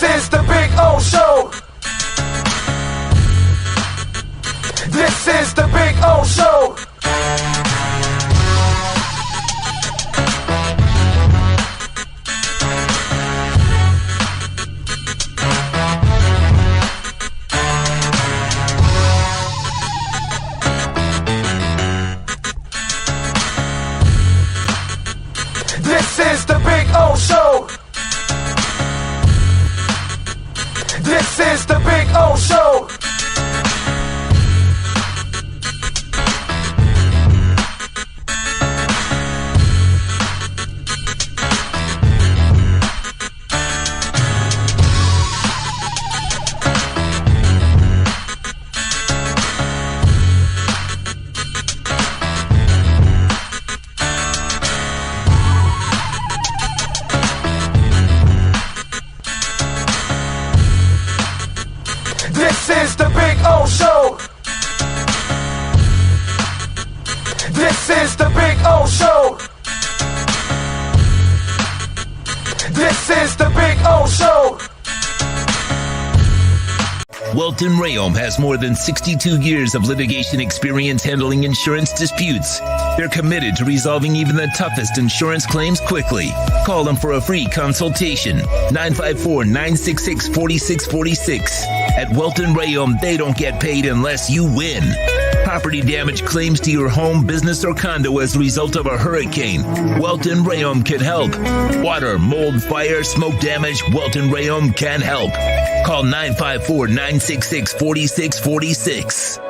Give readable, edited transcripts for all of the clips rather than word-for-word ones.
is the Big O Show. This is the Big O Show. This is the Big O Show. This is the Big O Show. This is the Big O Show. This is the Big O Show. This is the Big O Show. Welton Rayom has more than 62 years of litigation experience handling insurance disputes. They're committed to resolving even the toughest insurance claims quickly. Call them for a free consultation. 954-966-4646. At Welton Rayom, they don't get paid unless you win. Property damage claims to your home, business, or condo as a result of a hurricane. Welton Rayom can help. Water, mold, fire, smoke damage, Welton Rayom can help. Call 954-966-4646.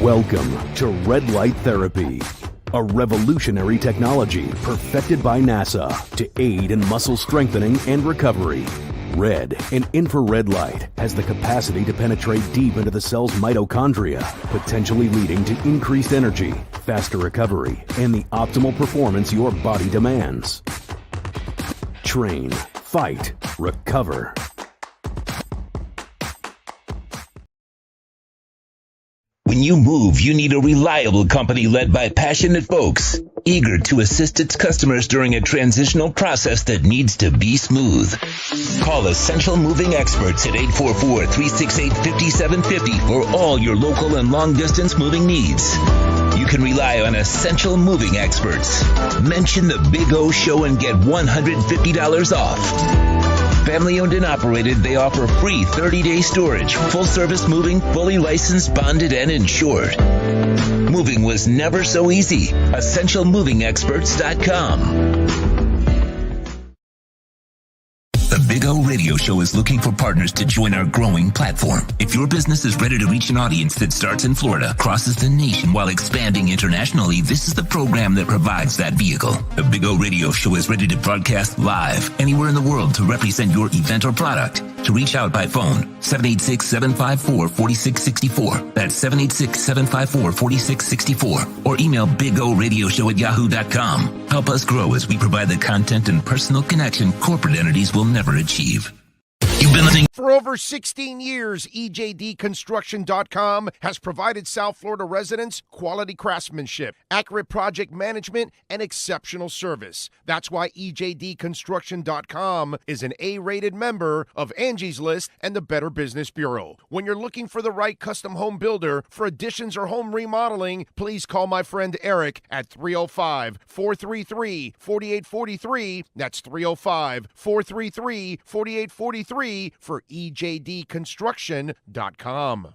Welcome to Red Light Therapy, a revolutionary technology perfected by NASA to aid in muscle strengthening and recovery. Red and infrared light has the capacity to penetrate deep into the cell's mitochondria, potentially leading to increased energy, faster recovery, and the optimal performance your body demands. Train, fight, recover. When you move, you need a reliable company led by passionate folks, eager to assist its customers during a transitional process that needs to be smooth. Call Essential Moving Experts at 844-368-5750 for all your local and long-distance moving needs. You can rely on Essential Moving Experts. Mention the Big O Show and get $150 off. Family owned and operated, they offer free 30-day storage, full-service moving, fully licensed, bonded, and insured. Moving was never so easy. EssentialMovingExperts.com. The Big O Radio Show is looking for partners to join our growing platform. If your business is ready to reach an audience that starts in Florida, crosses the nation while expanding internationally, this is the program that provides that vehicle. The Big O Radio Show is ready to broadcast live anywhere in the world to represent your event or product. To reach out by phone, 786-754-4664. That's 786-754-4664. Or email bigoradioshow@yahoo.com. Help us grow as we provide the content and personal connection corporate entities will never achieve. You've been listening. For over 16 years, EJDconstruction.com has provided South Florida residents quality craftsmanship, accurate project management, and exceptional service. That's why EJDconstruction.com is an A-rated member of Angie's List and the Better Business Bureau. When you're looking for the right custom home builder for additions or home remodeling, please call my friend Eric at 305-433-4843. That's 305-433-4843 for EJDconstruction.com.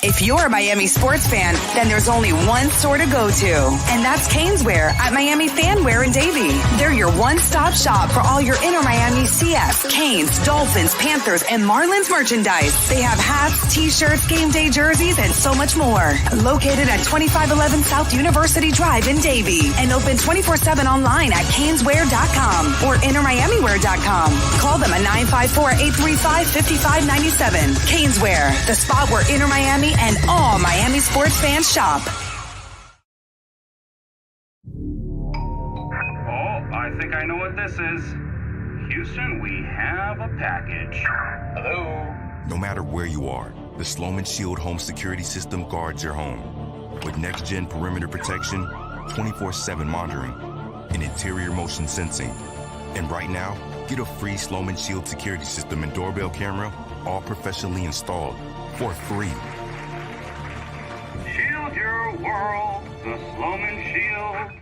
If you're a Miami sports fan, then there's only one store to go to, and that's Canesware at Miami Fanware in Davie. They're your one-stop shop for all your inner Miami CF, Canes, Dolphins, Panthers, and Marlins merchandise. They have hats, t-shirts, game day jerseys, and so much more. Located at 2511 South University Drive in Davie, and open 24/7 online at canesware.com or innermiamiwear.com. Call them at 954-835-5597. Canesware, the spot where Inner Miami and all Miami sports fans shop. Oh, I think I know what this is. Houston, we have a package. Hello? No matter where you are, the Slomin Shield home security system guards your home. With next-gen perimeter protection, 24/7 monitoring, and interior motion sensing, And right now, get a free Slomin Shield security system and doorbell camera, all professionally installed, for free. Shield your world, the Slomin Shield.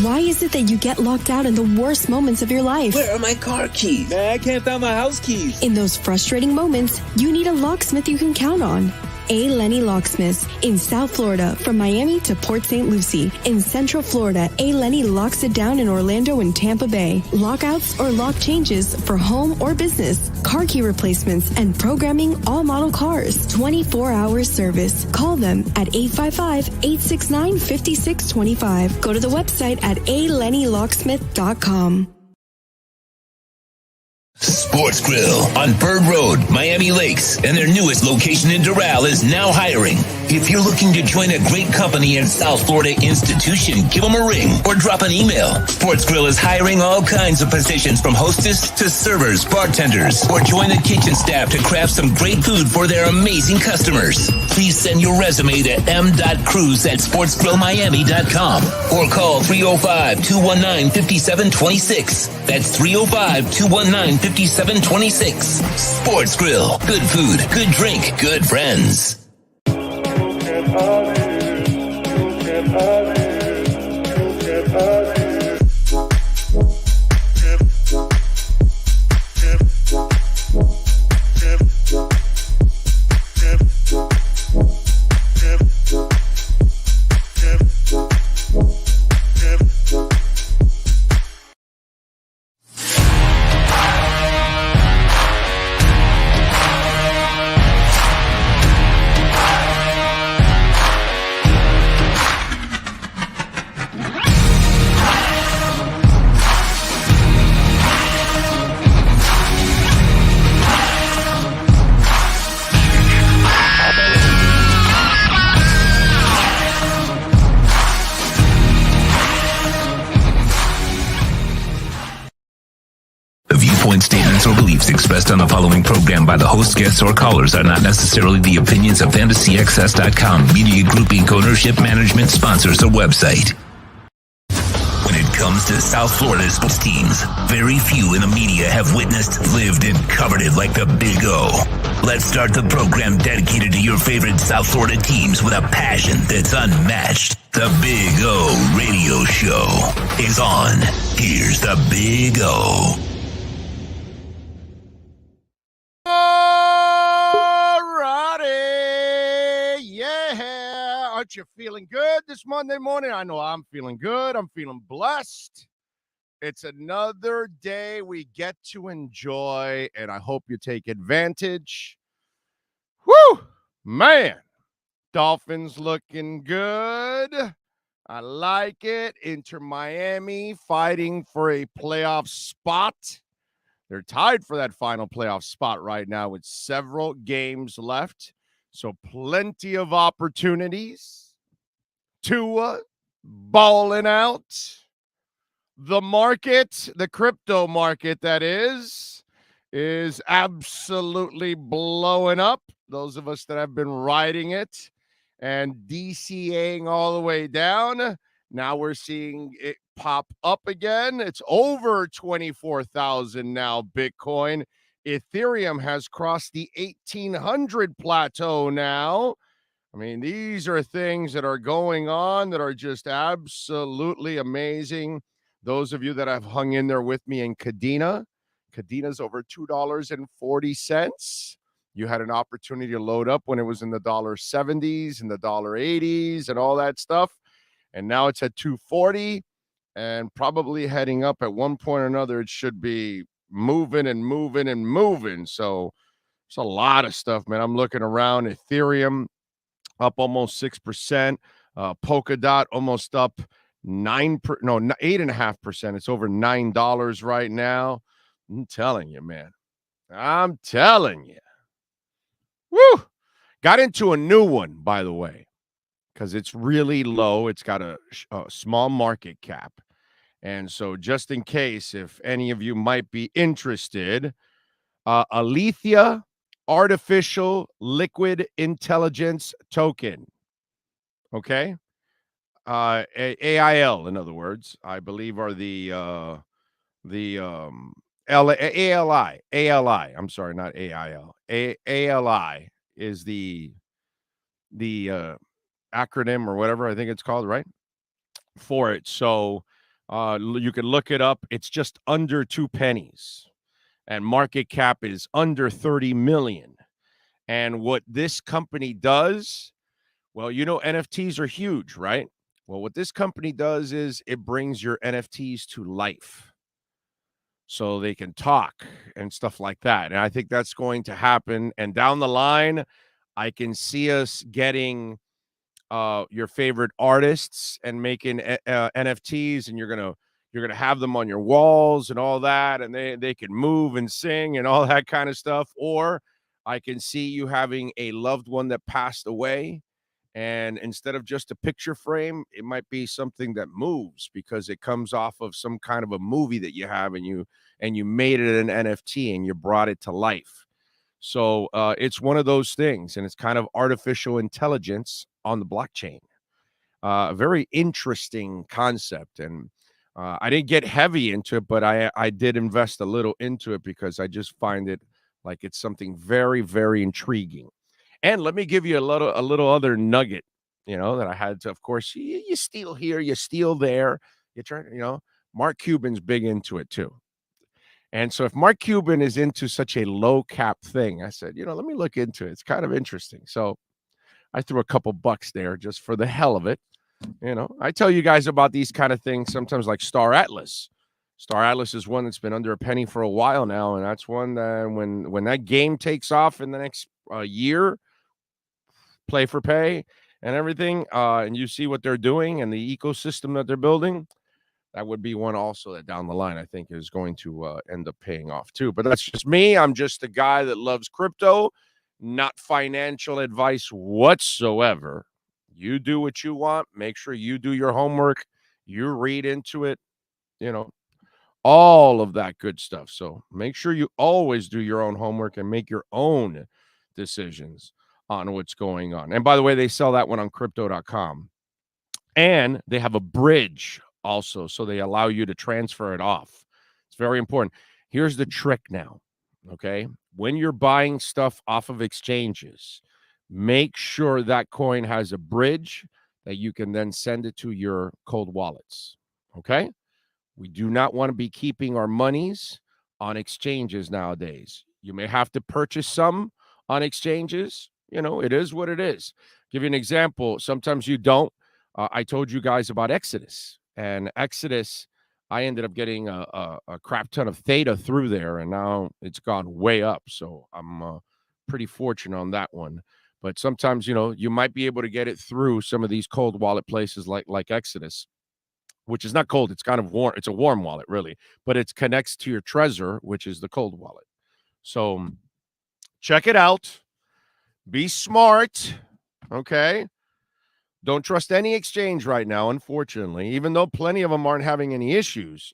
Why is it that you get locked out in the worst moments of your life? Where are my car keys? Man, I can't find my house keys. In those frustrating moments, you need a locksmith you can count on. A. Lenny Locksmiths. In South Florida, from Miami to Port St. Lucie. In Central Florida, A. Lenny locks it down in Orlando and Tampa Bay. Lockouts or lock changes for home or business. Car key replacements and programming all model cars. 24-hour service. Call them at 855-869-5625. Go to the website at alennylocksmith.com. Sports Grill on Bird Road, Miami Lakes, and their newest location in Doral is now hiring. If you're looking to join a great company and South Florida institution, give them a ring or drop an email. Sports Grill is hiring all kinds of positions from hostess to servers, bartenders, or join the kitchen staff to craft some great food for their amazing customers. Please send your resume to m.cruz@sportsgrillmiami.com or call 305-219-5726. That's 305-219-5726. Sports Grill. Good food, good drink, good friends. Statements or beliefs expressed on the following program by the host, guests, or callers are not necessarily the opinions of FantasyAccess.com, Media Group Inc. ownership, management, sponsors, or website. When it comes to South Florida sports teams, very few in the media have witnessed, lived, and covered it like the Big O. Let's start the program dedicated to your favorite South Florida teams with a passion that's unmatched. The Big O Radio Show is on. Here's the Big O. Aren't you feeling good this Monday morning? I know I'm feeling good. I'm feeling blessed. It's another day we get to enjoy, and I hope you take advantage. Woo! Man, Dolphins looking good. I like it. Inter Miami fighting for a playoff spot. They're tied for that final playoff spot right now with several games left. So plenty of opportunities. Tua balling out. The market, the crypto market, that is absolutely blowing up. Those of us that have been riding it and DCAing all the way down, now we're seeing it pop up again. It's over 24,000 now, Bitcoin. Ethereum has crossed the 1,800 plateau now. I mean, these are things that are going on that are just absolutely amazing. Those of you that have hung in there with me in Cadena's over $2.40. You had an opportunity to load up when it was in the $1.70s and the $1.80s and all that stuff. And now it's at $2.40 and probably heading up at one point or another. It should be moving and moving and moving. So it's a lot of stuff, man. I'm looking around. Ethereum up almost 6%. Polkadot almost up 8.5%. It's over $9 right now. I'm telling you, man. I'm telling you. Woo! Got into a new one, by the way, because it's really low. It's got a small market cap. And so just in case, if any of you might be interested, Alethea Artificial Liquid Intelligence Token. Okay? AIL, in other words, I believe are the the ALI. I'm sorry, not AIL. ALI is the acronym or whatever I think it's called, right? For it. So you can look it up. It's just under 2 pennies, and market cap is under 30 million. And what this company does, well, you know, NFTs are huge, right? Well, what this company does is it brings your NFTs to life so they can talk and stuff like that. And I think that's going to happen. And down the line, I can see us getting your favorite artists and making NFTs, and you're gonna have them on your walls and all that, and they can move and sing and all that kind of stuff. Or I can see you having a loved one that passed away, and instead of just a picture frame, it might be something that moves because it comes off of some kind of a movie that you have, and you made it an NFT and you brought it to life. So it's one of those things, and it's kind of artificial intelligence on the blockchain. A very interesting concept, and I didn't get heavy into it, but I did invest a little into it because I just find it like it's something very, very intriguing. And let me give you a little other nugget, that I had to. Of course, you steal here, you steal there. You try, Mark Cuban's big into it too. And so if Mark Cuban is into such a low cap thing, I said, let me look into it. It's kind of interesting. So I threw a couple bucks there just for the hell of it. I tell you guys about these kind of things sometimes, like Star Atlas. Star Atlas is one that's been under a penny for a while now. And that's one that when that game takes off in the next year, play for pay and everything, and you see what they're doing and the ecosystem that they're building, that would be one also that down the line I think is going to end up paying off too. But that's just me. I'm just a guy that loves crypto, not financial advice whatsoever. You do what you want. Make sure you do your homework. You read into it, all of that good stuff. So make sure you always do your own homework and make your own decisions on what's going on. And by the way, they sell that one on crypto.com. And they have a bridge also, so they allow you to transfer it off. It's very important. Here's the trick now, okay? When you're buying stuff off of exchanges, make sure that coin has a bridge that you can then send it to your cold wallets, okay? We do not want to be keeping our monies on exchanges nowadays. You may have to purchase some on exchanges. It is what it is. Give you an example. Sometimes you don't. I told you guys about Exodus. And Exodus, I ended up getting a crap ton of theta through there, and now it's gone way up. So I'm pretty fortunate on that one. But sometimes, you might be able to get it through some of these cold wallet places like Exodus, which is not cold. It's kind of warm. It's a warm wallet, really. But it connects to your Trezor, which is the cold wallet. So check it out. Be smart, okay? Don't trust any exchange right now, unfortunately, even though plenty of them aren't having any issues.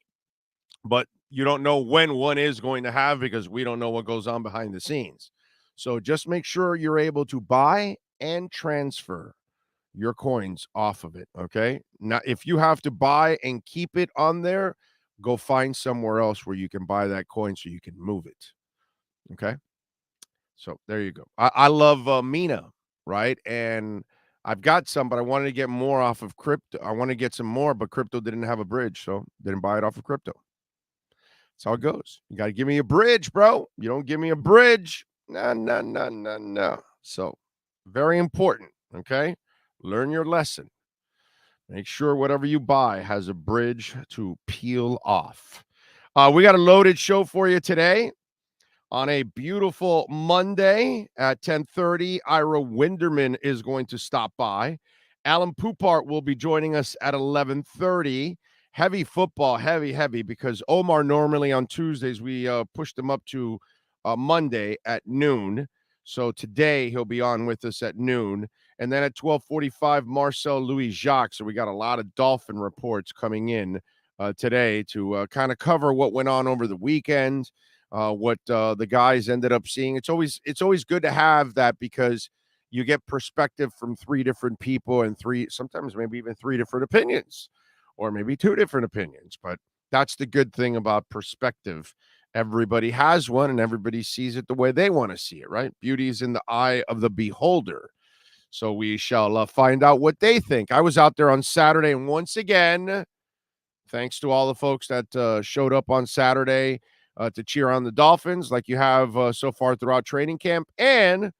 But you don't know when one is going to have, because we don't know what goes on behind the scenes. So just make sure you're able to buy and transfer your coins off of it, okay? Now, if you have to buy and keep it on there, go find somewhere else where you can buy that coin so you can move it, okay? So there you go. I love Mina, right? And I've got some, but I wanted to get more off of crypto. I want to get some more, but crypto didn't have a bridge, so didn't buy it off of crypto. That's how it goes. You got to give me a bridge, bro. You don't give me a bridge, no. So very important, okay? Learn your lesson. Make sure whatever you buy has a bridge to peel off. We got a loaded show for you today. On a beautiful Monday at 10:30, Ira Winderman is going to stop by. Alan Poupart will be joining us at 11:30. Heavy football, heavy, because Omar normally on Tuesdays, we pushed him up to Monday at noon. So today he'll be on with us at noon. And then at 12:45, Marcel Louis-Jacques. So we got a lot of Dolphin reports coming in today to kind of cover what went on over the weekend. What the guys ended up seeing. It's always good to have that, because you get perspective from three different people and sometimes maybe even three different opinions, or maybe two different opinions. But That's the good thing about perspective. Everybody has one, and everybody sees it the way they want to see it, right? Beauty is in the eye of the beholder. So we shall find out what they think. I was out there on Saturday, and once again, thanks to all the folks that showed up on Saturday to cheer on the Dolphins like you have so far throughout training camp. And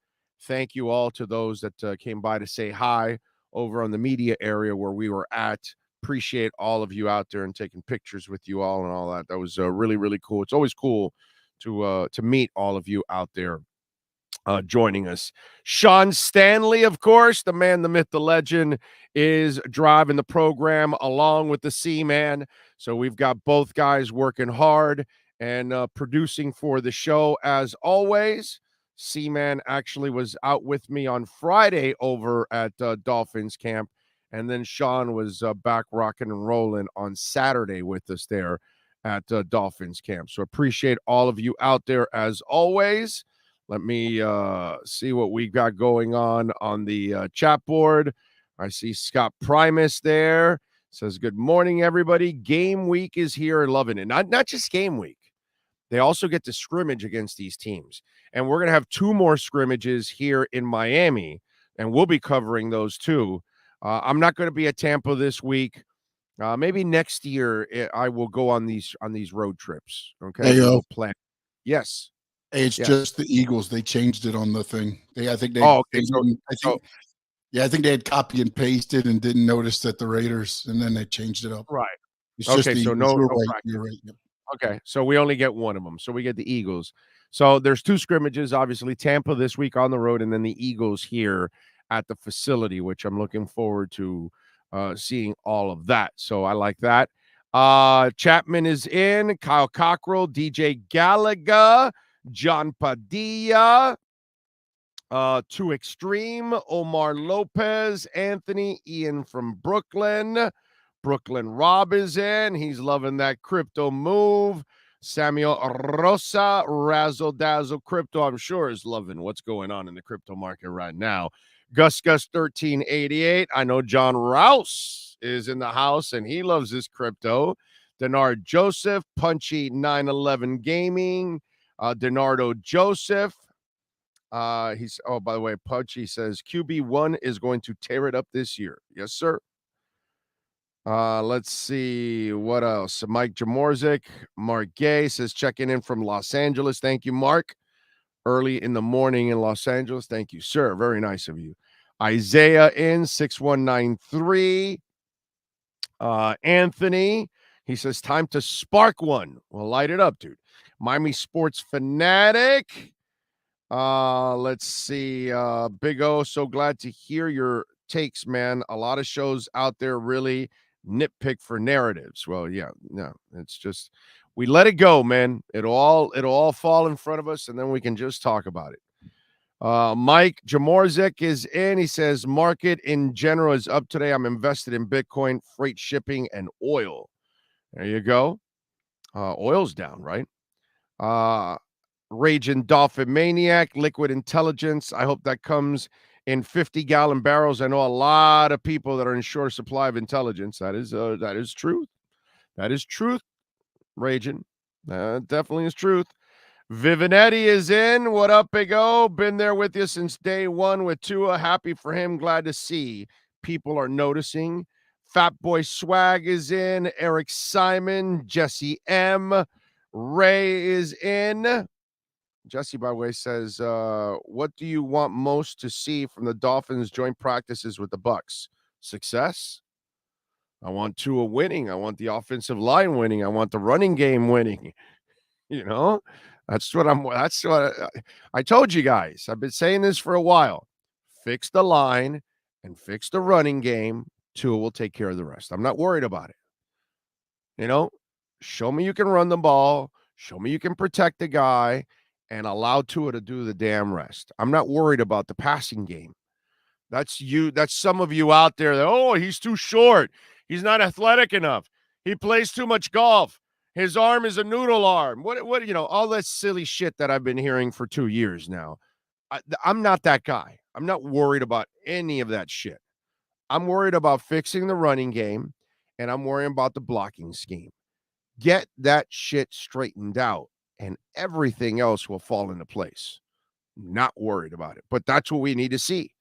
thank you all to those that came by to say hi over on the media area where we were at. Appreciate all of you out there and taking pictures with you all and all that. That was really, really cool. It's always cool to meet all of you out there joining us. Sean Stanley, of course, the man, the myth, the legend, is driving the program along with the C-Man. So we've got both guys working hard and producing for the show as always. C-Man actually was out with me on Friday over at Dolphins camp. And then Sean was back rocking and rolling on Saturday with us there at Dolphins camp. So appreciate all of you out there as always. Let me see what we got going on the chat board. I see Scott Primus there. Says, good morning, everybody. Game week is here. Loving it. Not just game week. They also get to scrimmage against these teams. And we're going to have 2 more scrimmages here in Miami, and we'll be covering those too. I'm not going to be at Tampa this week. Maybe next year I will go on these road trips. Okay. Hey, we'll plan. Yes. Hey, it's just the Eagles. They changed it on the thing. I think they had copy and pasted and didn't notice that the Raiders, and then they changed it up. Right. It's just the so Eagles. You're right. Yep. Okay, so we only get one of them. So we get the Eagles. So there's 2 scrimmages, obviously Tampa this week on the road, and then the Eagles here at the facility, which I'm looking forward to seeing all of that. So I like that. Chapman is in, Kyle Cockrell, DJ Gallagher, John Padilla, Too Extreme, Omar Lopez, Anthony, Ian from Brooklyn. Brooklyn Rob is in. He's loving that crypto move. Samuel Rosa, Razzle Dazzle Crypto, I'm sure is loving what's going on in the crypto market right now. Gus 1388. I know John Rouse is in the house and he loves his crypto. Denard Joseph, Punchy 911 Gaming, Denardo Joseph. By the way, Punchy says QB1 is going to tear it up this year. Yes, sir. Let's see what else. Mike Jamorzik, Mark Gay says checking in from Los Angeles. Thank you, Mark. Early in the morning in Los Angeles. Thank you, sir. Very nice of you. Isaiah in 6193. Anthony, he says time to spark one. Well, light it up, dude. Miami Sports Fanatic. Let's see. Big O, so glad to hear your takes, man. A lot of shows out there really nitpick for narratives. Well, yeah, no, it's just we let it go, man. It'll all fall in front of us, and then we can just talk about it. Mike Jamorzek is in. He says market in general is up today. I'm invested in Bitcoin, freight shipping, and oil. There you go. Oil's down, right? Raging Dolphin Maniac, Liquid Intelligence. I hope that comes in 50-gallon barrels. I know a lot of people that are in short supply of intelligence. That is truth. That is truth, Raging. Definitely is truth. Vivinetti is in. What up, Big O? Been there with you since day one with Tua. Happy for him. Glad to see people are noticing. Fat Boy Swag is in. Eric Simon, Jesse M. Ray is in. Jesse, by the way, says, what do you want most to see from the Dolphins joint practices with the Bucs? Success? I want Tua winning. I want the offensive line winning. I want the running game winning. You know, that's what I told you guys. I've been saying this for a while. Fix the line and fix the running game. Tua will take care of the rest. I'm not worried about it. You know, show me you can run the ball. Show me you can protect the guy and allow Tua to do the damn rest. I'm not worried about the passing game. That's you. That's some of you out there that, oh, he's too short. He's not athletic enough. He plays too much golf. His arm is a noodle arm. What, all that silly shit that I've been hearing for 2 years now. I'm not that guy. I'm not worried about any of that shit. I'm worried about fixing the running game, and I'm worrying about the blocking scheme. Get that shit straightened out, and everything else will fall into place. Not worried about it, but that's what we need to see.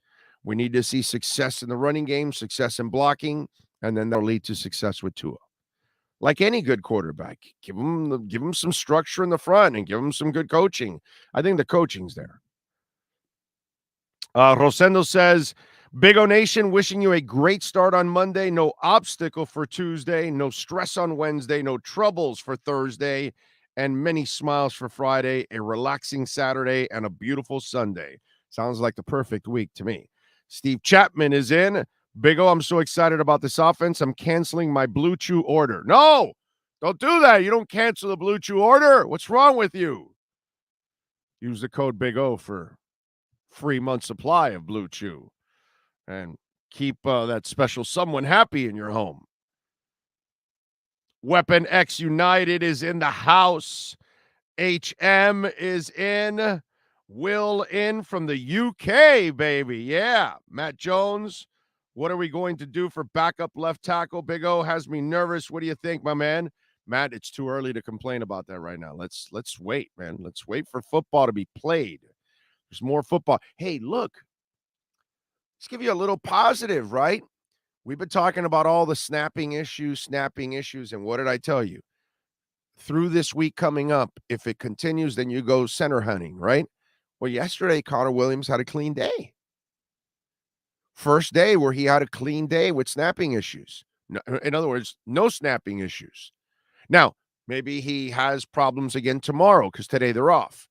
We need to see success in the running game, success in blocking, and then that'll lead to success with Tua. Like any good quarterback, give him some structure in the front and give him some good coaching. I think the coaching's there. Rosendo says, Big O Nation, wishing you a great start on Monday. No obstacle for Tuesday. No stress on Wednesday. No troubles for Thursday. And many smiles for Friday. A relaxing Saturday and a beautiful Sunday. Sounds like the perfect week to me. Steve Chapman is in. Big O, I'm so excited about this offense. I'm canceling my Blue Chew order. No, don't do that. You don't cancel the Blue Chew order. What's wrong with you? Use the code Big O for free month supply of Blue Chew and keep that special someone happy in your home. Weapon X United is in the house. HM is in. Will in from the UK, baby. Yeah. Matt Jones, what are we going to do for backup left tackle? Big O has me nervous. What do you think, my man? Matt, it's too early to complain about that right now. Let's wait, man. Let's wait for football to be played. There's more football. Hey, look. Let's give you a little positive, right? We've been talking about all the snapping issues, and what did I tell you? Through this week coming up, if it continues, then you go center hunting, right? Well, yesterday, Connor Williams had a clean day. First day where he had a clean day with snapping issues. No, in other words, no snapping issues. Now, maybe he has problems again tomorrow because today they're off.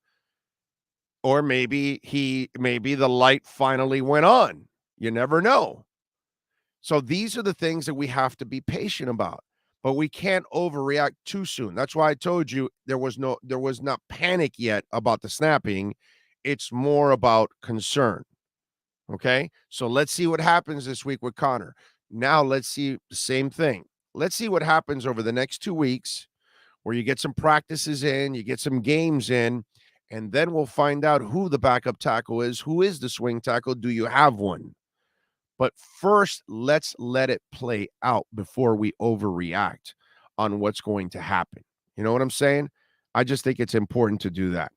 Or maybe the light finally went on. You never know. So these are the things that we have to be patient about. But we can't overreact too soon. That's why I told you there was not panic yet about the snapping. It's more about concern. Okay? So let's see what happens this week with Connor. Now let's see the same thing. Let's see what happens over the next 2 weeks where you get some practices in, you get some games in, and then we'll find out who the backup tackle is, who is the swing tackle, do you have one? But first, let's let it play out before we overreact on what's going to happen. You know what I'm saying? I just think it's important to do that.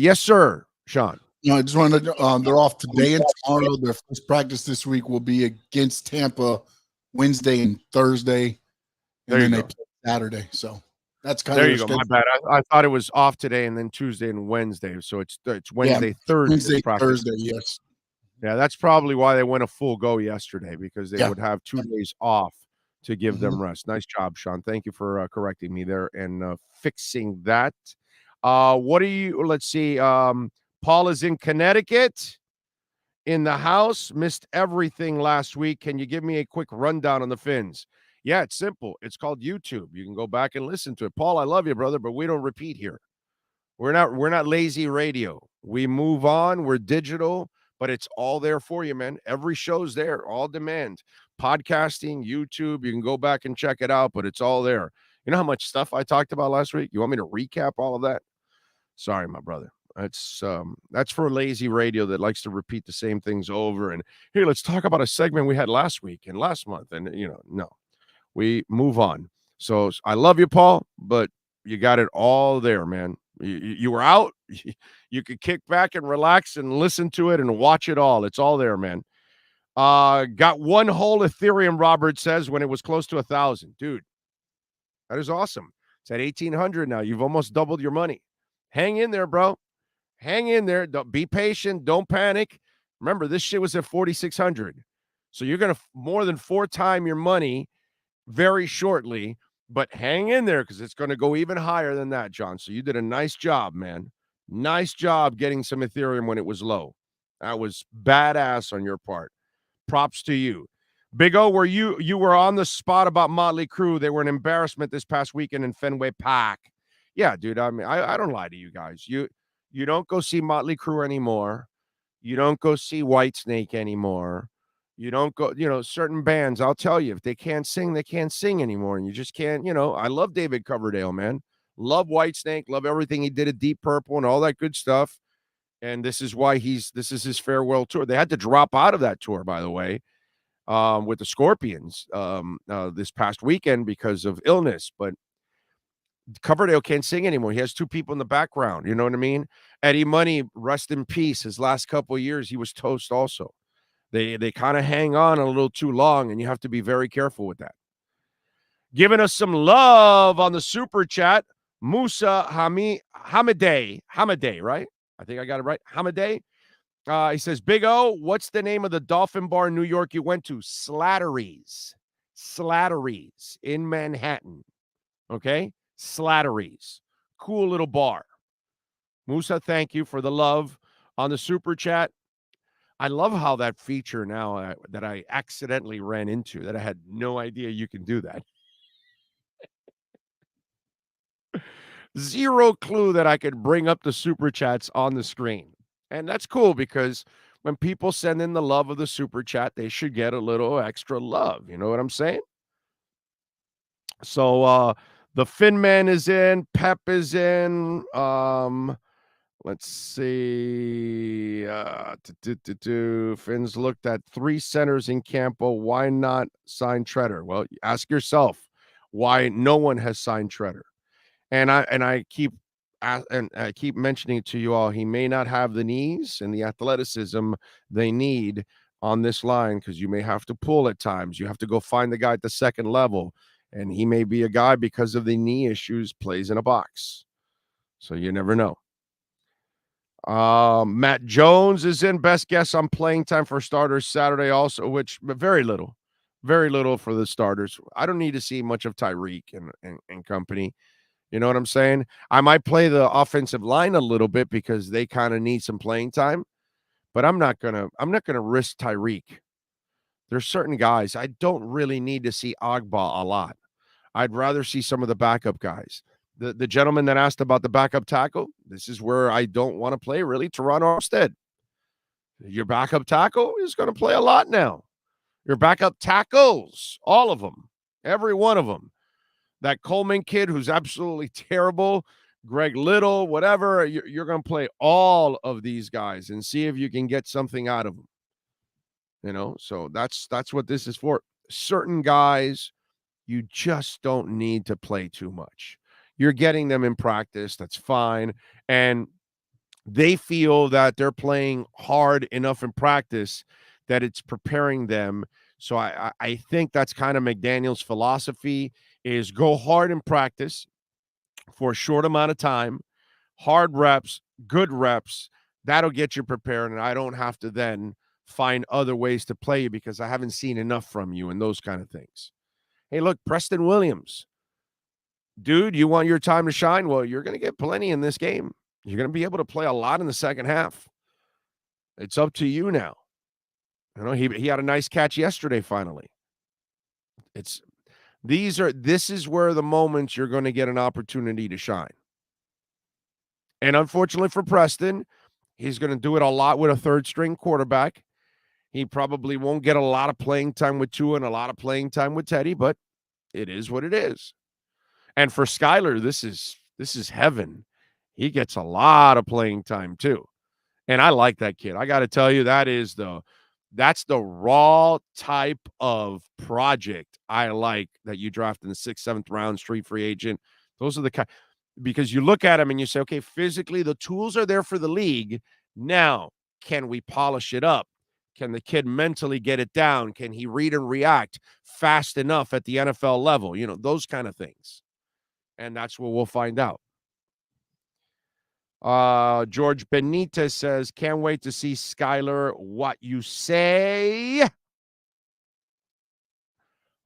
Yes, sir, Sean. I just wanted to, they're off today and tomorrow. Their first practice this week will be against Tampa Wednesday and Thursday. And then they play Saturday. So that's kind of there you go. My bad. I thought it was off today and then Tuesday and Wednesday. So it's Wednesday, Thursday. Thursday, yes. Yeah, that's probably why they went a full go yesterday, because they would have 2 days off to give them rest. Nice job, Sean. Thank you for correcting me there and fixing that. Let's see. Paul is in Connecticut in the house. Missed everything last week. Can you give me a quick rundown on the Fins? Yeah, it's simple. It's called YouTube. You can go back and listen to it. Paul, I love you, brother, but we don't repeat here. We're not lazy radio. We move on. We're digital. But it's all there for you, man. Every show's there, all demand. Podcasting, YouTube, you can go back and check it out, but it's all there. You know how much stuff I talked about last week? You want me to recap all of that? Sorry, my brother. That's for lazy radio that likes to repeat the same things over. And hey, let's talk about a segment we had last week and last month. And, no, we move on. So I love you, Paul, but you got it all there, man. You were out. You could kick back and relax and listen to it and watch it all. It's all there, man. Got one whole Ethereum, Robert says, when it was close to 1,000. Dude, that is awesome. It's at 1,800 now. You've almost doubled your money. Hang in there, bro. Hang in there. Don't be patient. Don't panic. Remember, this shit was at 4,600. So you're going to more than 4 times your money very shortly. But hang in there because it's going to go even higher than that, John. So you did a nice job, man. Nice job getting some Ethereum when it was low. That was badass on your part. Props to you. Big O, were you were on the spot about Motley Crue. They were an embarrassment this past weekend in Fenway Park. Yeah, dude. I mean, I don't lie to you guys. You don't go see Motley Crue anymore. You don't go see Whitesnake anymore. You don't go, certain bands, I'll tell you, if they can't sing, they can't sing anymore. And you just can't, I love David Coverdale, man. Love Whitesnake, love everything he did at Deep Purple and all that good stuff. And this is why this is his farewell tour. They had to drop out of that tour, by the way, with the Scorpions this past weekend because of illness. But Coverdale can't sing anymore. He has two people in the background. You know what I mean? Eddie Money, rest in peace. His last couple of years, he was toast also. They kind of hang on a little too long, and you have to be very careful with that. Giving us some love on the super chat, Musa Hamadeh, right? I think I got it right. Hamadeh. He says, Big O, what's the name of the Dolphin bar in New York you went to? Slattery's in Manhattan. Okay? Slattery's. Cool little bar. Musa, thank you for the love on the super chat. I love how that feature now that I accidentally ran into, that I had no idea you can do that. Zero clue that I could bring up the super chats on the screen. And that's cool because when people send in the love of the super chat, they should get a little extra love. You know what I'm saying? So the Fin Man is in, Pep is in. Let's see. Finn's looked at 3 centers in Campo. Why not sign Treader? Well, ask yourself why no one has signed Treader. And I keep mentioning to you all, he may not have the knees and the athleticism they need on this line because you may have to pull at times. You have to go find the guy at the second level, and he may be a guy because of the knee issues plays in a box. So you never know. Matt Jones is in. Best guess on playing time for starters Saturday also, which very little for the starters. I don't need to see much of Tyreek and company. You know what I'm saying? I might play the offensive line a little bit because they kind of need some playing time, but I'm not gonna risk Tyreek. There's certain guys I don't really need to see Agba a lot. I'd rather see some of the backup guys. The gentleman that asked about the backup tackle, this is where I don't want to play really. Teron Armstead. Your backup tackle is going to play a lot now. Your backup tackles, all of them, every one of them. That Coleman kid who's absolutely terrible, Greg Little, whatever, you're going to play all of these guys and see if you can get something out of them. You know, so that's what this is for. Certain guys, you just don't need to play too much. You're getting them in practice. That's fine. And they feel that they're playing hard enough in practice that it's preparing them. So I think that's kind of McDaniel's philosophy is go hard in practice for a short amount of time, hard reps, good reps. That'll get you prepared. And I don't have to then find other ways to play you because I haven't seen enough from you and those kind of things. Hey, look, Preston Williams. Dude, you want your time to shine? Well, you're going to get plenty in this game. You're going to be able to play a lot in the second half. It's up to you now. You know, he had a nice catch yesterday finally. This is where the moments you're going to get an opportunity to shine. And unfortunately for Preston, he's going to do it a lot with a third-string quarterback. He probably won't get a lot of playing time with Tua and a lot of playing time with Teddy, but it is what it is. And for Skyler, this is heaven. He gets a lot of playing time too. And I like that kid. I got to tell you, that's the raw type of project I like that you draft in the 6th, 7th round, street free agent. Those are the kind, because you look at him and you say, okay, physically the tools are there for the league. Now, can we polish it up? Can the kid mentally get it down? Can he read and react fast enough at the NFL level? You know, those kind of things. And that's what we'll find out. George Benitez says, can't wait to see Skyler. What you say?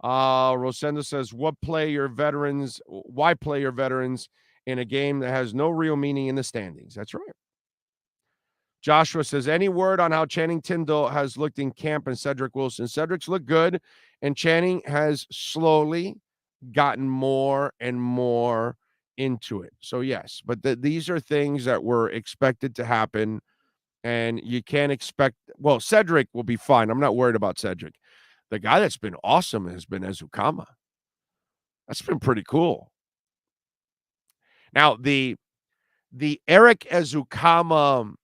Rosenda says, why play your veterans in a game that has no real meaning in the standings? That's right. Joshua says, any word on how Channing Tindall has looked in camp and Cedric Wilson? Cedric's looked good, and Channing has slowly gotten more and more into it. So, yes, but these are things that were expected to happen, and you can't expect – well, Cedric will be fine. I'm not worried about Cedric. The guy that's been awesome has been Ezukama. That's been pretty cool. Now, the Eric Ezukama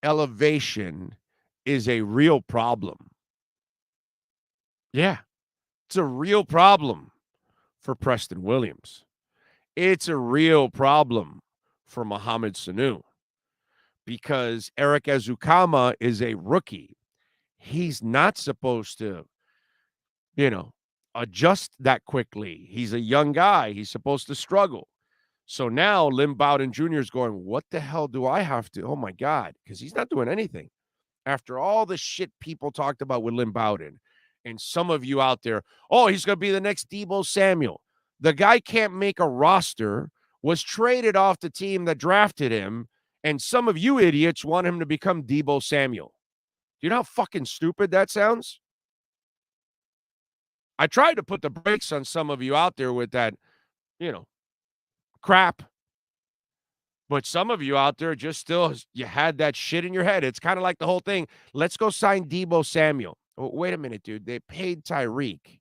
elevation is a real problem. Yeah, it's a real problem for Preston Williams. it's a real problem for Mohamed Sanu because Eric Ezukama is a rookie. He's not supposed to, adjust that quickly. He's a young guy. He's supposed to struggle. So now Lynn Bowden Jr. is going, what the hell do I have to? Oh, my God, because he's not doing anything. After all the shit people talked about with Lynn Bowden, and some of you out there, oh, he's going to be the next Deebo Samuel. The guy can't make a roster, was traded off the team that drafted him, and some of you idiots want him to become Deebo Samuel. Do you know how fucking stupid that sounds? I tried to put the brakes on some of you out there with that, crap. But some of you out there just still, you had that shit in your head. It's kind of like the whole thing. Let's go sign Deebo Samuel. Oh, wait a minute, dude. They paid Tyreek.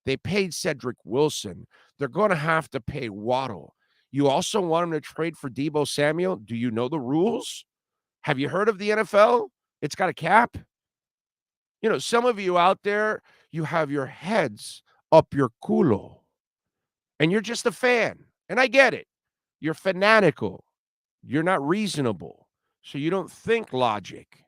They paid Cedric Wilson. They're going to have to pay Waddle. You also want them to trade for Deebo Samuel? Do you know the rules? Have you heard of the NFL? It's got a cap. Some of you out there, you have your heads up your culo. And you're just a fan. And I get it. You're fanatical. You're not reasonable. So you don't think logic.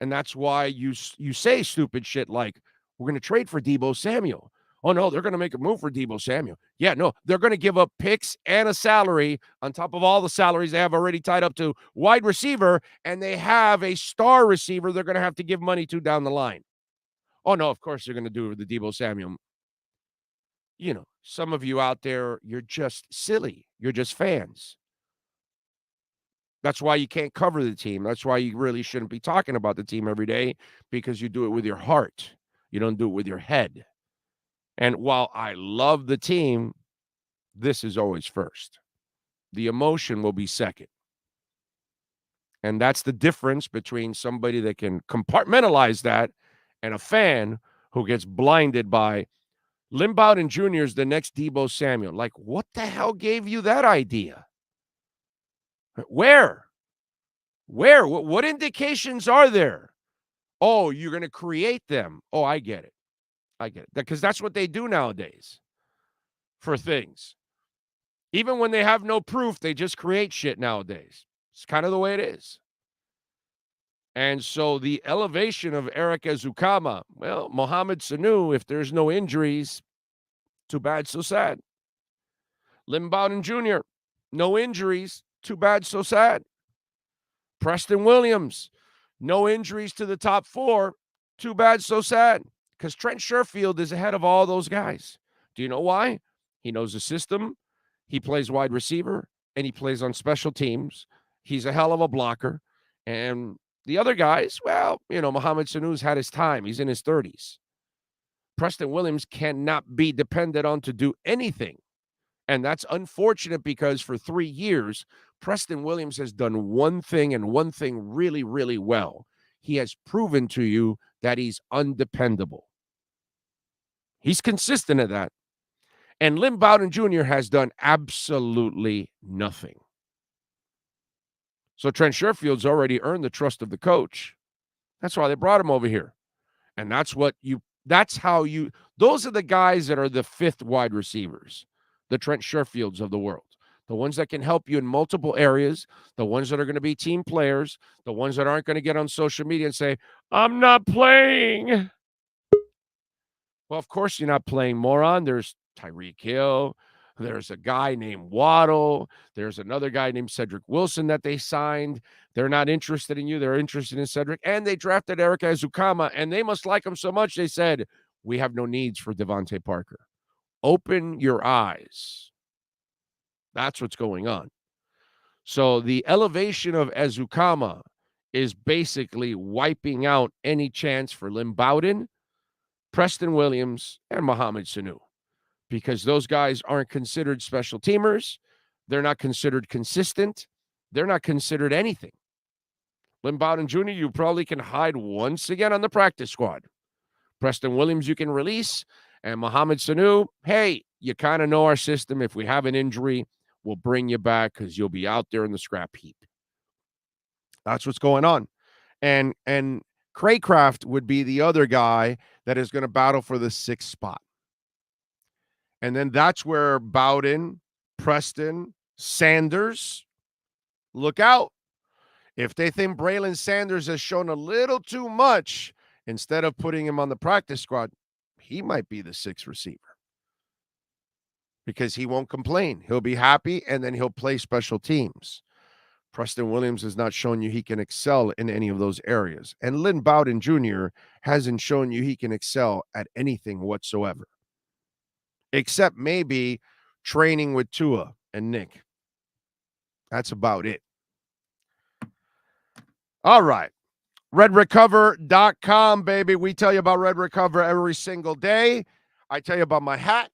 And that's why you say stupid shit like, we're going to trade for Deebo Samuel. Oh, no, they're going to make a move for Deebo Samuel. Yeah, no, they're going to give up picks and a salary on top of all the salaries they have already tied up to wide receiver, and they have a star receiver they're going to have to give money to down the line. Oh, no, of course they're going to do the Deebo Samuel. Some of you out there, you're just silly. You're just fans. That's why you can't cover the team. That's why you really shouldn't be talking about the team every day, because you do it with your heart. You don't do it with your head. And while I love the team, this is always first. The emotion will be second. And that's the difference between somebody that can compartmentalize that and a fan who gets blinded by Lynn Bowden Jr. is the next Deebo Samuel. Like, what the hell gave you that idea? Where? What indications are there? Oh, you're going to create them. Oh, I get it. Because that's what they do nowadays for things. Even when they have no proof, they just create shit nowadays. It's kind of the way it is. And so the elevation of Eric Ezukama, well, Mohamed Sanu, if there's no injuries, too bad, so sad. Lynn Bowden Jr., no injuries, too bad, so sad. Preston Williams, no injuries to the top four, too bad, so sad. Because Trent Sherfield is ahead of all those guys. Do you know why? He knows the system. He plays wide receiver, and he plays on special teams. He's a hell of a blocker. And the other guys, well, Mohamed Sanu's had his time. He's in his 30s. Preston Williams cannot be depended on to do anything. And that's unfortunate because for 3 years, Preston Williams has done one thing and one thing really, really well. He has proven to you that he's undependable. He's consistent at that. And Lynn Bowden Jr. has done absolutely nothing. So Trent Sherfield's already earned the trust of the coach. That's why they brought him over here. And those are the guys that are the fifth wide receivers, the Trent Sherfields of the world. The ones that can help you in multiple areas, the ones that are going to be team players, the ones that aren't going to get on social media and say, I'm not playing. Well, of course you're not playing, moron. There's Tyreek Hill. There's a guy named Waddle. There's another guy named Cedric Wilson that they signed. They're not interested in you. They're interested in Cedric. And they drafted Eric Ezukama, and they must like him so much they said, we have no needs for Devontae Parker. Open your eyes. That's what's going on. So the elevation of Ezukama is basically wiping out any chance for Lynn Bowden, Preston Williams, and Mohamed Sanu. Because those guys aren't considered special teamers. They're not considered consistent. They're not considered anything. Lynn Bowden Jr., you probably can hide once again on the practice squad. Preston Williams, you can release. And Mohamed Sanu, hey, you kind of know our system. If we have an injury, we'll bring you back because you'll be out there in the scrap heap. That's what's going on. And Craycraft would be the other guy that is going to battle for the 6th spot. And then that's where Bowden, Preston Sanders, look out. If they think Braylon Sanders has shown a little too much, instead of putting him on the practice squad, he might be the sixth receiver because he won't complain. He'll be happy, and then he'll play special teams. Preston Williams has not shown you he can excel in any of those areas. And Lynn Bowden Jr. hasn't shown you he can excel at anything whatsoever, except maybe training with Tua and Nick. That's about it. All right. RedRecover.com, baby. We tell you about Red Recover every single day. I tell you about my hat.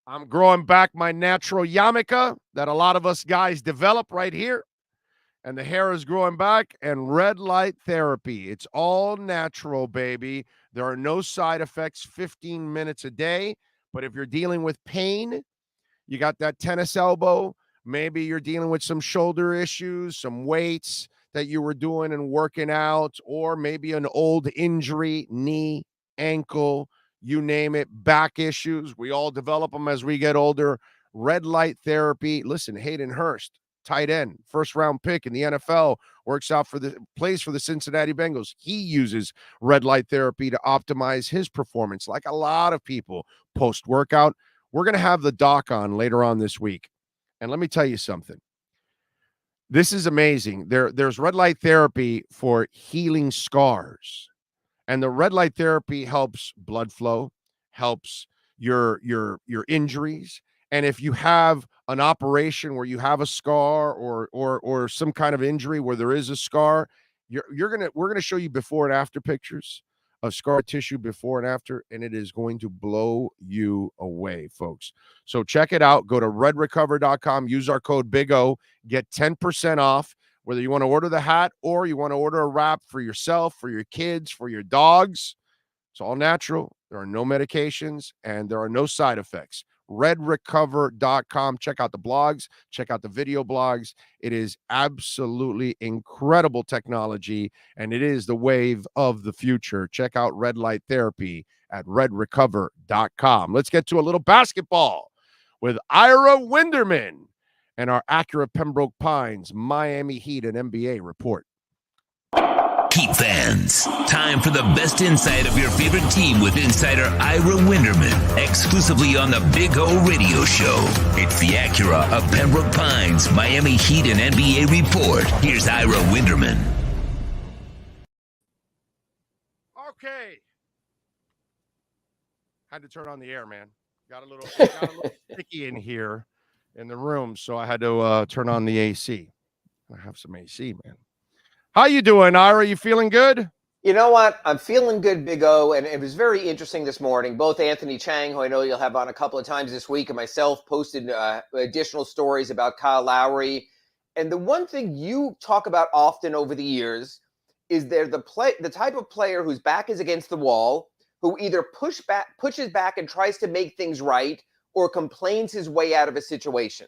I'm growing back my natural yarmulke that a lot of us guys develop right here. And the hair is growing back. And red light therapy. It's all natural, baby. There are no side effects, 15 minutes a day. But if you're dealing with pain, you got that tennis elbow, maybe you're dealing with some shoulder issues, some weights that you were doing and working out, or maybe an old injury, knee, ankle, you name it, back issues. We all develop them as we get older. Red light therapy. Listen, Hayden Hurst, tight end, first-round pick in the NFL, plays for the Cincinnati Bengals. He uses red light therapy to optimize his performance, like a lot of people post-workout. We're going to have the doc on later on this week. And let me tell you something. This is amazing. There's red light therapy for healing scars. And the red light therapy helps blood flow, helps your injuries. And if you have an operation where you have a scar or some kind of injury where there is a scar, we're gonna show you before and after pictures of scar tissue before and after, and it is going to blow you away, folks. So check it out. Go to redrecover.com. Use our code Big O. Get 10% off. Whether you want to order the hat or you want to order a wrap for yourself, for your kids, for your dogs. It's all natural. There are no medications, and there are no side effects. redrecover.com. Check out the blogs. Check out the video blogs. It is absolutely incredible technology, and it is the wave of the future. Check out red light therapy at redrecover.com. Let's get to a little basketball with Ira Winderman and our Acura Pembroke Pines Miami Heat and NBA report. Heat fans, time for the best insight of your favorite team with insider Ira Winderman, exclusively on the Big O Radio Show. It's the Acura of Pembroke Pines Miami Heat and NBA report. Here's Ira Winderman. Okay. Had to turn on the air, man. Got a little sticky in here in the room, so I had to turn on the AC. I have some AC, man. How you doing, Ira? You feeling good? You know what? I'm feeling good, Big O, and it was very interesting this morning. Both Anthony Chang, who I know you'll have on a couple of times this week, and myself posted additional stories about Kyle Lowry. And the one thing you talk about often over the years is they're the type of player whose back is against the wall, who either pushes back and tries to make things right, or complains his way out of a situation.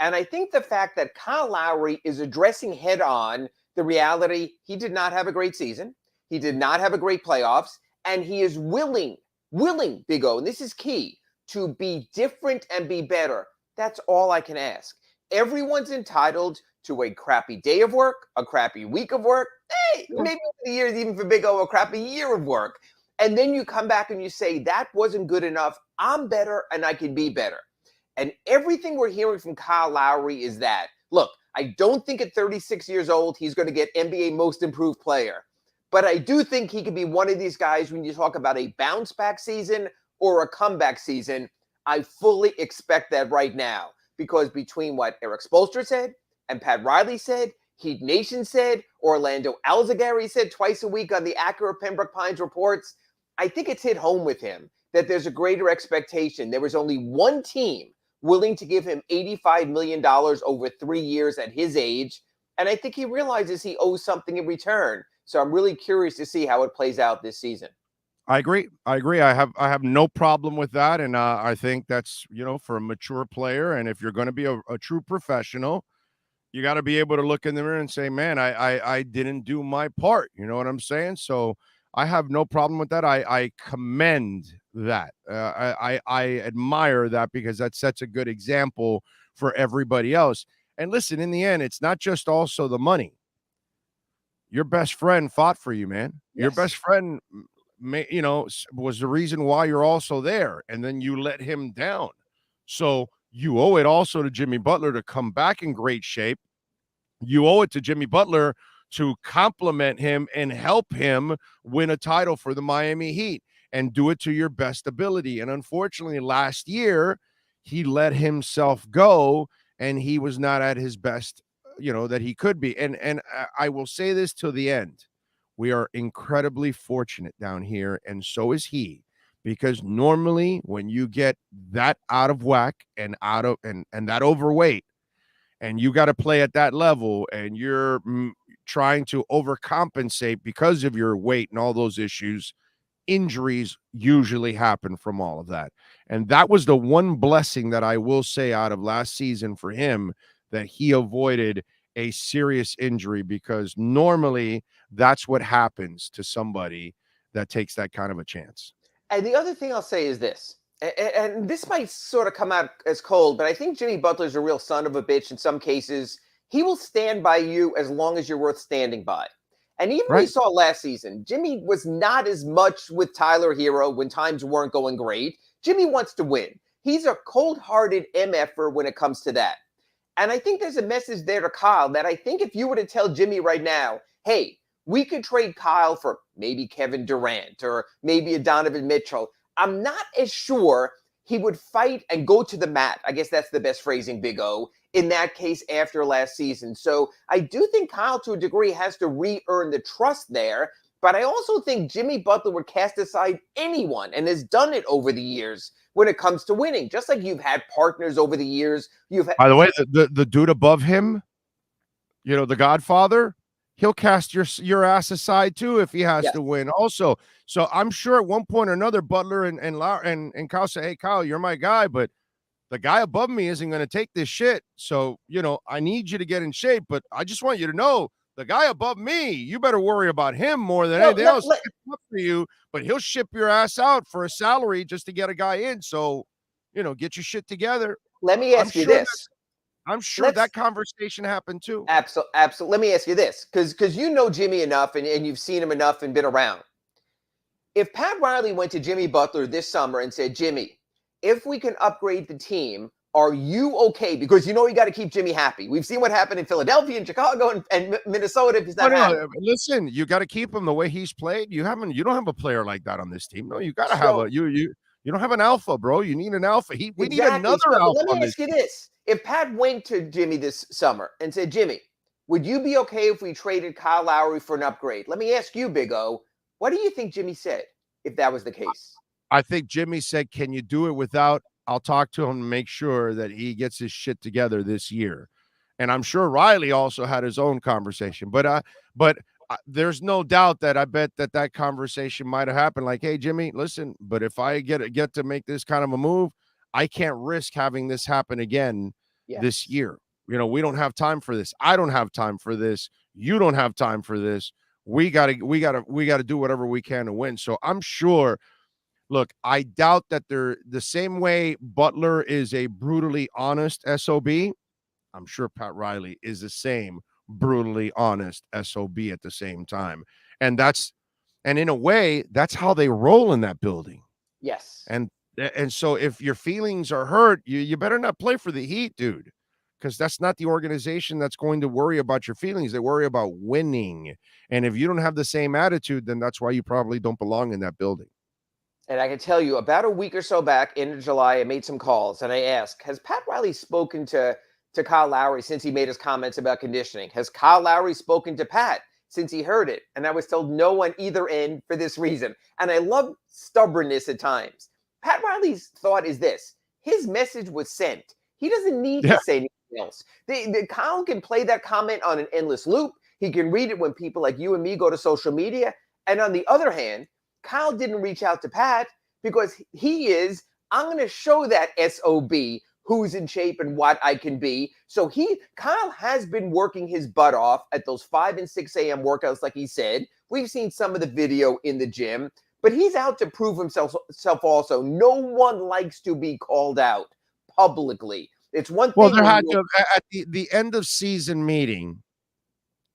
And I think the fact that Kyle Lowry is addressing head-on the reality, he did not have a great season. He did not have a great playoffs. And he is willing, Big O, and this is key, to be different and be better. That's all I can ask. Everyone's entitled to a crappy day of work, a crappy week of work, maybe the years even for Big O, a crappy year of work. And then you come back and you say, that wasn't good enough. I'm better and I can be better. And everything we're hearing from Kyle Lowry is that. Look, I don't think at 36 years old he's going to get NBA Most Improved Player. But I do think he could be one of these guys when you talk about a bounce-back season or a comeback season. I fully expect that right now. Because between what Eric Spoelstra said and Pat Riley said, Heat Nation said, Orlando Alzagari said twice a week on the Acura Pembroke Pines reports, I think it's hit home with him that there's a greater expectation. There was only one team willing to give him $85 million over 3 years at his age. And I think he realizes he owes something in return. So I'm really curious to see how it plays out this season. I agree. I have no problem with that. And I think that's, for a mature player. And if you're going to be a true professional, you got to be able to look in the mirror and say, man, I didn't do my part. You know what I'm saying? So I have no problem with that. I commend that. I admire that because that sets a good example for everybody else. And listen, in the end, it's not just also the money. Your best friend fought for you, man. Yes. Your best friend, was the reason why you're also there, and then you let him down. So you owe it also to Jimmy Butler to come back in great shape. You owe it to Jimmy Butler to compliment him and help him win a title for the Miami Heat and do it to your best ability. And unfortunately, last year, he let himself go and he was not at his best, that he could be. And I will say this till the end. We are incredibly fortunate down here, and so is he, because normally when you get that out of whack and that overweight, and you got to play at that level, and you're trying to overcompensate because of your weight and all those issues, injuries usually happen from all of that. And that was the one blessing that I will say out of last season for him, that he avoided a serious injury, because normally that's what happens to somebody that takes that kind of a chance. And the other thing I'll say is this, and this might sort of come out as cold, but I think Jimmy Butler's a real son of a bitch in some cases. He will stand by you as long as you're worth standing by. And even we saw last season, Jimmy was not as much with Tyler Hero when times weren't going great. Jimmy wants to win. He's a cold-hearted MFer when it comes to that. And I think there's a message there to Kyle that I think if you were to tell Jimmy right now, hey, we could trade Kyle for maybe Kevin Durant or maybe a Donovan Mitchell, I'm not as sure he would fight and go to the mat. I guess that's the best phrasing, Big O, in that case after last season. So I do think Kyle, to a degree, has to re-earn the trust there. But I also think Jimmy Butler would cast aside anyone and has done it over the years when it comes to winning. Just like you've had partners over the years. By the way, the dude above him, the Godfather, he'll cast your ass aside too if he has to win also. So I'm sure at one point or another, Butler and Kyle say, hey, Kyle, you're my guy, but the guy above me isn't going to take this shit. So, I need you to get in shape, but I just want you to know the guy above me, you better worry about him more than anything else. Up for you, but he'll ship your ass out for a salary just to get a guy in. So, get your shit together. Let me ask you this. I'm sure that conversation happened too. Absolutely. Let me ask you this, because you know Jimmy enough and you've seen him enough and been around. If Pat Riley went to Jimmy Butler this summer and said, Jimmy, if we can upgrade the team, are you okay? Because you got to keep Jimmy happy. We've seen what happened in Philadelphia and Chicago and Minnesota. If he's not happy. Listen, you got to keep him the way he's played. You don't have a player like that on this team. No, you got to have you don't have an alpha, bro. You need an alpha. We need another alpha. Let me ask you this. If Pat went to Jimmy this summer and said, Jimmy, would you be okay if we traded Kyle Lowry for an upgrade? Let me ask you, Big O, what do you think Jimmy said if that was the case? I think Jimmy said, can you do it without, I'll talk to him to make sure that he gets his shit together this year. And I'm sure Riley also had his own conversation, but there's no doubt that I bet that conversation might have happened. Like, hey, Jimmy, listen, but if I get to make this kind of a move, I can't risk having this happen again this year. We don't have time for this. I don't have time for this. You don't have time for this. We gotta do whatever we can to win. So I'm sure. Look, I doubt that they're the same way Butler is a brutally honest SOB. I'm sure Pat Riley is the same brutally honest SOB at the same time. And in a way, that's how they roll in that building. Yes. And so if your feelings are hurt, you better not play for the Heat, dude, because that's not the organization that's going to worry about your feelings. They worry about winning. And if you don't have the same attitude, then that's why you probably don't belong in that building. And I can tell you, about a week or so back, in July, I made some calls and I asked, has Pat Riley spoken to Kyle Lowry since he made his comments about conditioning? Has Kyle Lowry spoken to Pat since he heard it? And I was told no on either end for this reason. And I love stubbornness at times. Pat Riley's thought is this. His message was sent. He doesn't need to say anything else. Kyle can play that comment on an endless loop. He can read it when people like you and me go to social media. And on the other hand, Kyle didn't reach out to Pat because I'm going to show that SOB who's in shape and what I can be. So Kyle has been working his butt off at those 5 and 6 a.m. workouts, like he said. We've seen some of the video in the gym, But he's out to prove himself also. No one likes to be called out publicly. It's one thing. Well, there had to at the end of season meeting,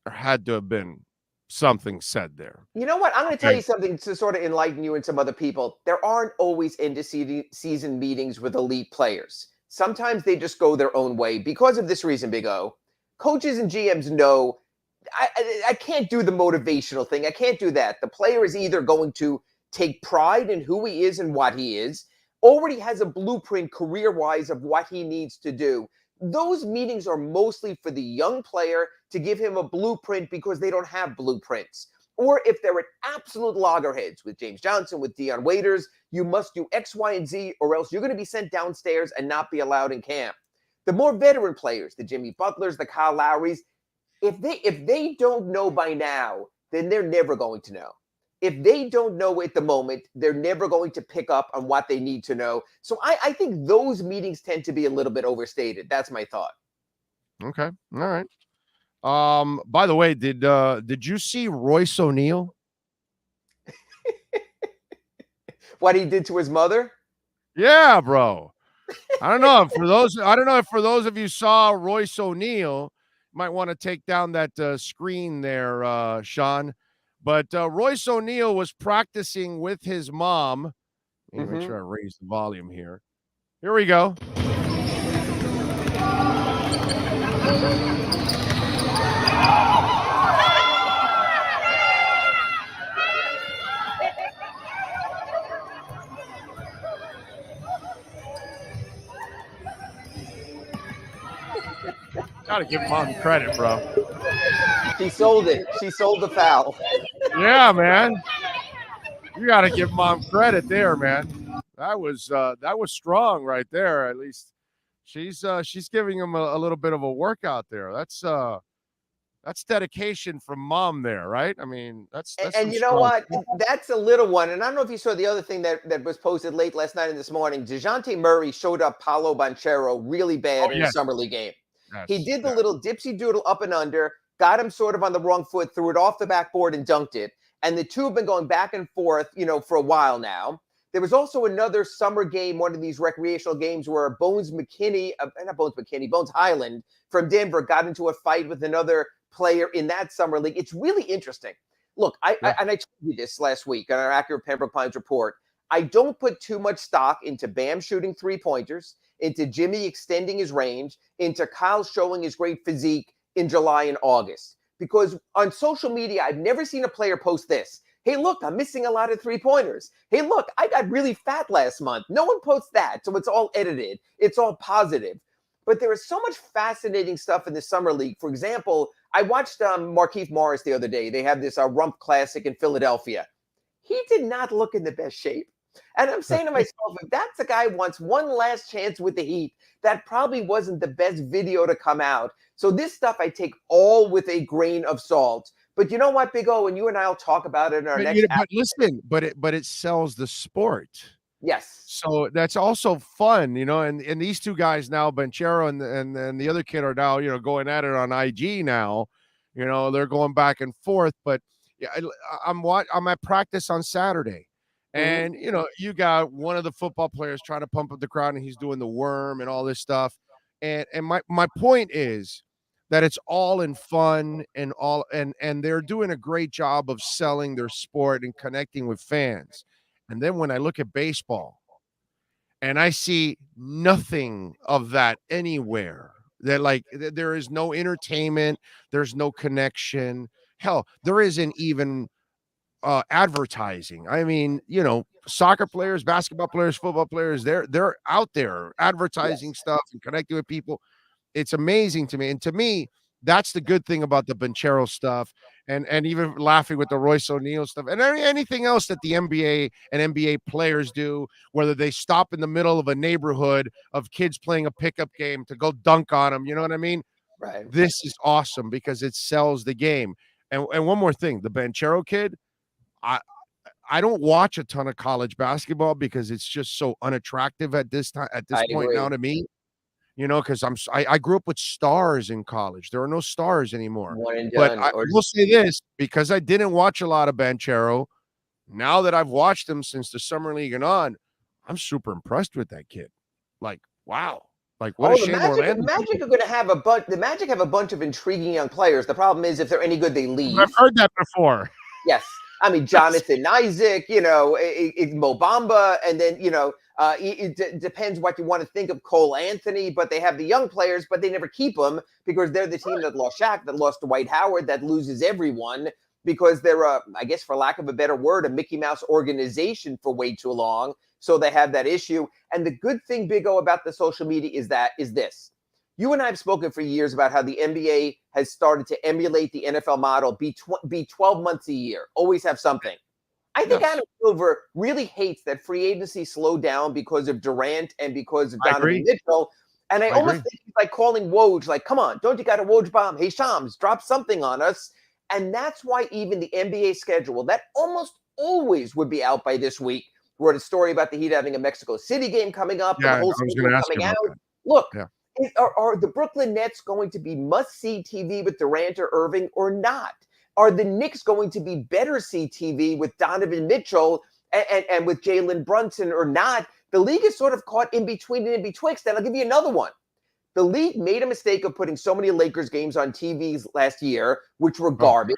there had to have been something said there. You know what? I'm going to tell you something to sort of enlighten you and some other people. There aren't always end of season meetings with elite players. Sometimes they just go their own way because of this reason, Big O. Coaches and GMs know I can't do the motivational thing. I can't do that. The player is either going to take pride in who he is and what he is, already has a blueprint career-wise of what he needs to do. Those meetings are mostly for the young player to give him a blueprint because they don't have blueprints. Or if they're at absolute loggerheads with James Johnson, with Dion Waiters, you must do X, Y, and Z, or else you're going to be sent downstairs and not be allowed in camp. The more veteran players, the Jimmy Butlers, the Kyle Lowrys, if they don't know by now, then they're never going to know. If they don't know at the moment, they're never going to pick up on what they need to know. So I think those meetings tend to be a little bit overstated. That's my thought. Okay. All right. By the way, did you see Royce O'Neal? What he did to his mother? Yeah, bro. I don't know if for those of you saw Royce O'Neal, might want to take down that screen there, Sean. But Royce O'Neal was practicing with his mom. Let me make sure I raise the volume here. Here we go. Gotta give mom credit, bro. She sold it. She sold the foul. Yeah, man. You gotta give mom credit there, man. That was strong right there. At least she's giving him a little bit of a workout there. That's dedication from mom there, right? I mean, that's and you know what? That's a little one. And I don't know if you saw the other thing that was posted late last night and this morning. DeJounte Murray showed up Paolo Banchero really bad in the Summer League game. Yes, he did the little dipsy doodle up and under, got him sort of on the wrong foot, threw it off the backboard and dunked it. And the two have been going back and forth, for a while now. There was also another summer game, one of these recreational games where Bones Highland from Denver got into a fight with another player in that summer league. It's really interesting. Look, I told you this last week on our Accurate Pembroke Pines report. I don't put too much stock into Bam shooting three-pointers, into Jimmy extending his range, into Kyle showing his great physique in July and August. Because on social media, I've never seen a player post this. Hey, look, I'm missing a lot of three-pointers. Hey, look, I got really fat last month. No one posts that, so it's all edited. It's all positive. But there is so much fascinating stuff in the Summer League. For example, I watched Markieff Morris the other day. They have this Rump Classic in Philadelphia. He did not look in the best shape. And I'm saying to myself, if that's a guy who wants one last chance with the Heat, that probably wasn't the best video to come out. So this stuff I take all with a grain of salt. But you know what, Big O, and you and I will talk about it in our next. But listen, but it sells the sport. Yes. So that's also fun, and these two guys now, Banchero and the other kid are now, going at it on IG now. They're going back and forth. But yeah, I'm at practice on Saturday. And, you got one of the football players trying to pump up the crowd, and he's doing the worm and all this stuff. And my point is that it's all in fun and they're doing a great job of selling their sport and connecting with fans. And then when I look at baseball and I see nothing of that anywhere, that there is no entertainment, there's no connection. Hell, there isn't even advertising. I mean, soccer players, basketball players, football players, they're out there advertising stuff and connecting with people. It's amazing to me. And to me, that's the good thing about the Banchero stuff and even laughing with the Royce O'Neal stuff and anything else that the NBA and NBA players do, whether they stop in the middle of a neighborhood of kids playing a pickup game to go dunk on them. You know what I mean? Right. This is awesome because it sells the game. And one more thing, the Banchero kid, I don't watch a ton of college basketball because it's just so unattractive at this point now to me. Because I grew up with stars in college. There are no stars anymore. One and but done, I will say this, because I didn't watch a lot of Banchero, now that I've watched him since the summer league and on, I'm super impressed with that kid. Like, wow. Like, what a shame Orlando. The Magic are going to have the Magic have a bunch of intriguing young players. The problem is if they're any good, they leave. I've heard that before. Yes. I mean, Jonathan Isaac, Mo Bamba, and then, it depends what you want to think of Cole Anthony, but they have the young players, but they never keep them because they're the team that lost Shaq, that lost Dwight Howard, that loses everyone because they're, I guess, for lack of a better word, a Mickey Mouse organization for way too long. So they have that issue. And the good thing, Big O, about the social media is this. You and I have spoken for years about how the NBA has started to emulate the NFL model, be 12 months a year, always have something. I think Adam Silver really hates that free agency slowed down because of Durant and because of Donovan Mitchell. And I almost think he's like calling Woj, like, come on, don't you got a Woj bomb? Hey, Shams, drop something on us. And that's why even the NBA schedule, that almost always would be out by this week. We wrote a story about the Heat having a Mexico City game coming up. Yeah, and the whole schedule coming out. Look, are the Brooklyn Nets going to be must-see TV with Durant or Irving or not? Are the Knicks going to be better see TV with Donovan Mitchell and with Jalen Brunson or not? The league is sort of caught in between and in betwixt. And I'll give you another one. The league made a mistake of putting so many Lakers games on TVs last year, which were garbage.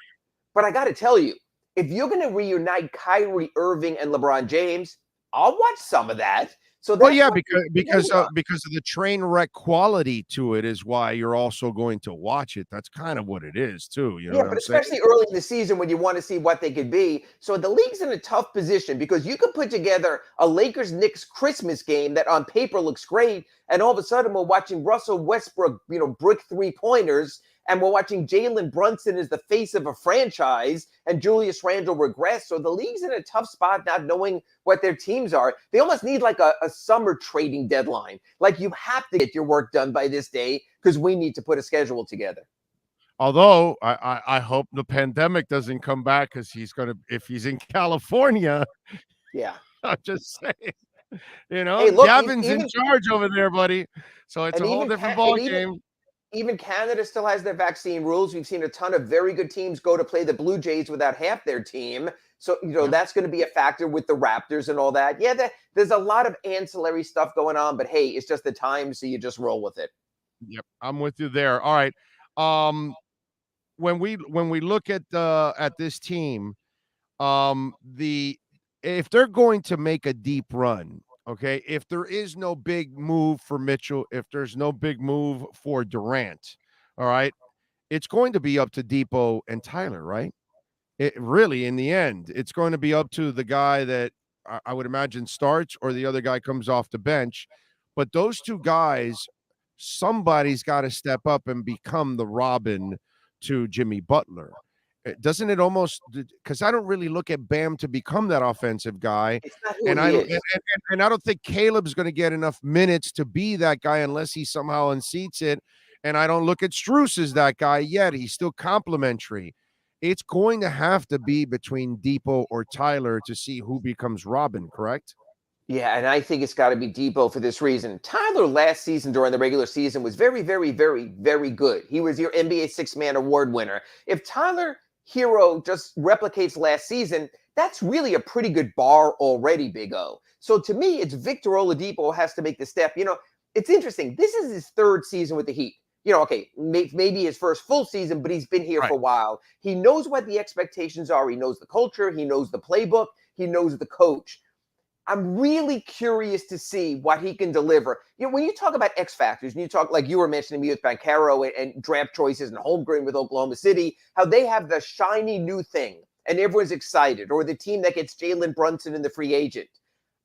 But I got to tell you, if you're going to reunite Kyrie Irving and LeBron James, I'll watch some of that. So because of the train wreck quality to it is why you're also going to watch it. That's kind of what it is too. You know but especially early in the season when you want to see what they could be. So the league's in a tough position because you could put together a Lakers-Knicks Christmas game that on paper looks great, and all of a sudden we're watching Russell Westbrook, brick three-pointers, and we're watching Jalen Brunson as the face of a franchise, and Julius Randle regress. So the league's in a tough spot not knowing what their teams are. They almost need like a summer trading deadline. Like you have to get your work done by this day because we need to put a schedule together. Although I hope the pandemic doesn't come back because if he's in California. Yeah. I'm just saying. Hey, look, Gavin's in charge over there, buddy. So it's a whole different ball game. Even Canada still has their vaccine rules. We've seen a ton of very good teams go to play the Blue Jays without half their team. So, that's going to be a factor with the Raptors and all that. Yeah, there's a lot of ancillary stuff going on, but hey, it's just the time, so you just roll with it. Yep, I'm with you there. All right. When we look at this team, if they're going to make a deep run, okay, if there is no big move for Mitchell, if there's no big move for Durant, all right, it's going to be up to Depot and Tyler, right? It really, in the end, it's going to be up to the guy that I would imagine starts or the other guy comes off the bench. But those two guys, somebody's got to step up and become the Robin to Jimmy Butler. Doesn't it almost, because I don't really look at Bam to become that offensive guy. And I don't think Caleb's going to get enough minutes to be that guy unless he somehow unseats it. And I don't look at Strus as that guy yet. He's still complimentary. It's going to have to be between Depot or Tyler to see who becomes Robin, correct? Yeah, and I think it's got to be Depot for this reason. Tyler last season during the regular season was very, very, very, very good. He was your NBA Six-Man Award winner. If Tyler Hero just replicates last season, that's really a pretty good bar already, Big O. So to me, it's Victor Oladipo has to make the step. It's interesting. This is his third season with the Heat. Okay, maybe his first full season, but he's been here for a while. He knows what the expectations are. He knows the culture. He knows the playbook. He knows the coach. I'm really curious to see what he can deliver. When you talk about X factors, and you talk like you were mentioning me with Banchero and draft choices and Holmgren with Oklahoma City, how they have the shiny new thing and everyone's excited, or the team that gets Jalen Brunson in the free agent.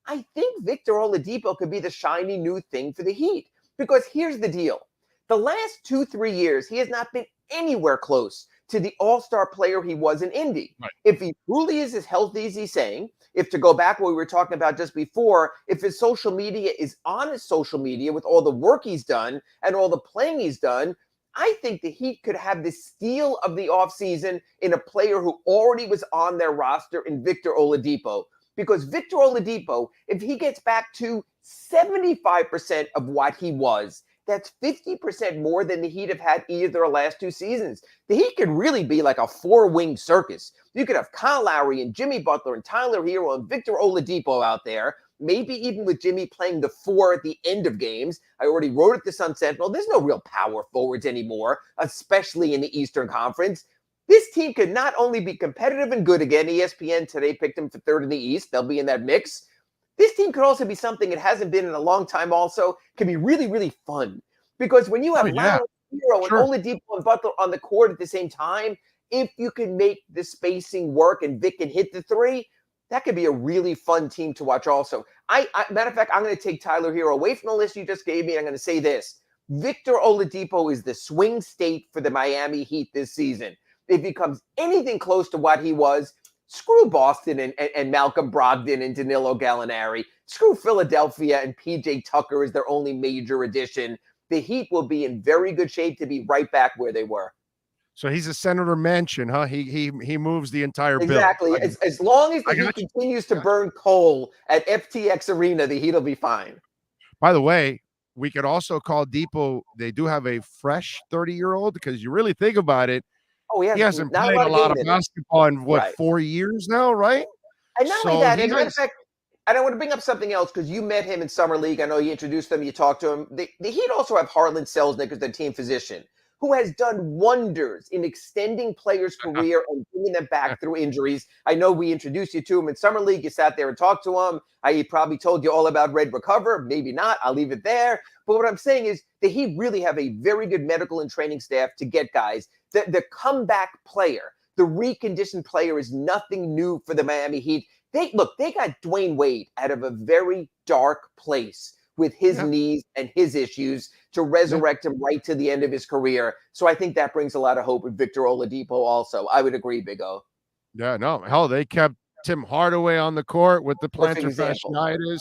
I think Victor Oladipo could be the shiny new thing for the Heat because here's the deal. The last 2-3 years, he has not been anywhere close to the all-star player he was in Indy. Right. If he truly is as healthy as he's saying, if to go back what we were talking about just before, if his social media is on his social media with all the work he's done and all the playing he's done, I think the Heat could have the steal of the offseason in a player who already was on their roster in Victor Oladipo. Because Victor Oladipo, if he gets back to 75% of what he was, That's 50% more than the Heat have had either of their last 2 seasons. The Heat could really be like a 4-wing circus. You could have Kyle Lowry and Jimmy Butler and Tyler Hero and Victor Oladipo out there, maybe even with Jimmy playing the 4 at the end of games. I already wrote it to Sun Sentinel. There's no real power forwards anymore, especially in the Eastern Conference. This team could not only be competitive and good again. ESPN today picked them for 3rd in the East. They'll be in that mix. This team could also be something it hasn't been in a long time also. Can be really, really fun. Because when you have Lowry, Hero, and Oladipo and Butler on the court at the same time, if you can make the spacing work and Vic can hit the 3, that could be a really fun team to watch also. Matter of fact, I'm going to take Tyler Hero away from the list you just gave me. I'm going to say this. Victor Oladipo is the swing state for the Miami Heat this season. If he becomes anything close to what he was, screw Boston and Malcolm Brogdon and Danilo Gallinari. Screw Philadelphia and PJ Tucker as their only major addition. The Heat will be in very good shape to be right back where they were. So he's a Senator Manchin, huh? He moves the entire bill. Exactly. As long as the Heat continues to burn coal at FTX Arena, the Heat will be fine. By the way, we could also call Depot. They do have a fresh 30-year-old because you really think about it. Oh, he hasn't played a lot of basketball in, 4 years now, right? And not only that, in fact, I want to bring up something else because you met him in Summer League. I know you introduced them, you talked to him. The Heat also have Harlan Selznick as their team physician, who has done wonders in extending players' career and bringing them back through injuries. I know we introduced you to him in Summer League. You sat there and talked to him. He probably told you all about Red Recover. Maybe not. I'll leave it there. But what I'm saying is the Heat really have a very good medical and training staff to get guys. The comeback player, the reconditioned player is nothing new for the Miami Heat. They got Dwayne Wade out of a very dark place with his knees and his issues to resurrect him right to the end of his career. So I think that brings a lot of hope with Victor Oladipo also. I would agree, Big O. Yeah, no, hell, they kept Tim Hardaway on the court with the plantar fasciitis.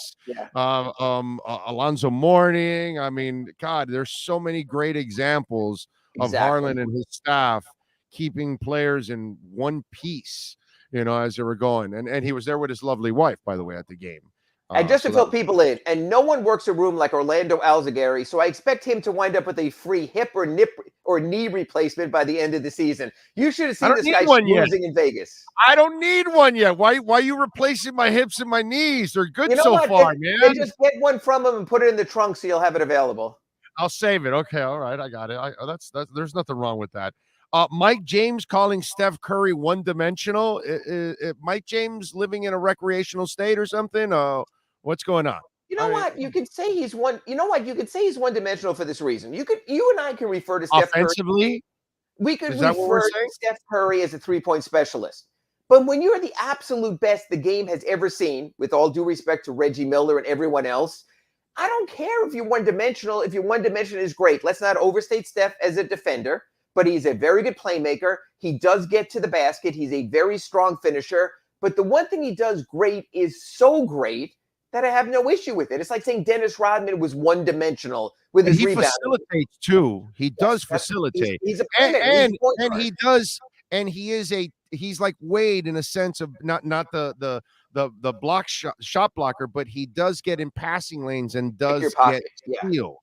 Alonzo Mourning. I mean, God, there's so many great examples of Harlan and his staff keeping players in one piece, as they were going. And he was there with his lovely wife, by the way, at the game. And just to fill people in, and no one works a room like Orlando Alzagari, so I expect him to wind up with a free hip or knee replacement by the end of the season. You should have seen this guy losing in Vegas. I don't need one yet. Why are you replacing my hips and my knees? They're good far, man. Just get one from him and put it in the trunk so you'll have it available. I'll save it. Okay, all right, I got it. That's there's nothing wrong with that. Mike James calling Steph Curry one-dimensional. Mike James living in a recreational state or something? What's going on? You know what? You could say he's one. You know what? You could say he's one-dimensional for this reason. You and I can refer to Steph offensively. Curry. We could refer to Steph Curry as a three-point specialist. But when you're the absolute best the game has ever seen, with all due respect to Reggie Miller and everyone else, I don't care if you're one-dimensional. If you're one-dimensional is great. Let's not overstate Steph as a defender, but he's a very good playmaker. He does get to the basket. He's a very strong finisher. But the one thing he does great is so great that I have no issue with it. It's like saying Dennis Rodman was one-dimensional with his rebound. He facilitates too. He does facilitate. He's a playmaker. And he does. And he's like Wade in a sense of not the block shot blocker, but he does get in passing lanes and does get steals.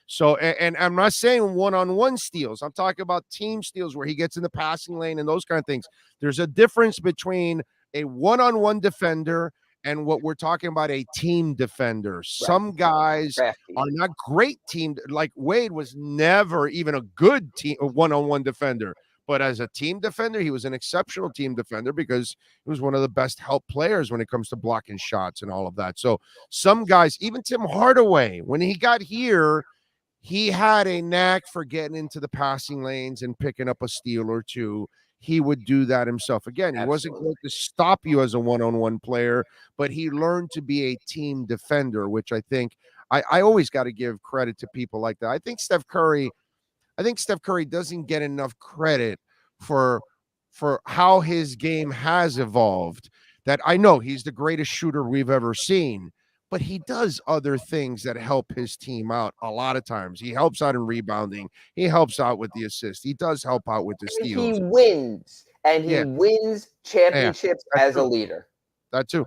So, and I'm not saying one-on-one steals. I'm talking about team steals where he gets in the passing lane and those kind of things. There's a difference between a one-on-one defender and what we're talking about, a team defender. Right. Some guys are not great team. Like Wade was never even a good team one-on-one defender. But as a team defender, he was an exceptional team defender because he was one of the best help players when it comes to blocking shots and all of that. So some guys, even Tim Hardaway, when he got here, he had a knack for getting into the passing lanes and picking up a steal or two. He would do that himself. Again, he wasn't going to stop you as a one-on-one player, but he learned to be a team defender, which I think I always got to give credit to people like that. I think Steph Curry doesn't get enough credit for how his game has evolved. That I know he's the greatest shooter we've ever seen, but he does other things that help his team out a lot of times. He helps out in rebounding. He helps out with the assist. He does help out with the steals. He wins, and he wins championships as a leader. That too.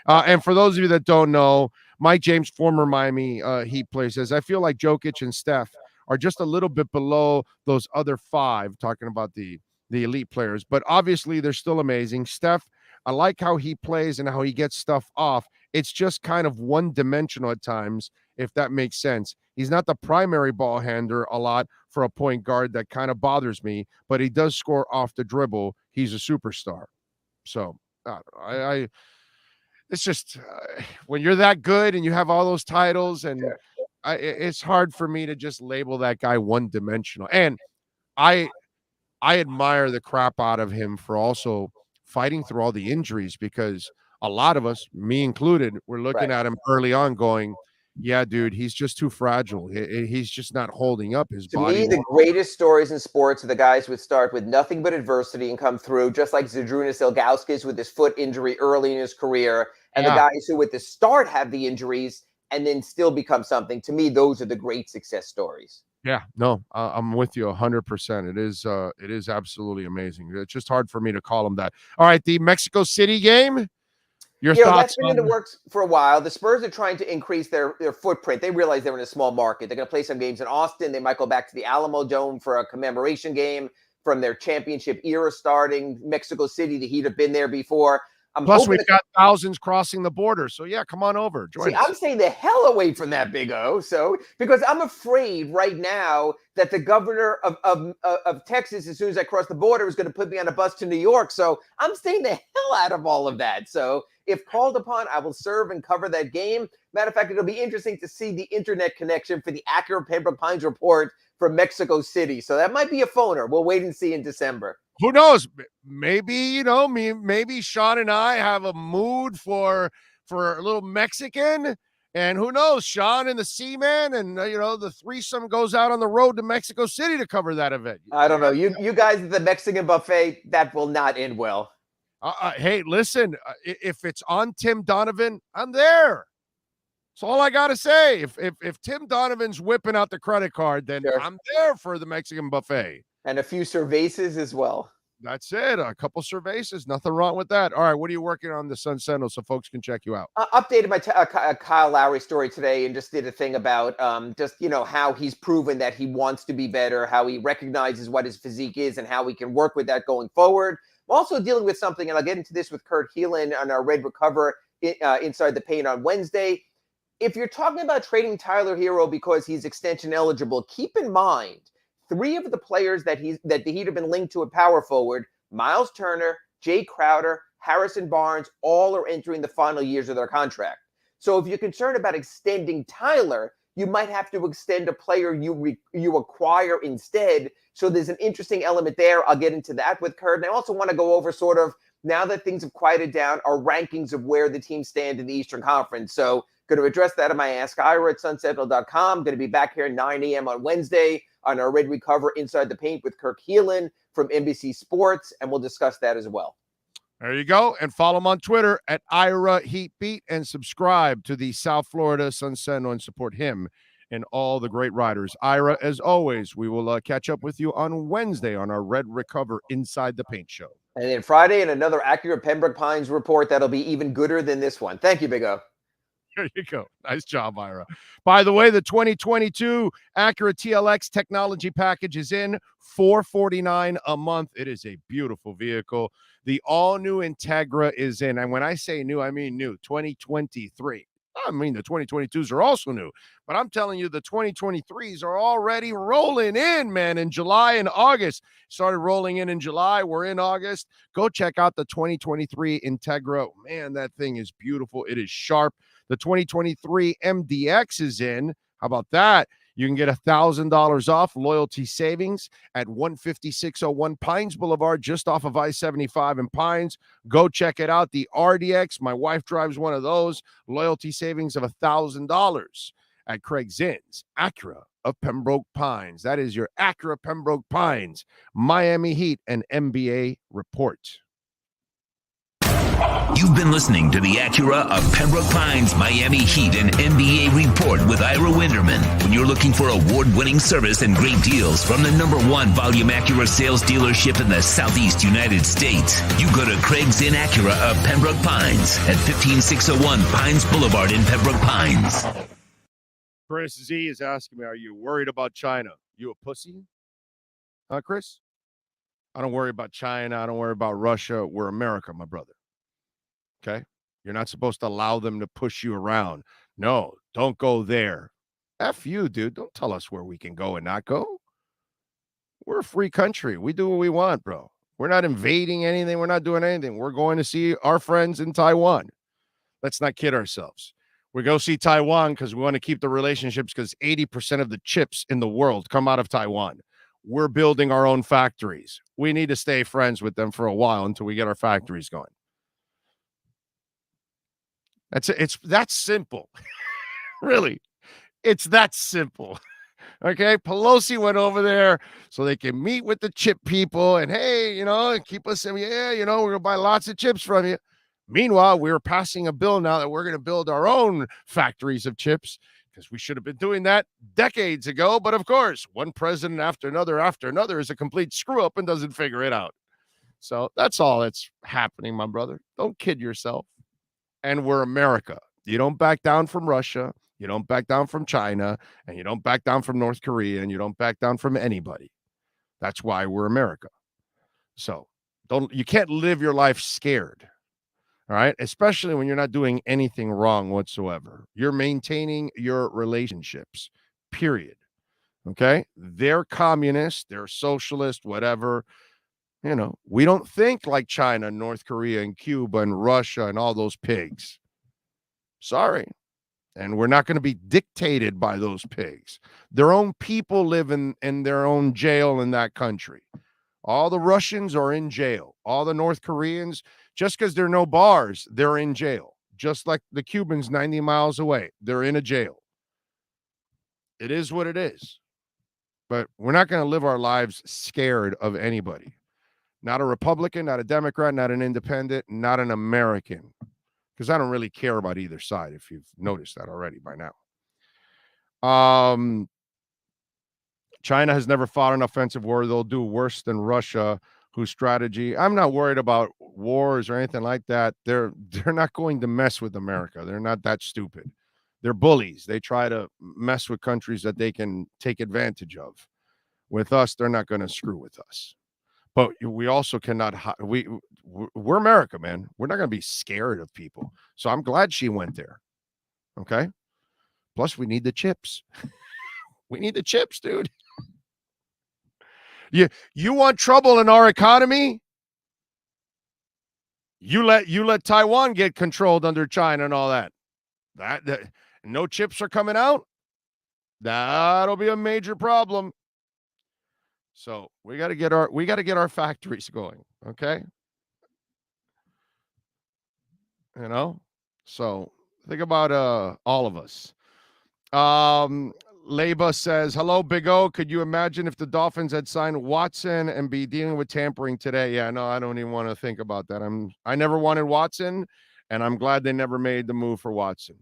And for those of you that don't know, Mike James, former Miami Heat player, says, I feel like Jokic and Steph are just a little bit below those other five, talking about the elite players. But obviously, they're still amazing. Steph, I like how he plays and how he gets stuff off. It's just kind of one-dimensional at times, if that makes sense. He's not the primary ball handler a lot for a point guard. That kind of bothers me, but he does score off the dribble. He's a superstar. So I it's just when you're that good and you have all those titles, and it's hard for me to just label that guy one-dimensional. And I admire the crap out of him for also fighting through all the injuries, because a lot of us, me included, were looking at him early on going, yeah, dude, he's just too fragile. He's just not holding up. His body. To me, the greatest stories in sports are the guys who start with nothing but adversity and come through, just like Zydrunas Ilgauskas with his foot injury early in his career, and the guys who at the start have the injuries and then still become something. To me, those are the great success stories. Yeah, no, I'm with you 100%. It is absolutely amazing. It's just hard for me to call him that. All right, the Mexico City game. Your thoughts? That's been in the works for a while. The Spurs are trying to increase their footprint. They realize they're in a small market. They're going to play some games in Austin. They might go back to the Alamo Dome for a commemoration game from their championship era starting. Mexico City, the Heat have been there before. Plus, we've got thousands crossing the border. So, yeah, come on over. Join us. I'm staying the hell away from that, Big O. So, because I'm afraid right now that the governor of Texas, as soon as I cross the border, is going to put me on a bus to New York. So, I'm staying the hell out of all of that. So, if called upon, I will serve and cover that game. Matter of fact, it'll be interesting to see the internet connection for the accurate Pembroke Pines report from Mexico City. So, that might be a phoner. We'll wait and see in December. Who knows? Maybe, maybe Sean and I have a mood for a little Mexican, and who knows, Sean and the Seaman and, the threesome goes out on the road to Mexico City to cover that event. I don't know. You guys at the Mexican buffet, that will not end well. Hey, listen, if it's on Tim Donovan, I'm there. That's all I got to say. If Tim Donovan's whipping out the credit card, then I'm there for the Mexican buffet. And a few cervezas as well. That's it. A couple cervezas. Nothing wrong with that. All right. What are you working on the Sun Sentinel so folks can check you out? Updated my Kyle Lowry story today and just did a thing about how he's proven that he wants to be better, how he recognizes what his physique is and how he can work with that going forward. I'm also dealing with something, and I'll get into this with Kurt Heelan on our Red Recover Inside the Paint on Wednesday. If you're talking about trading Tyler Hero because he's extension eligible, keep in mind, 3 of the players that the Heat have been linked to at power forward, Miles Turner, Jay Crowder, Harrison Barnes, all are entering the final years of their contract. So if you're concerned about extending Tyler, you might have to extend a player you acquire instead. So there's an interesting element there. I'll get into that with Kurt. And I also want to go over sort of, now that things have quieted down, our rankings of where the teams stand in the Eastern Conference. So going to address that in my Ask Ira at sunsentinel.com. Going to be back here at 9 a.m. on Wednesday on our Red Recover Inside the Paint with Kirk Heelan from NBC Sports, and we'll discuss that as well. There you go. And follow him on Twitter at Ira Heatbeat and subscribe to the South Florida Sun Sentinel and support him and all the great writers. Ira, as always, we will catch up with you on Wednesday on our Red Recover Inside the Paint show. And then Friday, and another accurate Pembroke Pines report that'll be even gooder than this one. Thank you, Big O. There you go. Nice job, Ira. By the way, the 2022 Acura TLX technology package is in, $449 a month. It is a beautiful vehicle. The all-new Integra is in. And when I say new, I mean new, 2023. I mean, the 2022s are also new. But I'm telling you, the 2023s are already rolling in, man, in July and August. Started rolling in July. We're in August. Go check out the 2023 Integra. Man, that thing is beautiful. It is sharp. The 2023 MDX is in. How about that? You can get $1,000 off loyalty savings at 15601 Pines Boulevard, just off of I-75 in Pines. Go check it out. The RDX, my wife drives one of those. Loyalty savings of $1,000 at Craig Zinn's Acura of Pembroke Pines. That is your Acura Pembroke Pines, Miami Heat, and NBA report. You've been listening to the Acura of Pembroke Pines Miami Heat and NBA Report with Ira Winderman. When you're looking for award-winning service and great deals from the #1 volume Acura sales dealership in the Southeast United States, you go to Craig's in Acura of Pembroke Pines at 15601 Pines Boulevard in Pembroke Pines. Chris Z is asking me, are you worried about China? You a pussy? Huh, Chris? I don't worry about China. I don't worry about Russia. We're America, my brother. Okay? You're not supposed to allow them to push you around. No, don't go there. F you, dude. Don't tell us where we can go and not go. We're a free country. We do what we want, bro. We're not invading anything. We're not doing anything. We're going to see our friends in Taiwan. Let's not kid ourselves. We go see Taiwan because we want to keep the relationships because 80% of the chips in the world come out of Taiwan. We're building our own factories. We need to stay friends with them for a while until we get our factories going. It's that simple. Really. It's that simple. Okay. Pelosi went over there so they can meet with the chip people and, hey, keep us, we're going to buy lots of chips from you. Meanwhile, we're passing a bill now that we're going to build our own factories of chips because we should have been doing that decades ago. But of course, one president after another is a complete screw up and doesn't figure it out. So that's all that's happening, my brother. Don't kid yourself. And we're America. You don't back down from Russia. You don't back down from China. And you don't back down from North Korea. And you don't back down from anybody. That's why we're America. So you can't live your life scared. All right. Especially when you're not doing anything wrong whatsoever. You're maintaining your relationships, period. Okay. They're communist, they're socialist, whatever. We don't think like China, North Korea, and Cuba, and Russia, and all those pigs. Sorry. And we're not going to be dictated by those pigs. Their own people live in their own jail in that country. All the Russians are in jail. All the North Koreans, just because there are no bars, they're in jail. Just like the Cubans 90 miles away, they're in a jail. It is what it is. But we're not going to live our lives scared of anybody. Not a Republican, not a Democrat, not an independent, not an American. Because I don't really care about either side, if you've noticed that already by now. China has never fought an offensive war. They'll do worse than Russia, whose strategy, I'm not worried about wars or anything like that. They're not going to mess with America. They're not that stupid. They're bullies. They try to mess with countries that they can take advantage of. With us, they're not going to screw with us. But we also cannot, we're America, man. We're not going to be scared of people. So I'm glad she went there. Okay. Plus, we need the chips. We need the chips, dude. You want trouble in our economy? You let Taiwan get controlled under China and all that. That no chips are coming out. That'll be a major problem. So we got to get our factories going, okay? So think about all of us. Leba says, hello, Big O. Could you imagine if the Dolphins had signed Watson and be dealing with tampering today? Yeah, no, I don't even want to think about that. I never wanted Watson, and I'm glad they never made the move for Watson.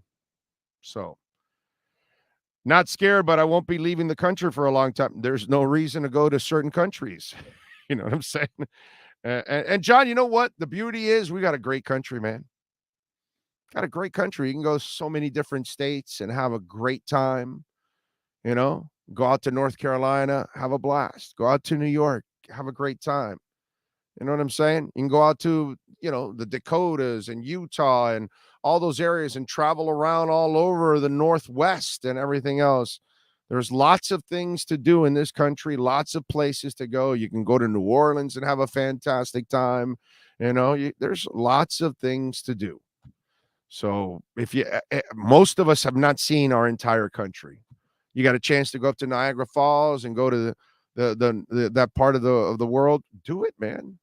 So not scared, but I won't be leaving the country for a long time. There's no reason to go to certain countries. You know what I'm saying? And John, you know what? The beauty is we got a great country, man. Got a great country. You can go so many different states and have a great time. Go out to North Carolina, have a blast. Go out to New York, have a great time. You know what I'm saying? You can go out to, the Dakotas and Utah and all those areas and travel around all over the Northwest and everything else. There's lots of things to do in this country, lots of places to go. You can go to New Orleans and have a fantastic time. There's lots of things to do. So most of us have not seen our entire country. You got a chance to go up to Niagara Falls and go to that part of the world. Do it, man.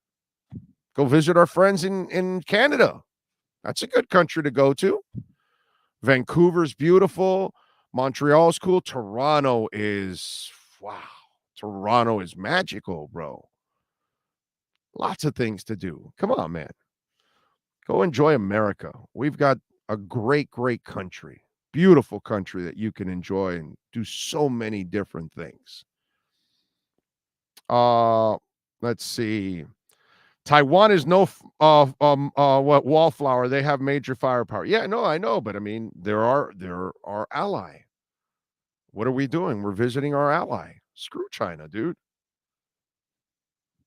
Go visit our friends in Canada. That's a good country to go to. Vancouver's beautiful. Montreal's cool. Toronto is magical, bro. Lots of things to do. Come on, man. Go enjoy America. We've got a great, great country, beautiful country that you can enjoy and do so many different things. Let's see. Taiwan is no wallflower. They have major firepower. Yeah, no, I know, but I mean, they're our ally. What are we doing? We're visiting our ally. Screw China, dude.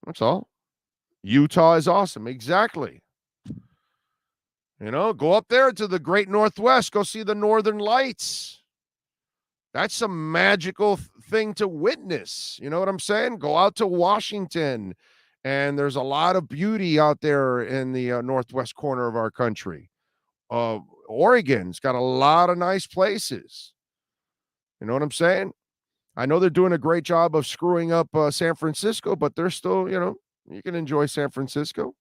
That's all. Utah is awesome. Exactly. Go up there to the great Northwest. Go see the Northern Lights. That's a magical thing to witness. You know what I'm saying? Go out to Washington, and there's a lot of beauty out there in the northwest corner of our country. Oregon's got a lot of nice places. You know what I'm saying? I know they're doing a great job of screwing up San Francisco, but they're still, you can enjoy San Francisco.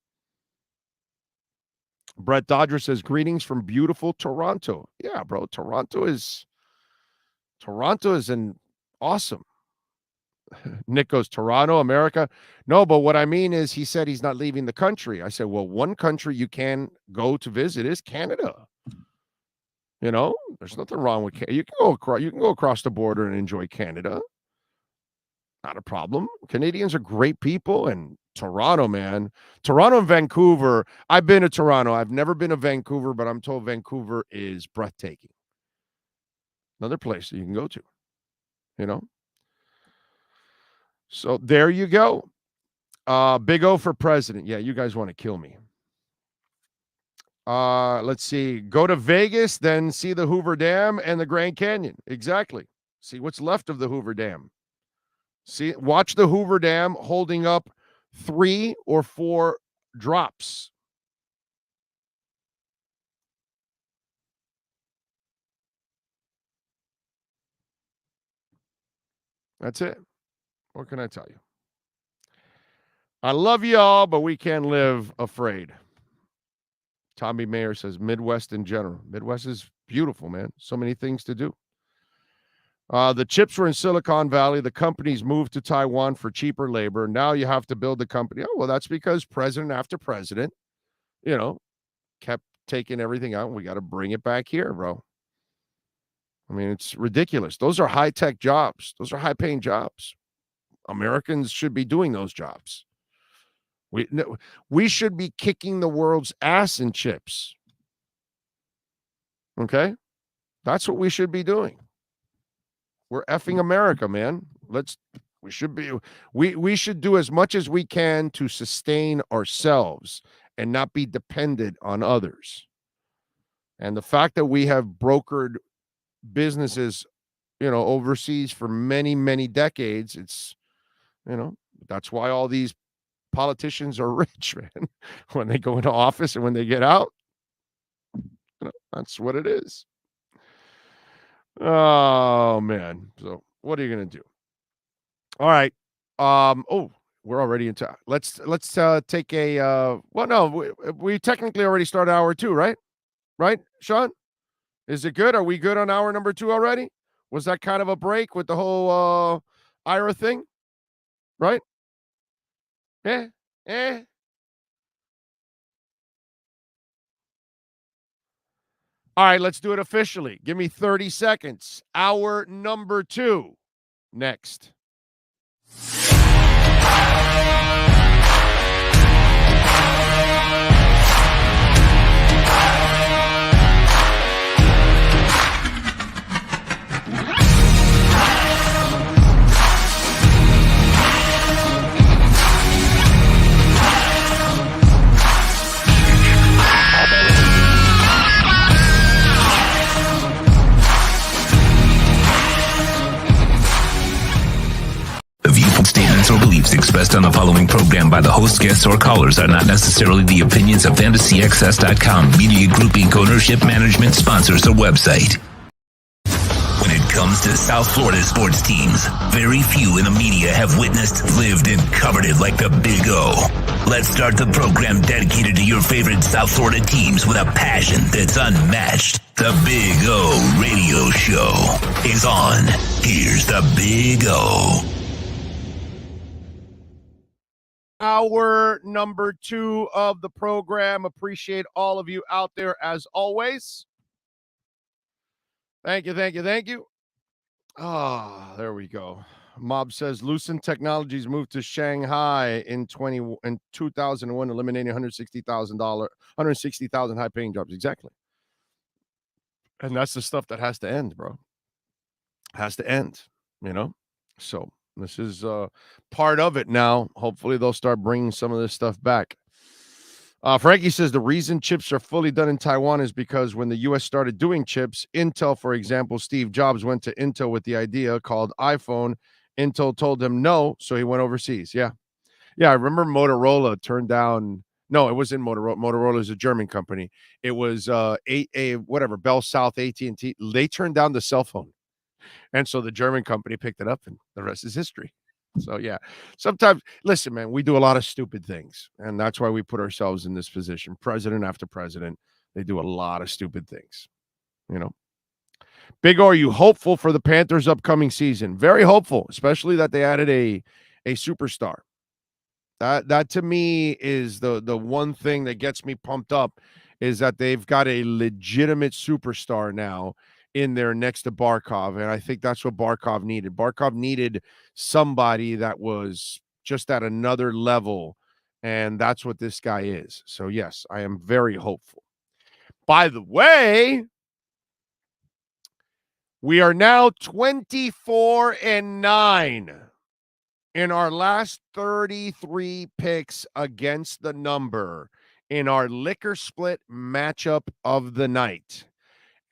Brett Dodger says, greetings from beautiful Toronto. Yeah, bro. Toronto is an awesome. Nick goes, Toronto, America. No, but what I mean is he said he's not leaving the country. I said, well, one country you can go to visit is Canada. There's nothing wrong with Canada. You can go across the border and enjoy Canada. Not a problem. Canadians are great people, and Toronto, man. Toronto and Vancouver. I've been to Toronto. I've never been to Vancouver, but I'm told Vancouver is breathtaking. Another place that you can go to, So there you go. Big O for president. Yeah, you guys want to kill me. Let's see. Go to Vegas, then see the Hoover Dam and the Grand Canyon. Exactly. See what's left of the Hoover Dam. Watch the Hoover Dam holding up 3 or 4 drops. That's it. What can I tell you? I love you all, but we can't live afraid. Tommy Mayer says Midwest in general. Midwest is beautiful, man. So many things to do. The chips were in Silicon Valley. The companies moved to Taiwan for cheaper labor. Now you have to build the company. Oh, well, that's because president after president, kept taking everything out. We got to bring it back here, bro. I mean, it's ridiculous. Those are high-tech jobs. Those are high-paying jobs. Americans should be doing those jobs. We should be kicking the world's ass in chips. Okay? That's what we should be doing. We're effing America, man. We should do as much as we can to sustain ourselves and not be dependent on others. And the fact that we have brokered businesses, overseas for many, many decades, it's, that's why all these politicians are rich, man. When they go into office and when they get out, that's what it is. Oh, man. So what are you going to do? All right. We're already into, let's take a, we technically already started hour 2, right? Right, Sean? Is it good? Are we good on hour number 2 already? Was that kind of a break with the whole IRA thing? Right? All right, let's do it officially. Give me 30 seconds. Hour number 2 next. Statements or beliefs expressed on the following program by the host, guests, or callers are not necessarily the opinions of FantasyAccess.com, Media Group Inc., ownership, management, sponsors, or website. When it comes to South Florida sports teams, very few in the media have witnessed, lived, and covered it like the Big O. Let's start the program dedicated to your favorite South Florida teams with a passion that's unmatched. The Big O Radio Show is on. Here's the Big O. Hour number 2 of the program. Appreciate all of you out there as always. Thank you, thank you, thank you. There we go. Mob says Lucent Technologies moved to Shanghai in 2001, eliminating 160,000 high-paying jobs. Exactly. And that's the stuff that has to end, bro. Has to end, So this is part of it now. Hopefully they'll start bringing some of this stuff back. Frankie says the reason chips are fully done in Taiwan is because when the U.S. started doing chips, Intel, for example, Steve Jobs went to Intel with the idea called iPhone. Intel told him no, so he went overseas. Yeah, I remember Motorola turned down. No, it wasn't Motorola. Motorola is a German company. It was Bell South, AT&T. They turned down the cell phone, and so the German company picked it up, and the rest is history. So, yeah, sometimes, listen, man, we do a lot of stupid things, and that's why we put ourselves in this position. President after president, they do a lot of stupid things, Big O, are you hopeful for the Panthers' upcoming season? Very hopeful, especially that they added a superstar. That to me is the one thing that gets me pumped up is that they've got a legitimate superstar now in there next to Barkov, and I think that's what Barkov needed. Barkov needed somebody that was just at another level, and that's what this guy is. So, yes, I am very hopeful. By the way, we are now 24-9 in our last 33 picks against the number in our liquor split matchup of the night.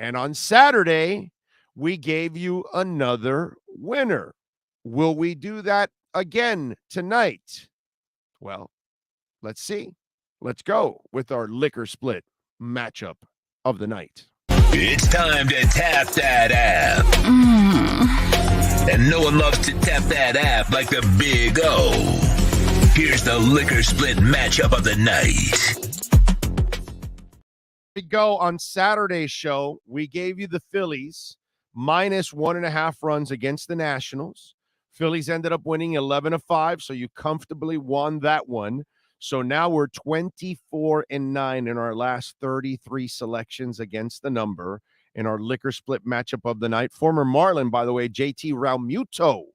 And on Saturday, we gave you another winner. Will we do that again tonight? Well, let's see. Let's go with our liquor split matchup of the night. It's time to tap that app. And no one loves to tap that app like the Big O. Here's the liquor split matchup of the night. Go on Saturday's show, we gave you the Phillies minus 1.5 runs against the Nationals. Phillies ended up winning 11-5, so you comfortably won that one. So now we're 24-9 in our last 33 selections against the number in our liquor split matchup of the night. Former Marlin, by the way, JT Realmuto,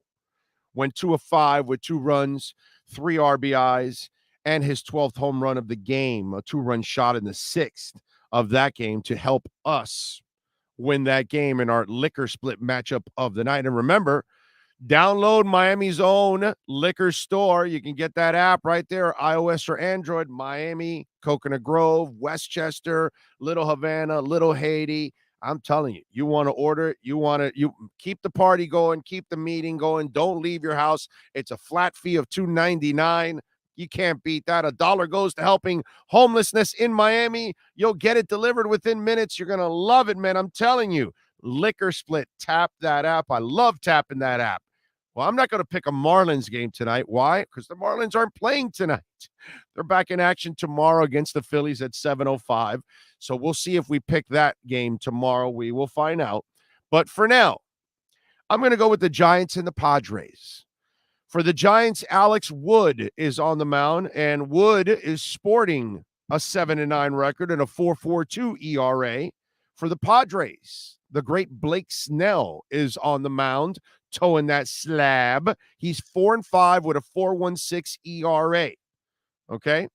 went 2 of 5 with 2 runs, 3 RBIs, and his 12th home run of the game, a 2-run shot in the 6th of that game to help us win that game in our liquor split matchup of the night. And remember, download Miami's own liquor store. You can get that app right there, iOS or Android. Miami, Coconut Grove, Westchester, Little Havana, Little Haiti. I'm telling you, you want to order it. You keep the party going, keep the meeting going. Don't leave your house. It's a flat fee of $2.99. You can't beat that. $1 goes to helping homelessness in Miami. You'll get it delivered within minutes. You're going to love it, man. I'm telling you. Liquor split. Tap that app. I love tapping that app. Well, I'm not going to pick a Marlins game tonight. Why? Because the Marlins aren't playing tonight. They're back in action tomorrow against the Phillies at 7:05. So we'll see if we pick that game tomorrow. We will find out. But for now, I'm going to go with the Giants and the Padres. For the Giants, Alex Wood is on the mound, and Wood is sporting a 7-9 record and a 4.42 ERA. For the Padres, the great Blake Snell is on the mound, towing that slab. He's 4-5 with a 4.16 ERA. Okay?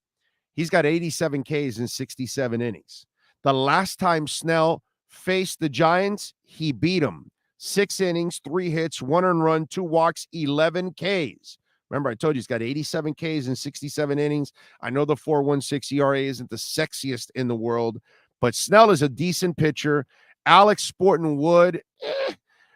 He's got 87 Ks in 67 innings. The last time Snell faced the Giants, he beat them. 6 innings, 3 hits, 1 earned run, 2 walks, 11 Ks. Remember, I told you he's got 87 Ks in 67 innings. I know the 4.16 ERA isn't the sexiest in the world, but Snell is a decent pitcher. Alex Sporting Wood,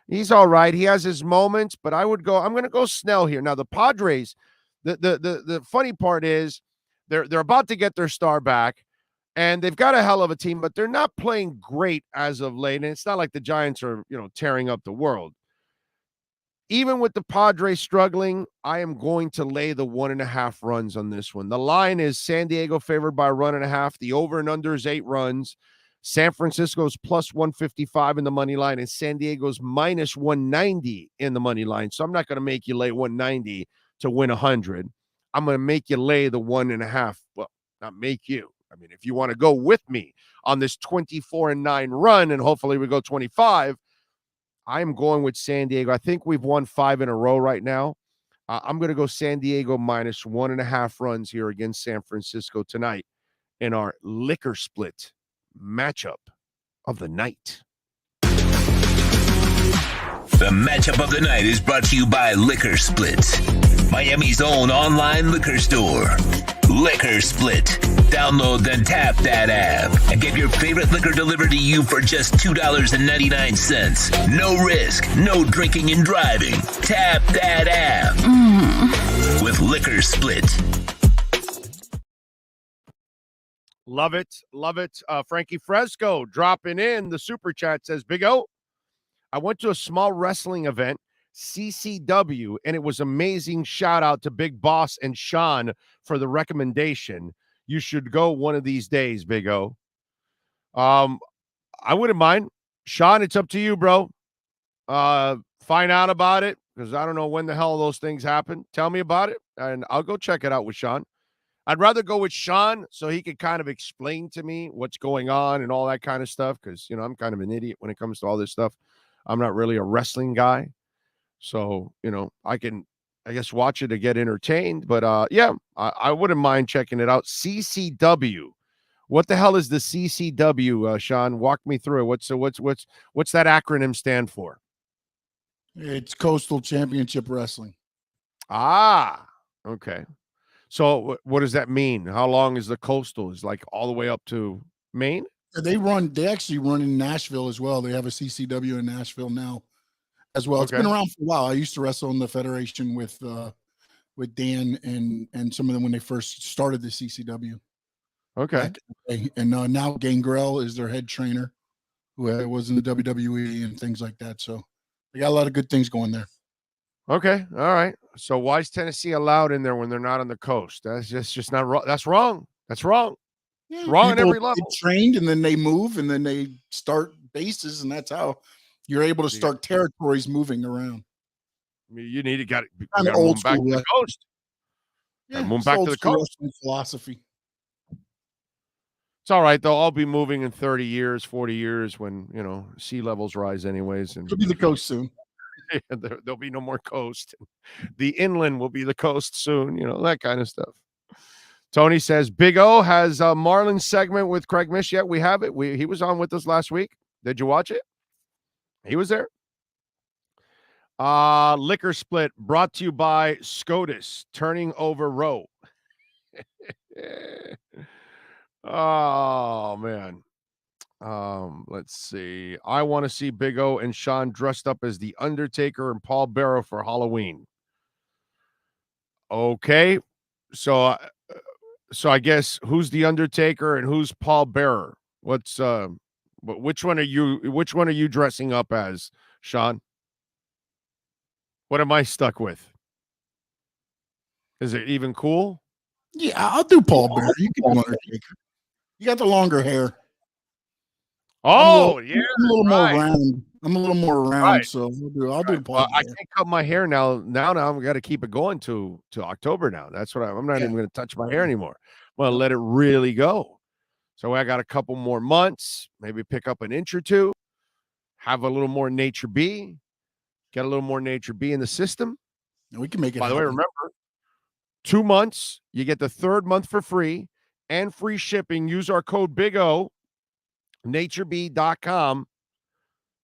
he's all right. He has his moments, but I'm going to go Snell here. Now, the Padres, the funny part is they're about to get their star back. And they've got a hell of a team, but they're not playing great as of late. And it's not like the Giants are, tearing up the world. Even with the Padres struggling, I am going to lay the 1.5 runs on this one. The line is San Diego favored by 1.5. The over and under is 8 runs. San Francisco's plus 155 in the money line, and San Diego's minus 190 in the money line. So I'm not going to make you lay 190 to win 100. I'm going to make you lay the 1.5. Well, not make you. I mean, if you want to go with me on this 24-9 run, and hopefully we go 25, I'm going with San Diego. I think we've won 5 in a row right now. I'm going to go San Diego minus 1.5 runs here against San Francisco tonight in our liquor split matchup of the night. The matchup of the night is brought to you by Liquor Split, Miami's own online liquor store. Liquor Split. Download the Tap That app and get your favorite liquor delivered to you for just $2.99. No risk, no drinking and driving. Tap that app with Liquor Split. Love it. Love it. Frankie Fresco dropping in the super chat says, Big O, I went to a small wrestling event, CCW, and it was amazing. Shout out to Big Boss and Sean for the recommendation. You should go one of these days, Big O. I wouldn't mind. Sean, it's up to you, bro. Find out about it, because I don't know when the hell those things happen. Tell me about it, and I'll go check it out with Sean. I'd rather go with Sean so he could kind of explain to me what's going on and all that kind of stuff, because, you know, I'm kind of an idiot when it comes to all this stuff. I'm not really a wrestling guy. So, you know, I can, I guess, watch it to get entertained. But, yeah, I wouldn't mind checking it out. CCW. What the hell is the CCW, Sean? Walk me through it. What's that acronym stand for? It's Coastal Championship Wrestling. Ah, okay. So what does that mean? How long is the Coastal? Is like all the way up to Maine? They actually run in Nashville as well. They have a CCW in Nashville now as well. Okay. It's been around for a while. I used to wrestle in the Federation with Dan and some of them when they first started the CCW. Okay. And now Gangrel is their head trainer, who was in the WWE and things like that. So they got a lot of good things going there. Okay. All right. So why is Tennessee allowed in there when they're not on the coast? That's just not wrong. That's wrong. That's wrong. Yeah, wrong at people every level. get trained and then they move and then they start bases, and that's how you're able to start territories moving around. I mean, you need to got Kind of move old back school, to the coast. Yeah, move it's back old to the school coast. wrestling philosophy. It's all right though. I'll be moving in 30 years, 40 years when, you know, sea levels rise anyways. And it'll be the coast soon. There'll be no more coast. The inland will be the coast soon, you know, that kind of stuff. Tony says Big O has a Marlins segment with Craig Mish. Yeah, we have it. He was on with us last week. Did you watch it? He was there. Liquor Split brought to you by SCOTUS, Turning Over Row. Oh, man. Let's see. I want to see Big O and Sean dressed up as The Undertaker and Paul Bearer for Halloween. Okay. So I guess who's The Undertaker and who's Paul Bearer? Which one are you dressing up as, Sean? What am I stuck with? Is it even cool? Yeah, I'll do Paul Bearer. You can do Undertaker. You got the longer hair. Oh, I'm a little more round. I'm a little more round, right. So I'll do Paul Bearer. I can't cut my hair now. Now I've got to keep it going to October now. That's what I'm not even going to touch my hair anymore. I'm going to let it really go. So I got a couple more months, maybe pick up an inch or two, have a little more Nature B, get a little more Nature B in the system. And we can make it. By the way, remember, 2 months, you get the third month for free and free shipping. Use our code Big O, natureb.com.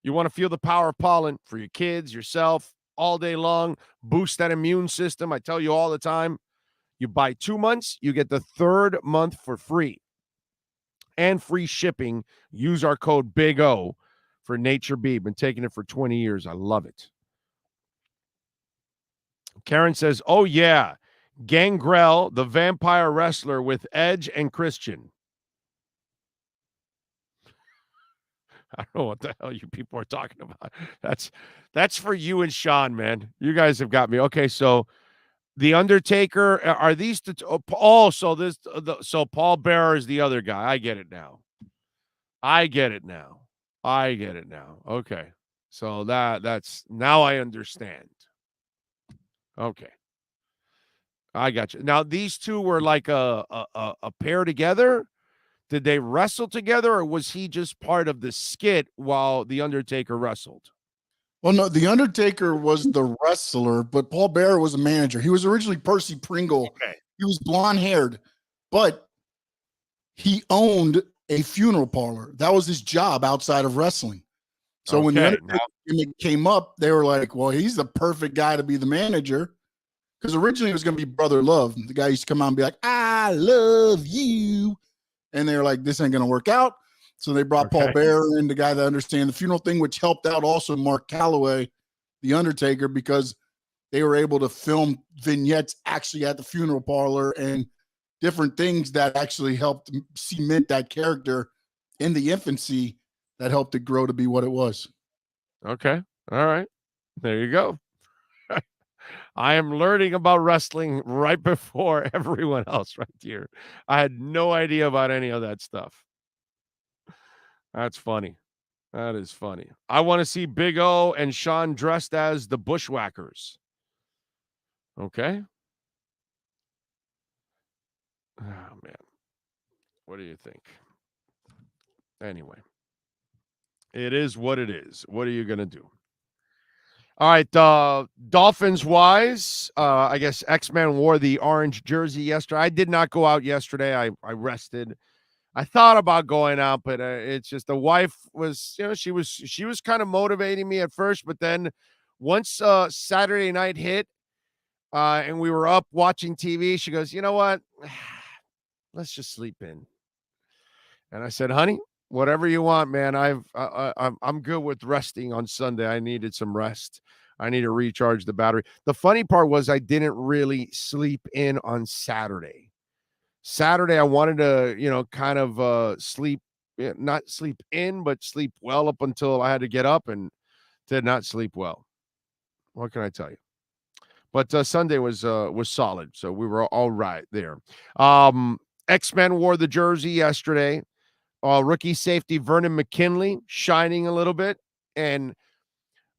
You want to feel the power of pollen for your kids, yourself, all day long. Boost that immune system. I tell you all the time, you buy 2 months, you get the third month for free and free shipping. Use our code Big O for Nature B. Been taking it for 20 years. I love it. Karen says, oh, yeah, Gangrel, the vampire wrestler with Edge and Christian. I don't know what the hell you people are talking about. That's for you and Sean, man. You guys have got me. Okay, so The Undertaker, are these so Paul Bearer is the other guy. I get it now. Okay. So that's now I understand. Okay. I got you. Now, these two were like a pair together. Did they wrestle together, or was he just part of the skit while The Undertaker wrestled? Well, no, The Undertaker was the wrestler, but Paul Bearer was a manager. He was originally Percy Pringle. Okay. He was blonde haired, but he owned a funeral parlor. That was his job outside of wrestling. So when The Undertaker came up, they were like, well, he's the perfect guy to be the manager. Because originally it was going to be Brother Love. The guy used to come out and be like, I love you. And they were like, this ain't going to work out. So they brought Paul Bearer in, the guy that understands the funeral thing, which helped out also Mark Calloway, The Undertaker, because they were able to film vignettes actually at the funeral parlor and different things that actually helped cement that character in the infancy that helped it grow to be what it was. Okay. All right. There you go. I am learning about wrestling right before everyone else right here. I had no idea about any of that stuff. That's funny. That is funny. I want to see Big O and Sean dressed as the Bushwhackers. Okay. Oh, man. What do you think? Anyway, it is what it is. What are you going to do? All right, Dolphins wise, I guess X-Men wore the orange jersey yesterday. I did not go out yesterday. I rested. I thought about going out, but it's just the wife was, she was kind of motivating me at first, but then once Saturday night hit and we were up watching TV, she goes, you know what? Let's just sleep in. And I said, honey, whatever you want, man. I'm good with resting on Sunday. I needed some rest. I need to recharge the battery. The funny part was I didn't really sleep in on Saturday. Saturday, I wanted to, kind of sleep, not sleep in, but sleep well up until I had to get up, and did not sleep well. What can I tell you? But Sunday was solid, so we were all right there. X-Men wore the jersey yesterday. Rookie safety Vernon McKinley shining a little bit. And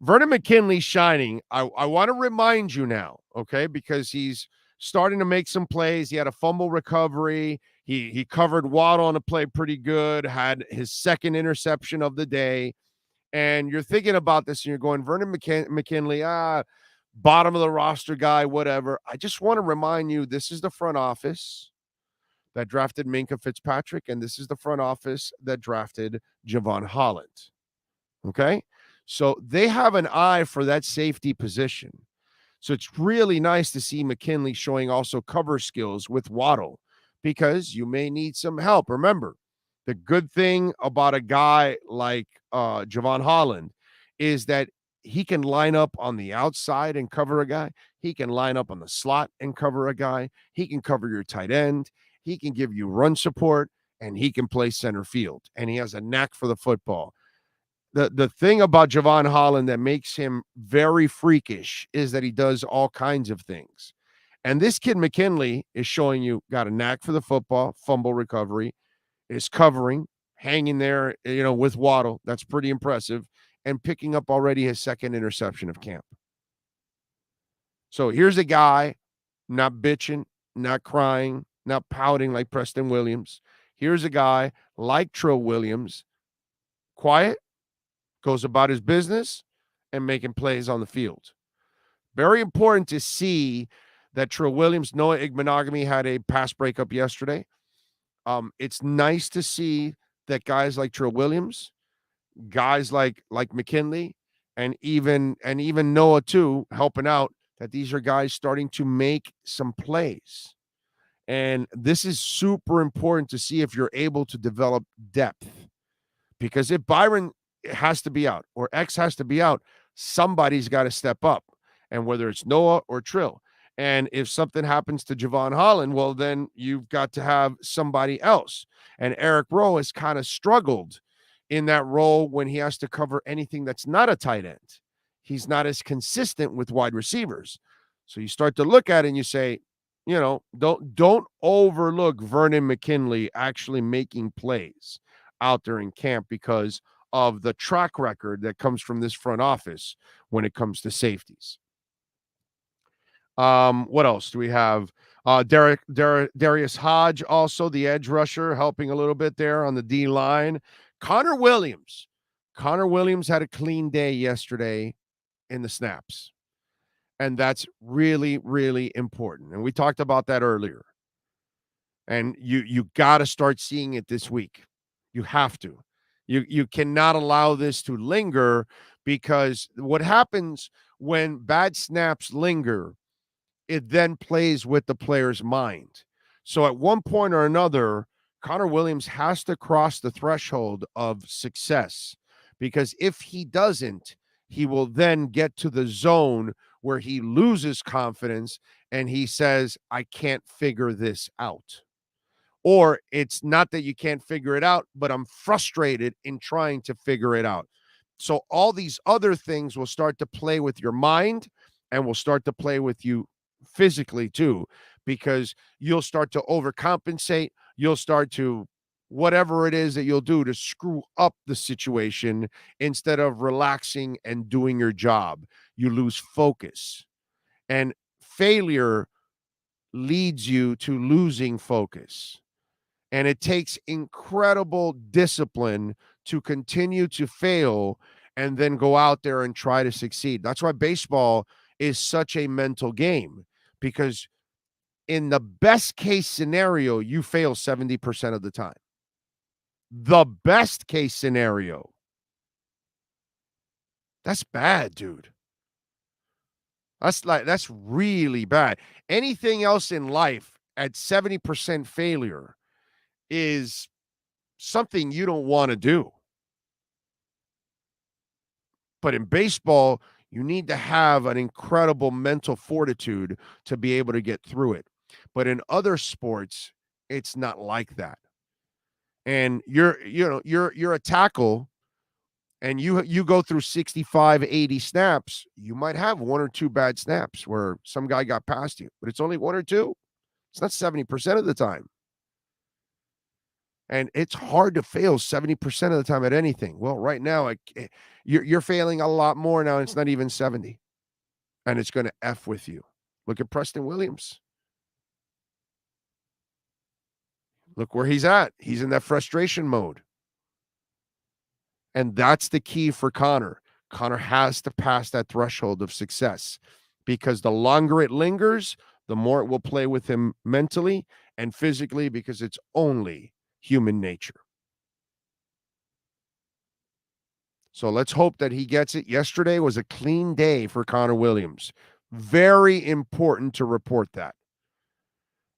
Vernon McKinley shining, I want to remind you now, okay, because he's starting to make some plays. He had a fumble recovery. He covered Waddle on a play pretty good, had his second interception of the day. And you're thinking about this, and you're going, Vernon McKinley, bottom of the roster guy, whatever. I just want to remind you, this is the front office that drafted Minkah Fitzpatrick, and this is the front office that drafted Javon Holland. Okay? So they have an eye for that safety position. So it's really nice to see McKinley showing also cover skills with Waddle, because you may need some help. Remember, the good thing about a guy like Javon Holland is that he can line up on the outside and cover a guy. He can line up on the slot and cover a guy. He can cover your tight end. He can give you run support, and he can play center field, and he has a knack for the football. The thing about Javon Holland that makes him very freakish is that he does all kinds of things. And this kid McKinley is showing you got a knack for the football, fumble recovery, is covering, hanging there, with Waddle. That's pretty impressive. And picking up already his second interception of camp. So here's a guy not bitching, not crying, not pouting like Preston Williams. Here's a guy like Trill Williams, quiet, goes about his business, and making plays on the field. Very important to see that Trill Williams, Noah Igbenogany had a pass breakup yesterday. It's nice to see that guys like Trill Williams, guys like McKinley, and even Noah too, helping out, that these are guys starting to make some plays. And this is super important to see if you're able to develop depth. Because if Byron has to be out or X has to be out, somebody's got to step up. And whether it's Noah or Trill. And if something happens to Javon Holland, well, then you've got to have somebody else. And Eric Rowe has kind of struggled in that role when he has to cover anything that's not a tight end. He's not as consistent with wide receivers. So you start to look at it and you say, don't overlook Vernon McKinley actually making plays out there in camp because of the track record that comes from this front office when it comes to safeties. What else do we have? Darius Hodge, also the edge rusher, helping a little bit there on the D line. Connor Williams had a clean day yesterday in the snaps. And that's really, really important. And we talked about that earlier. And you got to start seeing it this week. You have to. You cannot allow this to linger, because what happens when bad snaps linger, it then plays with the player's mind. So at one point or another, Connor Williams has to cross the threshold of success, because if he doesn't, he will then get to the zone where he loses confidence and he says, I can't figure this out. Or it's not that you can't figure it out, but I'm frustrated in trying to figure it out. So all these other things will start to play with your mind and will start to play with you physically too, because you'll start to overcompensate. You'll start to whatever it is that you'll do to screw up the situation instead of relaxing and doing your job. You lose focus, and failure leads you to losing focus. And it takes incredible discipline to continue to fail and then go out there and try to succeed. That's why baseball is such a mental game, because in the best case scenario, you fail 70% of the time. The best case scenario. That's bad, dude. That's really bad. Anything else in life at 70% failure is something you don't want to do. But in baseball, you need to have an incredible mental fortitude to be able to get through it. But in other sports, it's not like that. And you're a tackle, and you go through 65, 80 snaps, you might have one or two bad snaps where some guy got past you, but it's only one or two. It's not 70% of the time. And it's hard to fail 70% of the time at anything. Well, right now, you're failing a lot more now. It's not even 70. And it's going to F with you. Look at Preston Williams. Look where he's at. He's in that frustration mode. And that's the key for Connor. Connor has to pass that threshold of success, because the longer it lingers, the more it will play with him mentally and physically, because it's only human nature. So let's hope that he gets it. Yesterday was a clean day for Connor Williams. Very important to report that.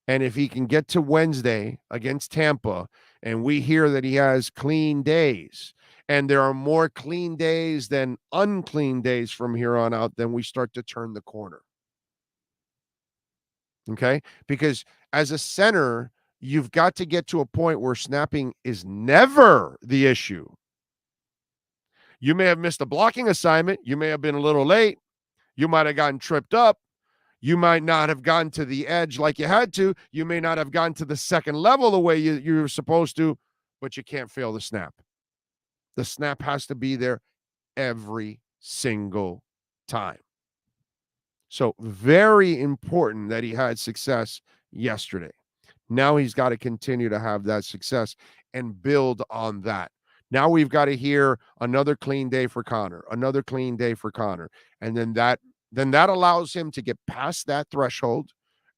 And if he can get to Wednesday against Tampa and we hear that he has clean days, and there are more clean days than unclean days from here on out, then we start to turn the corner. Okay? Because as a center, you've got to get to a point where snapping is never the issue. You may have missed a blocking assignment. You may have been a little late. You might have gotten tripped up. You might not have gone to the edge like you had to. You may not have gone to the second level the way you were supposed to, but you can't fail the snap. The snap has to be there every single time. So very important that he had success yesterday. Now he's got to continue to have that success and build on that. Now we've got to hear another clean day for Connor, another clean day for Connor. And then that allows him to get past that threshold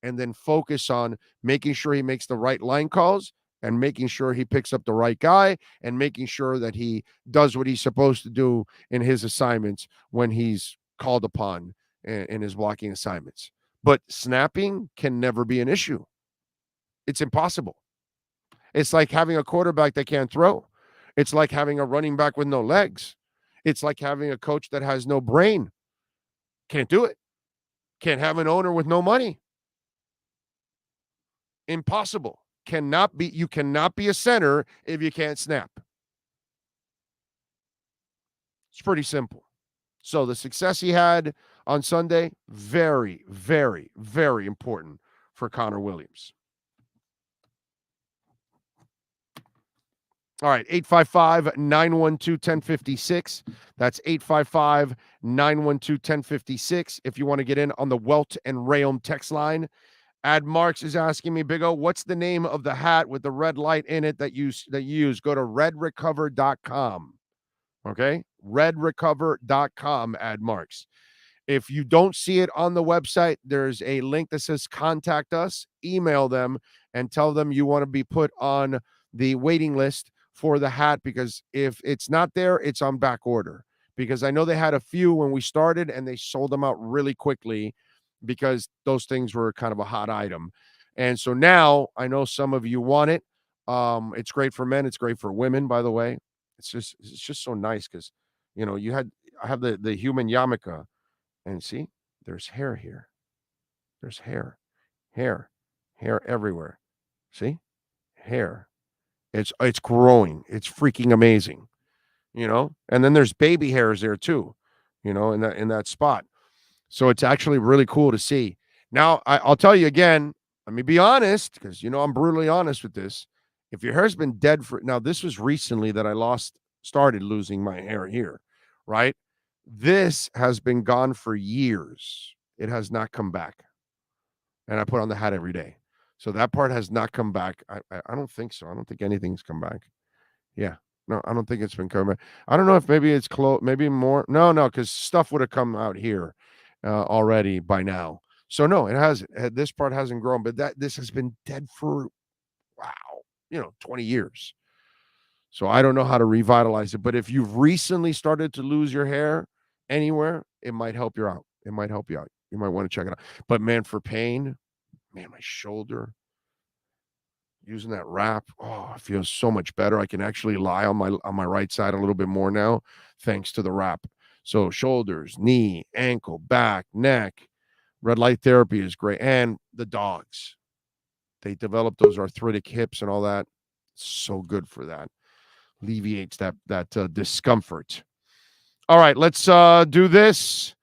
and then focus on making sure he makes the right line calls and making sure he picks up the right guy and making sure that he does what he's supposed to do in his assignments when he's called upon in his blocking assignments. But snapping can never be an issue. It's impossible. It's like having a quarterback that can't throw. It's like having a running back with no legs. It's like having a coach that has no brain. Can't do it. Can't have an owner with no money. Impossible. You cannot be a center if you can't snap. It's pretty simple. So the success he had on Sunday, very, very, very important for Connor Williams. All right, 855-912-1056. That's 855-912-1056. If you want to get in on the Welt and Rayom text line. Ad Marks is asking me, Big O, what's the name of the hat with the red light in it that you use? Go to redrecover.com. Okay? Redrecover.com, Ad Marks. If you don't see it on the website, there's a link that says contact us. Email them and tell them you want to be put on the waiting list for the hat, because if it's not there, it's on back order. Because I know they had a few when we started and they sold them out really quickly because those things were kind of a hot item. And so now I know some of you want it. It's great for men. It's great for women, by the way. It's just so nice because, you know, I have the human yarmulke, and see, there's hair here. There's hair everywhere. See, hair. It's growing. It's freaking amazing, you know. And then there's baby hairs there too, you know, in that spot. So it's actually really cool to see. Now, I'll tell you again, let me be honest, because, you know, I'm brutally honest with this. If your hair's been dead now, this was recently that I started losing my hair here, right? This has been gone for years. It has not come back. And I put on the hat every day. So that part has not come back. I don't think so. I don't think anything's come back. Yeah. No, I don't think it's been coming back. I don't know if maybe it's close, maybe more. No, because stuff would have come out here already by now. So no, it hasn't. This part hasn't grown, but this has been dead for, 20 years. So I don't know how to revitalize it. But if you've recently started to lose your hair anywhere, it might help you out. You might want to check it out. But man, for pain, my shoulder, using that wrap, it feels so much better. I can actually lie on my right side a little bit more now, thanks to the wrap. So shoulders, knee, ankle, back, neck, red light therapy is great. And the dogs, they develop those arthritic hips and all that. So good for that. Alleviates that discomfort. All right, let's do this.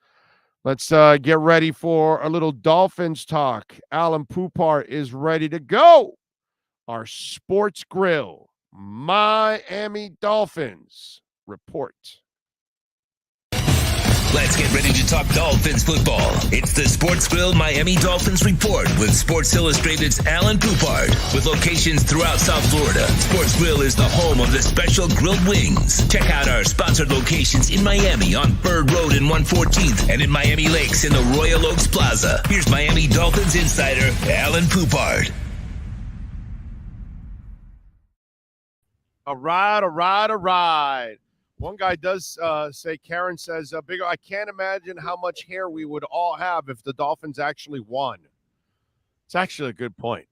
Let's get ready for a little Dolphins talk. Alan Poupart is ready to go. Our Sports Grill, Miami Dolphins report. Let's get ready to talk Dolphins football. It's the Sports Grill Miami Dolphins report with Sports Illustrated's Alan Poupart. With locations throughout South Florida, Sports Grill is the home of the special grilled wings. Check out our sponsored locations in Miami on Bird Road and 114th and in Miami Lakes in the Royal Oaks Plaza. Here's Miami Dolphins insider Alan Poupart. All right. One guy does say, Karen says, Big O, I can't imagine how much hair we would all have if the Dolphins actually won. It's actually a good point.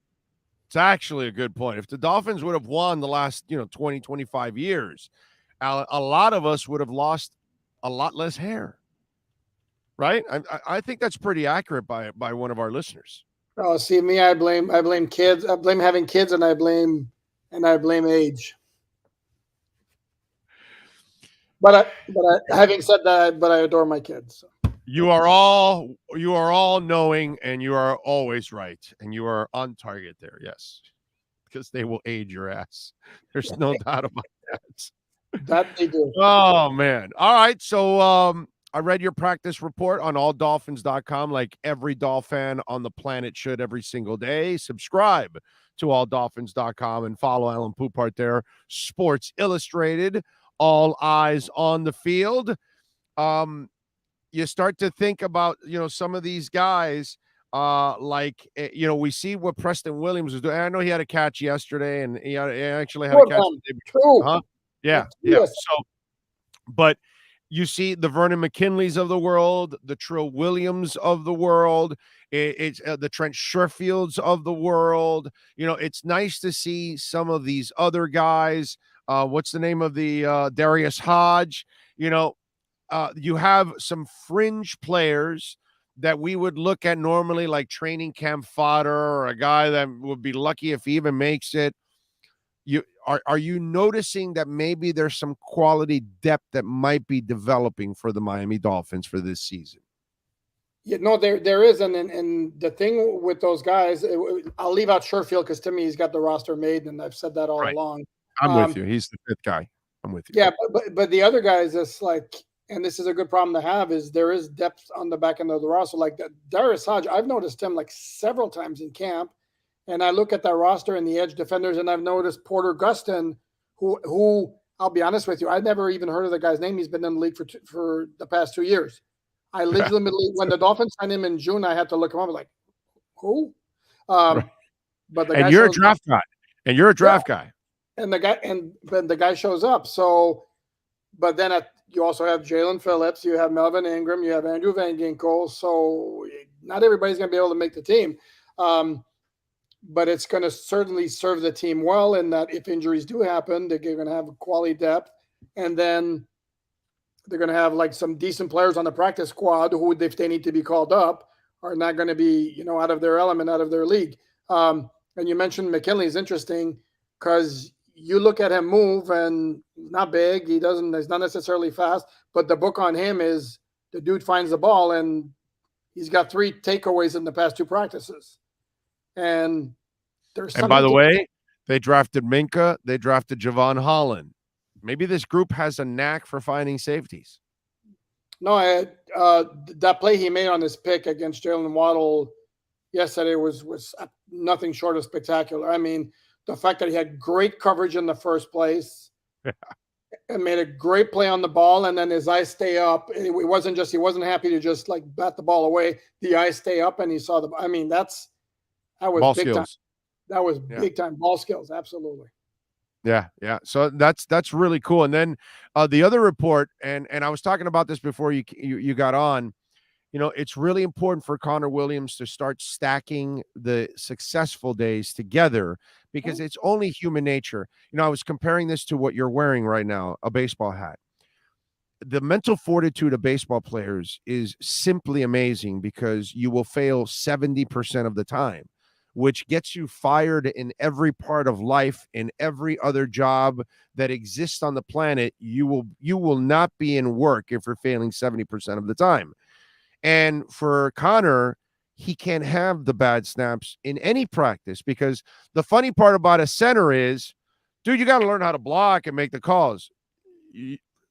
If the Dolphins would have won the last, 20, 25 years, a lot of us would have lost a lot less hair. Right? I think that's pretty accurate by one of our listeners. Oh, see, me, I blame kids. I blame having kids, and I blame age. But having said that, I adore my kids. So. You are all knowing, and you are always right, and you are on target there. Yes, because they will age your ass. There's no doubt about that. That they do. Oh man! All right, so I read your practice report on alldolphins.com, like every Dolphin on the planet should every single day. Subscribe to alldolphins.com and follow Alan Poupart there. Sports Illustrated. All eyes on the field. You start to think about, some of these guys, we see what Preston Williams is doing. I know he had a catch yesterday, and he actually had a catch. True. Yeah. So, but you see the Vernon McKinleys of the world, the Trill Williams of the world, it's the Trent Sherfields of the world. It's nice to see some of these other guys. What's the name of the Darius Hodge? You have some fringe players that we would look at normally like training camp fodder, or a guy that would be lucky if he even makes it. Are you noticing that maybe there's some quality depth that might be developing for the Miami Dolphins for this season? Yeah, no, there is, and the thing with those guys, I'll leave out Sherfield because to me he's got the roster made, and I've said that all along. I'm with you. He's the fifth guy. I'm with you. Yeah, but the other guys, it's like, and this is a good problem to have, is there is depth on the back end of the roster. Like that Darius Hodge, I've noticed him like several times in camp, and I look at that roster and the edge defenders, and I've noticed Porter Gustin, who I'll be honest with you, I'd never even heard of the guy's name. He's been in the league for the past 2 years. I legitimately, when the Dolphins signed him in June, I had to look him up. I was like, who? But the guy, and you're a draft guy, and you're a draft guy, and the guy shows up. So, but then you also have Jalen Phillips, you have Melvin Ingram, you have Andrew Van Ginkel. So not everybody's going to be able to make the team. But it's going to certainly serve the team well in that if injuries do happen, they're going to have quality depth. And then they're going to have like some decent players on the practice squad who, if they need to be called up, are not going to be, out of their element, out of their league. And you mentioned McKinley is interesting because you look at him move and he's not big. He's not necessarily fast, but the book on him is the dude finds the ball, and he's got 3 takeaways in the past 2 practices. And by the way, they drafted Minka. They drafted Javon Holland. Maybe this group has a knack for finding safeties. No, that play he made on his pick against Jalen Waddle yesterday was nothing short of spectacular. I mean, the fact that he had great coverage in the first place and made a great play on the ball, and then his eyes stay up. It wasn't just he wasn't happy to just like bat the ball away. The eyes stay up, and he saw the. I mean, that was ball big skills. Time. That was big time ball skills. Absolutely. Yeah. So that's really cool. And then the other report, and I was talking about this before you got on. It's really important for Connor Williams to start stacking the successful days together because it's only human nature. I was comparing this to what you're wearing right now, a baseball hat. The mental fortitude of baseball players is simply amazing because you will fail 70% of the time, which gets you fired in every part of life, in every other job that exists on the planet. You will not be in work if you're failing 70% of the time. And for Connor, he can't have the bad snaps in any practice because the funny part about a center is, dude, you got to learn how to block and make the calls.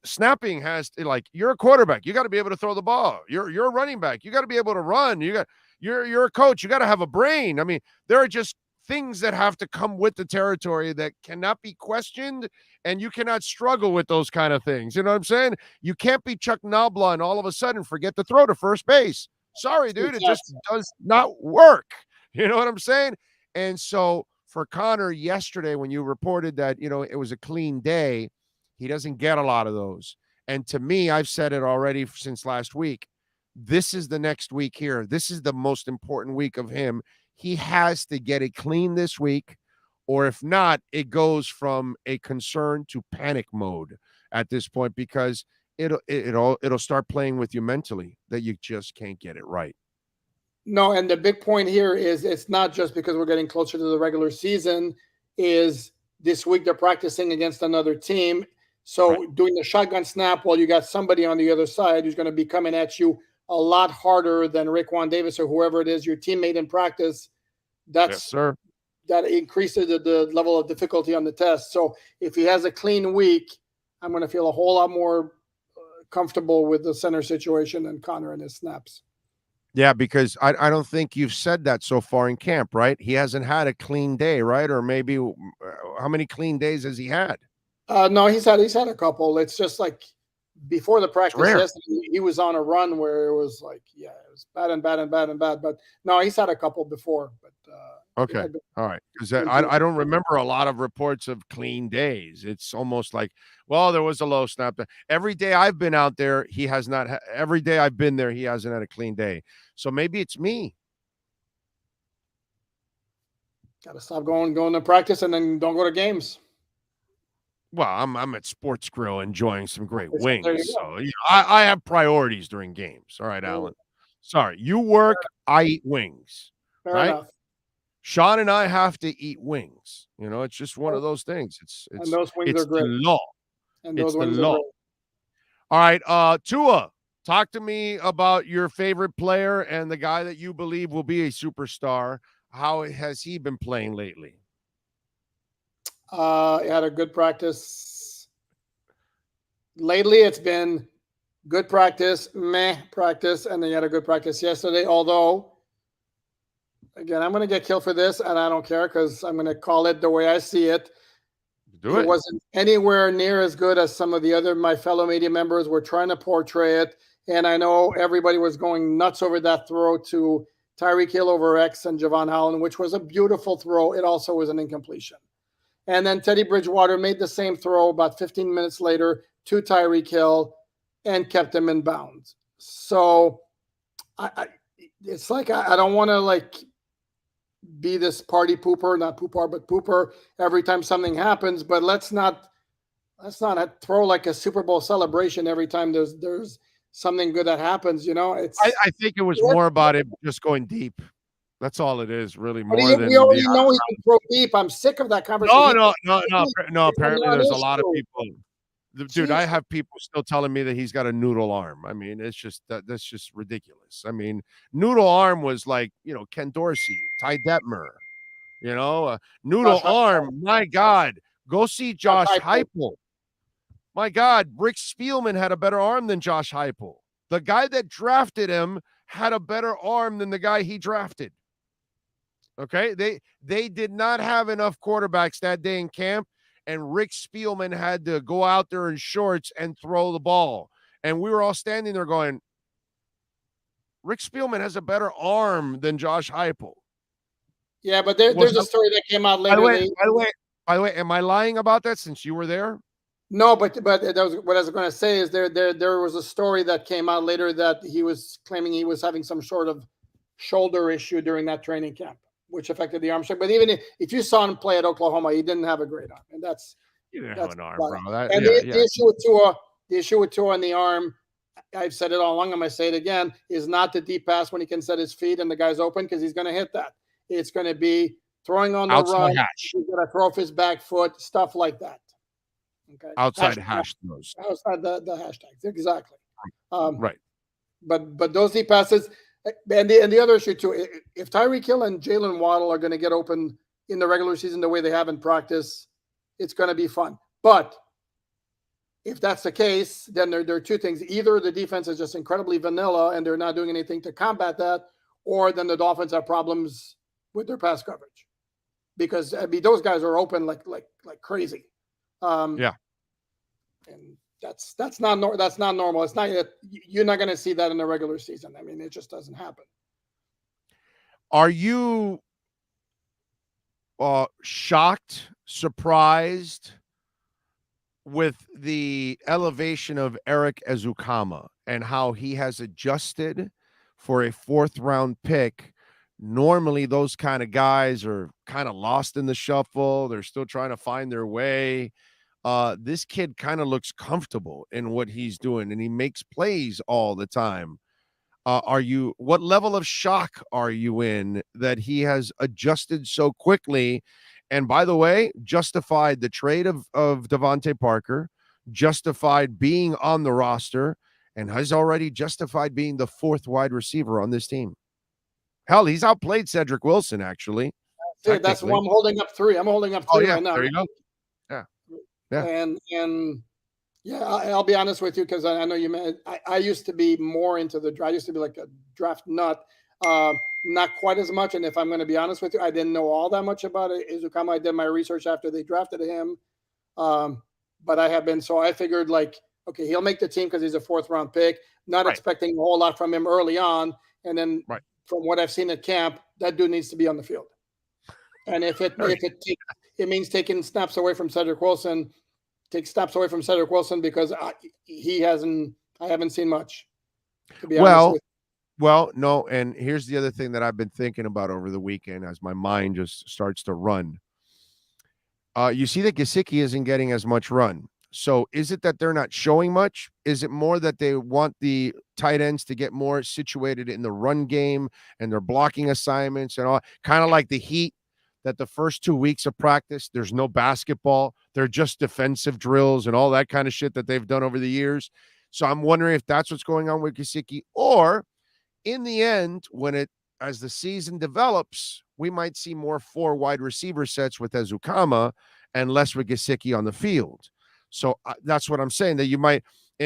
Snapping has to, like, you're a quarterback. You got to be able to throw the ball. You're a running back. You got to be able to run. You're a coach. You got to have a brain. I mean, there are just things that have to come with the territory that cannot be questioned, and you cannot struggle with those kind of things. You know what I'm saying? You can't be Chuck Nobla and all of a sudden forget to throw to first base. Sorry, dude. It just does not work. You know what I'm saying? And so for Connor yesterday, when you reported that, it was a clean day, he doesn't get a lot of those. And to me, I've said it already since last week. This is the next week here. This is the most important week of him. He has to get it clean this week, or if not, it goes from a concern to panic mode at this point because it'll start playing with you mentally that you just can't get it right. No, and the big point here is it's not just because we're getting closer to the regular season. Is this week they're practicing against another team. So doing the shotgun snap while you got somebody on the other side who's going to be coming at you a lot harder than Raekwon Davis or whoever it is, your teammate in practice, that increases the level of difficulty on the test. So if he has a clean week, I'm going to feel a whole lot more comfortable with the center situation than Connor and his snaps. Yeah, because I don't think you've said that so far in camp, right? He hasn't had a clean day, right? Or maybe how many clean days has he had? No, he's had a couple. It's just like before the practice yesterday, he was on a run where it was like, it was bad and bad and bad and bad. But no, he's had a couple before. But okay, all right, because I don't remember a lot of reports of clean days. It's almost like, well, there was a low snap. Every day I've been out there, he has not. Every day I've been there, he hasn't had a clean day. So maybe it's me. Got to stop going to practice and then don't go to games. Well, I'm at Sports Grill enjoying some great wings. So I have priorities during games. All right, Alan. Sorry, you work, I eat wings. Fair right? enough. Sean and I have to eat wings. It's just one of those things. It's and those wings are great. The law. And those it's wings the law. are great. All right, Tua, talk to me about your favorite player and the guy that you believe will be a superstar. How has he been playing lately? He had a good practice. Lately, it's been good practice, meh practice, and then he had a good practice yesterday. Although, again, I'm going to get killed for this, and I don't care because I'm going to call it the way I see it. It wasn't anywhere near as good as some of the other my fellow media members were trying to portray it. And I know everybody was going nuts over that throw to Tyreek Hill over X and Javon Holland, which was a beautiful throw. It also was an incompletion. And then Teddy Bridgewater made the same throw about 15 minutes later to Tyreek Hill and kept him in bounds. So it's like I don't want to like be this party pooper, not pooper, but pooper every time something happens. But let's not throw like a Super Bowl celebration every time there's something good that happens. You know, I think it was more about it just going deep. That's all it is, really. More than we already know he can throw deep. I'm sick of that conversation. No. Apparently, there's a lot of people. Dude, I have people still telling me that he's got a noodle arm. I mean, it's just that's just ridiculous. I mean, noodle arm was like, Ken Dorsey, Ty Detmer, noodle arm. My God, go see Josh Heupel. My God, Rick Spielman had a better arm than Josh Heupel. The guy that drafted him had a better arm than the guy he drafted. Okay, they did not have enough quarterbacks that day in camp, and Rick Spielman had to go out there in shorts and throw the ball. And we were all standing there going, Rick Spielman has a better arm than Josh Heupel. Yeah, but there's a story that came out later. By the way, am I lying about that since you were there? No, but that was what I was going to say is there was a story that came out later that he was claiming he was having some sort of shoulder issue during that training camp, which affected the arm strength. But even if you saw him play at Oklahoma, he didn't have a great arm, and that's have an arm, bro. The issue with Tua on the arm, I've said it all along. I'm going to say it again: is not the deep pass when he can set his feet and the guy's open because he's going to hit that. It's going to be throwing on the run. He's going to throw off his back foot, stuff like that. Okay. Outside hash throws. Outside the hashtags, exactly. Right. But those deep passes. And the other issue too, if Tyreek Hill and Jalen Waddle are going to get open in the regular season the way they have in practice, it's going to be fun. But if that's the case, then there are two things. Either the defense is just incredibly vanilla and they're not doing anything to combat that, or then the Dolphins have problems with their pass coverage. Because those guys are open like crazy. Yeah. And that's not normal. It's not you're not going to see that in the regular season. I mean, it just doesn't happen. Are you shocked, surprised with the elevation of Eric Ezukama and how he has adjusted for a 4th round pick? Normally those kind of guys are kind of lost in the shuffle. They're still trying to find their way. This kid kind of looks comfortable in what he's doing, and he makes plays all the time. What level of shock are you in that he has adjusted so quickly? And by the way, justified the trade of Devontae Parker, justified being on the roster, and has already justified being the 4th wide receiver on this team. Hell, he's outplayed Cedric Wilson, actually. That's why I'm holding up 3. I'm holding up 3 right now. There you go. Yeah. And yeah, I'll be honest with you because I know you. I used to be more into the draft. I used to be like a draft nut. Not quite as much. And if I'm going to be honest with you, I didn't know all that much about it. Izukama, I did my research after they drafted him. But I have been, so I figured like, okay, he'll make the team because he's a 4th round pick. Not expecting a whole lot from him early on. And then from what I've seen at camp, that dude needs to be on the field. And if it means taking snaps away from Cedric Wilson, take snaps away from Cedric Wilson because I haven't seen much, to be honest with you. Well, no, and here's the other thing that I've been thinking about over the weekend as my mind just starts to run. You see that Gesicki isn't getting as much run. So is it that they're not showing much? Is it more that they want the tight ends to get more situated in the run game and their blocking assignments and all? Kind of like the Heat, that the first 2 weeks of practice, there's no basketball. They're just defensive drills and all that kind of shit that they've done over the years. So I'm wondering if that's what's going on with Gesicki, or in the end, as the season develops, we might see more 4 wide receiver sets with Ezukama, and less with Gesicki on the field. So that's what I'm saying, that you might,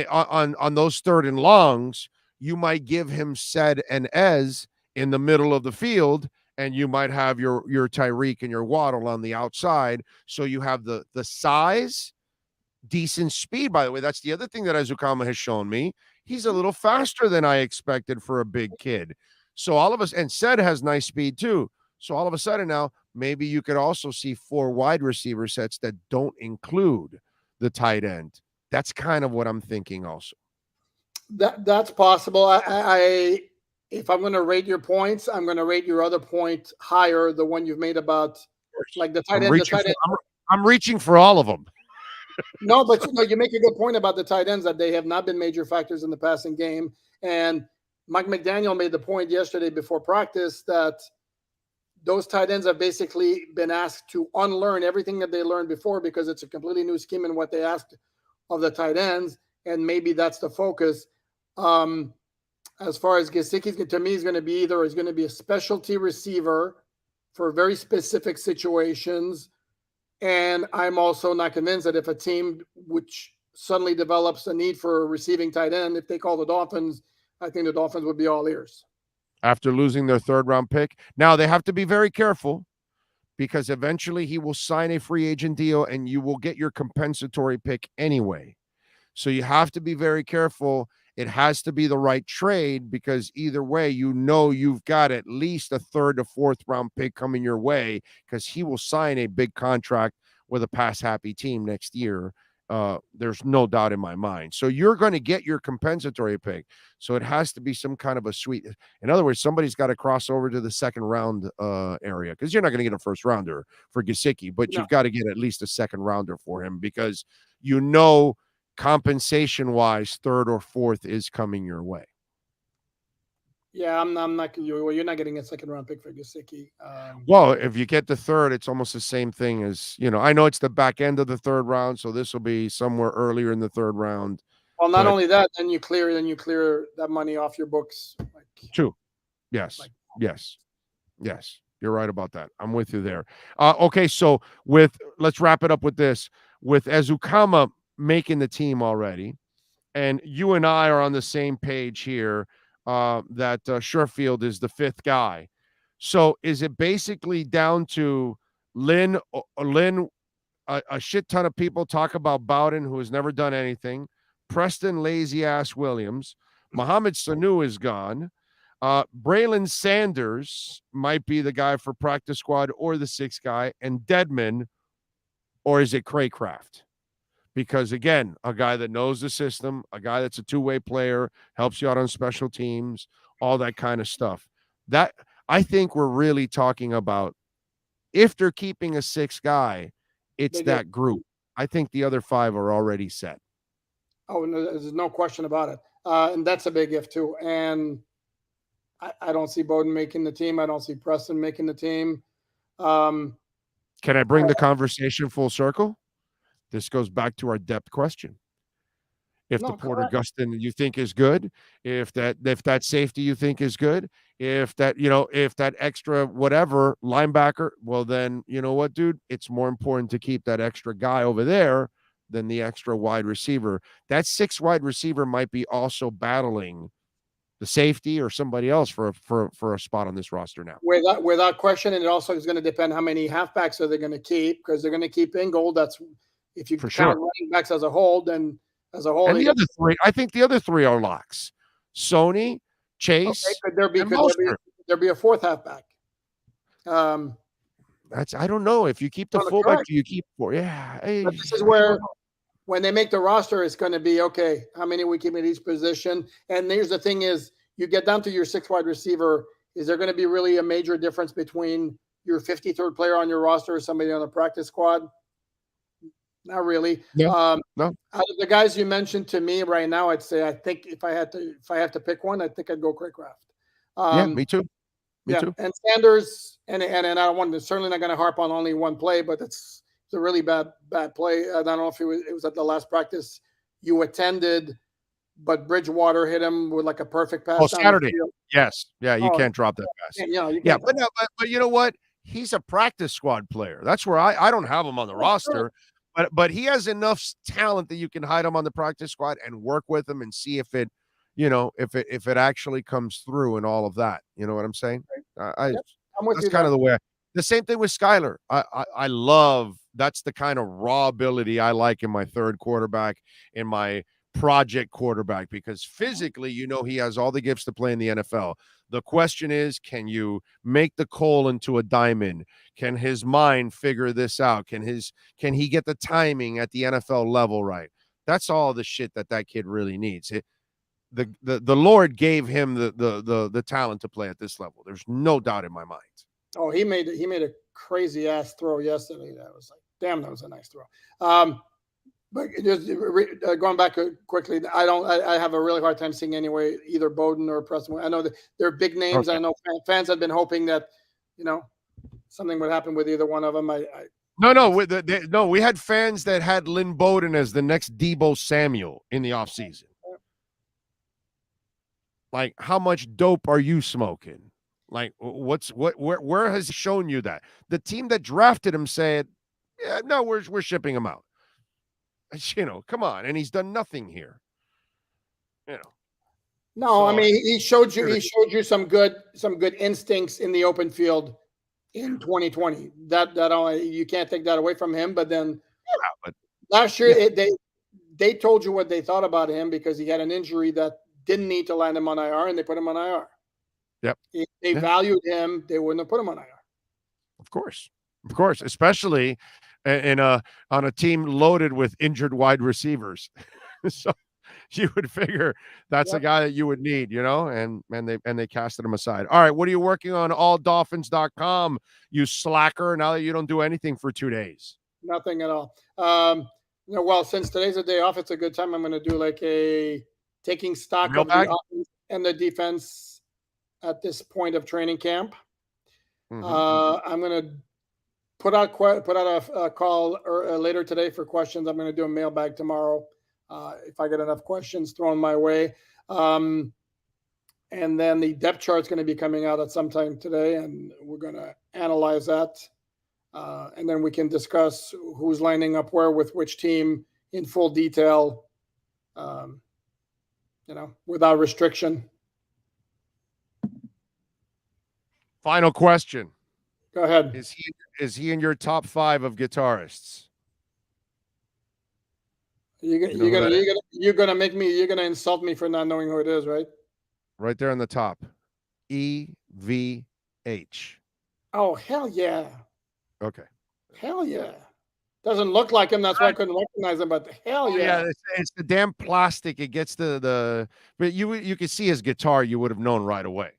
on those 3rd and longs, you might give him Sed and Ez in the middle of the field, and you might have your Tyreek and your Waddle on the outside. So you have the size, decent speed. By the way, that's the other thing that Azukama has shown me. He's a little faster than I expected for a big kid. So all of us, and Sed has nice speed too. So all of a sudden now, maybe you could also see 4 wide receiver sets that don't include the tight end. That's kind of what I'm thinking also. That's possible. I if I'm going to rate your points, I'm going to rate your other point higher, the one you've made about like the tight end. I'm reaching for all of them. No, but you make a good point about the tight ends, that they have not been major factors in the passing game. And Mike McDaniel made the point yesterday before practice that those tight ends have basically been asked to unlearn everything that they learned before, because it's a completely new scheme in what they asked of the tight ends. And maybe that's the focus. As far as Gesicki, to me, he's going to be a specialty receiver for very specific situations. And I'm also not convinced that if a team which suddenly develops a need for a receiving tight end, if they call the Dolphins, I think the Dolphins would be all ears. After losing their 3rd round pick. Now they have to be very careful, because eventually he will sign a free agent deal and you will get your compensatory pick anyway. So you have to be very careful. It has to be the right trade, because either way, you've got at least a 3rd to 4th round pick coming your way, because he will sign a big contract with a pass happy team next year. There's no doubt in my mind. So you're going to get your compensatory pick. So it has to be some kind of a sweet. In other words, somebody's got to cross over to the 2nd round area, because you're not going to get a 1st rounder for Gesicki, but you've got to get at least a 2nd rounder for him, because compensation wise, 3rd or 4th is coming your way. Yeah, I'm not. You're not getting a 2nd round pick for Gesicki. Well, if you get the 3rd, it's almost the same thing as, I know it's the back end of the 3rd round, so this will be somewhere earlier in the 3rd round. Well, not only that, then you clear that money off your books. True. Yes. Yes. You're right about that. I'm with you there. Okay, so let's wrap it up with this. With Azukama making the team already, and you and I are on the same page here, that Sherfield is the 5th guy. So is it basically down to Lynn, a shit ton of people talk about Bowden, who has never done anything, Preston lazy ass Williams, Mohamed Sanu is gone, Braylon Sanders might be the guy for practice squad or the 6th guy, and Dedman, or is it Craycraft? Because, again, a guy that knows the system, a guy that's a two-way player, helps you out on special teams, all that kind of stuff. That, I think we're really talking about, if they're keeping a 6th guy, it's that group. I think the other 5 are already set. Oh, no, there's no question about it. And that's a big if, too. And I don't see Bowden making the team. I don't see Preston making the team. Can I bring the conversation full circle? This goes back to our depth question. If the Porter Gustin you think is good, if that safety you think is good, if that extra whatever linebacker, well then, you know what, dude, it's more important to keep that extra guy over there than the extra wide receiver. That 6 wide receiver might be also battling the safety or somebody else for a spot on this roster now. Without question, and it also is going to depend how many halfbacks are they going to keep, because they're going to keep Ingold. That's if you count running backs as a whole, then as a whole. And the other 3, I think the other 3 are locks. Sony, Chase, could there be a 4th halfback? I don't know. If you keep the fullback, do you keep 4? Yeah. But this is where, when they make the roster, it's going to be, okay, how many we keep in each position? And here's the thing is, you get down to your 6 wide receiver, is there going to be really a major difference between your 53rd player on your roster or somebody on the practice squad? Not really. No. Out of the guys you mentioned to me right now, I'd say, I think if I have to pick one, I think I'd go Craycraft. Yeah, me too. Me too. And Sanders, and I don't want to, certainly not going to harp on only one play, but it's a really bad play. I don't know if it was at the last practice you attended, but Bridgewater hit him with like a perfect pass. Oh, Saturday. Yes. Yeah, you can't drop that pass. Yeah, but you know what? he's a practice squad player. That's where I don't have him on the roster, but he has enough talent that you can hide him on the practice squad and work with him and see if it, if it actually comes through and all of that. You know what I'm saying? I'm with That's you kind there. of the way. The same thing with Skyler. I love that's the kind of raw ability I like in my third quarterback, in my project quarterback, because physically, he has all the gifts to play in the NFL. The question is, can you make the coal into a diamond? Can his mind figure this out? Can he get the timing at the NFL level right? That's all the shit that kid really needs. The Lord gave him the talent to play at this level. There's no doubt in my mind. Oh, he made a crazy ass throw yesterday. That was like, damn, that was a nice throw. But just going back quickly, I have a really hard time seeing anyway either Bowden or Preston. I know that they're big names. Okay. I know fans have been hoping that something would happen with either one of them. No. We had fans that had Lynn Bowden as the next Deebo Samuel in the offseason. Like, how much dope are you smoking? Like, where has he shown you that? The team that drafted him said, yeah, no, we're shipping him out. Come on. And he's done nothing here. No, so, I mean, he showed you some good instincts in the open field in 2020. That you can't take that away from him. But then last year they told you what they thought about him because he had an injury that didn't need to land him on IR, and they put him on IR. Yep. If they valued him, they wouldn't have put him on IR. Of course, especially on a team loaded with injured wide receivers. So you would figure that's a guy that you would need, and they casted him aside. All right, what are you working on? AllDolphins.com, you slacker. Now that you don't do anything for 2 days. Nothing at all. Well, since today's a day off, it's a good time. I'm going to do like a taking stock of the offense and the defense at this point of training camp. Mm-hmm. I'm going to put out a call later today for questions. I'm going to do a mailbag tomorrow if I get enough questions thrown my way. And then the depth chart is going to be coming out at some time today, and we're going to analyze that. And then we can discuss who's lining up where with which team in full detail, without restriction. Final question. Go ahead. Is he in your top 5 of guitarists? You're gonna insult me for not knowing who it is, right? Right there on the top. EVH. Oh, hell yeah. Okay. Hell yeah. Doesn't look like him. That's why I couldn't recognize him. But hell yeah. Yeah, it's the damn plastic. It gets but you could see his guitar. You would have known right away.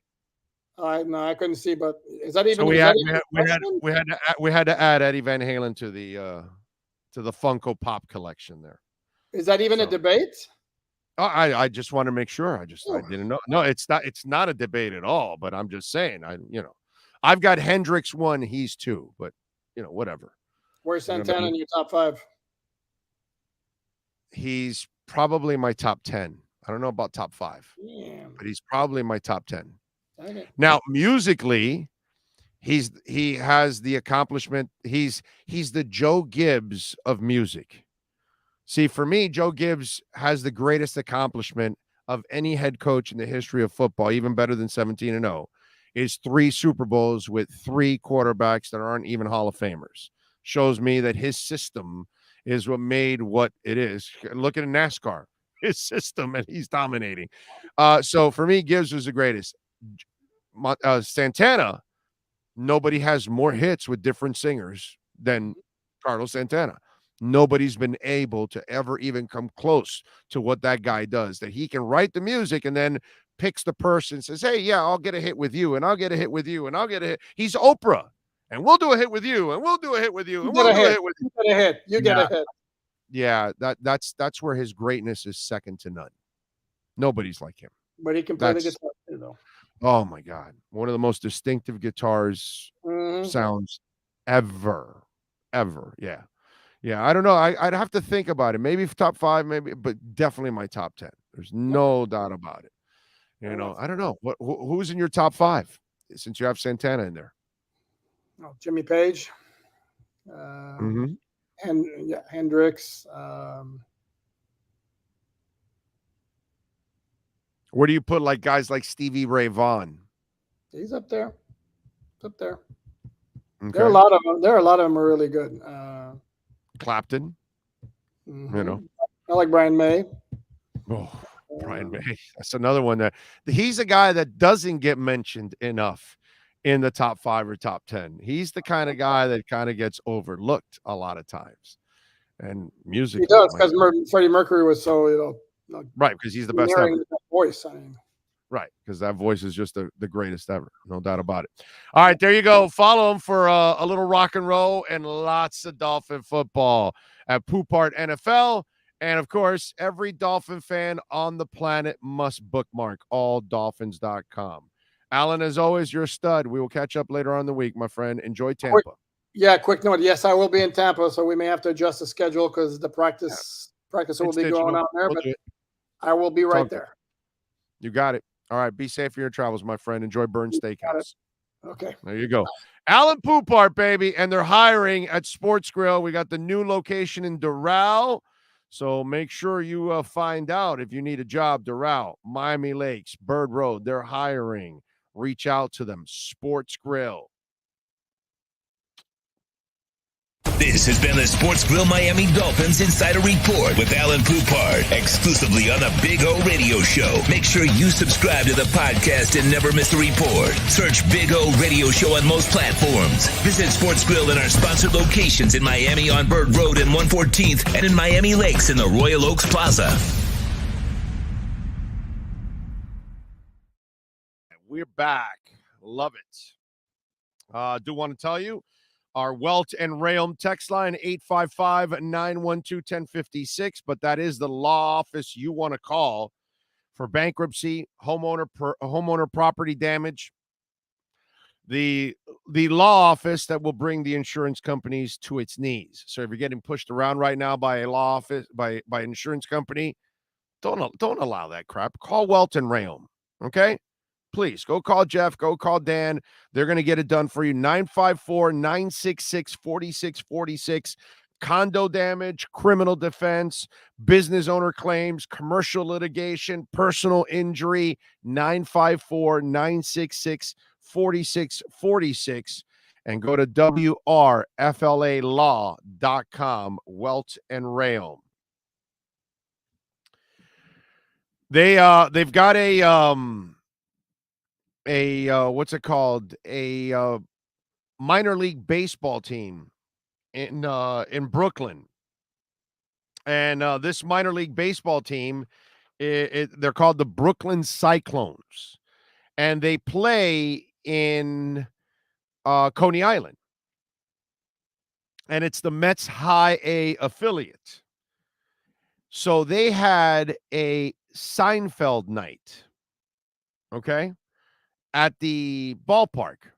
No, I couldn't see. But is that even? So we had to add Eddie Van Halen to the Funko Pop collection there. Is that even a debate? I just want to make sure. I didn't know. No, it's not a debate at all. But I'm just saying. I've got Hendrix 1. He's 2. But whatever. Where's Santana in your top 5? He's probably my top 10. I don't know about top 5, but he's probably my top 10. Okay. Now, musically, he has the accomplishment. He's the Joe Gibbs of music. See, for me, Joe Gibbs has the greatest accomplishment of any head coach in the history of football, even better than 17-0, is 3 Super Bowls with 3 quarterbacks that aren't even Hall of Famers. Shows me that his system is what made what it is. Look at NASCAR, his system, and he's dominating. So for me, Gibbs was the greatest. Santana, nobody has more hits with different singers than Carlos Santana. Nobody's been able to ever even come close to what that guy does, that he can write the music and then picks the person, says, hey, yeah, I'll get a hit with you, and I'll get a hit with you, and I'll get a hit. He's Oprah. And we'll do a hit with you, and we'll do a hit with you, and we'll do a hit with you. You get a hit. You get a hit. Yeah, that's where his greatness is second to none. Nobody's like him. But he can play the guitar too, though. Oh my God, one of the most distinctive guitars sounds ever. Yeah. I don't know. I'd have to think about it. Maybe top 5, maybe, but definitely my top 10. There's no doubt about it. I don't know. Who's in your top 5 since you have Santana in there? Jimmy Page. Mm-hmm. Hendricks. Where do you put like guys like Stevie Ray Vaughan? He's up there. Up there. Okay. There are a lot of them. There are a lot of them are really good. Clapton. Mm-hmm. You know, I like Brian May. Oh, Brian May. That's another one that he's a guy that doesn't get mentioned enough in the top 5 or top 10. He's the kind of guy that kind of gets overlooked a lot of times. And music. He does because Freddie Mercury was so right, because he's the best ever. Voice. I mean. Right, because that voice is just the greatest ever. No doubt about it. All right, there you go. Follow him for a little rock and roll and lots of Dolphin football at Poopart NFL. And, of course, every Dolphin fan on the planet must bookmark alldolphins.com. Alan, as always, you're a stud. We will catch up later on in the week, my friend. Enjoy Tampa. Quick note. Yes, I will be in Tampa, so we may have to adjust the schedule because the practice will be going on there, but I will be right there. You got it. All right, be safe for your travels, my friend. Enjoy Burn Steakhouse. Okay. There you go. Alan Poupart, baby, and they're hiring at Sports Grill. We got the new location in Doral, so make sure you find out if you need a job. Doral, Miami Lakes, Bird Road, they're hiring. Reach out to them. Sports Grill. This has been the Sports Grill Miami Dolphins Insider Report with Alan Poupart, exclusively on the Big O Radio Show. Make sure you subscribe to the podcast and never miss a report. Search Big O Radio Show on most platforms. Visit Sports Grill in our sponsored locations in Miami on Bird Road and 114th and in Miami Lakes in the Royal Oaks Plaza. We're back. Love it. Do want to tell you, our Welt and Realm text line, 855-912-1056. But that is the law office you want to call for bankruptcy, homeowner property damage. The law office that will bring the insurance companies to its knees. So if you're getting pushed around right now by a law office, by an insurance company, don't allow that crap. Call Welt and Realm, okay? Please go call Jeff, go call Dan. They're going to get it done for you. 954-966-4646. Condo damage, criminal defense, business owner claims, commercial litigation, personal injury. 954-966-4646. And go to WRFLAlaw.com. Welt and Realm. They've got what's it called? A minor league baseball team in Brooklyn. And this minor league baseball team, they're called the Brooklyn Cyclones. And they play in Coney Island. And it's the Mets High A affiliate. So they had a Seinfeld night. Okay? At the ballpark,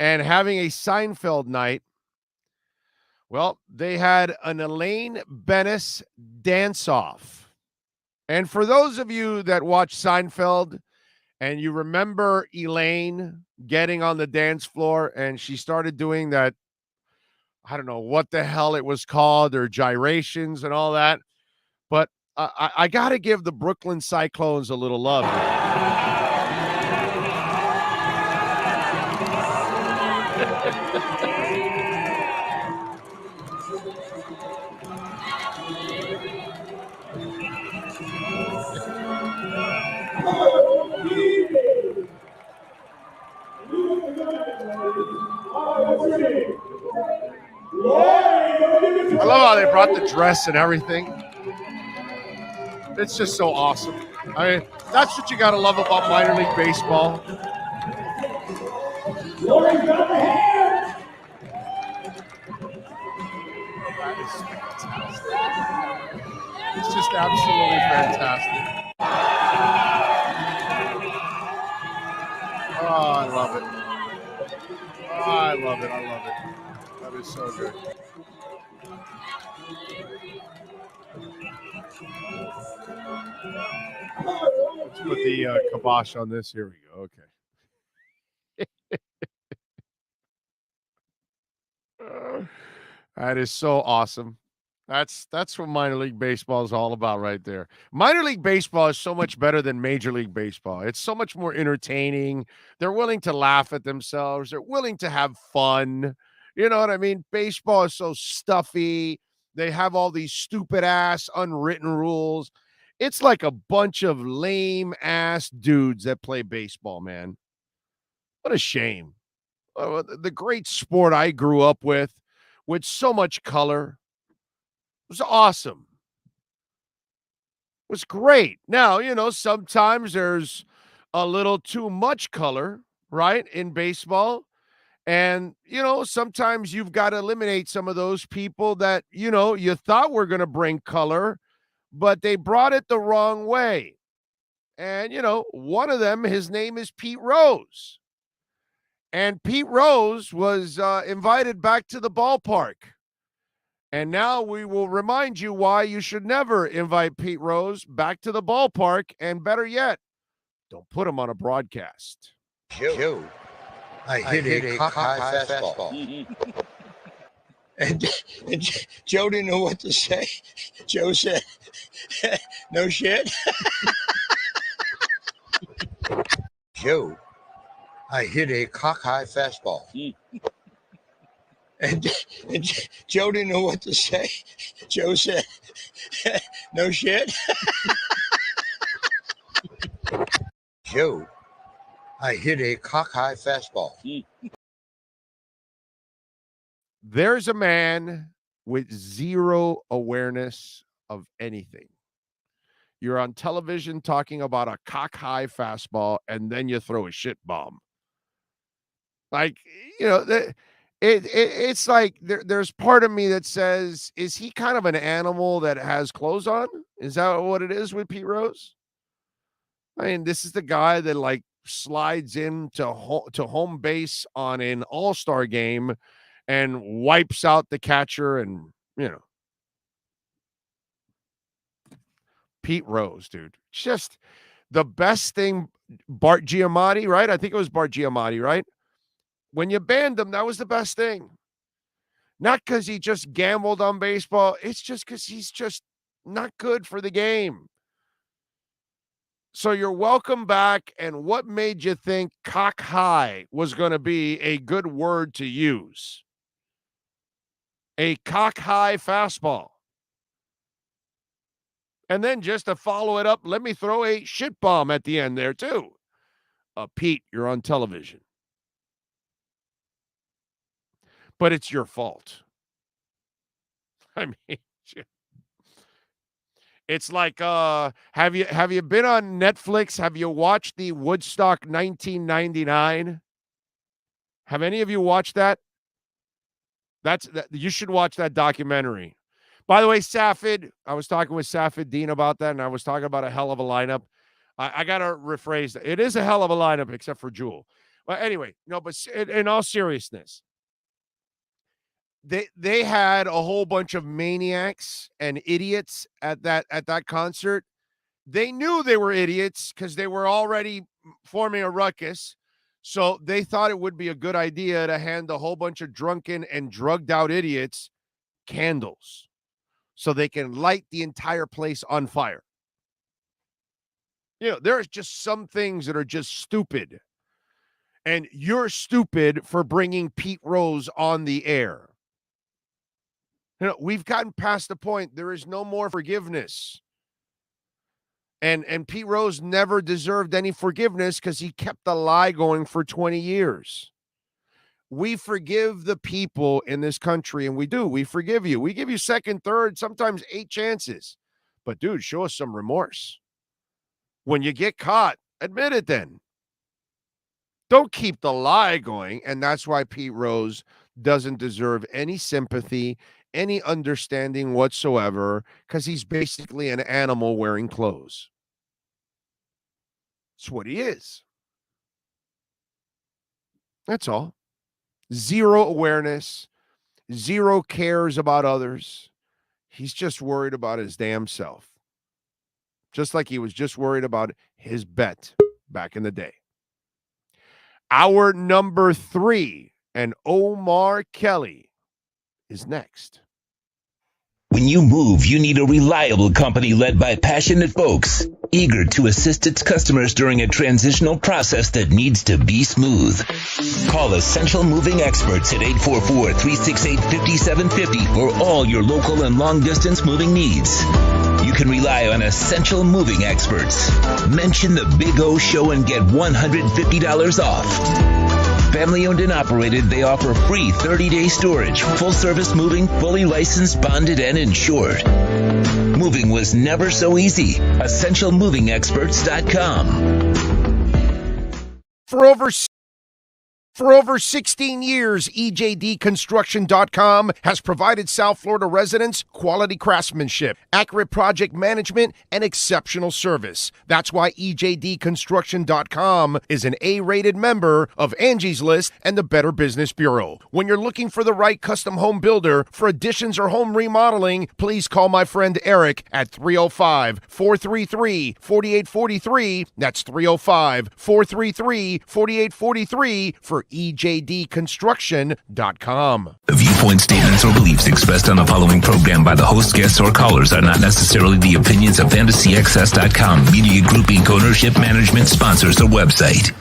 and having a Seinfeld night, well, they had an Elaine Bennis dance-off. And for those of you that watch Seinfeld and you remember Elaine getting on the dance floor and she started doing that, I don't know what the hell it was called, or gyrations and all that, but I got to give the Brooklyn Cyclones a little love here. I love how they brought the dress and everything. It's just so awesome. I mean, that's what you got to love about minor league baseball. It's just absolutely fantastic. Oh, I love it. Oh, I love it. I love it. That is so good. Let's put the kibosh on this. Here we go. Okay. That is so awesome. That's what minor league baseball is all about right there. Minor league baseball is so much better than Major League Baseball. It's so much more entertaining. They're willing to laugh at themselves. They're willing to have fun. You know what I mean? Baseball is so stuffy. They have all these stupid ass unwritten rules. It's like a bunch of lame ass dudes that play baseball, man. What a shame. The great sport I grew up with so much color. It was awesome. It was great. Now, sometimes there's a little too much color, right, in baseball. And, sometimes you've got to eliminate some of those people that, you thought were going to bring color, but they brought it the wrong way. And, one of them, his name is Pete Rose. And Pete Rose was invited back to the ballpark. And now we will remind you why you should never invite Pete Rose back to the ballpark. And better yet, don't put him on a broadcast. Joe, I hit a cock-high fastball. and Joe didn't know what to say. Joe said, no shit. Joe, I hit a cock-high fastball. And Joe didn't know what to say. Joe said, no shit. Joe, I hit a cock-high fastball. There's a man with zero awareness of anything. You're on television talking about a cock-high fastball, and then you throw a shit bomb. Like, it's like there's part of me that says, is he kind of an animal that has clothes on? Is that what it is with Pete Rose? I mean, this is the guy that like slides into home base on an all-star game and wipes out the catcher, and Pete Rose, dude, just the best thing. Bart Giamatti, right? I think it was Bart Giamatti, right? When you banned him, that was the best thing. Not because he just gambled on baseball. It's just because he's just not good for the game. So you're welcome back. And what made you think cock high was going to be a good word to use? A cock high fastball. And then just to follow it up, let me throw a shit bomb at the end there too. Pete, you're on television. But it's your fault. I mean, it's like, have you been on Netflix? Have you watched the Woodstock 1999? Have any of you watched that? You should watch that documentary. By the way, Safid, I was talking with Safid Dean about that, and I was talking about a hell of a lineup. I got to rephrase that. It is a hell of a lineup, except for Jewel. Well, anyway, no, but in all seriousness, they had a whole bunch of maniacs and idiots at that concert. They knew they were idiots because they were already forming a ruckus. So they thought it would be a good idea to hand a whole bunch of drunken and drugged out idiots candles so they can light the entire place on fire. There's just some things that are just stupid. And you're stupid for bringing Pete Rose on the air. We've gotten past the point. There is no more forgiveness. And Pete Rose never deserved any forgiveness because he kept the lie going for 20 years. We forgive the people in this country, and we do. We forgive you. We give you second, third, sometimes 8 chances. But, dude, show us some remorse. When you get caught, admit it then. Don't keep the lie going, and that's why Pete Rose doesn't deserve any sympathy, any understanding whatsoever, because he's basically an animal wearing clothes. That's what he is. That's all. Zero awareness, zero cares about others. He's just worried about his damn self. Just like he was just worried about his bet back in the day. Our number 3, and Omar Kelly is next. When you move, you need a reliable company led by passionate folks, eager to assist its customers during a transitional process that needs to be smooth. Call Essential Moving Experts at 844-368-5750 for all your local and long-distance moving needs. You can rely on Essential Moving Experts. Mention the Big O Show and get $150 off. Family owned and operated, they offer free 30-day storage, full-service moving, fully licensed, bonded, and insured. Moving was never so easy. EssentialMovingExperts.com. For over 16 years, EJDConstruction.com has provided South Florida residents quality craftsmanship, accurate project management, and exceptional service. That's why EJDConstruction.com is an A-rated member of Angie's List and the Better Business Bureau. When you're looking for the right custom home builder for additions or home remodeling, please call my friend Eric at 305-433-4843. That's 305-433-4843 for EJDConstruction.com. The viewpoint statements or beliefs expressed on the following program by the host, guests, or callers are not necessarily the opinions of FantasyXS.com, Media Group Inc. ownership, management, sponsors, or website.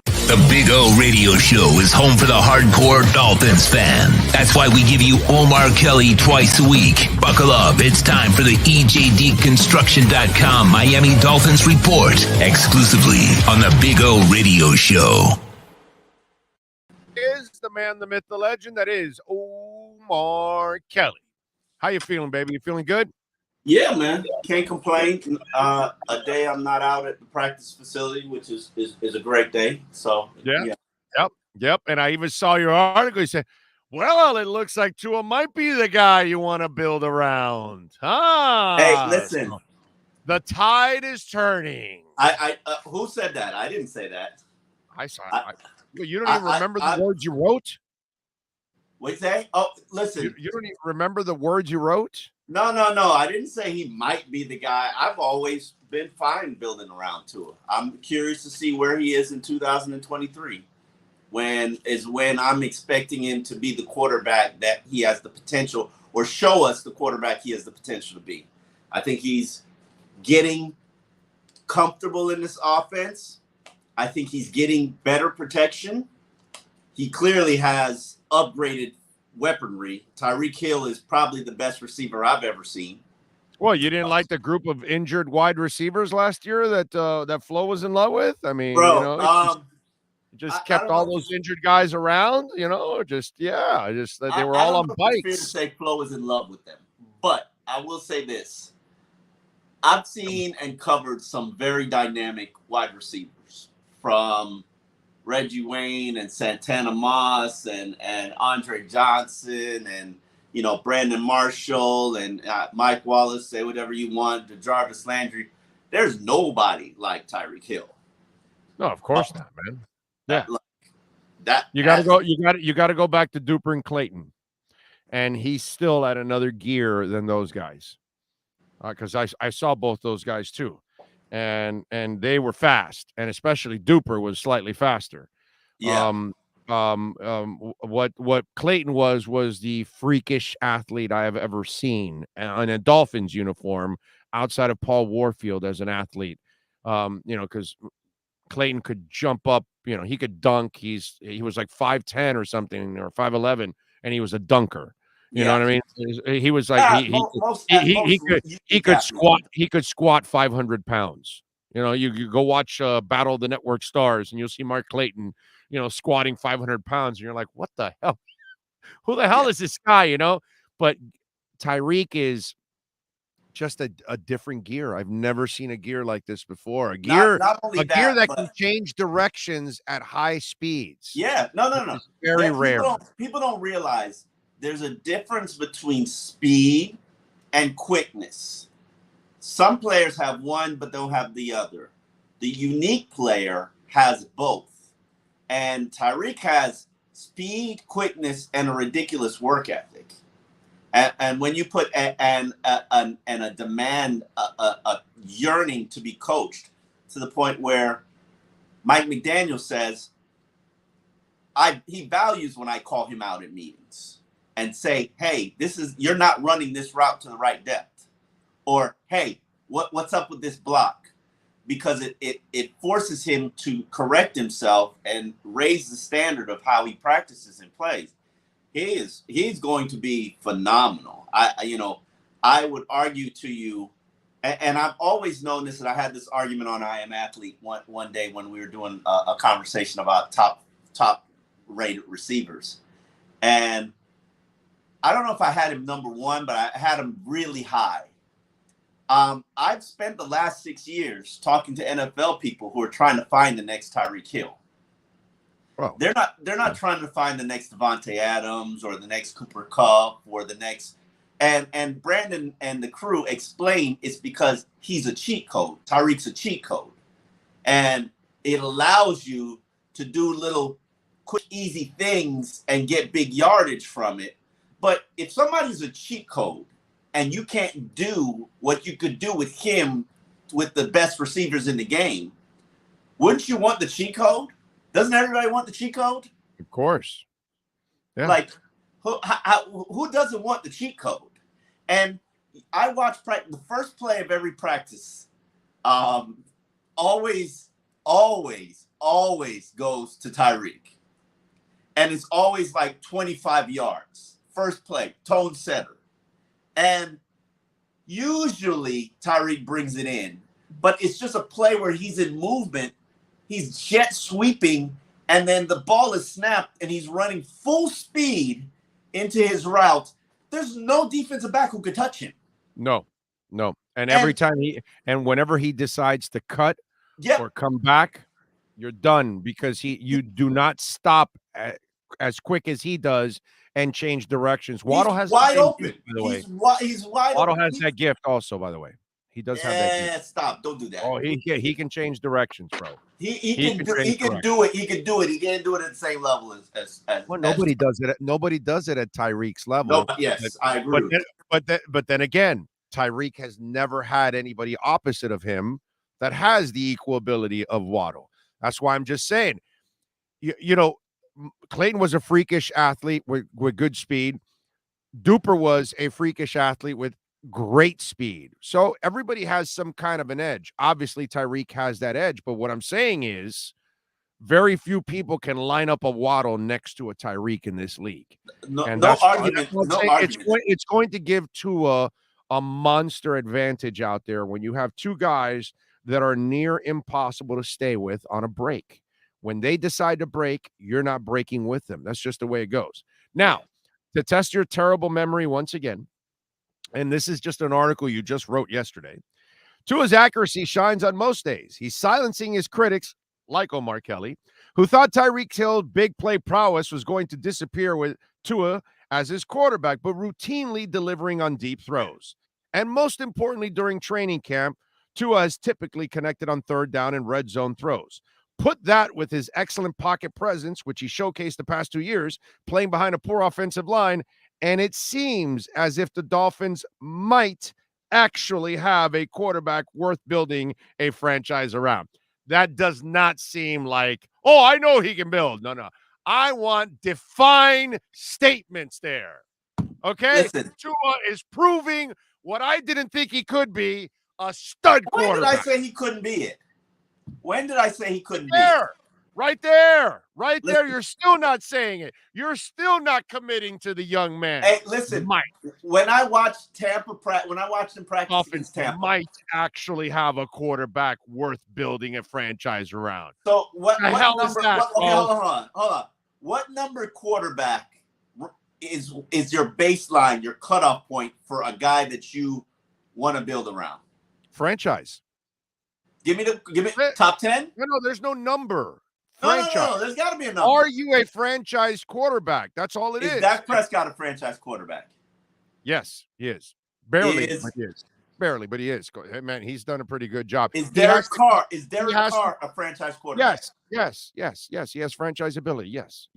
The Big O Radio Show is home for the hardcore Dolphins fan. That's why we give you Omar Kelly twice a week. Buckle up. It's time for the EJDConstruction.com Miami Dolphins Report, exclusively on the Big O Radio Show. Is the man, the myth, the legend that is Omar Kelly. How you feeling, baby? You feeling good? Yeah, man. Can't complain. A day I'm not out at the practice facility, which is a great day. So yeah. Yep. And I even saw your article. You said, well, it looks like Tua might be the guy you want to build around. Hey, listen. So the tide is turning. I who said that? I didn't say that. I saw it. You don't even remember the words you wrote? What'd you say? Oh, listen. You don't even remember the words you wrote? No. I didn't say he might be the guy. I've always been fine building around Tua. I'm curious to see where he is in 2023. When I'm expecting him to be the quarterback that he has the potential, or show us the quarterback he has the potential to be. I think he's getting comfortable in this offense. I think he's getting better protection. He clearly has upgraded weaponry. Tyreek Hill is probably the best receiver I've ever seen. Well, you didn't like the group of injured wide receivers last year that Flo was in love with? I mean, bro, just kept all those injured guys around, they were all on bikes. Fair to say Flo was in love with them, but I will say this: I've seen and covered some very dynamic wide receivers, from Reggie Wayne and Santana Moss and Andre Johnson and Brandon Marshall and Mike Wallace. Say whatever you want. To Jarvis Landry. There's nobody like Tyreek Hill. No, of course not, man. Yeah, that you got to go back to Duper and Clayton, and he's still at another gear than those guys. Because I saw both those guys too. And they were fast, and especially Duper was slightly faster. Yeah. What Clayton was the freakish athlete I have ever seen in a Dolphins uniform outside of Paul Warfield as an athlete. Because Clayton could jump up, he could dunk. He was like 5'10" or something, or 5'11", and he was a dunker. You know what I mean? He was like he could squat. He could squat 500 pounds. You go watch Battle of the Network Stars, and you'll see Mark Clayton, squatting 500 pounds, and you're like, what the hell? Who the hell is this guy? But Tyreek is just a different gear. I've never seen a gear like this before. A gear that can change directions at high speeds. Yeah, no. Very rare. People don't realize there's a difference between speed and quickness. Some players have one, but don't have the other. The unique player has both. And Tyreek has speed, quickness, and a ridiculous work ethic. And when you put a demand, a yearning to be coached, to the point where Mike McDaniel says, he values when I call him out at meetings. and say, hey, you're not running this route to the right depth. Or, hey, what's up with this block? Because it forces him to correct himself and raise the standard of how he practices and plays. He's going to be phenomenal. I would argue to you, and I've always known this, and I had this argument on I Am Athlete one day when we were doing a conversation about top rated receivers. And I don't know if I had him number one, but I had him really high. I've spent the last 6 years talking to NFL people who are trying to find the next Tyreek Hill. Well, they're not trying to find the next Devontae Adams or the next Cooper Kupp or the next. And Brandon and the crew explain it's because he's a cheat code. Tyreek's a cheat code, and it allows you to do little quick, easy things and get big yardage from it. But if somebody's a cheat code and you can't do what you could do with him, with the best receivers in the game, wouldn't you want the cheat code? Doesn't everybody want the cheat code? Of course. Yeah. Like, who doesn't want the cheat code? And I watch the first play of every practice. Always goes to Tyreek. And it's always like 25 yards. First play, tone setter. And usually Tyreek brings it in. But it's just a play where he's in movement. He's jet sweeping. And then the ball is snapped and he's running full speed into his route. There's no defensive back who could touch him. No. And every time whenever he decides to cut or come back, you're done because you do not stop as quick as he does and change directions. Waddle has wide open. Gift, by the way. He's wide Waddle open. has that gift also, by the way. He does have that gift. Stop. Don't do that. Oh, he can change directions, bro. He can do it. He can do it. He can't do it at the same level as nobody does it. Nobody does it at Tyreek's level. No, yes, I agree. But then again, Tyreek has never had anybody opposite of him that has the equal ability of Waddle. That's why I'm just saying, you know, Clayton was a freakish athlete with good speed. Duper was a freakish athlete with great speed. So everybody has some kind of an edge. Obviously, Tyreek has that edge. But what I'm saying is very few people can line up a Waddle next to a Tyreek in this league. No argument. It's going to give Tua a monster advantage out there when you have two guys that are near impossible to stay with on a break. When they decide to break, you're not breaking with them. That's just the way it goes. Now, to test your terrible memory once again, and this is just an article you just wrote yesterday, Tua's accuracy shines on most days. He's silencing his critics, like Omar Kelly, who thought Tyreek Hill's big play prowess was going to disappear with Tua as his quarterback, but routinely delivering on deep throws. And most importantly, during training camp, Tua has typically connected on third down and red zone throws. Put that with his excellent pocket presence, which he showcased the past 2 years, playing behind a poor offensive line, and it seems as if the Dolphins might actually have a quarterback worth building a franchise around. That does not seem like, oh, I know he can build. No. I want defined statements there. Okay? Listen. Tua is proving what I didn't think he could be, a stud quarterback. When did I say he couldn't be it? When did I say he couldn't be it? Right there. You're still not saying it. You're still not committing to the young man. Hey, listen, Mike. When I watched them practice Dolphins against Tampa, might actually have a quarterback worth building a franchise around. So what number? Is that, hold on. What number quarterback is your baseline, your cutoff point for a guy that you want to build around? Franchise. Give me top 10. No, there's no number. Franchise. No, there's got to be a number. Are you a franchise quarterback? That's all it is. Is Dak Prescott a franchise quarterback? Yes, he is. Barely, but he is. Barely, but he is. Hey, man, he's done a pretty good job. Is Derek Carr a franchise quarterback? Yes. He has franchise ability. Yes.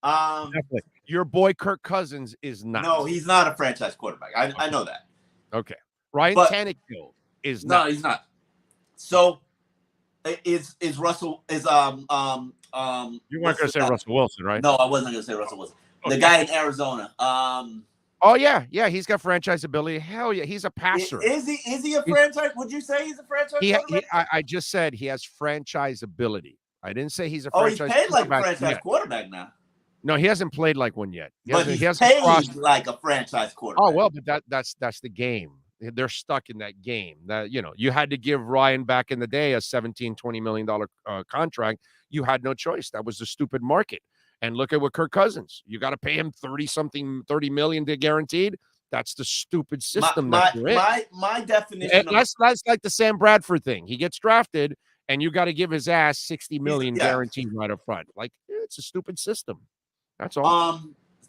Definitely. Your boy Kirk Cousins is not. No, he's not a franchise quarterback. I know that. Okay. Ryan Tannehill is not. No, he's not. So is Russell is you weren't going to say Russell Wilson, right? No, I wasn't going to say Russell Wilson. The guy in Arizona. Oh yeah, he's got franchise ability. Hell yeah, he's a passer. Is he a franchise? Would you say he's a franchise quarterback? I just said he has franchise ability. I didn't say he's a franchise. franchise. Oh, he's paid like a franchise quarterback now. No, he hasn't played like one yet. He hasn't paid like a franchise quarterback. Oh well, but that's the game. They're stuck in that game. That you had to give Ryan back in the day a $17-20 million contract. You had no choice. That was the stupid market. And look at what Kirk Cousins. You got to pay him $30 million to guaranteed. That's the stupid system that you're in. My definition. That's like the Sam Bradford thing. He gets drafted, and you got to give his ass $60 million guaranteed right up front. Like it's a stupid system. That's all.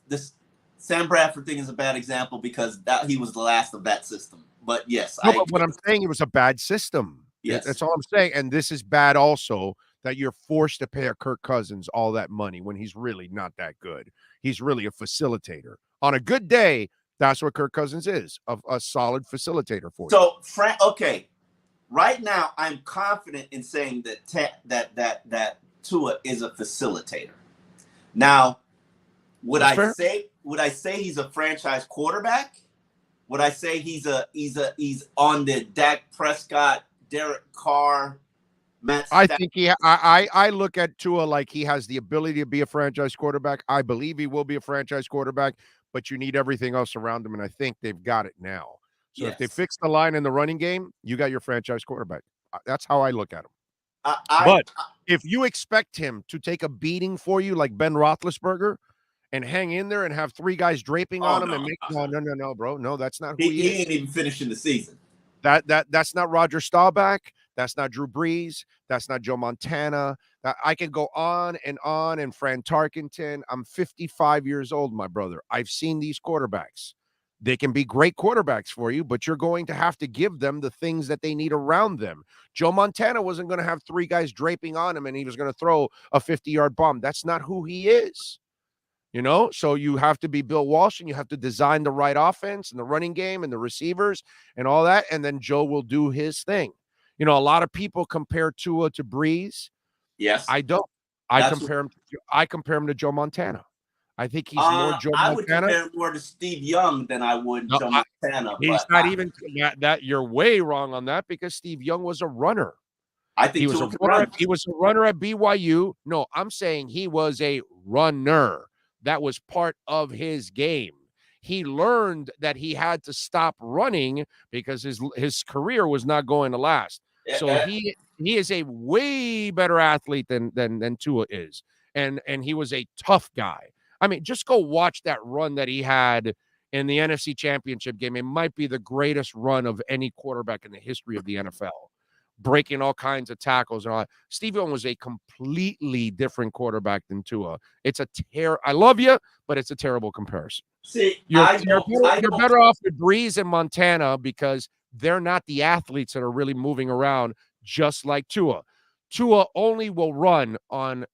This Sam Bradford thing is a bad example because he was the last of that system. But yes, but what I'm saying, it was a bad system. Yes, that's all I'm saying. And this is bad also, that you're forced to pay a Kirk Cousins all that money when he's really not that good. He's really a facilitator. On a good day, that's what Kirk Cousins is, a solid facilitator for you. So, okay, right now I'm confident in saying that Tua is a facilitator. Now, would I say he's a franchise quarterback? Would I say he's on the Dak Prescott, Derek Carr, Matt Stafford? I think I look at Tua like he has the ability to be a franchise quarterback. I believe he will be a franchise quarterback, but you need everything else around him, and I think they've got it now. So if they fix the line in the running game, you got your franchise quarterback. That's how I look at him. But if you expect him to take a beating for you like Ben Roethlisberger and hang in there and have three guys draping on him no, bro. No, that's not who he is. He ain't even finishing the season. That's not Roger Staubach. That's not Drew Brees. That's not Joe Montana. I can go on, and Fran Tarkenton. I'm 55 years old, my brother. I've seen these quarterbacks. They can be great quarterbacks for you, but you're going to have to give them the things that they need around them. Joe Montana wasn't going to have three guys draping on him and he was going to throw a 50-yard bomb. That's not who he is. So you have to be Bill Walsh, and you have to design the right offense and the running game and the receivers and all that. And then Joe will do his thing. A lot of people compare Tua to Breeze. Yes. I don't. I compare him to Joe Montana. I think he's more Joe Montana. I would compare him more to Steve Young than I would Joe Montana. He's not even that. You're way wrong on that, because Steve Young was a runner. I think he was a runner at BYU. No, I'm saying he was a runner. That was part of his game. He learned that he had to stop running because his career was not going to last. So he is a way better athlete than Tua is. And he was a tough guy. I mean, just go watch that run that he had in the NFC Championship game. It might be the greatest run of any quarterback in the history of the NFL. Breaking all kinds of tackles and all that. Steve Young was a completely different quarterback than Tua. I love you, but it's a terrible comparison. See, you're better off with Breeze and Montana because they're not the athletes that are really moving around just like Tua. Tua only will run on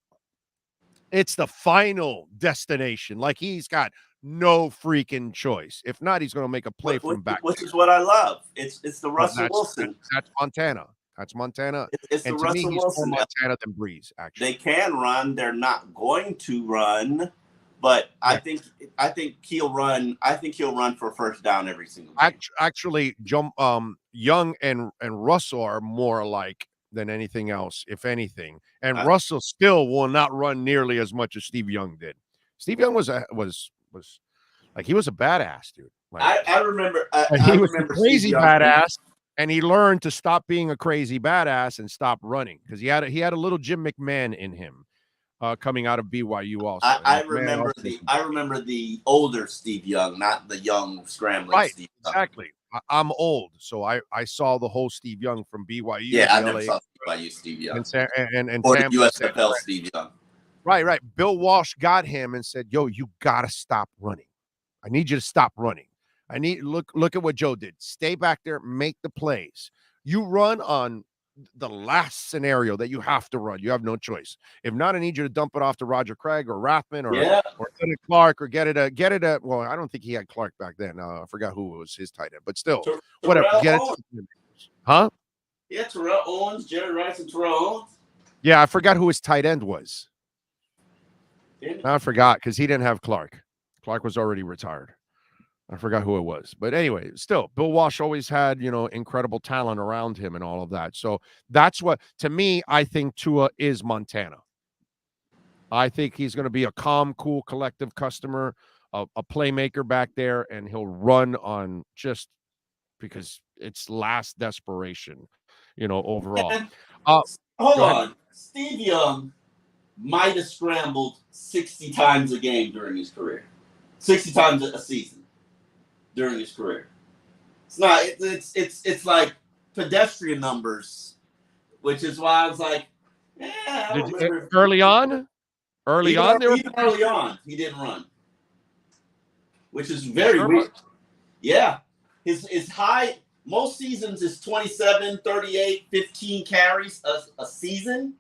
it's the final destination. Like he's got no freaking choice. If not, he's going to make a play from back. Which is what I love. It's the Russell Wilson. That's Montana. That's Montana. It's the Russell Wilson. More Montana than Breeze, actually. They can run. They're not going to run, but I think he'll run. I think he'll run for a first down every single game. Actually, Young and Russell are more alike than anything else, if anything. And Russell still will not run nearly as much as Steve Young did. Steve Young was like he was a badass, dude. Like, I remember. He was a crazy badass. And he learned to stop being a crazy badass and stop running because he had a little Jim McMahon in him coming out of BYU also. I remember the older Steve Young, not the young scrambling Steve Young. Exactly. I'm old, so I saw the whole Steve Young from BYU. Yeah, I never saw BYU Steve Young. And or the USFL Steve Young. Right. Bill Walsh got him and said, "Yo, you got to stop running. I need you to stop running. I need look at what Joe did. Stay back there, make the plays. You run on the last scenario that you have to run. You have no choice. If not, I need you to dump it off to Roger Craig or Rathman or Clark or get it at. Well, I don't think he had Clark back then. I forgot who was his tight end, but still, whatever. Get it. Huh? Yeah, Terrell Owens, Jerry Rice, and Terrell Owens. Yeah, I forgot who his tight end was. I forgot because he didn't have Clark. Clark was already retired. I forgot who it was. But anyway, still, Bill Walsh always had, incredible talent around him and all of that. So that's what, to me, I think Tua is Montana. I think he's going to be a calm, cool, collective customer, a playmaker back there, and he'll run on just because it's last desperation, overall. Hold on. Steve Young might have scrambled 60 times a game during his career. 60 times a season during his career. It's not, it's like pedestrian numbers, which is why I was like, I don't remember. Early on, even early on, he didn't run, which is very weird. Yeah. His high, most seasons is 27, 38, 15 carries a season.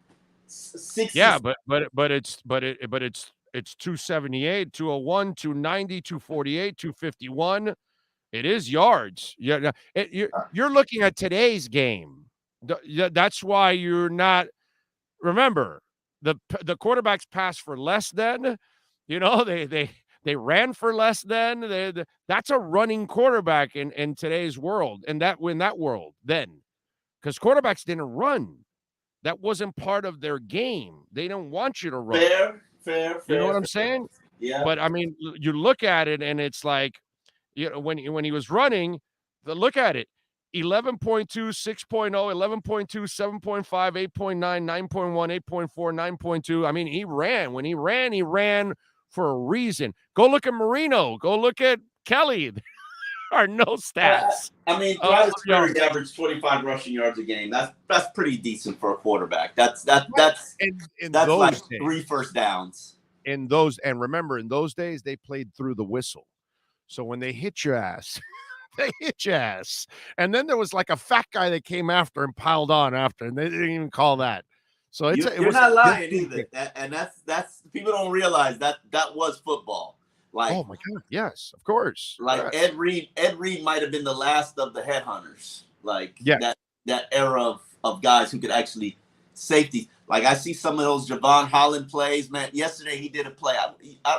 60. Yeah, but it's 278, 201, 290, 248, 251. It is yards. Yeah, you're looking at today's game. That's why you're not. Remember, the quarterbacks pass for less than. They ran for less than. That's a running quarterback in today's world, and in that world then, because quarterbacks didn't run. That wasn't part of their game. They don't want you to run. Fair. You know what I'm saying? Yeah. But I mean, you look at it, and it's like, when he was running, look at it: 11.2, 6.0, 11.2, 7.5, 8.9, 9.1, 8.4, 9.2. I mean, he ran. When he ran for a reason. Go look at Marino. Go look at Kelly. Are no stats. I mean, Travis Perry averaged 25 rushing yards a game. That's pretty decent for a quarterback. That's like 3 first downs. And remember, in those days, they played through the whistle. So when they hit your ass, they hit your ass. And then there was like a fat guy that came after and piled on after, and they didn't even call that. So you're not lying either. And that's people don't realize that was football. Like, oh my God, yes, of course. Like yes. Ed Reed might have been the last of the headhunters. Like yes. that era of guys who could actually safety. Like I see some of those Javon Holland plays, man. Yesterday he did a play.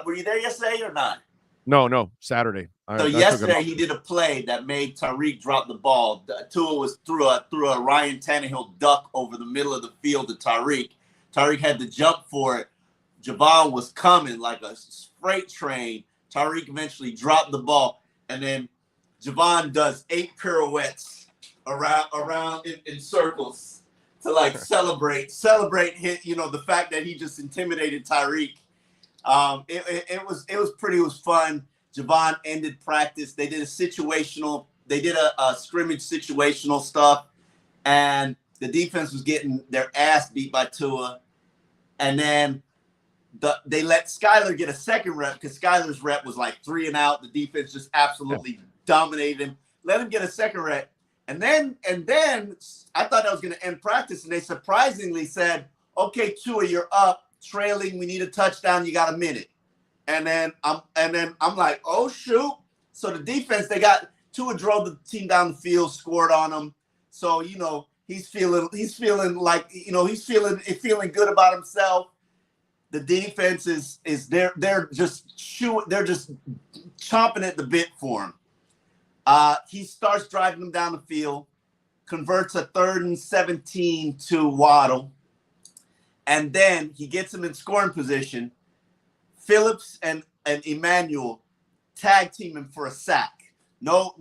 Were you there yesterday or not? No, Saturday. So yesterday he did a play that made Tyreek drop the ball. Tua was threw a Ryan Tannehill duck over the middle of the field to Tyreek. Tyreek had to jump for it. Javon was coming like a freight train. Tyreek eventually dropped the ball, and then Javon does 8 pirouettes around in circles to like celebrate hit, the fact that he just intimidated Tyreek. It was fun. Javon ended practice. They did a scrimmage situational stuff, and the defense was getting their ass beat by Tua, and then they let Skyler get a second rep because Skyler's rep was like 3 and out. The defense just absolutely dominated him. Let him get a second rep. And then I thought that was going to end practice, and they surprisingly said, okay, Tua, you're up, trailing. We need a touchdown. You got a minute. And then I'm like, oh, shoot. So the defense, Tua drove the team down the field, scored on them. So, he's feeling like, he's feeling good about himself. The defense is they're just chomping at the bit for him. He starts driving them down the field, converts a 3rd and 17 to Waddle, and then he gets him in scoring position. Phillips and Emmanuel tag team him for a sack. No,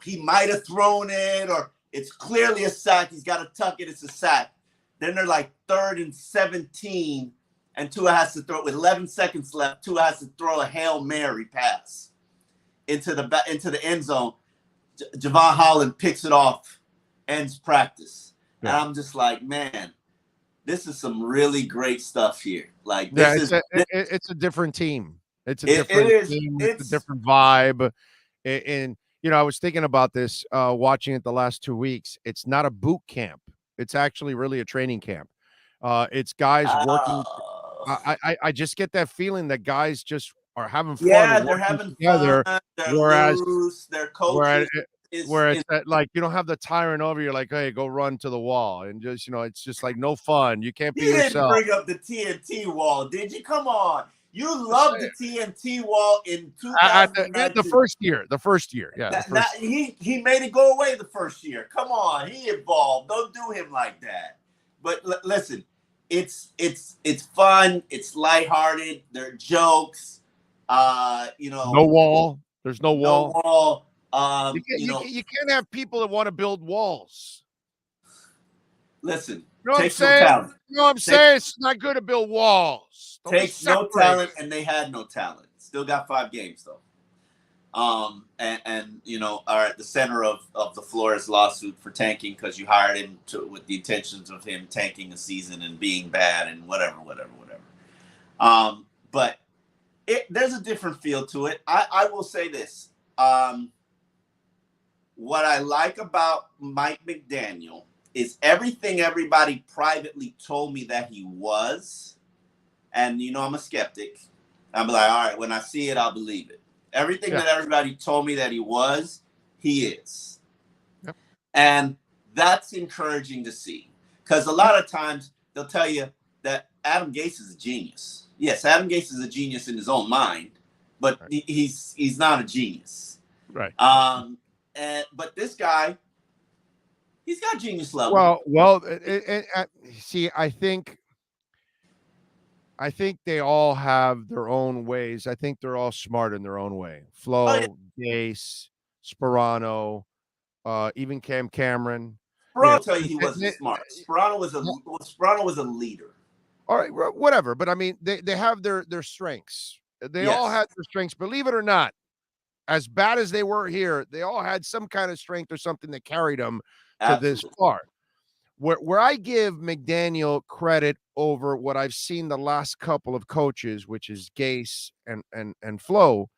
he might have thrown it, or it's clearly a sack. He's got to tuck it. It's a sack. Then they're like 3rd and 17, and Tua has to throw with 11 seconds left. Tua has to throw a Hail Mary pass into the end zone. Javon Holland picks it off, ends practice. Yeah. And I'm just like, man, this is some really great stuff here. Like, it's a different team. It's a different team. It's a different vibe. And I was thinking about this watching it the last 2 weeks. It's not a boot camp. It's actually really a training camp. It's guys working. I just get that feeling that guys just are having fun. Yeah, they're having together. Fun. They're loose. Their coaches. Whereas like you don't have the tyrant over. You're like, hey, go run to the wall, and just it's just like no fun. You can't be yourself. You didn't bring up the TNT wall, did you? Come on. You loved the TNT wall in 2019. The first year. Yeah. He made it go away the first year. Come on, he evolved. Don't do him like that. But listen, it's fun. It's lighthearted. There are jokes. No wall. There's no wall. You can't have people that want to build walls. Listen, you know what I'm no saying? talent. You know what I'm saying? It's not good to build walls. Takes no talent, and they had no talent. Still got 5 games though. And are at the center of the Flores lawsuit for tanking because you hired him with the intentions of him tanking a season and being bad and whatever. But there's a different feel to it. I will say this. What I like about Mike McDaniel is everything everybody privately told me that he was. And, I'm a skeptic. I'm like, all right, when I see it, I'll believe it. Everything that everybody told me that he was, he is. Yep. And that's encouraging to see. Because a lot of times they'll tell you that Adam Gase is a genius. Yes, Adam Gase is a genius in his own mind, but he's not a genius. Right. But this guy, he's got genius level. Well, see, I think they all have their own ways. I think they're all smart in their own way. Flo, Gase, Sperano, even Cameron. Sperano tell you he wasn't smart. Sperano was a leader. All right, whatever. But I mean, they have their strengths. They all had their strengths. Believe it or not, as bad as they were here, they all had some kind of strength or something that carried them to this far. Where I give McDaniel credit over what I've seen the last couple of coaches, which is Gase and Flo,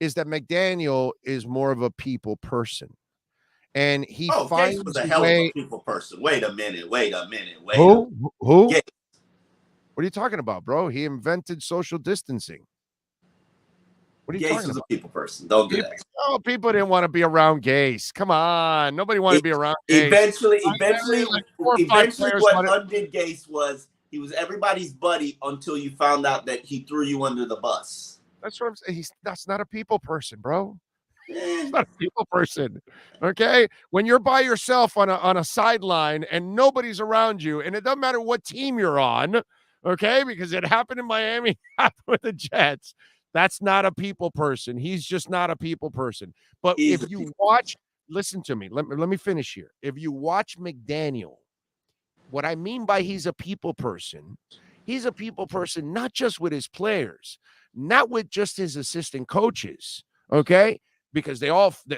is that McDaniel is more of a people person. And he finds Gase was a hell of a people person. Wait a minute. Who? Gase. What are you talking about, bro? He invented social distancing. What are you talking about? Gase was a people person. Don't do that. Oh, people didn't want to be around Gase. Come on. Nobody wanted to be around Gase. Eventually, what undid Gase was he was everybody's buddy until you found out that he threw you under the bus. That's what I'm saying. That's not a people person, bro. He's not a people person. Okay? When you're by yourself on a sideline and nobody's around you, and it doesn't matter what team you're on, okay? Because it happened in Miami, happened with the Jets. That's not a people person. He's just not a people person. But if you watch, listen to me. Let me finish here. If you watch McDaniel, what I mean by he's a people person not just with his players, not with just his assistant coaches, okay? Because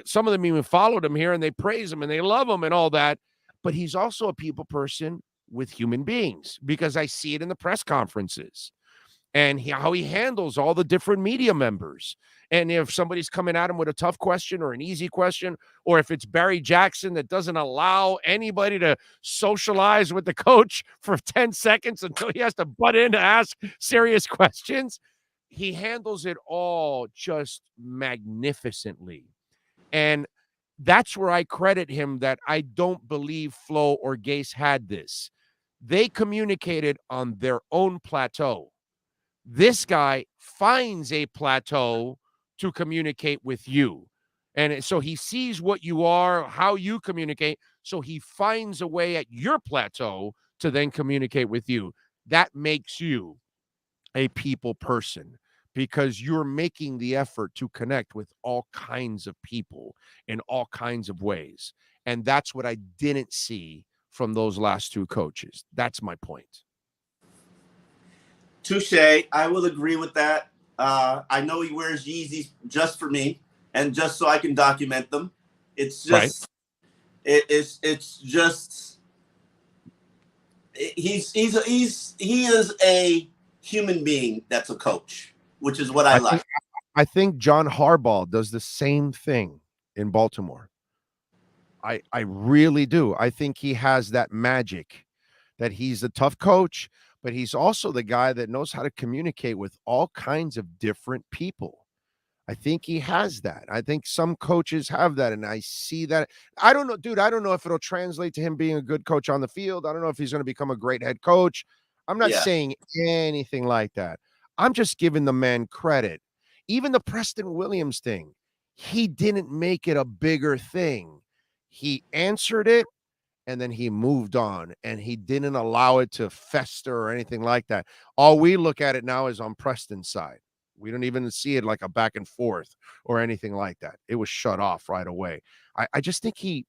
some of them even followed him here and they praise him and they love him and all that. But he's also a people person with human beings because I see it in the press conferences. And how he handles all the different media members. And if somebody's coming at him with a tough question or an easy question, or if it's Barry Jackson that doesn't allow anybody to socialize with the coach for 10 seconds until he has to butt in to ask serious questions, he handles it all just magnificently. And that's where I credit him that I don't believe Flo or Gase had this. They communicated on their own plateau. This guy finds a plateau to communicate with you. And so he sees what you are, how you communicate. So he finds a way at your plateau to then communicate with you. That makes you a people person because you're making the effort to connect with all kinds of people in all kinds of ways. And that's what I didn't see from those last 2 coaches. That's my point. Touche. I will agree with that. I know he wears Yeezys just for me and just so I can document them. It's just, it's just, he is a human being that's a coach, which is what I like. I think John Harbaugh does the same thing in Baltimore. I really do. I think he has that magic that he's a tough coach, but he's also the guy that knows how to communicate with all kinds of different people. I think he has that. I think some coaches have that, and I see that. I don't know, dude. I don't know if it'll translate to him being a good coach on the field. I don't know if he's going to become a great head coach. I'm not saying anything like that. I'm just giving the man credit. Even the Preston Williams thing, he didn't make it a bigger thing. He answered it, and then he moved on, and he didn't allow it to fester or anything like that. All we look at it now is on Preston's side. We don't even see it like a back and forth or anything like that. It was shut off right away. I just think he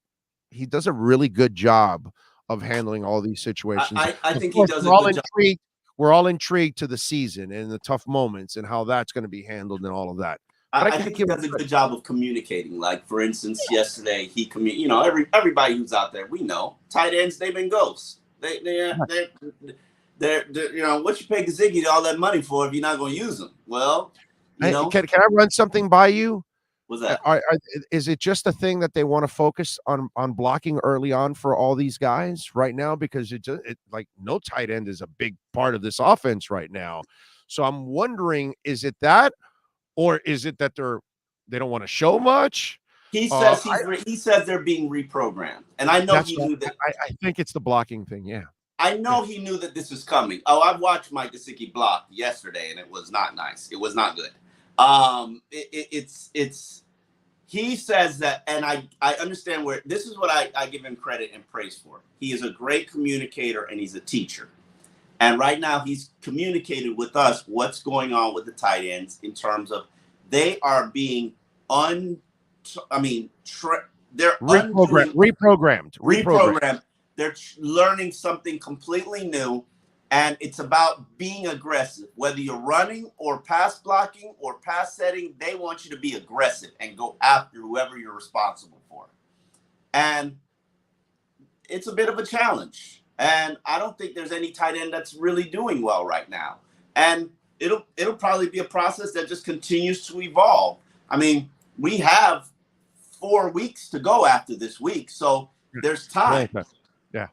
does a really good job of handling all these situations. I think he does a good job. We're all intrigued to the season and the tough moments and how that's going to be handled and all of that. I think he does a good job of communicating. Like, for instance, yesterday everybody who's out there, we know tight ends, they've been ghosts. They're what you pay Gaziggy all that money for if you're not going to use them? Well, can I run something by you? What's that? Is it just a thing that they want to focus on blocking early on for all these guys right now? Because it like no tight end is a big part of this offense right now. So I'm wondering, is it that, or is it that they don't want to show much? He says he says they're being reprogrammed, and I know he knew that. I think it's the blocking thing. Yeah, I know he knew that this was coming. Oh, I watched Mike Gesicki block yesterday, and it was not nice. It was not good. He says that, and I understand where this is what I give him credit and praise for. He is a great communicator and he's a teacher. And right now he's communicated with us what's going on with the tight ends in terms of they are being they're reprogrammed. They're learning something completely new. And it's about being aggressive. Whether you're running or pass blocking or pass setting, they want you to be aggressive and go after whoever you're responsible for. And it's a bit of a challenge. And I don't think there's any tight end that's really doing well right now. And it'll probably be a process that just continues to evolve. I mean, we have 4 weeks to go after this week, so there's time. Yeah.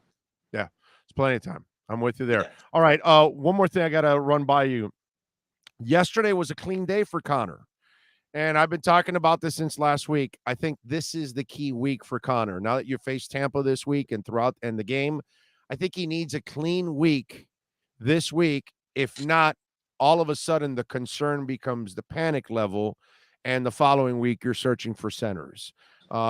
It's plenty of time. I'm with you there. Yeah. All right. One more thing I got to run by you. Yesterday was a clean day for Connor. And I've been talking about this since last week. I think this is the key week for Connor. Now that you face Tampa this week and throughout the game, I think he needs a clean week this week. If not, all of a sudden the concern becomes the panic level. And the following week, you're searching for centers,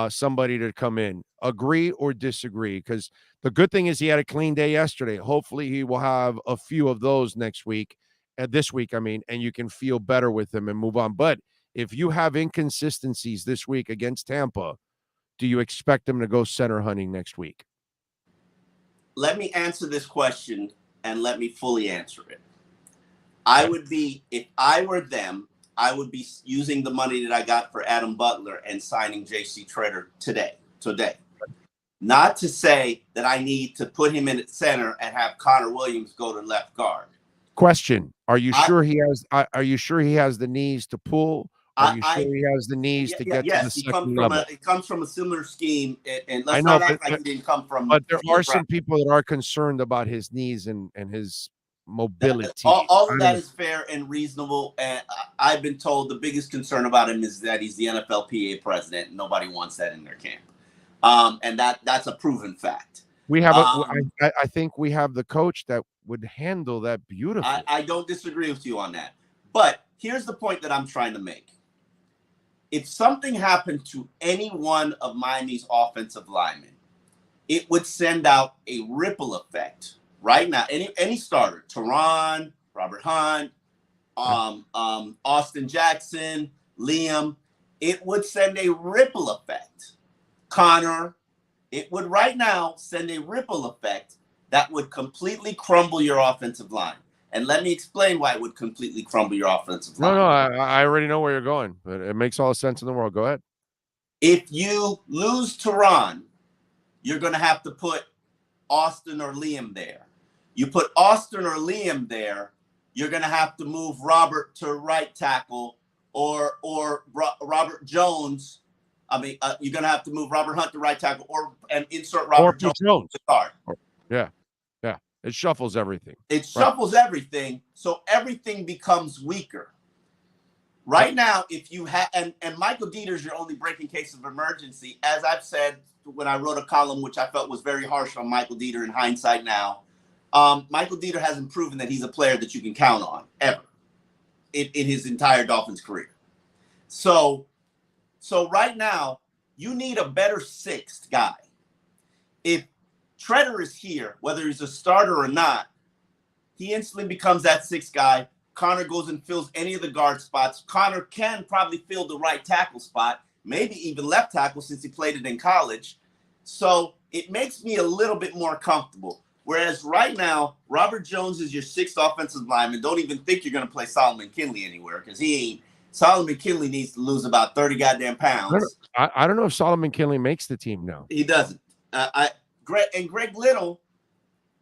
somebody to come in. Agree or disagree? Because the good thing is he had a clean day yesterday. Hopefully he will have a few of those next week, this week, and you can feel better with him and move on. But if you have inconsistencies this week against Tampa, do you expect him to go center hunting next week? Let me answer this question and let me fully answer it. If I were them, I would be using the money that I got for Adam Butler and signing J.C. Treader today. Not to say that I need to put him in at center and have Connor Williams go to left guard. Question: Are you sure he has? Are you sure he has the knees to pull? Are you sure he has the knees to get to the second level? It comes from a similar scheme, and let's not act like he didn't come from. But there are some people that are concerned about his knees and his mobility. All of that is fair and reasonable. And I've been told the biggest concern about him is that he's the NFLPA president. Nobody wants that in their camp. And that's a proven fact. We have I think we have the coach that would handle that beautifully. I don't disagree with you on that. But here's the point that I'm trying to make. If something happened to any one of Miami's offensive linemen, it would send out a ripple effect. Right now, any starter, Teron, Robert Hunt, Austin Jackson, Liam, it would send a ripple effect. Connor, it would right now send a ripple effect that would completely crumble your offensive line. And let me explain why it would completely crumble your offensive line. No, I already know where you're going, but it makes all the sense in the world. Go ahead. If you lose Teron, you're going to have to put Austin or Liam there. You put Austin or Liam there, you're going to have to move Robert to right tackle or Robert Jones. You're going to have to move Robert Hunt to right tackle and insert Robert Jones to guard. Yeah. It shuffles everything. It shuffles everything, so everything becomes weaker. Right now, if you have and Michael Dieter's your only breaking case of emergency, as I've said when I wrote a column which I felt was very harsh on Michael Dieter in hindsight now. Michael Dieter hasn't proven that he's a player that you can count on ever. in his entire Dolphins career. So right now, you need a better sixth guy. If Treader is here, whether he's a starter or not, he instantly becomes that sixth guy. Connor goes and fills any of the guard spots. Connor can probably fill the right tackle spot, maybe even left tackle since he played it in college. So it makes me a little bit more comfortable. Whereas right now, Robert Jones is your sixth offensive lineman. Don't even think you're going to play Solomon Kinley anywhere because he ain't. Solomon Kinley needs to lose about 30 goddamn pounds. I don't know if Solomon Kinley makes the team now. He doesn't. Greg Little,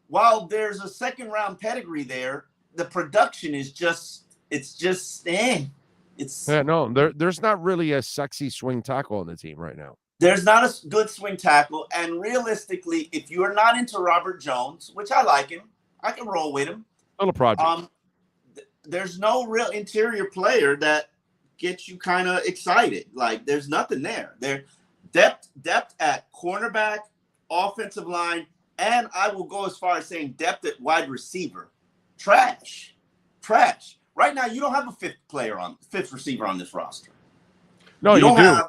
while there's a second round pedigree there, the production is there's not really a sexy swing tackle on the team right now. There's not a good swing tackle, and realistically, if you are not into Robert Jones, which I like him, I can roll with him. Little project. There's no real interior player that gets you kind of excited. Like there's nothing there. There depth at cornerback, offensive line, and I will go as far as saying depth at wide receiver. Trash. Right now, you don't have a fifth receiver on this roster. No, you do.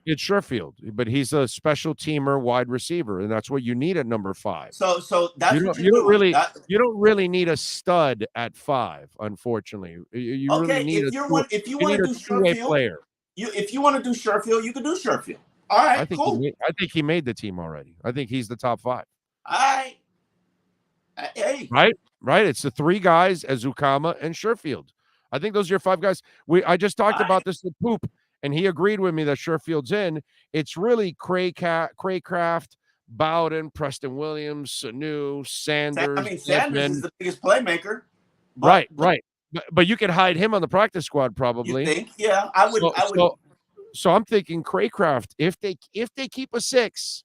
It's Sherfield, but he's a special teamer wide receiver, and that's what you need at number 5. So that's you don't really need a stud at 5, unfortunately. You really need if you want to do Sherfield, if you want to do Sherfield, you can do Sherfield. All right, cool. I think he made the team already. I think he's the top 5. All right. Hey. Right. It's the 3 guys, Azukama and Sherfield. I think those are your 5 guys. I just talked about this with Poop, and he agreed with me that Sherfield's in. It's really Craycraft, Bowden, Preston Williams, Sanu, Sanders. Sanders is the biggest playmaker. Right. But you could hide him on the practice squad probably. You think? Yeah, I would. So I'm thinking Craycraft, if they keep a 6,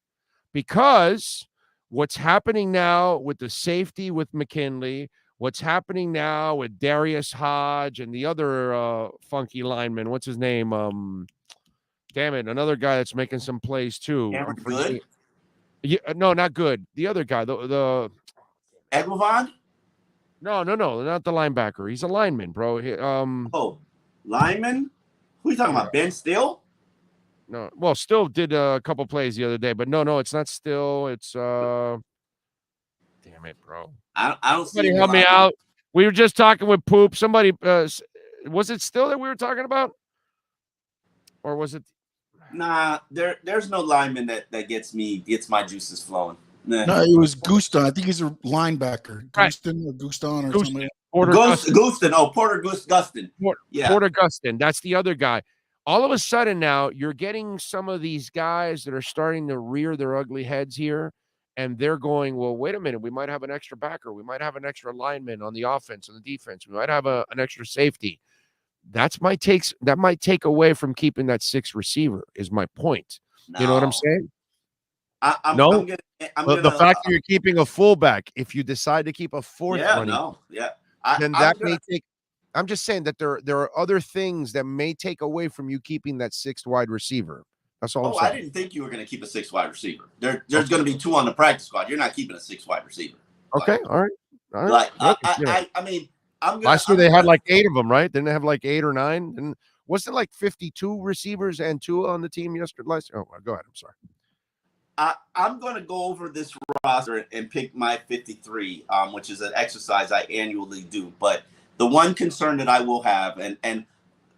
because what's happening now with the safety with McKinley, what's happening now with Darius Hodge and the other funky lineman, what's his name? Damn it, another guy that's making some plays too. Good? Yeah, no, not good. The other guy, the Eglovon? No, not the linebacker. He's a lineman, bro. Lineman? Who are you talking about? Ben Still? No, well, Still did a couple plays the other day, but no, it's not Still. It's damn it, bro. I don't see. Somebody help me out. We were just talking with Poop. Somebody was it Still that we were talking about, or was it? Nah, there's no lineman that gets my juices flowing. Nah. No, it was Guston. I think he's a linebacker. Guston or Guston or something. Guston. Oh, Porter Guston. Yeah. Porter Guston. That's the other guy. All of a sudden now, you're getting some of these guys that are starting to rear their ugly heads here, and they're going, well, wait a minute. We might have an extra backer. We might have an extra lineman on the offense and the defense. We might have an extra safety. That might take away from keeping that 6th receiver is my point. No. You know what I'm saying? The fact that you're keeping a fullback, if you decide to keep a 4th running, then that may take. I'm just saying that there are other things that may take away from you keeping that 6th wide receiver. That's all I'm saying. I didn't think you were going to keep a 6th wide receiver. There's going to be 2 on the practice squad. You're not keeping a 6th wide receiver. Okay, all right. I mean, last year they had like 8 of them, right? Didn't they have like 8 or 9? And wasn't it like 52 receivers and Tua on the team yesterday? Oh, go ahead. I'm sorry. I'm going to go over this roster and pick my 53, which is an exercise I annually do. But the one concern that I will have, and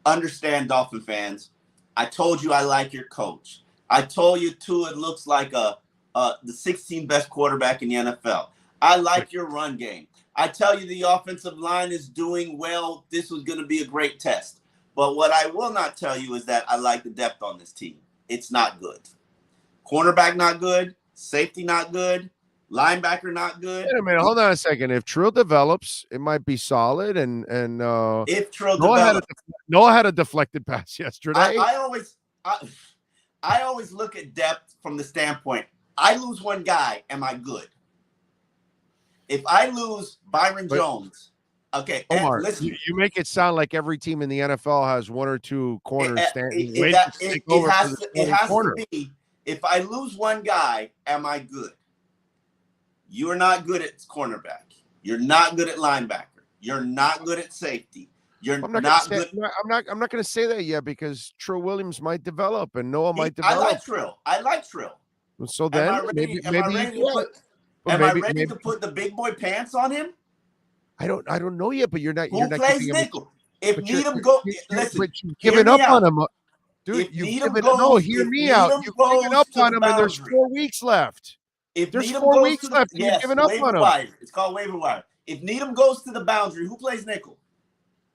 understand, Dolphin fans, I told you I like your coach. I told you Tua looks like the 16th best quarterback in the NFL. I like your run game. I tell you the offensive line is doing well. This was going to be a great test. But what I will not tell you is that I like the depth on this team. It's not good. Cornerback not good. Safety not good. Linebacker not good. Wait a minute, hold on a second. If Trill develops, it might be solid. And if Trill develops, Noah had a deflected pass yesterday. I always look at depth from the standpoint. I lose one guy, am I good? If I lose Byron Jones, okay. Omar, listen, you make it sound like every team in the NFL has 1 or 2 corners standing. It has to be. If I lose one guy, am I good? You're not good at cornerback. You're not good at linebacker. You're not good at safety. You're I'm not not gonna good. say, I'm not going to say that yet because Trill Williams might develop and Noah might I develop. I like Trill. So then Am I ready maybe to put the big boy pants on him? I don't know yet, but you're not plays giving nickel? If but Needham go, listen, but you've given up on him. Dude, Hear me out. You've given up on him, and there's 4 weeks left. If there's Needham 4 goes weeks to the, left, yes, you've given up waiver on him. wire. It's called waiver wire. If Needham goes to the boundary, who plays nickel?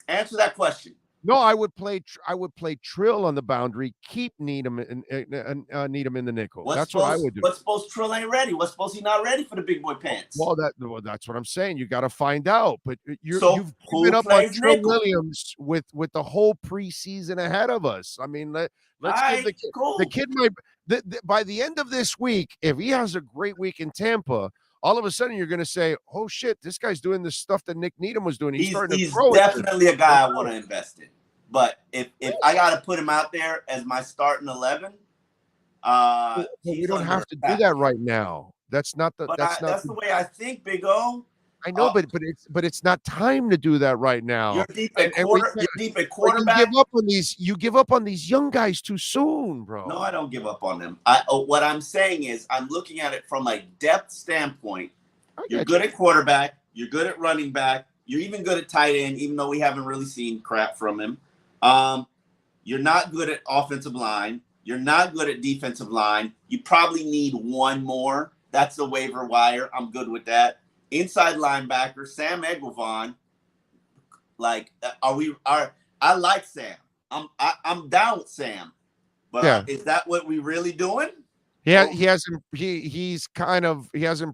Answer that question. No, I would play Trill on the boundary, keep Needham and Needham in the nickel. That's what I would do. What's supposed Trill ain't ready? What's supposed he not ready for the big boy pants? Well, that's what I'm saying. You got to find out. But you've given up on plays Trill nickel? Williams with the whole preseason ahead of us. I mean, let's give the kid by the end of this week, if he has a great week in Tampa, all of a sudden you're going to say, "Oh shit, this guy's doing the stuff that Nick Needham was doing." He's starting to throw. Definitely a guy I want to invest in. But if I got to put him out there as my starting 11, we don't have to do that right now. That's not the. That's the way I think, Big O. I know, but it's not time to do that right now. You're deep at quarterback. You give up on these young guys too soon, bro. No, I don't give up on them. What I'm saying is I'm looking at it from a depth standpoint. You're good at quarterback. You're good at running back. You're even good at tight end, even though we haven't really seen crap from him. You're not good at offensive line. You're not good at defensive line. You probably need one more. That's the waiver wire. I'm good with that. Inside linebacker, Sam Egglevon. I like Sam. I'm down with Sam. But is that what we really doing? He hasn't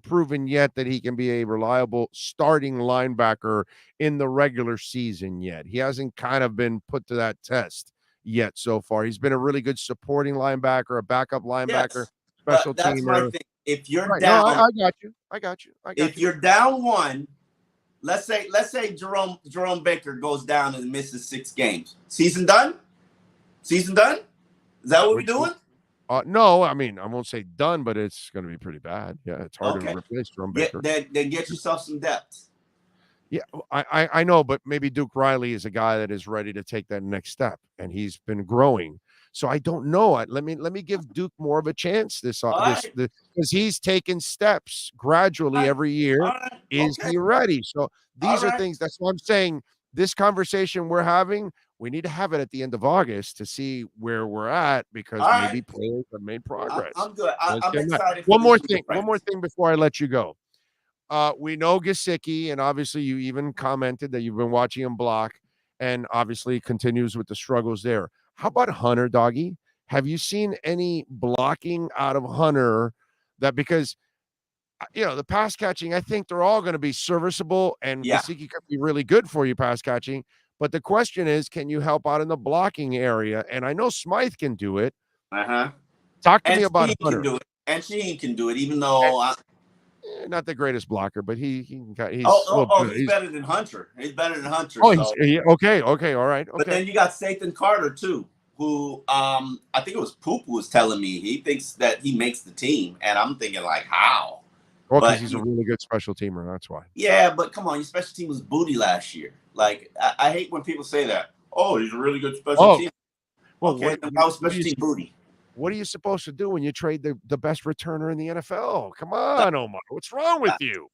proven yet that he can be a reliable starting linebacker in the regular season yet. He hasn't kind of been put to that test yet so far. He's been a really good supporting linebacker, a backup linebacker, special teamer. That's my thing. If you're down, I got you. If you're down one, let's say Jerome Baker goes down and misses 6 games. Season done? Is that what we're doing? No, I mean, I won't say done, but it's going to be pretty bad. Yeah, it's hard to replace Jerome Baker. Then get yourself some depth. Yeah, I know, but maybe Duke Riley is a guy that is ready to take that next step, and he's been growing. So I don't know. Let me give Duke more of a chance because he's taken steps gradually every year. Is he ready? So these are things. That's what I'm saying. This conversation we're having, we need to have it at the end of August to see where we're at because maybe players have made progress. I'm good. I'm excited. One more thing before I let you go. We know Gesicki, and obviously you even commented that you've been watching him block, and obviously continues with the struggles there. How about Hunter, doggy? Have you seen any blocking out of Hunter because, the pass catching, I think they're all going to be serviceable, and Gesicki could be really good for you pass catching. But the question is, can you help out in the blocking area? And I know Smythe can do it. Talk to me about Hunter. And Sheen can do it, even though not the greatest blocker, but he's better than Hunter. He's better than Hunter. Okay, all right. Okay. But then you got Sathan Carter too, who I think it was Poop who was telling me he thinks that he makes the team, and I'm thinking like, how? Well, because he's a really good special teamer, that's why. Yeah, but come on, your special team was booty last year. Like I hate when people say that. Oh, he's a really good special team. Well, okay, then how was special team booty? What are you supposed to do when you trade the best returner in the NFL? Come on, Omar. What's wrong with you?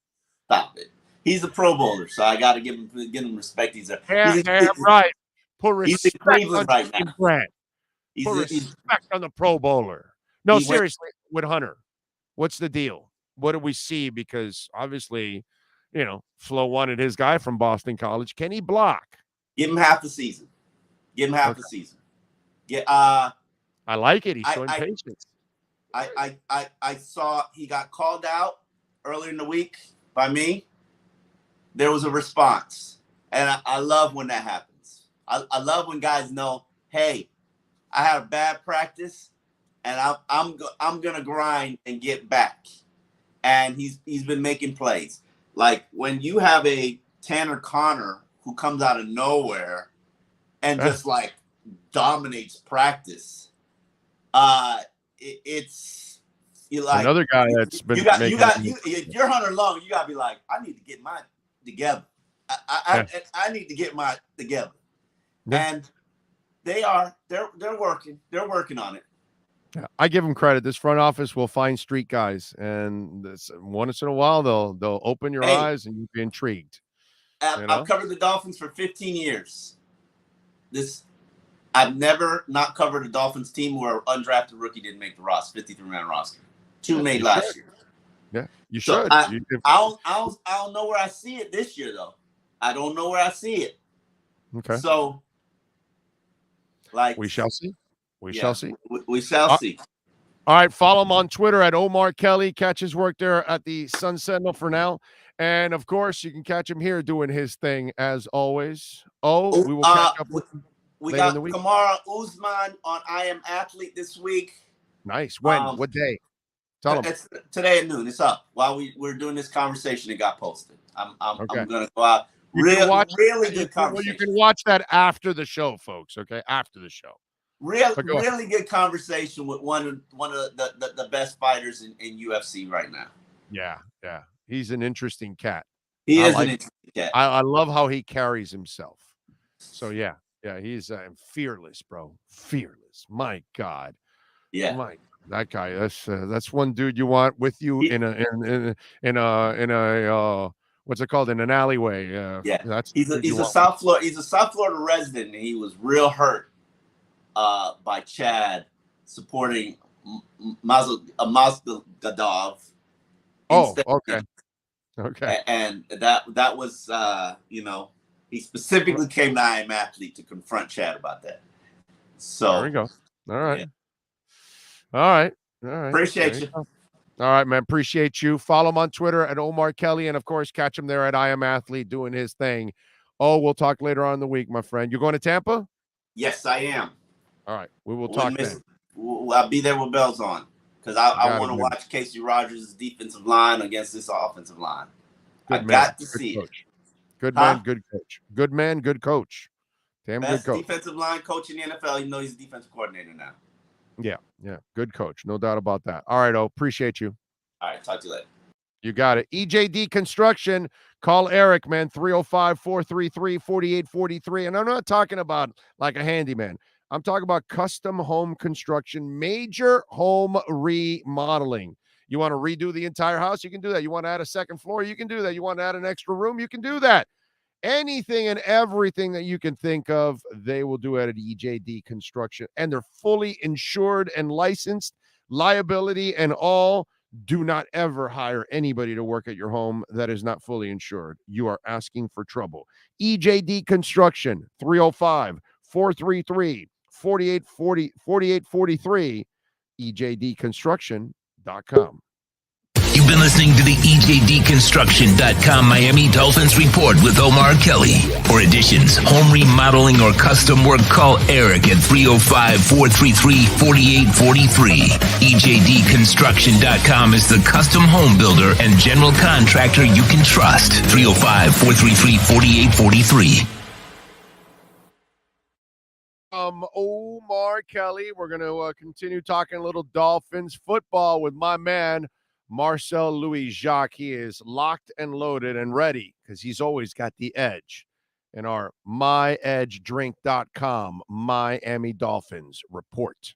Stop it. He's a Pro Bowler, so I got to give him respect. He's right. Put respect on right now. Grant. Put respect on the Pro Bowler. No, seriously, with Hunter, what's the deal? What do we see? Because obviously, Flo wanted his guy from Boston College. Can he block? Give him half the season. The season. I like it. He's showing patience. I saw he got called out earlier in the week by me. There was a response, and I love when that happens. I love when guys know, hey, I had a bad practice, and I'm gonna grind and get back. And he's been making plays. Like when you have a Tanner Connor who comes out of nowhere and just like dominates practice. It's like another guy that's been. If you're Hunter Long, you gotta be like, I need to get mine together. I need to get mine together. And they're working on it. Yeah, I give them credit. This front office will find street guys, and once in a while they'll open your eyes and you'll be intrigued. I've covered the Dolphins for 15 years. I've never not covered a Dolphins team where an undrafted rookie didn't make the roster, 53-man roster. 2 made last year. Yeah, you should. I don't know where I see it this year, though. I don't know where I see it. Okay. So, we shall see. We shall see. We shall see. All right, follow him on Twitter at Omar Kelly. Catch his work there at the Sun Sentinel for now. And, of course, you can catch him here doing his thing as always. We will catch up with him we later got in the week. Kamara Usman on I Am Athlete this week. Nice. When? What day? Tell him. It's today at noon. It's up. While we're doing this conversation, it got posted. I'm going to go out. Really good conversation. Well, you can watch that after the show, folks, okay? After the show. Really good conversation with one of the best fighters in UFC right now. Yeah. He's an interesting cat. He is an interesting cat. I love how he carries himself. So, yeah, he's fearless, bro. Fearless. My God. Yeah. That guy. That's one dude you want with you in a what's it called, in an alleyway. He's a South Florida resident, and he was real hurt by Chad supporting Mazgadov. Oh, okay. And that was he specifically came to I Am Athlete to confront Chad about that. So there we go. All right. All right. Appreciate you. All right, man. Appreciate you. Follow him on Twitter at Omar Kelly. And, of course, catch him there at I Am Athlete doing his thing. We'll talk later on in the week, my friend. You going to Tampa? Yes, I am. All right. We will talk then. I'll be there with bells on because I want to watch Casey Rogers' defensive line against this offensive line. Got to see it. Good man, good coach. Good man, good coach. Damn Best good coach. Defensive line coach in the NFL, even though he's a defensive coordinator now. Yeah. Good coach. No doubt about that. All right, appreciate you. All right, talk to you later. You got it. EJD Construction. Call Eric, man, 305-433-4843. And I'm not talking about like a handyman. I'm talking about custom home construction, major home remodeling. You want to redo the entire house? You can do that. You want to add a second floor? You can do that. You want to add an extra room? You can do that. Anything and everything that you can think of, they will do it at EJD Construction. And they're fully insured and licensed, liability and all. Do not ever hire anybody to work at your home that is not fully insured. You are asking for trouble. EJD Construction, 305-433-4843, EJDconstruction.com. You've been listening to the EJDconstruction.com Miami Dolphins Report with Omar Kelly. For additions, home remodeling, or custom work, call Eric at 305-433-4843. EJDconstruction.com is the custom home builder and general contractor you can trust. 305-433-4843. Omar Kelly. We're going to continue talking a little Dolphins football with my man, Marcel Louis-Jacques. He is locked and loaded and ready because he's always got the edge in our myedgedrink.com Miami Dolphins report.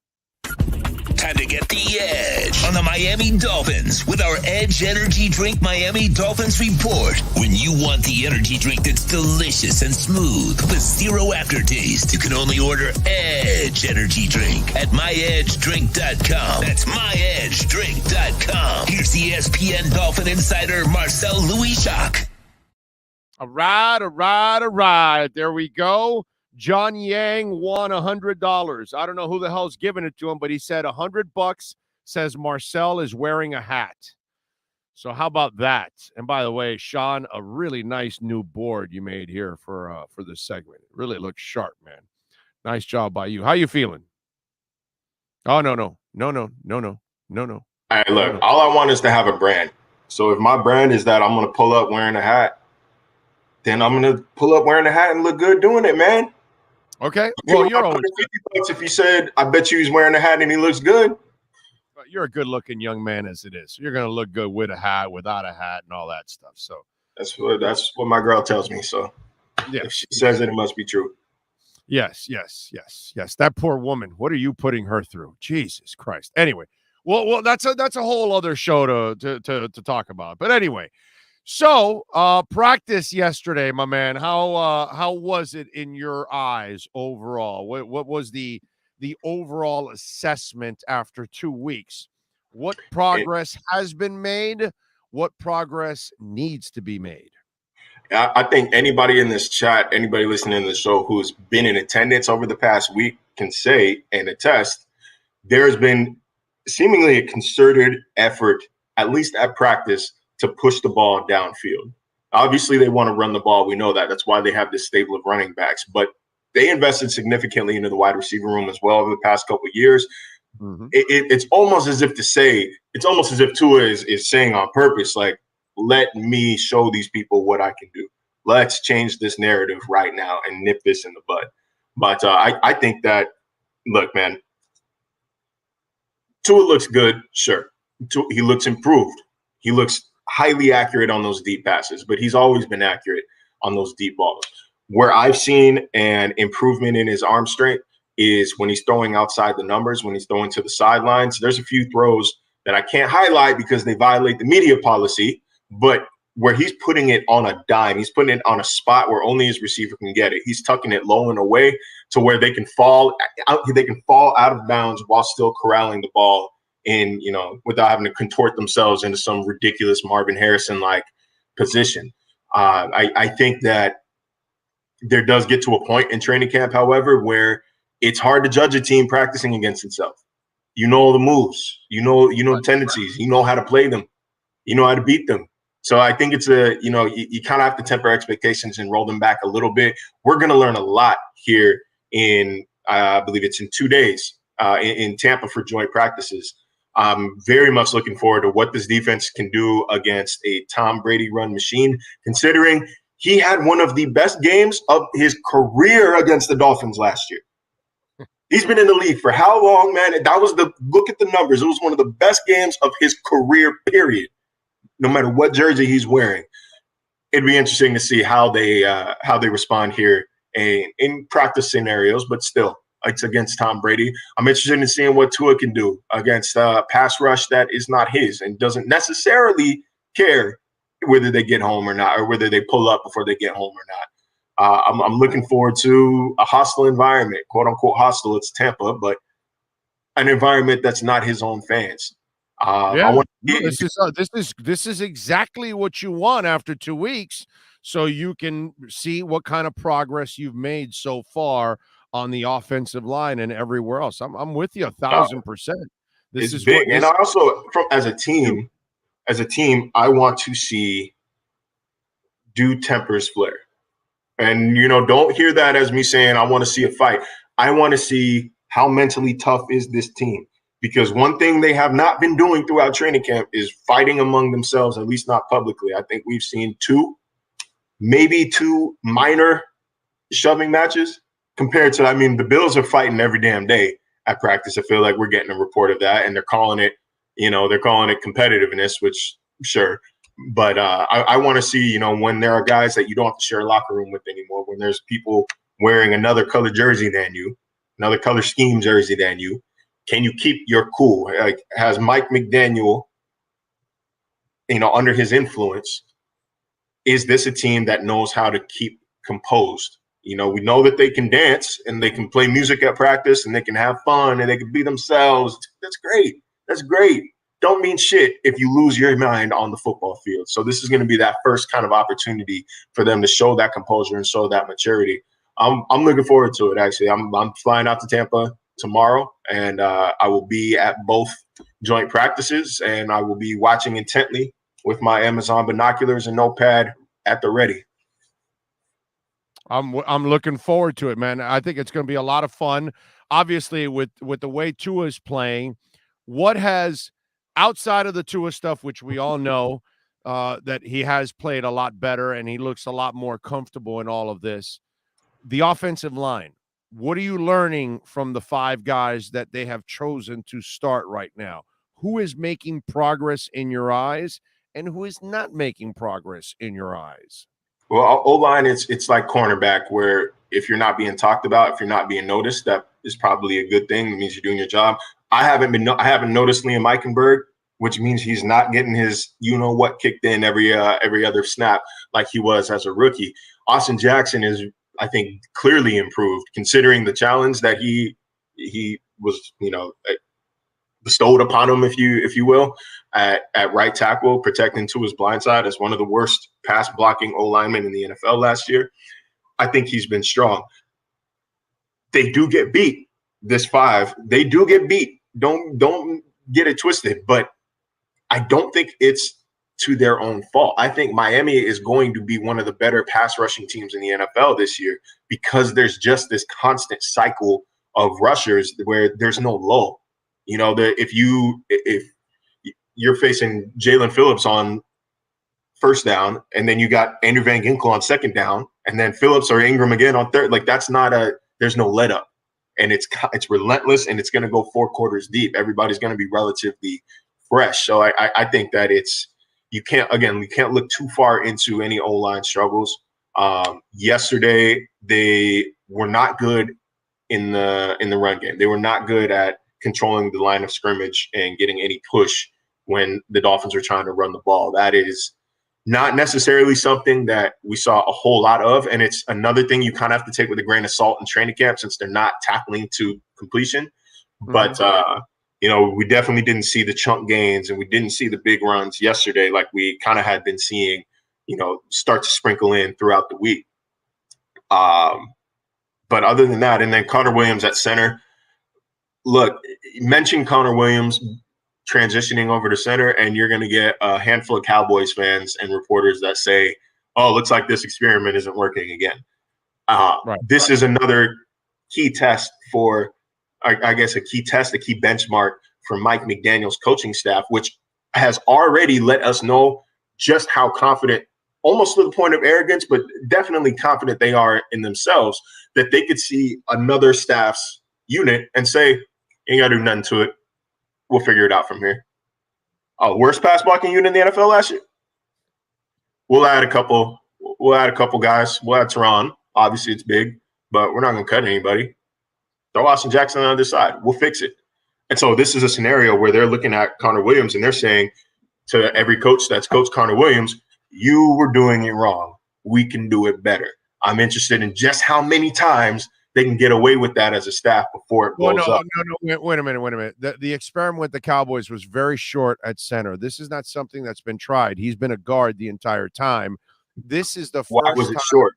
Time to get the edge on the Miami Dolphins with our Edge Energy Drink Miami Dolphins report. When you want the energy drink that's delicious and smooth with zero aftertaste, you can only order Edge Energy Drink at myedgedrink.com. That's myedgedrink.com. Here's the ESPN Dolphin insider, Marcel Louis-Jacques. All right. There we go. John Yang won $100. I don't know who the hell's giving it to him, but he said $100 says Marcel is wearing a hat. So how about that? And by the way, Sean, a really nice new board you made here for this segment. It really looks sharp, man. Nice job by you. How you feeling? Oh, no. All right, look, all I want is to have a brand. So if my brand is that I'm going to pull up wearing a hat, then I'm going to pull up wearing a hat and look good doing it, man. Okay. Well, you're always $50 if you said, I bet you he's wearing a hat and he looks good. You're a good-looking young man as it is. You're going to look good with a hat, without a hat, and all that stuff. So that's what my girl tells me. So yeah, if she says it, it must be true. Yes. That poor woman. What are you putting her through? Jesus Christ. Anyway, well, that's a whole other show to talk about. But anyway, so practice yesterday, my man. How was it in your eyes overall? What was the overall assessment after 2 weeks? What progress has been made? What progress needs to be made? I think anybody in this chat, anybody listening to the show who's been in attendance over the past week can say and attest, there's been seemingly a concerted effort, at least at practice, to push the ball downfield. Obviously, they want to run the ball. We know that. That's why they have this stable of running backs. But they invested significantly into the wide receiver room as well over the past couple of years. Mm-hmm. It's almost as if Tua is saying on purpose, like, let me show these people what I can do. Let's change this narrative right now and nip this in the bud. But I think that, look, man, Tua looks good, sure. He looks improved. He looks highly accurate on those deep passes, but he's always been accurate on those deep balls. Where I've seen an improvement in his arm strength is when he's throwing outside the numbers, when he's throwing to the sidelines. There's a few throws that I can't highlight because they violate the media policy, but where he's putting it on a dime, he's putting it on a spot where only his receiver can get it. He's tucking it low and away to where they can fall out of bounds while still corralling the ball in, without having to contort themselves into some ridiculous Marvin Harrison-like position. I think that there does get to a point in training camp, however, where it's hard to judge a team practicing against itself. You know the moves, you know the tendencies, you know how to play them, you know how to beat them. So I think it's you kind of have to temper expectations and roll them back a little bit. We're going to learn a lot here in, I believe it's in 2 days in Tampa for joint practices. I'm very much looking forward to what this defense can do against a Tom Brady run machine, considering he had one of the best games of his career against the Dolphins last year. He's been in the league for how long, man? Look at the numbers. It was one of the best games of his career, period. No matter what jersey he's wearing, it'd be interesting to see how they respond here in practice scenarios. But still, it's against Tom Brady. I'm interested in seeing what Tua can do against a pass rush that is not his and doesn't necessarily care whether they get home or not, or whether they pull up before they get home or not. I'm looking forward to a hostile environment, quote unquote hostile. It's Tampa, but an environment that's not his own fans. This is exactly what you want after 2 weeks, so you can see what kind of progress you've made so far on the offensive line and everywhere else. I'm with you 1,000%. This is big, and I also, as a team, I want to see do tempers flare, and don't hear that as me saying I want to see a fight. I want to see how mentally tough is this team. Because one thing they have not been doing throughout training camp is fighting among themselves, at least not publicly. I think we've seen maybe two minor shoving matches compared to, the Bills are fighting every damn day at practice. I feel like we're getting a report of that, and they're calling it competitiveness, which sure. But I want to see, when there are guys that you don't have to share a locker room with anymore, when there's people wearing another color jersey than you, another color scheme jersey than you, can you keep your cool? Like, has Mike McDaniel, under his influence, is this a team that knows how to keep composed? We know that they can dance and they can play music at practice and they can have fun and they can be themselves. That's great. That's great. Don't mean shit if you lose your mind on the football field. So this is going to be that first kind of opportunity for them to show that composure and show that maturity. I'm looking forward to it, actually. I'm flying out to Tampa tomorrow, and I will be at both joint practices, and I will be watching intently with my Amazon binoculars and notepad at the ready. I'm looking forward to it, man. I think it's going to be a lot of fun. Obviously, with the way Tua is playing, what has, outside of the Tua stuff, which we all know that he has played a lot better and he looks a lot more comfortable in all of this, the offensive line. What are you learning from the 5 guys that they have chosen to start right now? Who is making progress in your eyes and who is not making progress in your eyes? Well, O-line, it's like cornerback, where if you're not being talked about, if you're not being noticed, that is probably a good thing. It means you're doing your job. I haven't noticed Liam Eichenberg, which means he's not getting his what kicked in every other snap like he was as a rookie. Austin Jackson is, I think, clearly improved considering the challenge that he was bestowed upon him, if you will, at right tackle, protecting Tua's blindside as one of the worst pass blocking O linemen in the NFL last year. I think he's been strong. They do get beat. This 5, they do get beat. Don't get it twisted, but I don't think it's to their own fault. I think Miami is going to be one of the better pass rushing teams in the NFL this year because there's just this constant cycle of rushers where there's no lull. If you're facing Jalen Phillips on first down, and then you got Andrew Van Ginkel on second down, and then Phillips or Ingram again on third, like there's no let up. And it's relentless, and it's going to go 4 quarters deep. Everybody's going to be relatively fresh. So I think that you can't look too far into any O-line struggles. Yesterday, they were not good in the run game. They were not good at controlling the line of scrimmage and getting any push when the Dolphins were trying to run the ball. That is not necessarily something that we saw a whole lot of, and it's another thing you kind of have to take with a grain of salt in training camp since they're not tackling to completion. Mm-hmm. But we definitely didn't see the chunk gains, and we didn't see the big runs yesterday like we kind of had been seeing, start to sprinkle in throughout the week. But other than that, and then Connor Williams at center. Look, mention Connor Williams transitioning over to center, and you're going to get a handful of Cowboys fans and reporters that say, oh, looks like this experiment isn't working again. This is another key test for, I guess, a key benchmark for Mike McDaniel's coaching staff, which has already let us know just how confident, almost to the point of arrogance, but definitely confident they are in themselves, that they could see another staff's unit and say, ain't got to do nothing to it. We'll figure it out from here. Worst pass blocking unit in the NFL last year? We'll add a couple guys. We'll add Teron. Obviously, it's big, but we're not going to cut anybody. Throw Austin Jackson on the other side. We'll fix it. And so this is a scenario where they're looking at Connor Williams and they're saying to every coach that's coached Connor Williams, you were doing it wrong. We can do it better. I'm interested in just how many times they can get away with that as a staff before it blows up. No. Wait a minute. The experiment with the Cowboys was very short at center. This is not something that's been tried. He's been a guard the entire time. This is the first Why was it time short?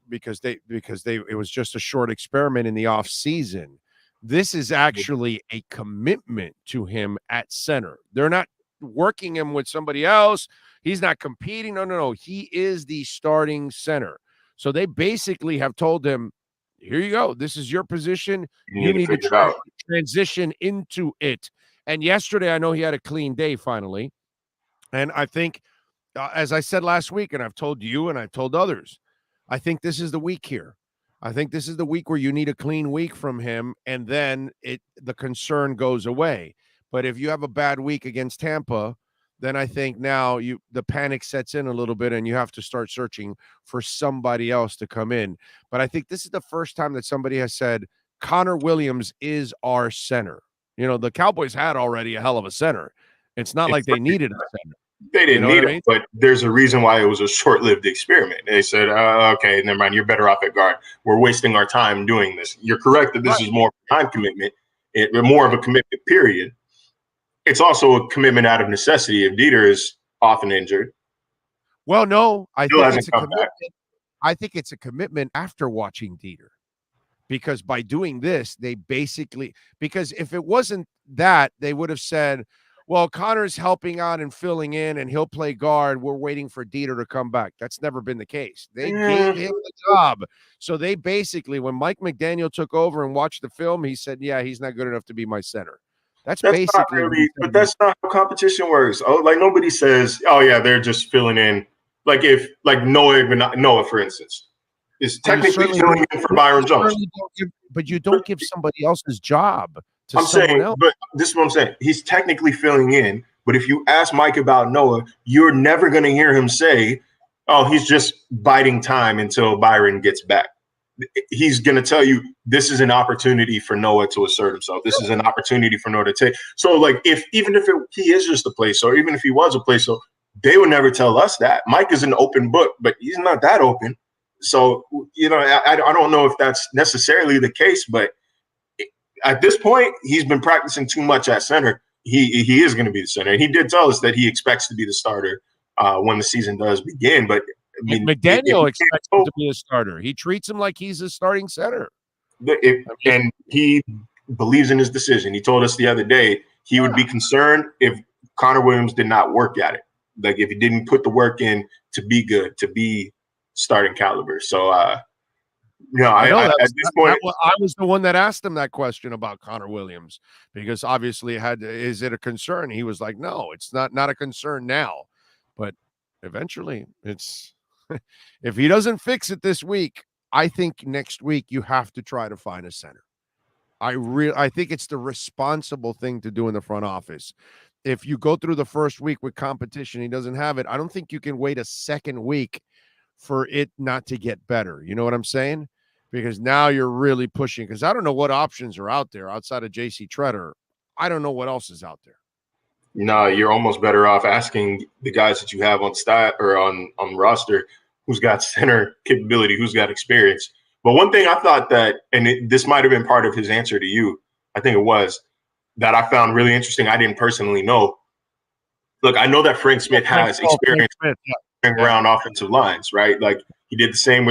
Because it was just a short experiment in the off season. This is actually a commitment to him at center. They're not working him with somebody else. He's not competing. No. He is the starting center. So they basically have told him, here you go. This is your position. You need to transition into it. And yesterday, I know he had a clean day finally. And I think, as I said last week, and I've told you and I've told others, I think this is the week here. I think this is the week where you need a clean week from him, and then the concern goes away. But if you have a bad week against Tampa, then I think now the panic sets in a little bit and you have to start searching for somebody else to come in. But I think this is the first time that somebody has said, Connor Williams is our center. The Cowboys had already a hell of a center. It's not like they needed a center. They didn't need him, but there's a reason why it was a short-lived experiment. They said, okay, never mind, you're better off at guard. We're wasting our time doing this. You're correct that this is more time commitment, more of a commitment period. It's also a commitment out of necessity if Dieter is often injured. Well, no, I think it's a commitment after watching Dieter. Because by doing this, because if it wasn't that, they would have said, well, Connor's helping out and filling in and he'll play guard. We're waiting for Dieter to come back. That's never been the case. They gave him the job. So they basically, when Mike McDaniel took over and watched the film, he said, yeah, he's not good enough to be my center. That's basically but that's not how competition works. Oh, like nobody says, oh yeah, they're just filling in. Like if Noah, for instance, is technically filling in for Byron Jones. But you don't give somebody else's job to someone else. But this is what I'm saying. He's technically filling in. But if you ask Mike about Noah, you're never going to hear him say, oh, he's just biding time until Byron gets back. he's going to tell you this is an opportunity for Noah to assert himself. This is an opportunity for Noah to take. So, like, even if he is just a place, or even if he was a place, so they would never tell us that. Mike is an open book, but he's not that open. So, I don't know if that's necessarily the case, but at this point, he's been practicing too much at center. He is going to be the center. And he did tell us that he expects to be the starter when the season does begin. But I mean, McDaniel expects him to be a starter. He treats him like he's a starting center. And he believes in his decision. He told us the other day he would be concerned if Connor Williams did not work at it. Like if he didn't put the work in to be good, to be starting caliber. So, at this point, I was the one that asked him that question about Connor Williams, because obviously is it a concern? He was like, no, it's not a concern now, but eventually it's, if he doesn't fix it this week, I think next week you have to try to find a center. I think it's the responsible thing to do in the front office. If you go through the first week with competition, he doesn't have it. I don't think you can wait a second week for it not to get better. You know what I'm saying? Because now you're really pushing, because I don't know what options are out there outside of JC Treader. I don't know what else is out there. No, you're almost better off asking the guys that you have on stat or on roster who's got center capability, who's got experience. But one thing I thought that, and this might have been part of his answer to you, I think it was, that I found really interesting, I didn't personally know. Look, I know that Frank Smith has experience around offensive lines, right? Like he did the same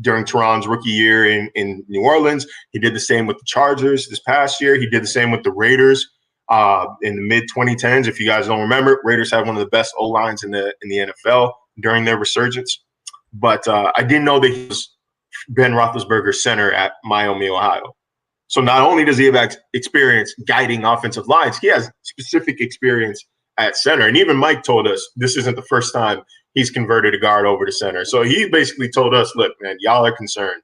during Teron's rookie year in New Orleans. He did the same with the Chargers this past year. He did the same with the Raiders in the mid-2010s. If you guys don't remember, Raiders had one of the best O-lines in the NFL during their resurgence. But I didn't know that he was Ben Roethlisberger's center at Miami, Ohio. So not only does he have experience guiding offensive lines, he has specific experience at center. And even Mike told us this isn't the first time he's converted a guard over to center. So he basically told us, look, man, y'all are concerned.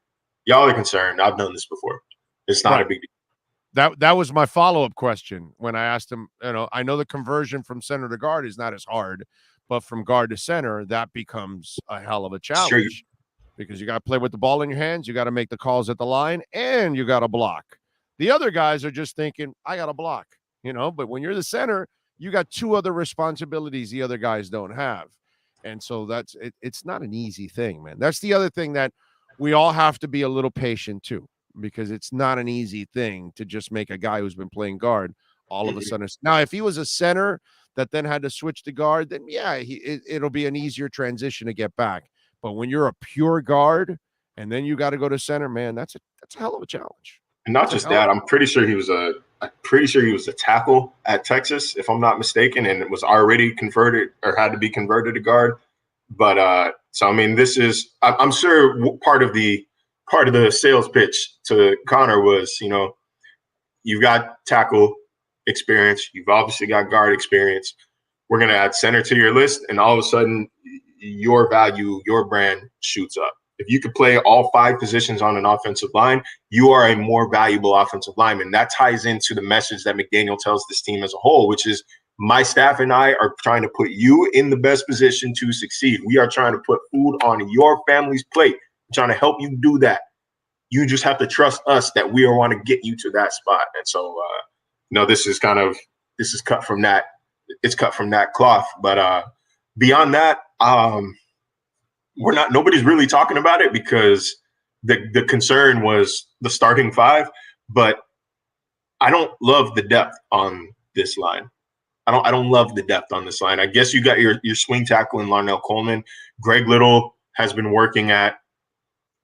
I've done this before. It's not a big deal. That was my follow-up question when I asked him, I know the conversion from center to guard is not as hard, but from guard to center, that becomes a hell of a challenge. Sure. Because you got to play with the ball in your hands, you got to make the calls at the line, and you got to block. The other guys are just thinking, I got to block, but when you're the center, you got two other responsibilities the other guys don't have. And so it's not an easy thing, man. That's the other thing that we all have to be a little patient too, because it's not an easy thing to just make a guy who's been playing guard all of a sudden. Now, if he was a center that then had to switch to guard, then it'll be an easier transition to get back. But when you're a pure guard and then you got to go to center, man, that's a hell of a challenge. And not just that, I'm pretty sure he was a tackle at Texas, if I'm not mistaken, and it was already converted or had to be converted to guard. But so I mean, this is I'm sure part of the sales pitch to Connor was, you've got tackle experience, you've obviously got guard experience. We're gonna add center to your list, and all of a sudden, your value, your brand shoots up. If you could play all 5 positions on an offensive line, you are a more valuable offensive lineman. That ties into the message that McDaniel tells this team as a whole, which is my staff and I are trying to put you in the best position to succeed. We are trying to put food on your family's plate. I'm trying to help you do that. You just have to trust us that we want to get you to that spot. And so, this is cut from that. It's cut from that cloth. But beyond that, nobody's really talking about it because the concern was the starting 5, but I don't love the depth on this line. I don't love the depth on this line. I guess you got your swing tackle in Larnell Coleman. Greg Little has been working at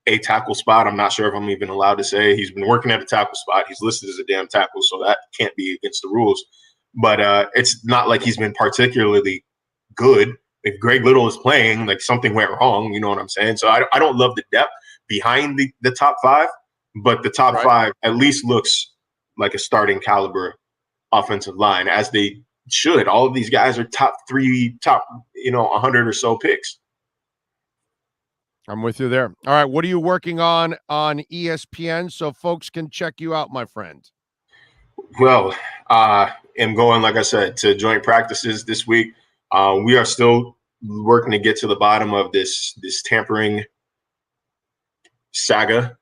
a tackle spot. I'm not sure if I'm even allowed to say he's been working at a tackle spot. He's listed as a damn tackle, so that can't be against the rules. But it's not like he's been particularly good. If Greg Little is playing, like something went wrong, you know what I'm saying? So I don't love the depth behind the top 5, but the top 5 at least looks like a starting caliber offensive line, as they should. All of these guys are top 100 or so picks. I'm with you there. All right, what are you working on ESPN so folks can check you out, my friend? Well, am going, like I said, to joint practices this week. We are still working to get to the bottom of this tampering saga.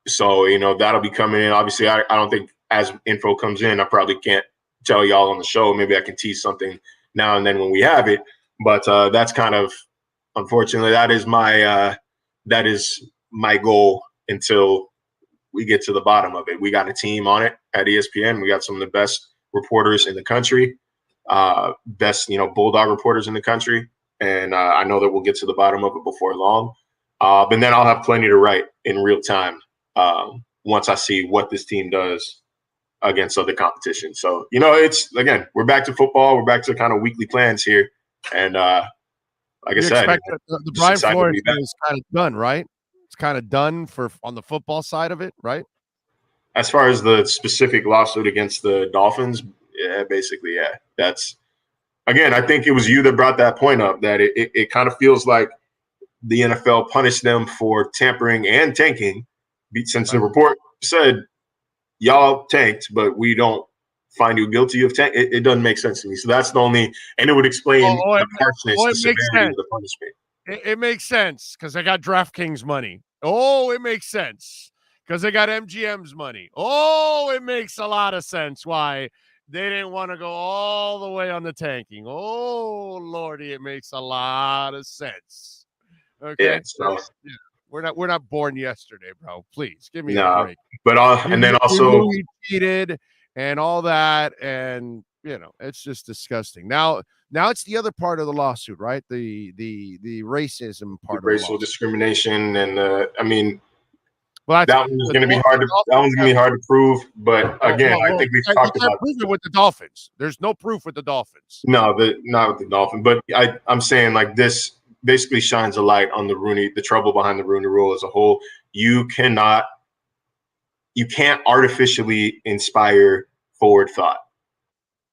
So, that'll be coming in. Obviously, I don't think as info comes in, I probably can't tell y'all on the show. Maybe I can tease something now and then when we have it. But that's kind of, unfortunately, that is my goal until we get to the bottom of it. We got a team on it at ESPN. We got some of the best reporters in the country, best, Bulldog reporters in the country. And I know that we'll get to the bottom of it before long. But then I'll have plenty to write in real time once I see what this team does against other competition. So, it's, again, we're back to football. We're back to kind of weekly plans here. And like I said, the Brian Flores thing is kind of done, right? It's kind of done on the football side of it, right? As far as the specific lawsuit against the Dolphins, yeah, basically, yeah. That's, again, I think it was you that brought that point up, that it kind of feels like the NFL punished them for tampering and tanking, since the report said y'all tanked, but we don't find you guilty of tank. It doesn't make sense to me. So that's the only, and it would explain the harshness, the severity of the punishment. It makes sense because they got DraftKings money. Oh, it makes sense because they got MGM's money. Oh, it makes a lot of sense why they didn't want to go all the way on the tanking. Oh, Lordy, it makes a lot of sense. Okay, yeah, so, yeah. We're not born yesterday, bro. please give me a break. But and then also we cheated and all that, and it's just disgusting. Now it's the other part of the lawsuit, right? The racism part, racial discrimination, and that one's going to be hard to prove. But again, I think we've talked about it with the Dolphins. There's no proof with the Dolphins. No, not with the Dolphins. But I'm saying, like, this basically shines a light on the trouble behind the Rooney Rule as a whole. You can't artificially inspire forward thought.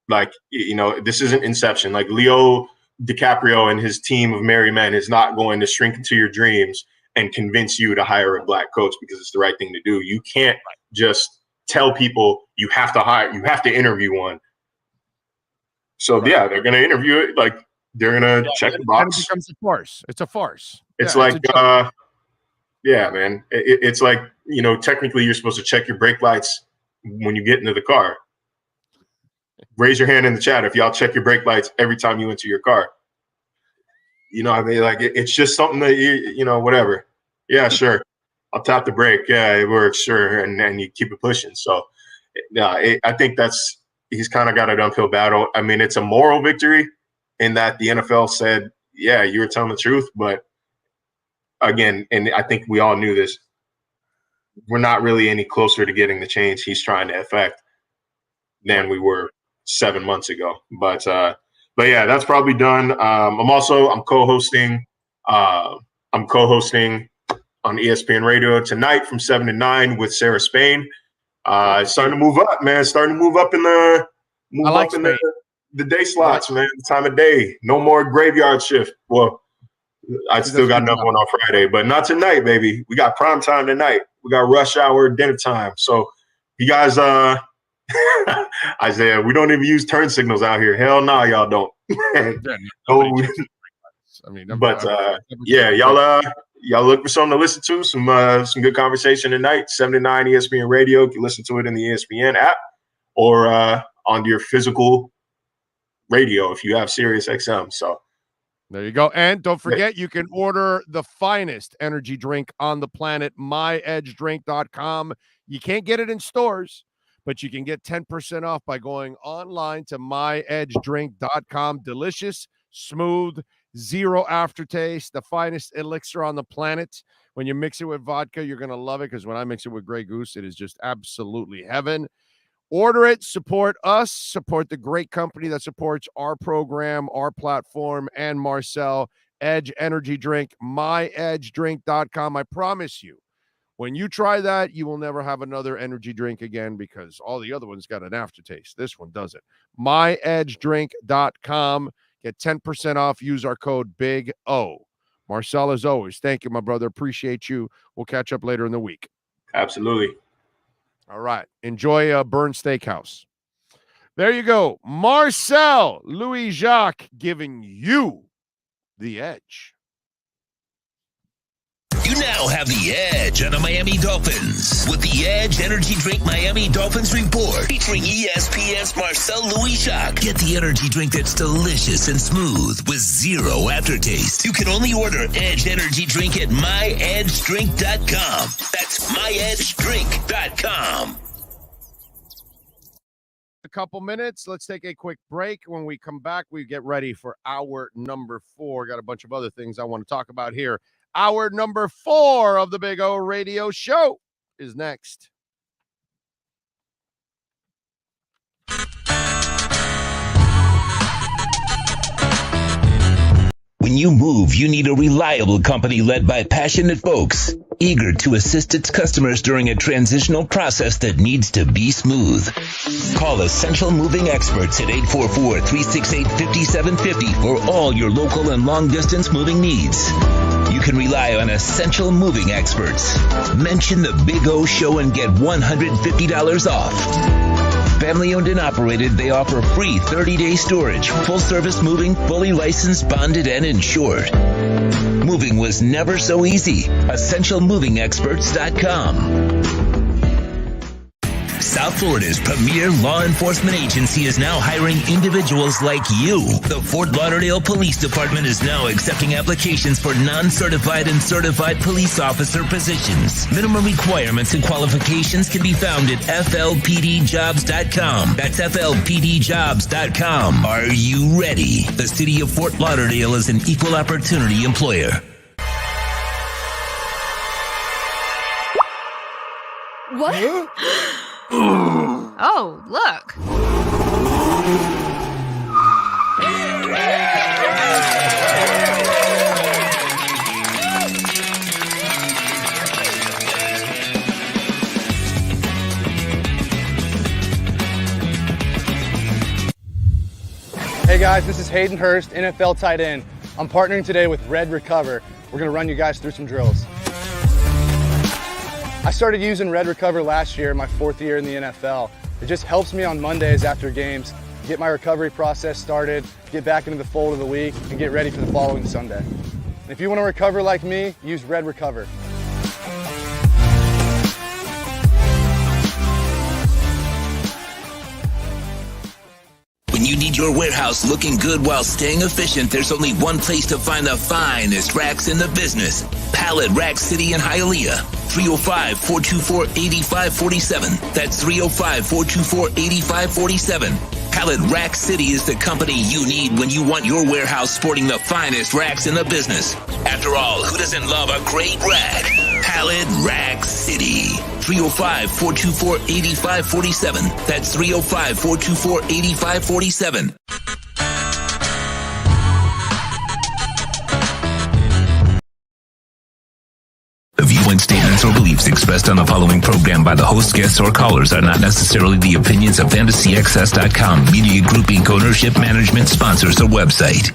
Like, this isn't Inception. Like, Leo DiCaprio and his team of merry men is not going to shrink into your dreams and convince you to hire a black coach because it's the right thing to do. You can't just tell people you have to interview one. So yeah, they're going to interview it. Like, they're going to check the box. It becomes a farce. It's a farce. It's man. It's like, technically you're supposed to check your brake lights when you get into the car. Raise your hand in the chat if y'all check your brake lights every time you enter your car. I mean, like, it's just something that whatever. Yeah, sure. I'll tap the brake. Yeah, it works. Sure. And you keep it pushing. So I think he's kind of got an uphill battle. I mean, it's a moral victory in that the NFL said, yeah, you were telling the truth. But again, and I think we all knew this, we're not really any closer to getting the change he's trying to effect than we were 7 months ago. But yeah, that's probably done. I'm co-hosting on ESPN Radio tonight from 7 to 9 with Sarah Spain. It's starting to move up, man. Starting to move up in the day slots, man. The time of day. No more graveyard shift. Well, I still got another one on Friday, but not tonight, baby. We got prime time tonight. We got rush hour dinner time. So you guys, Isaiah, we don't even use turn signals out here. Hell no, y'all don't. Yeah, y'all look for something to listen to, some good conversation tonight. 7 to 9 ESPN Radio. You can listen to it in the ESPN app or on your physical radio if you have Sirius XM. So there you go. And don't forget, you can order the finest energy drink on the planet, myedgedrink.com. You can't get it in stores, but you can get 10% off by going online to myedgedrink.com. Delicious, smooth, zero aftertaste, the finest elixir on the planet. When you mix it with vodka, you're going to love it, because when I mix it with Grey Goose, it is just absolutely heaven. Order it, support us, support the great company that supports our program, our platform, and Marcel. Edge Energy Drink, myedgedrink.com. I promise you, when you try that, you will never have another energy drink again, because all the other ones got an aftertaste. This one doesn't. myedgedrink.com. Get 10% off. Use our code Big O. Marcel, as always, thank you, my brother. Appreciate you. We'll catch up later in the week. Absolutely. All right. Enjoy Burn Steakhouse. There you go. Marcel Louis Jacques giving you the edge. You now have the edge on the Miami Dolphins with the Edge Energy Drink Miami Dolphins Report featuring ESPN's Marcel Louis-Jacques. Get the energy drink that's delicious and smooth with zero aftertaste. You can only order Edge Energy Drink at myedgedrink.com. That's myedgedrink.com. A couple minutes. Let's take a quick break. When we come back, we get ready for hour number 4. Got a bunch of other things I want to talk about here. Hour number 4 of the Big O Radio Show is next. When you move, you need a reliable company led by passionate folks, eager to assist its customers during a transitional process that needs to be smooth. Call Essential Moving Experts at 844-368-5750 for all your local and long-distance moving needs. You can rely on Essential Moving Experts. Mention the Big O Show and get $150 off. Family owned and operated, they offer free 30-day storage, full-service moving, fully licensed, bonded, and insured. Moving was never so easy. EssentialMovingExperts.com. South Florida's premier law enforcement agency is now hiring individuals like you. The Fort Lauderdale Police Department is now accepting applications for non-certified and certified police officer positions. Minimum requirements and qualifications can be found at FLPDjobs.com. That's FLPDjobs.com. Are you ready? The city of Fort Lauderdale is an equal opportunity employer. What? Oh, look. Hey guys, this is Hayden Hurst, NFL tight end. I'm partnering today with Red Recover. We're going to run you guys through some drills. I started using Red Recover last year, my 4th year in the NFL. It just helps me on Mondays after games, get my recovery process started, get back into the fold of the week, and get ready for the following Sunday. And if you want to recover like me, use Red Recover. When you need your warehouse looking good while staying efficient, there's only one place to find the finest racks in the business. Pallet Rack City in Hialeah. 305-424-8547. That's 305-424-8547. Pallet Rack City is the company you need when you want your warehouse sporting the finest racks in the business. After all, who doesn't love a great rack? Pallet Rack City. 305-424-8547. That's 305-424-8547. The viewpoint statements or beliefs expressed on the following program by the host, guests, or callers are not necessarily the opinions of FantasyAccess.com, Media Group Inc. ownership, management, sponsors, or website.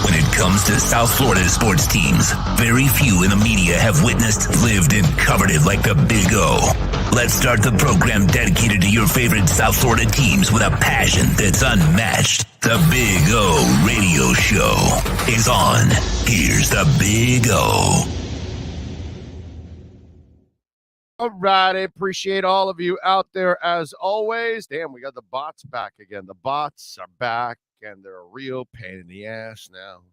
When it comes to South Florida sports teams, very few in the media have witnessed, lived, and covered it like the Big O. Let's start the program dedicated to your favorite South Florida teams with a passion that's unmatched. The Big O Radio Show is on. Here's the Big O. All right, I appreciate all of you out there as always. Damn, we got the bots back again. The bots are back, and they're a real pain in the ass now.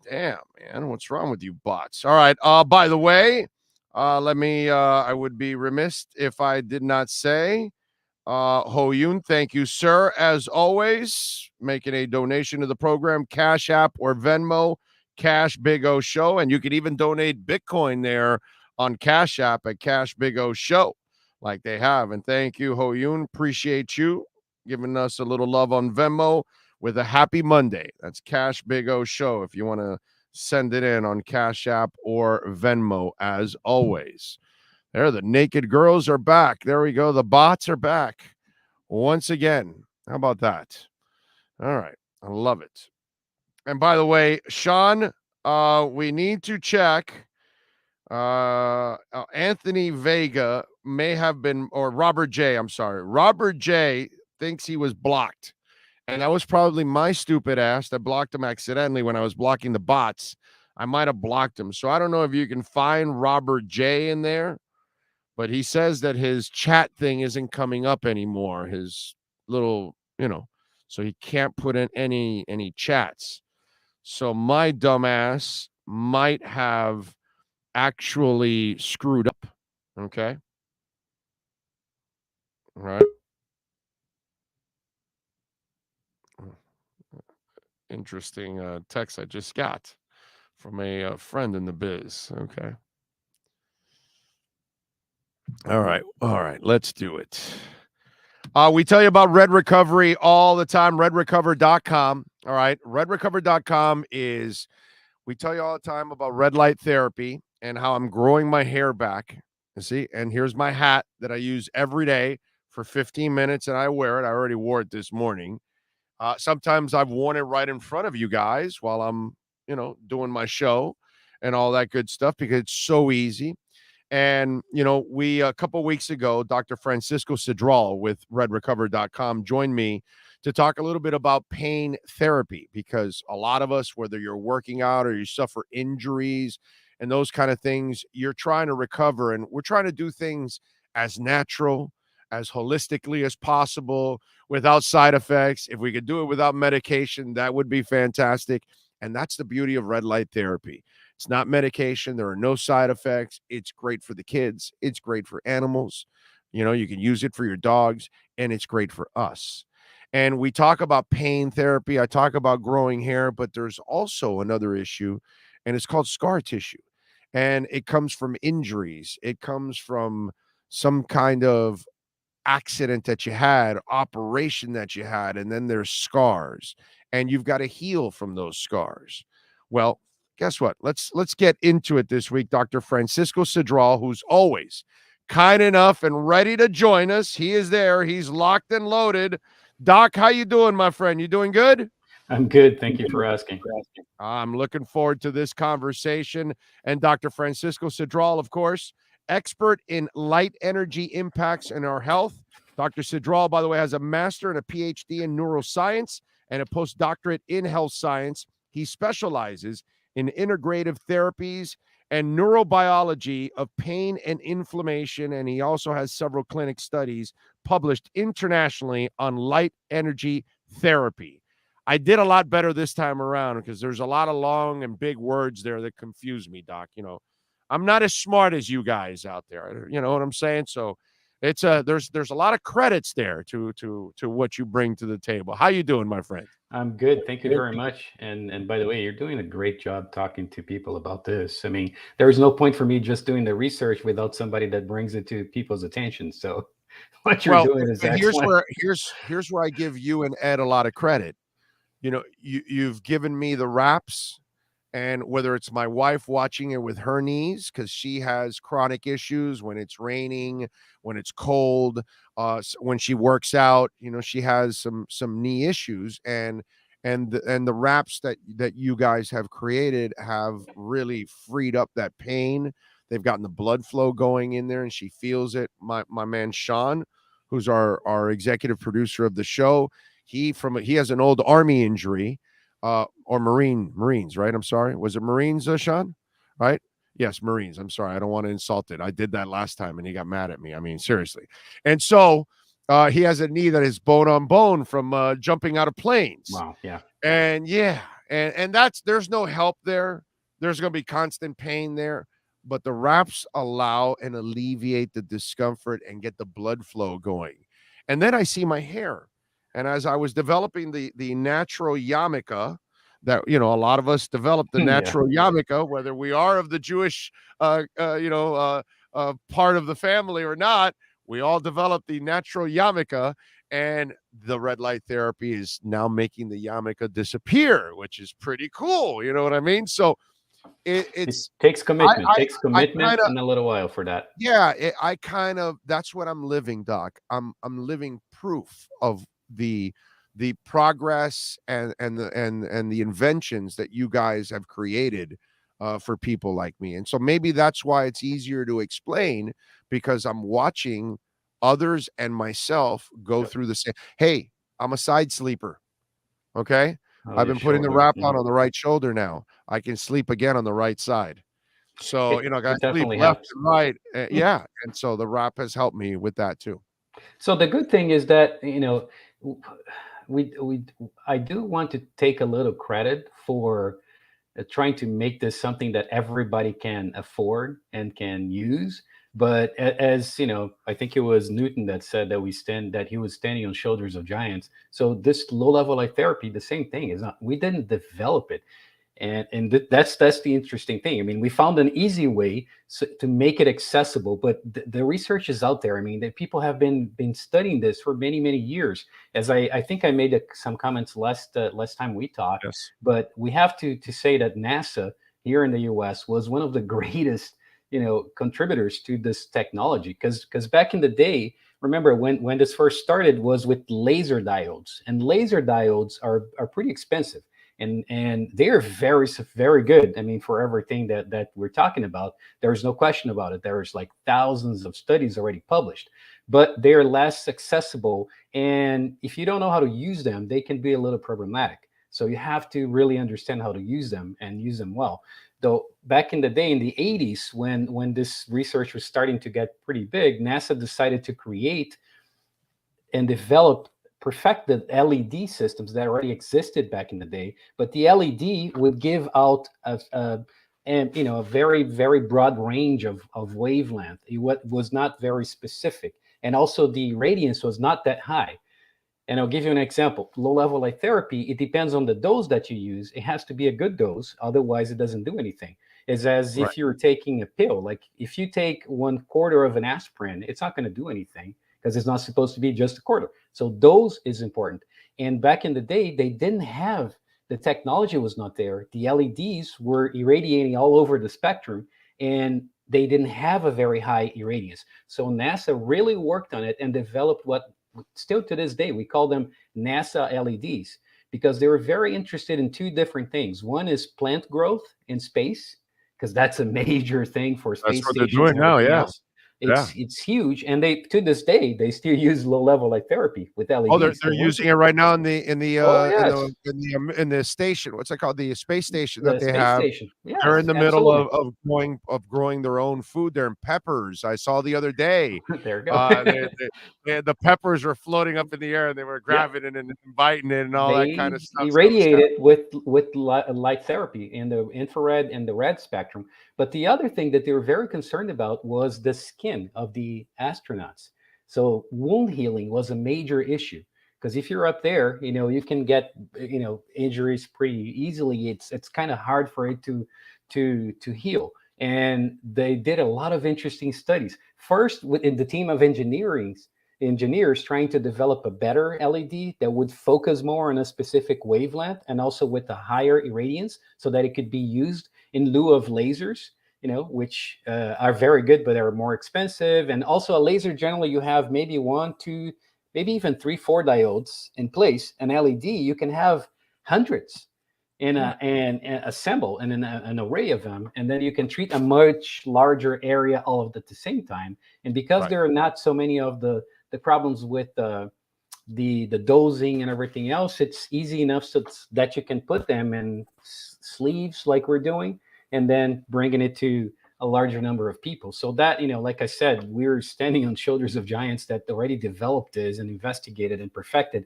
Damn, man, what's wrong with you bots? All right, by the way, I would be remiss if I did not say, Ho Yoon, thank you, sir, as always, making a donation to the program, Cash App or Venmo, Cash Big O Show, and you could even donate Bitcoin there on Cash App at Cash Big O Show, like they have. And thank you, Ho Yoon. Appreciate you giving us a little love on Venmo with a happy Monday. That's Cash Big O Show if you want to send it in on Cash App or Venmo, as always. There, the naked girls are back. There we go. The bots are back once again. How about that? All right. I love it. And by the way, Sean, we need to check. Anthony Vega may have been, or Robert J. Robert J. thinks he was blocked. And that was probably my stupid ass that blocked him accidentally when I was blocking the bots. I might have blocked him. So I don't know if you can find Robert J in there, but he says that his chat thing isn't coming up anymore. His little, so he can't put in any chats. So my dumbass might have actually screwed up. Okay. All right. Interesting text I just got from a friend in the biz. Okay. All right. Let's do it. We tell you about Red Recovery all the time, redrecover.com. All right. Redrecover.com is, we tell you all the time about red light therapy and how I'm growing my hair back. You see, and here's my hat that I use every day for 15 minutes, and I wear it. I already wore it this morning. Sometimes I've worn it right in front of you guys while I'm, doing my show and all that good stuff because it's so easy. And, we, a couple weeks ago, Dr. Francisco Cedral with redrecover.com joined me to talk a little bit about pain therapy, because a lot of us, whether you're working out or you suffer injuries and those kind of things, you're trying to recover. And we're trying to do things as natural, as holistically as possible, without side effects. If we could do it without medication, that would be fantastic. And that's the beauty of red light therapy. It's not medication. There are no side effects. It's great for the kids. It's great for animals. You can use it for your dogs, and it's great for us. And we talk about pain therapy. I talk about growing hair, but there's also another issue, and it's called scar tissue. And it comes from injuries. It comes from some kind of accident that you had, operation that you had, and then there's scars, and you've got to heal from those scars. Well, guess what? Let's get into it this week. Dr. Francisco Cedral, who's always kind enough and ready to join us. He is there. He's locked and loaded. Doc, how you doing, my friend? You doing good? I'm good. Thank you for asking. I'm looking forward to this conversation. And Dr. Francisco Cedral, of course, expert in light energy impacts in our health. Dr. Cedral, by the way, has a master and a PhD in neuroscience and a postdoctorate in health science. He specializes in integrative therapies and neurobiology of pain and inflammation, and he also has several clinic studies published internationally on light energy therapy. I did a lot better this time around because there's a lot of long and big words there that confuse me, Doc. I'm not as smart as you guys out there. You know what I'm saying? So it's there's a lot of credits there to what you bring to the table. How you doing, my friend? I'm good. Thank you very much. And by the way, you're doing a great job talking to people about this. I mean, there is no point for me just doing the research without somebody that brings it to people's attention. So what you're doing is excellent. Here's where I give you and Ed a lot of credit. You've given me the raps, and whether it's my wife watching it with her knees because she has chronic issues when it's raining, when it's cold, when she works out, she has some knee issues, and the wraps that you guys have created have really freed up that pain. They've gotten the blood flow going in there, and she feels it. My man Sean, who's our executive producer of the show, he has an old Army injury. Or Marines, right? I'm sorry. Was it Marines, Sean? Right? Yes, Marines. I'm sorry. I don't want to insult it. I did that last time and he got mad at me. I mean, seriously. And so he has a knee that is bone on bone from jumping out of planes. Wow. Yeah. And and there's no help there. There's going to be constant pain there. But the wraps allow and alleviate the discomfort and get the blood flow going. And then I see my hair. And as I was developing the natural yarmulke, that a lot of us develop the natural yarmulke, whether we are of the Jewish part of the family or not, we all develop the natural yarmulke, and the red light therapy is now making the yarmulke disappear, which is pretty cool. You know what I mean? So it takes commitment. Takes commitment and a little while for that. Yeah, that's what I'm living, Doc. I'm living proof of the progress and the inventions that you guys have created for people like me. And so maybe that's why it's easier to explain, because I'm watching others and myself go through the same. Hey, I'm a side sleeper. Okay. I've been putting the wrap on the right shoulder now. I can sleep again on the right side. So, I sleep definitely left helps. and right. Yeah. And so the wrap has helped me with that too. So the good thing is that, I do want to take a little credit for trying to make this something that everybody can afford and can use. But as I think it was Newton that said that he was standing on shoulders of giants. So this low level light therapy, the same thing is not, we didn't develop it. That's the interesting thing. I mean, we found an easy way to make it accessible, but the research is out there. I mean, that people have been studying this for many years. As I think I made some comments last time we talked. Yes. But we have to say that NASA here in the U.S. was one of the greatest contributors to this technology, because back in the day, remember when this first started was with laser diodes, and laser diodes are pretty expensive. And they're very good. I mean, for everything that we're talking about, there's no question about it. There's like thousands of studies already published, but they're less accessible. And if you don't know how to use them, they can be a little problematic. So you have to really understand how to use them and use them well. Though back in the day, in the 80s, when this research was starting to get pretty big, NASA decided to create and develop perfected LED systems that already existed back in the day, but the LED would give out a very broad range of wavelength. It was not very specific, and also the radiance was not that high. And I'll give you an example. Low-level light therapy, it depends on the dose that you use. It has to be a good dose, otherwise it doesn't do anything. It's as if you're taking a pill. Like if you take 1/4 of an aspirin, it's not going to do anything, because it's not supposed to be just a quarter. So dose is important. And back in the day, they didn't have, the technology was not there. The LEDs were irradiating all over the spectrum, and they didn't have a very high irradiance. So NASA really worked on it and developed what still to this day, we call them NASA LEDs, because they were very interested in two different things. One is plant growth in space, because that's a major thing for space That's what stations. they're doing now, yeah. Else. It's huge, and they to this day they still use low level light therapy with LEDs. Oh, they're using it right now in the station. What's it called? The space station that they have. Station. Yes, they're in the middle of growing their own food. They're in peppers. I saw the other day. There you go. The peppers were floating up in the air, and they were grabbing it and biting it and all that kind of stuff. Irradiate it with light therapy in the infrared and the red spectrum. But the other thing that they were very concerned about was the skin of the astronauts. So wound healing was a major issue, because if you're up there, you can get injuries pretty easily. It's kind of hard for it to heal. And they did a lot of interesting studies. First, within the team of engineers trying to develop a better LED that would focus more on a specific wavelength, and also with a higher irradiance, so that it could be used in lieu of lasers, which are very good, but are more expensive. And also a laser, generally you have maybe 1, 2, maybe even 3, 4 diodes in place. An LED, you can have hundreds and assemble an array of them, and then you can treat a much larger area all of at the same time. And because there are not so many of the problems with the dosing and everything else, it's easy enough so that you can put them in sleeves like we're doing, and then bringing it to a larger number of people. So that, like I said, we're standing on shoulders of giants that already developed this and investigated and perfected.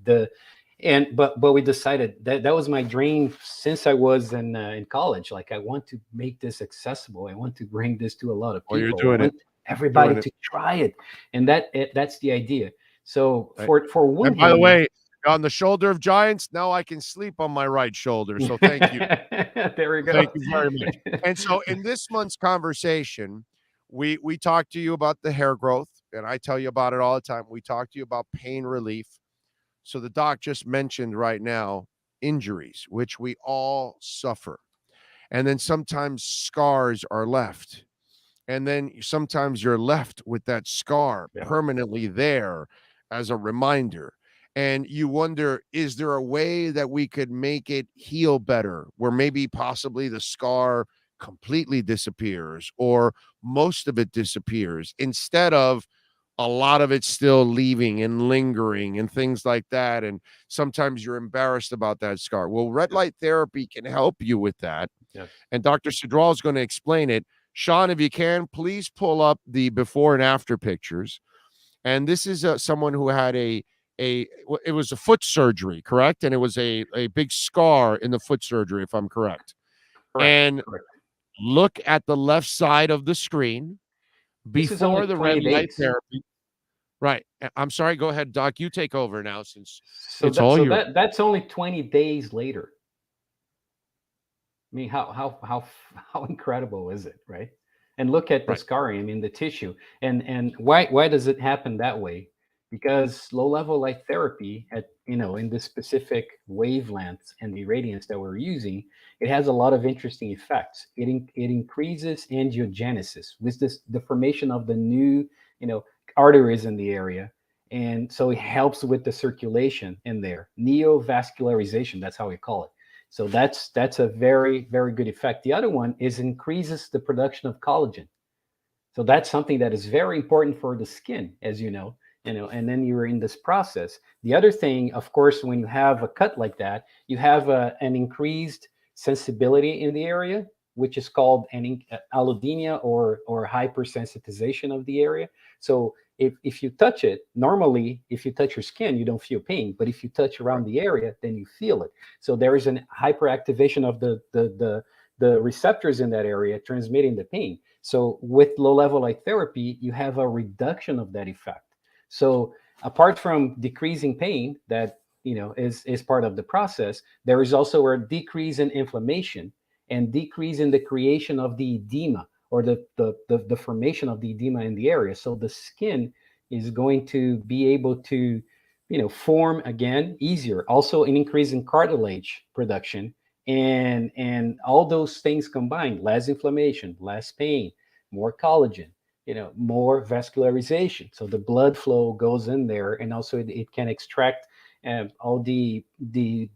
But we decided that was my dream since I was in college. Like, I want to make this accessible. I want to bring this to a lot of people. Well, you're doing it. Everybody to try it, and that's the idea. So for wound, and by the way, on the shoulder of giants, now I can sleep on my right shoulder. So thank you. There we go. Thank you very much. And so in this month's conversation, we talked to you about the hair growth, and I tell you about it all the time. We talked to you about pain relief. So the doc just mentioned right now injuries, which we all suffer. And then sometimes scars are left. And then sometimes you're left with that scar permanently there as a reminder. And you wonder, is there a way that we could make it heal better, where maybe possibly the scar completely disappears or most of it disappears, instead of a lot of it's still leaving and lingering and things like that. And sometimes you're embarrassed about that scar. Well, red light therapy can help you with that. Yes. And Dr. Sidral is going to explain it. Sean, if you can, please pull up the before and after pictures. And this is someone who had it was a foot surgery, correct? And it was a big scar in the foot surgery, if I'm correct. And look at the left side of the screen before the red light therapy. Right. I'm sorry. Go ahead, Doc. You take over now since it's all yours. That's only 20 days later. I mean, how incredible is it, right? And look at the scarring. I mean, the tissue. And why does it happen that way? Because low-level light therapy in the specific wavelengths and the irradiance that we're using, it has a lot of interesting effects. It increases angiogenesis, with the formation of the new, arteries in the area. And so it helps with the circulation in there. Neovascularization, that's how we call it. So that's a very, very good effect. The other one is increases the production of collagen. So that's something that is very important for the skin, as you know, and then you're in this process. The other thing, of course, when you have a cut like that, you have an increased sensibility in the area, which is called an allodynia or hypersensitization of the area. So if you touch it, normally, if you touch your skin, you don't feel pain. But if you touch around the area, then you feel it. So there is an hyperactivation of the receptors in that area transmitting the pain. So with low-level light therapy, you have a reduction of that effect. So apart from decreasing pain, that is part of the process, there is also a decrease in inflammation and decrease in the creation of the edema, or the formation of the edema in the area. So the skin is going to be able to, form again easier. Also an increase in cartilage production, and all those things combined: less inflammation, less pain, more collagen, more vascularization. So the blood flow goes in there, and also it can extract all the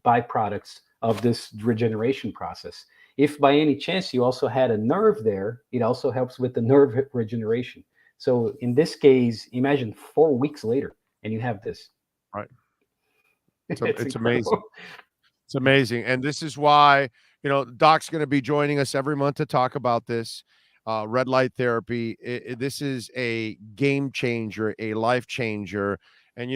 byproducts of this regeneration process. If by any chance you also had a nerve there, it also helps with the nerve regeneration. So in this case, imagine 4 weeks later and you have this. Right. It's amazing. It's amazing. And this is why, Doc's going to be joining us every month to talk about this red light therapy. This is a game changer, a life changer. And,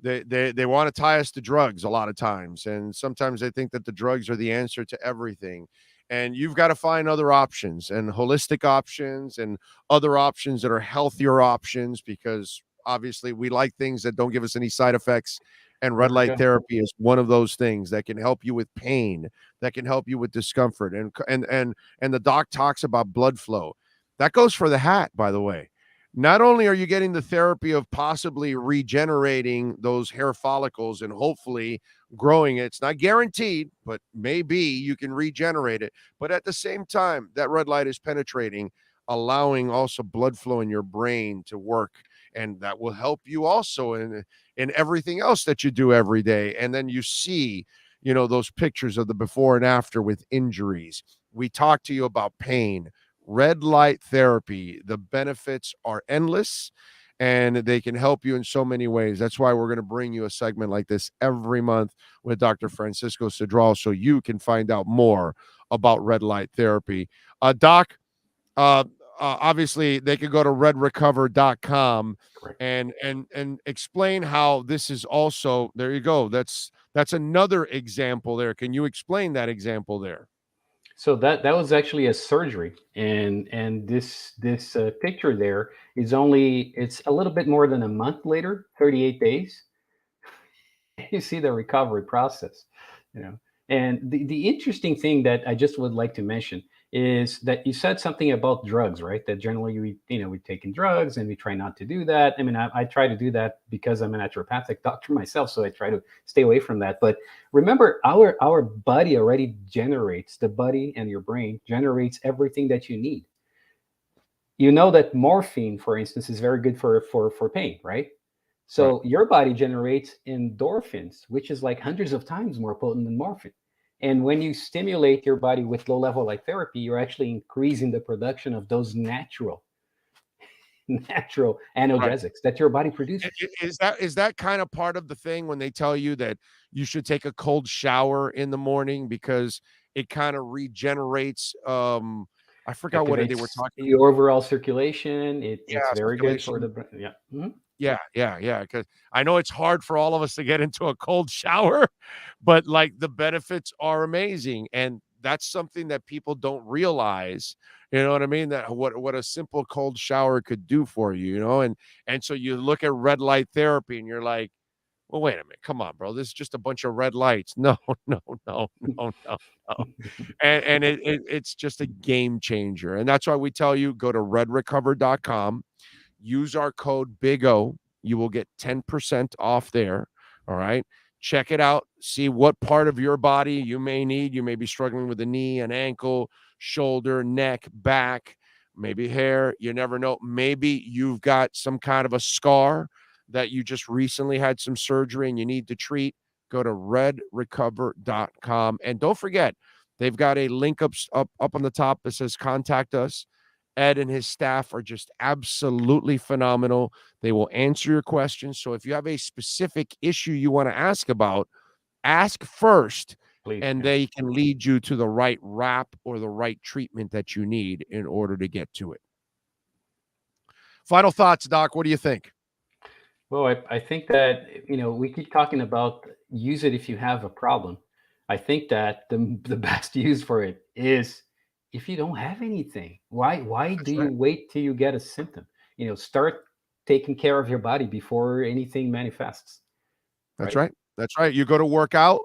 they want to tie us to drugs a lot of times. And sometimes they think that the drugs are the answer to everything. And you've got to find other options, and holistic options, and other options that are healthier options, because obviously we like things that don't give us any side effects. And red light therapy is one of those things that can help you with pain, that can help you with discomfort. And the doc talks about blood flow. That goes for the hat, by the way. Not only are you getting the therapy of possibly regenerating those hair follicles and hopefully growing it. It's not guaranteed, but maybe you can regenerate it. But at the same time, that red light is penetrating, allowing also blood flow in your brain to work. And that will help you also in everything else that you do every day. And then you see, those pictures of the before and after with injuries. We talk to you about pain. Red light therapy, the benefits are endless, and they can help you in so many ways. That's why we're going to bring you a segment like this every month with Dr. Francisco Sidral, so you can find out more about red light therapy. Doc, obviously they could go to redrecover.com and explain how this is also, there you go. That's another example there. Can you explain that example there? So that was actually a surgery, and this picture there is it's a little bit more than a month later, 38 days. You see the recovery process, And the interesting thing that I just would like to mention is that you said something about drugs, right? That generally we've taken drugs and we try not to do that. I mean, I try to do that because I'm a naturopathic doctor myself, so I try to stay away from that. But remember, our body already generates, the body and your brain generates everything that you need. You know that morphine, for instance, is very good for pain, right? So your body generates endorphins, which is like hundreds of times more potent than morphine. And when you stimulate your body with low-level light therapy, you're actually increasing the production of those natural natural analgesics that your body produces. Is that kind of part of the thing when they tell you that you should take a cold shower in the morning because it kind of regenerates? I forgot what they were talking. The overall circulation. It's very good for the brain. Yeah. Mm-hmm. Yeah. Because I know it's hard for all of us to get into a cold shower, but like the benefits are amazing, and that's something that people don't realize. You know what I mean? That what a simple cold shower could do for you. You know, and so you look at red light therapy, and you're like, well, wait a minute, come on, bro. This is just a bunch of red lights. No. And it's just a game changer, and that's why we tell you go to redrecover.com. Use our code BIG-O. You will get 10% off there. All right. Check it out. See what part of your body you may need. You may be struggling with a knee, an ankle, shoulder, neck, back, maybe hair. You never know. Maybe you've got some kind of a scar that you just recently had some surgery and you need to treat. Go to redrecover.com. And don't forget, they've got a link up on the top that says contact us. Ed and his staff are just absolutely phenomenal. They will answer your questions. So if you have a specific issue you want to ask about, ask first, and they can lead you to the right wrap or the right treatment that you need in order to get to it. Final thoughts, Doc. What do you think? Well, I think that, we keep talking about use it if you have a problem. I think that the best use for it is if you don't have anything. Why do you wait till you get a symptom? Start taking care of your body before anything manifests. That's right. You go to work out,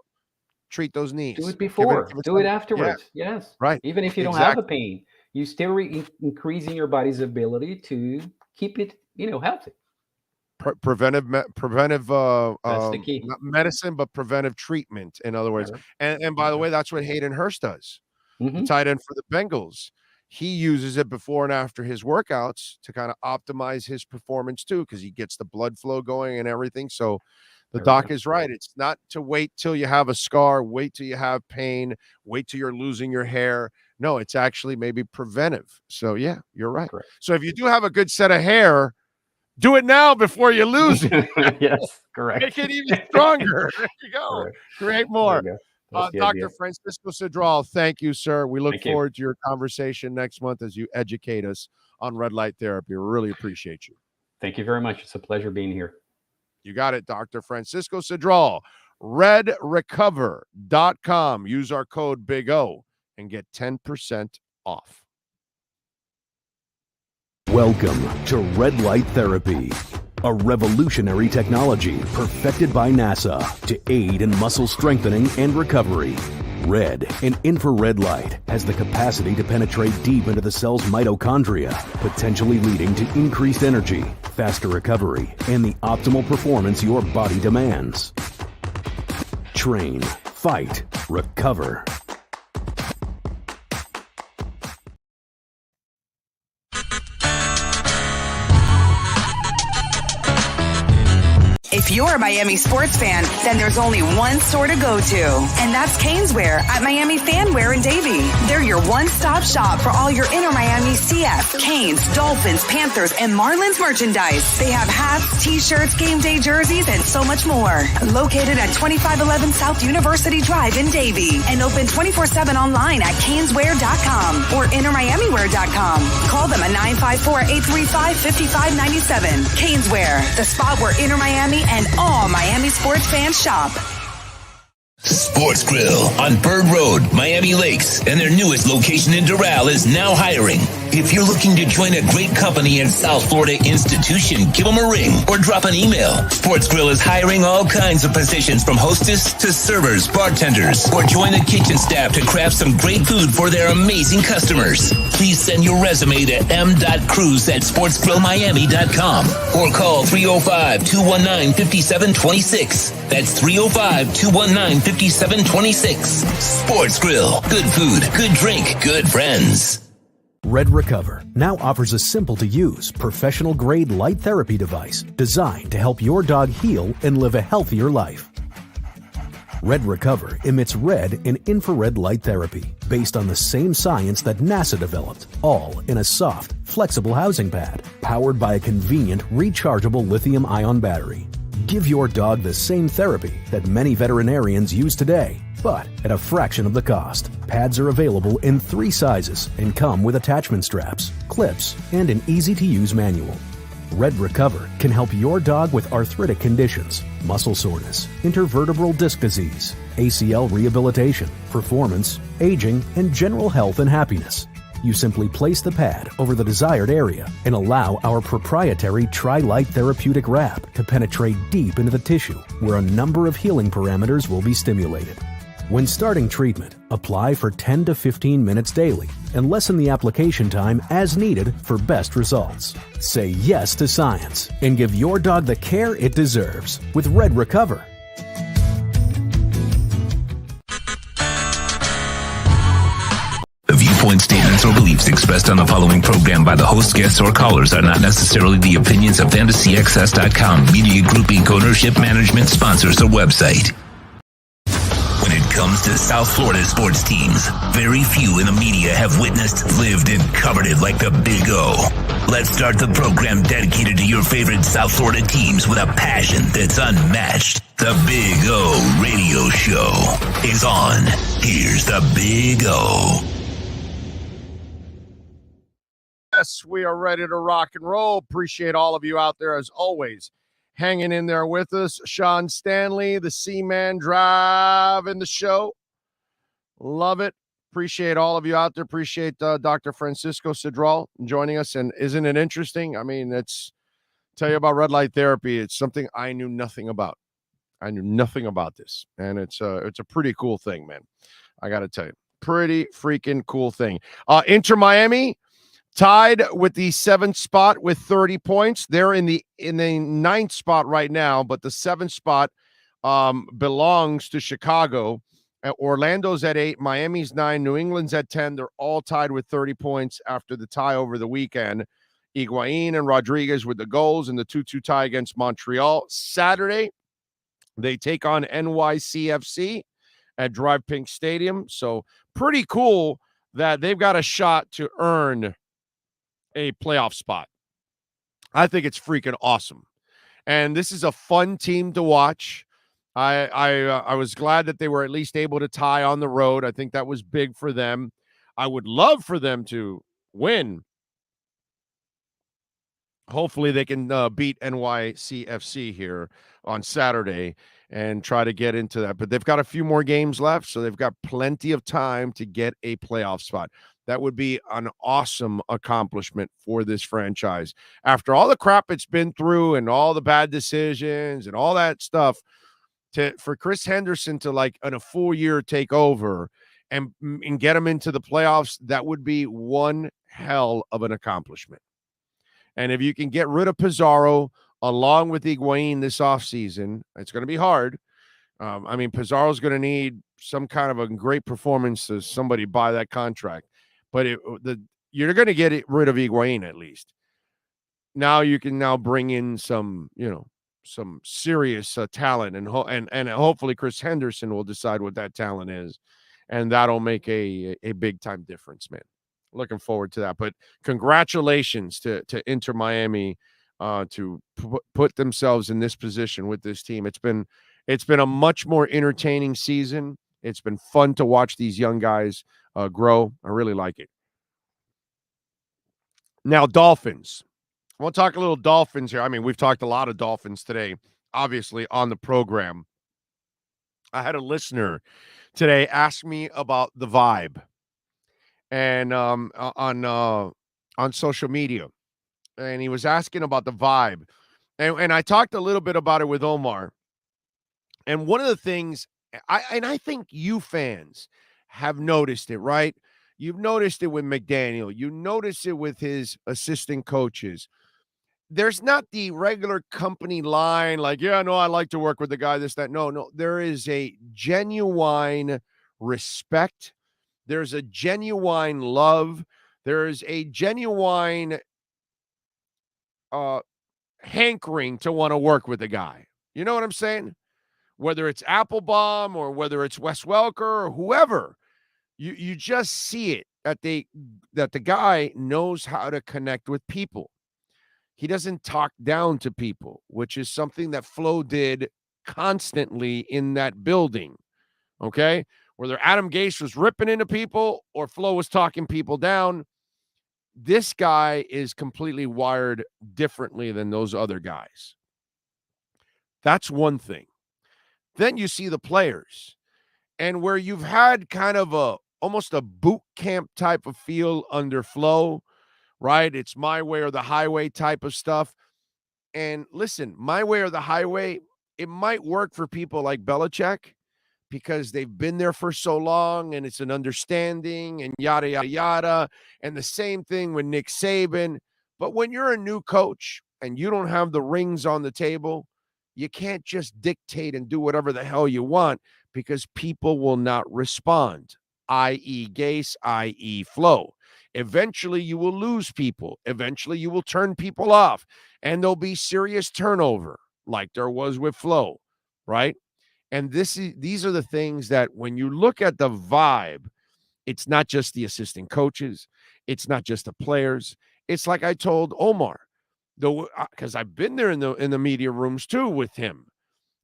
treat those knees. Do it before, do it afterwards. Yeah. Yes. Right. Even if you don't have a pain, you still increasing your body's ability to keep it, healthy. Preventive That's the key. Not medicine, but preventive treatment, in other words. And by the way, that's what Hayden Hurst does. The tight end for the Bengals. He uses it before and after his workouts to kind of optimize his performance too, because he gets the blood flow going and everything. So the doc is right. It's not to wait till you have a scar, wait till you have pain, wait till you're losing your hair. No, it's actually maybe preventive. So yeah, you're right. Correct. So if you do have a good set of hair, do it now before you lose it. Yes, correct. Make it even stronger. There you go. Correct. Create more. Dr. Dr. Francisco Cedral, thank you, sir. We look forward to your conversation next month as you educate us on red light therapy. We really appreciate you. Thank you very much. It's a pleasure being here. You got it, Dr. Francisco Cedral. redrecover.com. Use our code BIG-O and get 10% off. Welcome to Red Light Therapy, a revolutionary technology perfected by NASA to aid in muscle strengthening and recovery. Red and infrared light has the capacity to penetrate deep into the cell's mitochondria, potentially leading to increased energy, faster recovery, and the optimal performance your body demands. Train, fight, recover. If you're a Miami sports fan, then there's only one store to go to, and that's Canesware at Miami Fanware in Davie. They're your one-stop shop for all your inner Miami CF, Canes, Dolphins, Panthers, and Marlins merchandise. They have hats, t-shirts, game day jerseys, and so much more. Located at 2511 South University Drive in Davie, and open 24/7 online at canesware.com or innermiamiwear.com. Call them at 954-835-5597. Canesware, the spot where inner Miami and all Miami sports fans shop. Sports Grill on Bird Road, Miami Lakes, and their newest location in Doral is now hiring. If you're looking to join a great company and South Florida institution, give them a ring or drop an email. Sports Grill is hiring all kinds of positions from hostess to servers, bartenders, or join the kitchen staff to craft some great food for their amazing customers. Please send your resume to m.cruz@sportsgrillmiami.com or call 305-219-5726. That's 305-219-5726. Sports Grill. Good food, good drink, good friends. Red Recover now offers a simple-to-use, professional-grade light therapy device designed to help your dog heal and live a healthier life. Red Recover emits red and infrared light therapy based on the same science that NASA developed, all in a soft, flexible housing pad powered by a convenient, rechargeable lithium-ion battery. Give your dog the same therapy that many veterinarians use today, but at a fraction of the cost. Pads are available in 3 sizes and come with attachment straps, clips, and an easy-to-use manual. Red Recover can help your dog with arthritic conditions, muscle soreness, intervertebral disc disease, ACL rehabilitation, performance, aging, and general health and happiness. You simply place the pad over the desired area and allow our proprietary Tri-Light therapeutic wrap to penetrate deep into the tissue where a number of healing parameters will be stimulated. When starting treatment, apply for 10 to 15 minutes daily and lessen the application time as needed for best results. Say yes to science and give your dog the care it deserves with Red Recover. The viewpoint statements or beliefs expressed on the following program by the host, guests, or callers are not necessarily the opinions of FantasyXS.com, Media Group Inc., ownership, management, sponsors, or website. When it comes to South Florida sports teams, very few in the media have witnessed, lived, and covered it like the Big O. Let's start the program dedicated to your favorite South Florida teams with a passion that's unmatched. The Big O Radio Show is on. Here's the Big O. Yes, we are ready to rock and roll. Appreciate all of you out there, as always, hanging in there with us. Sean Stanley, the Seaman, driving the show. Love it. Appreciate all of you out there. Appreciate Dr. Francisco Cedral joining us. And isn't it interesting? I mean, tell you about red light therapy. It's something I knew nothing about. I knew nothing about this. And it's a pretty cool thing, man. I got to tell you. Pretty freaking cool thing. Inter Miami tied with the 7th spot with 30 points. They're in the 9th spot right now, but the 7th spot belongs to Chicago. Orlando's at 8, Miami's 9, New England's at 10. They're all tied with 30 points after the tie over the weekend. Higuain and Rodriguez with the goals and the 2-2 tie against Montreal. Saturday, they take on NYCFC at Drive Pink Stadium. So pretty cool that they've got a shot to earn a playoff spot. I think it's freaking awesome. And this is a fun team to watch. I was glad that they were at least able to tie on the road. I think that was big for them. I would love for them to win. Hopefully they can beat NYCFC here on Saturday and try to get into that. But they've got a few more games left, so they've got plenty of time to get a playoff spot. That would be an awesome accomplishment for this franchise. After all the crap it's been through and all the bad decisions and all that stuff, for Chris Henderson to, like, in a full year take over and get him into the playoffs, that would be one hell of an accomplishment. And if you can get rid of Pizarro along with Higuain this offseason, it's going to be hard. I mean, Pizarro's going to need some kind of a great performance to somebody buy that contract. But you're going to get rid of Higuain at least. Now you can bring in some serious talent, and hopefully Chris Henderson will decide what that talent is, and that'll make a big time difference, man. Looking forward to that. But congratulations to Inter Miami to put themselves in this position with this team. It's been a much more entertaining season. It's been fun to watch these young guys grow. I really like it. Now, Dolphins. I want to talk a little Dolphins here. I mean, we've talked a lot of Dolphins today, obviously, on the program. I had a listener today ask me about the vibe and on social media. And he was asking about the vibe. And I talked a little bit about it with Omar. And one of the things, I think you fans have noticed it, right? You've noticed it with McDaniel. You notice it with his assistant coaches. There's not the regular company line like, yeah, no, I like to work with the guy, this, that. No. There is a genuine respect. There's a genuine love. There's a genuine hankering to want to work with the guy. You know what I'm saying? whether it's Applebaum or whether it's Wes Welker or whoever, you just see it that the guy knows how to connect with people. He doesn't talk down to people, which is something that Flo did constantly in that building. Okay? Whether Adam Gase was ripping into people or Flo was talking people down, this guy is completely wired differently than those other guys. That's one thing. Then you see the players, and where you've had kind of almost a boot camp type of feel under Flo, right? It's my way or the highway type of stuff. And listen, my way or the highway, it might work for people like Belichick because they've been there for so long and it's an understanding and yada, yada, yada. And the same thing with Nick Saban. But when you're a new coach and you don't have the rings on the table, you can't just dictate and do whatever the hell you want because people will not respond, i.e. Gase, i.e. Flo. Eventually, you will lose people. Eventually, you will turn people off, and there'll be serious turnover like there was with Flo, right? And these are the things that when you look at the vibe, it's not just the assistant coaches. It's not just the players. It's like I told Omar, because I've been there in the media rooms too with him.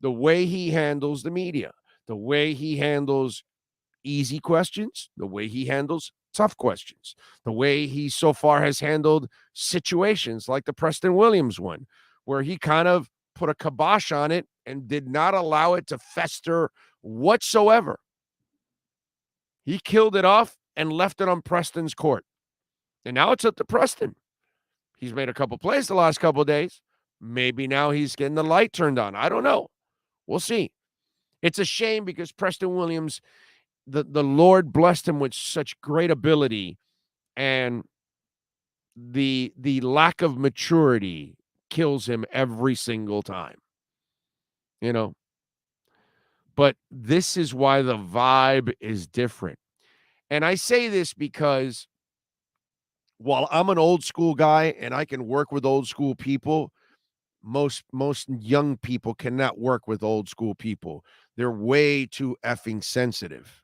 The way he handles the media, the way he handles easy questions, the way he handles tough questions, the way he so far has handled situations like the Preston Williams one, where he kind of put a kibosh on it and did not allow it to fester whatsoever. He killed it off and left it on Preston's court. And now it's up to Preston. He's made a couple plays the last couple of days. Maybe now he's getting the light turned on. I don't know. We'll see. It's a shame because Preston Williams, the Lord blessed him with such great ability, and the lack of maturity kills him every single time. You know, but this is why the vibe is different. And I say this because while I'm an old school guy and I can work with old school people, most young people cannot work with old school people. They're way too effing sensitive.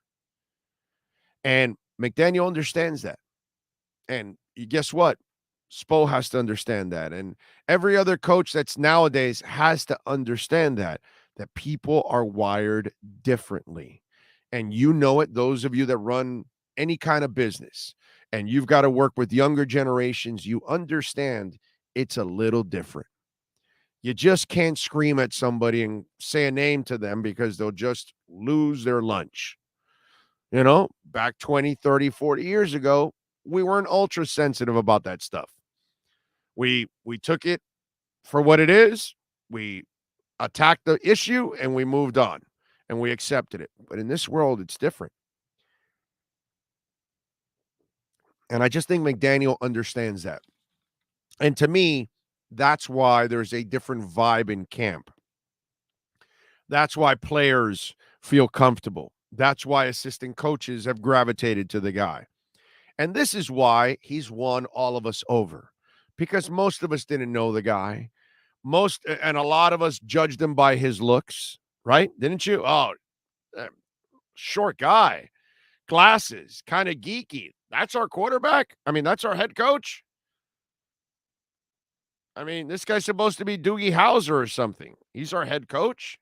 And McDaniel understands that. And guess what? Spo has to understand that. And every other coach that's nowadays has to understand that people are wired differently. And you know it, those of you that run any kind of business, and you've got to work with younger generations, you understand it's a little different. You just can't scream at somebody and say a name to them because they'll just lose their lunch. You know, back 20, 30, 40 years ago, we weren't ultra sensitive about that stuff. We took it for what it is. We attacked the issue and we moved on and we accepted it. But in this world, it's different. And I just think McDaniel understands that. And to me, that's why there's a different vibe in camp. That's why players feel comfortable. That's why assistant coaches have gravitated to the guy. And this is why he's won all of us over. Because most of us didn't know the guy. And a lot of us judged him by his looks, right? Didn't you? Oh, short guy, glasses, kind of geeky. That's our quarterback? I mean, that's our head coach? I mean, this guy's supposed to be Doogie Howser or something. He's our head coach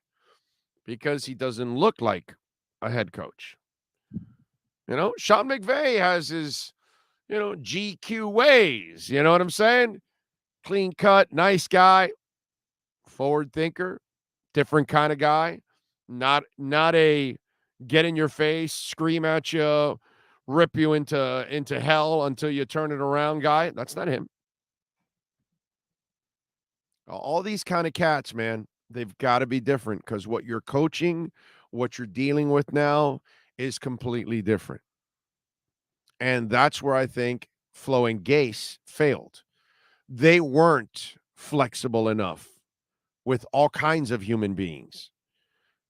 because he doesn't look like a head coach. You know, Sean McVay has his, GQ ways. You know what I'm saying? Clean cut, nice guy, forward thinker, different kind of guy. Not a get in your face, scream at you, rip you into hell until you turn it around guy. That's not him. All these kind of cats, man, they've got to be different because what you're coaching, what you're dealing with now is completely different. And that's where I think Flo and Gase failed. They weren't flexible enough with all kinds of human beings.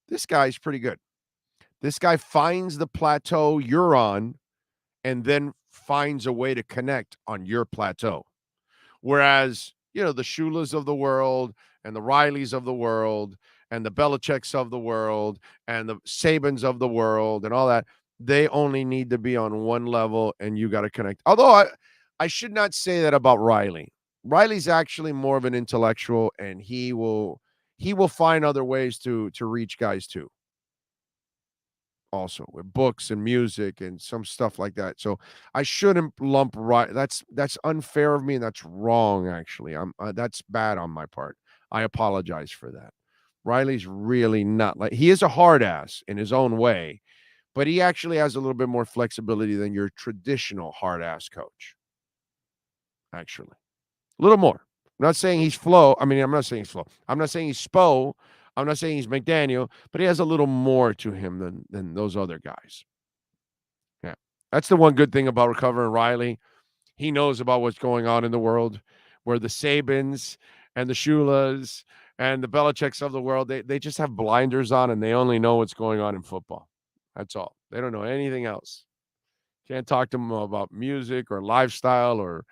This guy's pretty good. This guy finds the plateau you're on and then finds a way to connect on your plateau. Whereas the Shulas of the world and the Rileys of the world and the Belichicks of the world and the Sabans of the world and all that, they only need to be on one level, and you got to connect. Although I should not say that about Riley. Riley's actually more of an intellectual, and he will find other ways to reach guys too. Also with books and music and some stuff like that. So I shouldn't lump Riley. That's unfair of me, and that's wrong. Actually, that's bad on my part. I apologize for that. Riley's really not like, he is a hard ass in his own way, but he actually has a little bit more flexibility than your traditional hard ass coach. Actually, a little more. I'm not saying he's Flo. I mean, I'm not saying he's Flo. I'm not saying he's Spo. I'm not saying he's McDaniel, but he has a little more to him than those other guys. Yeah. That's the one good thing about recovering Riley. He knows about what's going on in the world, where the Sabins and the Shulas and the Belichicks of the world, they just have blinders on, and they only know what's going on in football. That's all. They don't know anything else. Can't talk to them about music or lifestyle or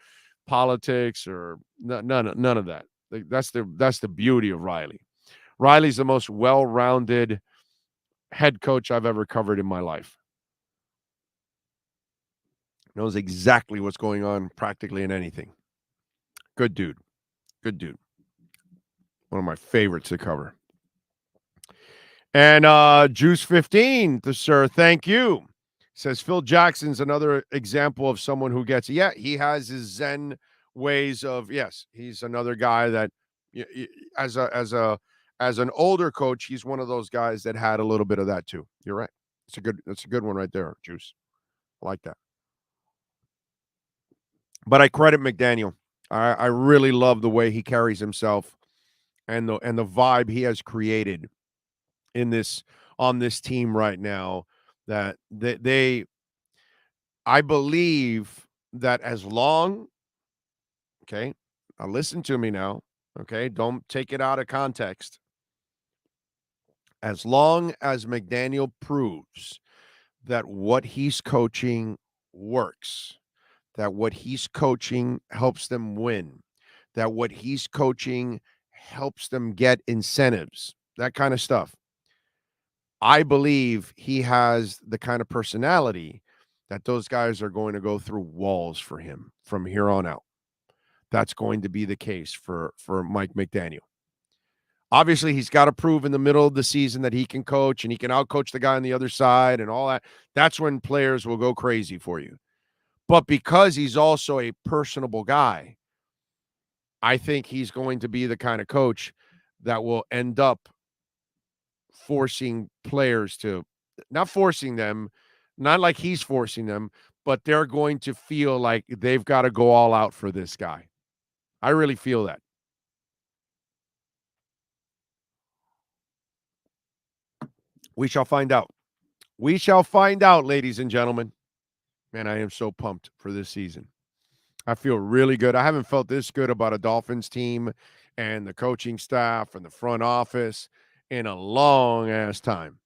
politics or none of that. That's the beauty of Riley. Riley's the most well-rounded head coach I've ever covered in my life. Knows exactly what's going on practically in anything. Good dude. Good dude. One of my favorites to cover. And Juice 15, sir, thank you. Says Phil Jackson's another example of someone who gets, yeah, he has his Zen ways of, yes, he's another guy that as an older coach, he's one of those guys that had a little bit of that too. You're right. That's a good one right there, Juice. I like that. But I credit McDaniel. I really love the way he carries himself and the vibe he has created on this team right now, that I believe that as long, okay, now listen to me now, okay, don't take it out of context. As long as McDaniel proves that what he's coaching works, that what he's coaching helps them win, that what he's coaching helps them get incentives, that kind of stuff, I believe he has the kind of personality that those guys are going to go through walls for him from here on out. That's going to be the case for Mike McDaniel. Obviously, he's got to prove in the middle of the season that he can coach and he can outcoach the guy on the other side and all that. That's when players will go crazy for you. But because he's also a personable guy, I think he's going to be the kind of coach that will end up forcing players to, not forcing them, not like he's forcing them, but they're going to feel like they've got to go all out for this guy. I really feel that. We shall find out. We shall find out, ladies and gentlemen. Man, I am so pumped for this season. I feel really good. I haven't felt this good about a Dolphins team and the coaching staff and the front office in a long ass time.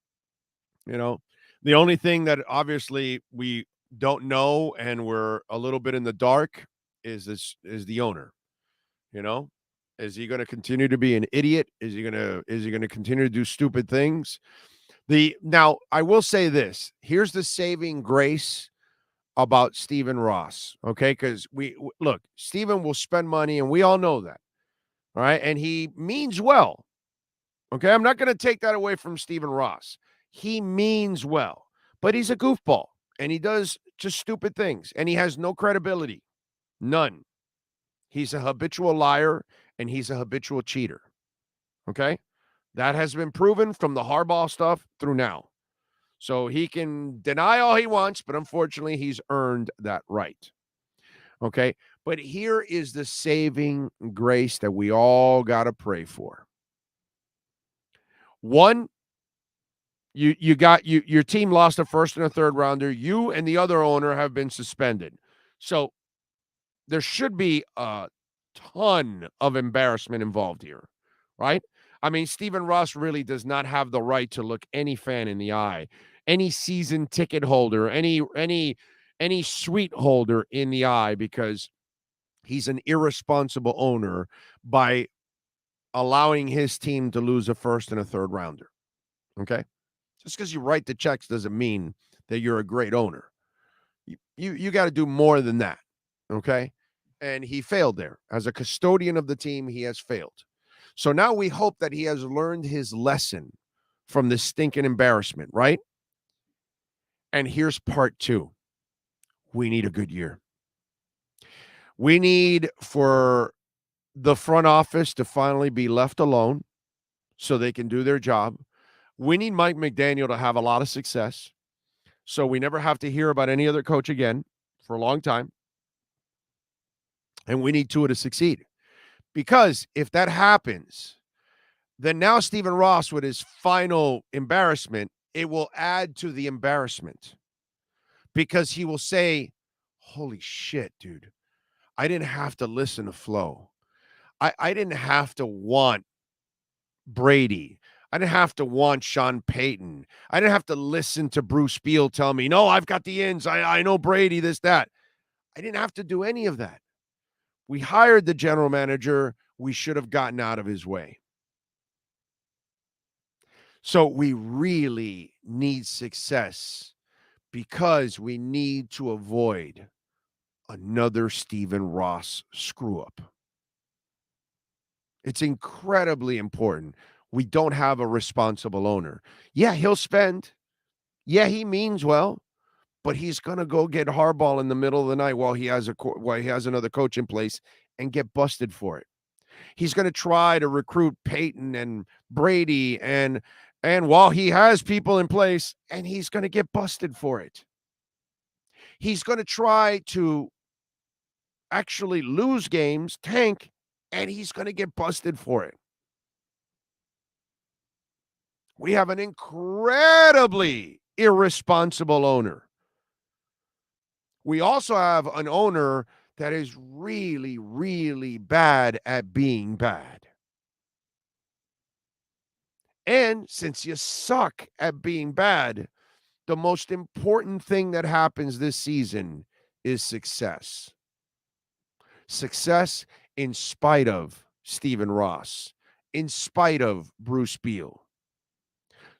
You know, the only thing that obviously we don't know and we're a little bit in the dark is the owner. You know, is he going to continue to be an idiot? Is he going to continue to do stupid things? Now I will say this. Here's the saving grace about Stephen Ross. Okay, because look, Stephen will spend money, and we all know that. All right, and he means well. Okay, I'm not going to take that away from Stephen Ross. He means well, but he's a goofball, and he does just stupid things, and he has no credibility. None. He's a habitual liar, and he's a habitual cheater. Okay? That has been proven from the Harbaugh stuff through now. So he can deny all he wants, but unfortunately, he's earned that right. Okay? But here is the saving grace that we all got to pray for. One, your team lost a first and a third rounder. You and the other owner have been suspended. So there should be a ton of embarrassment involved here, right? I mean, Stephen Ross really does not have the right to look any fan in the eye, any season ticket holder, any suite holder in the eye, because He's an irresponsible owner by allowing his team to lose a first and a third rounder. Okay? Just because you write the checks doesn't mean that you're a great owner. You got to do more than that. Okay? And he failed there. As a custodian of the team, he has failed. So now we hope that he has learned his lesson from this stinking embarrassment, right? And here's part 2. We need a good year. We need for the front office to finally be left alone so they can do their job. We need Mike McDaniel to have a lot of success so we never have to hear about any other coach again for a long time. And we need Tua to succeed. Because if that happens, then now Stephen Ross, with his final embarrassment, it will add to the embarrassment. Because he will say, holy shit, dude, I didn't have to listen to Flo. I didn't have to want Brady. I didn't have to want Sean Payton. I didn't have to listen to Bruce Beal tell me, no, I've got the ins. I know Brady, this, that. I didn't have to do any of that. We hired the general manager. We should have gotten out of his way. So we really need success because we need to avoid another Stephen Ross screw-up. It's incredibly important. We don't have a responsible owner. Yeah, he'll spend. Yeah, he means well, but he's going to go get Harbaugh in the middle of the night while he has another coach in place and get busted for it. He's going to try to recruit Peyton and Brady and while he has people in place, and he's going to get busted for it. He's going to try to actually lose games, tank, and he's going to get busted for it. We have an incredibly irresponsible owner. We also have an owner that is really, really bad at being bad. And since you suck at being bad, the most important thing that happens this season is success. Success in spite of Stephen Ross, in spite of Bruce Beal.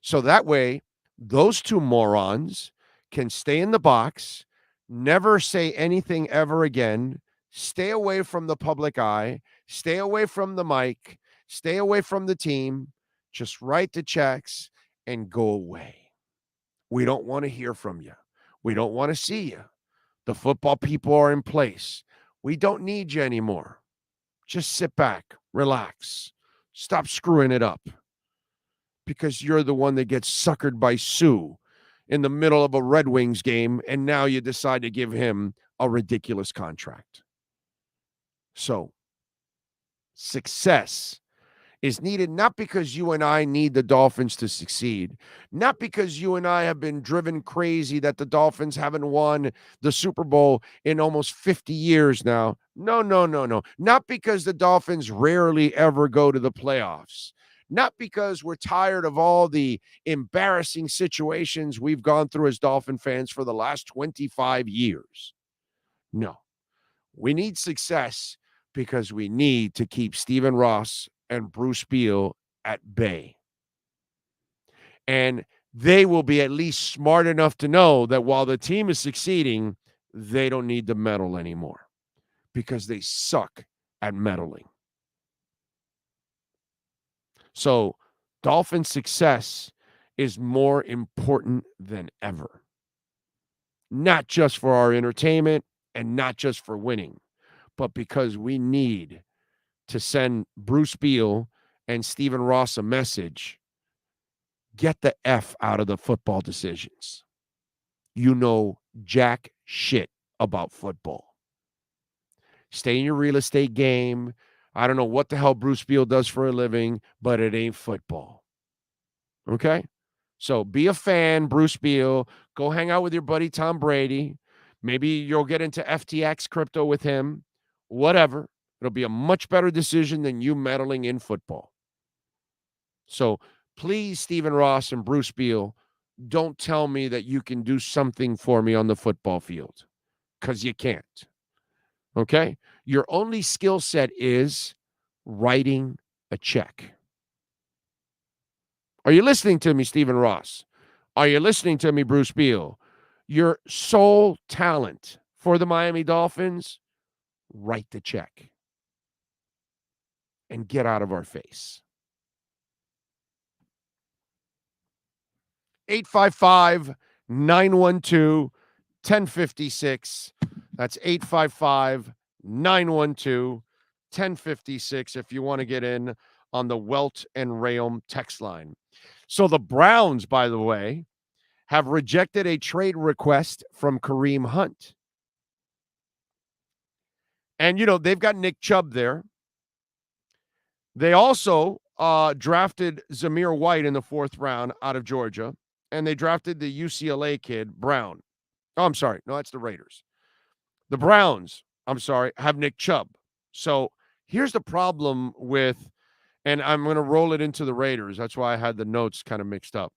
So that way, those two morons can stay in the box, never say anything ever again, stay away from the public eye, stay away from the mic, stay away from the team, just write the checks and go away. We don't want to hear from you. We don't want to see you. The football people are in place. We don't need you anymore. Just sit back, relax, stop screwing it up because you're the one that gets suckered by Sue in the middle of a Red Wings game, and now you decide to give him a ridiculous contract. So, success is needed not because you and I need the Dolphins to succeed, not because you and I have been driven crazy that the Dolphins haven't won the Super Bowl in almost 50 years now. No. Not because the Dolphins rarely ever go to the playoffs. Not because we're tired of all the embarrassing situations we've gone through as Dolphin fans for the last 25 years. No. We need success because we need to keep Stephen Ross and Bruce Beal at bay. And they will be at least smart enough to know that while the team is succeeding, they don't need to meddle anymore because they suck at meddling. So Dolphin success is more important than ever. Not just for our entertainment and not just for winning, but because we need to send Bruce Beal and Stephen Ross a message. Get the F out of the football decisions. You know jack shit about football. Stay in your real estate game. I don't know what the hell Bruce Beal does for a living, but it ain't football. Okay? So be a fan, Bruce Beal. Go hang out with your buddy Tom Brady. Maybe you'll get into FTX crypto with him. Whatever. It'll be a much better decision than you meddling in football. So please, Stephen Ross and Bruce Beal, don't tell me that you can do something for me on the football field because you can't. Okay? Your only skill set is writing a check. Are you listening to me, Stephen Ross? Are you listening to me, Bruce Beal? Your sole talent for the Miami Dolphins, write the check and get out of our face. 855-912-1056. That's 855-912-1056 if you want to get in on the Welt and Rayom text line. So the Browns, by the way, have rejected a trade request from Kareem Hunt. And, they've got Nick Chubb there. They also drafted Zamir White in the 4th round out of Georgia, and they drafted the UCLA kid, Brown. Oh, I'm sorry. No, that's the Raiders. The Browns, have Nick Chubb. So here's the problem with, and I'm going to roll it into the Raiders. That's why I had the notes kind of mixed up.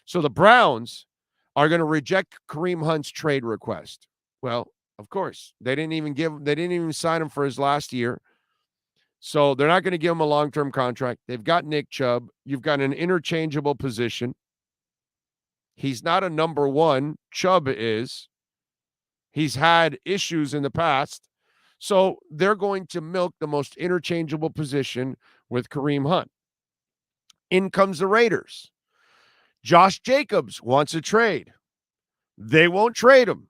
So the Browns are going to reject Kareem Hunt's trade request. Well, of course, they didn't even sign him for his last year. So they're not going to give him a long-term contract. They've got Nick Chubb. You've got an interchangeable position. He's not a number one. Chubb is. He's had issues in the past. So they're going to milk the most interchangeable position with Kareem Hunt. In comes the Raiders. Josh Jacobs wants a trade. They won't trade him.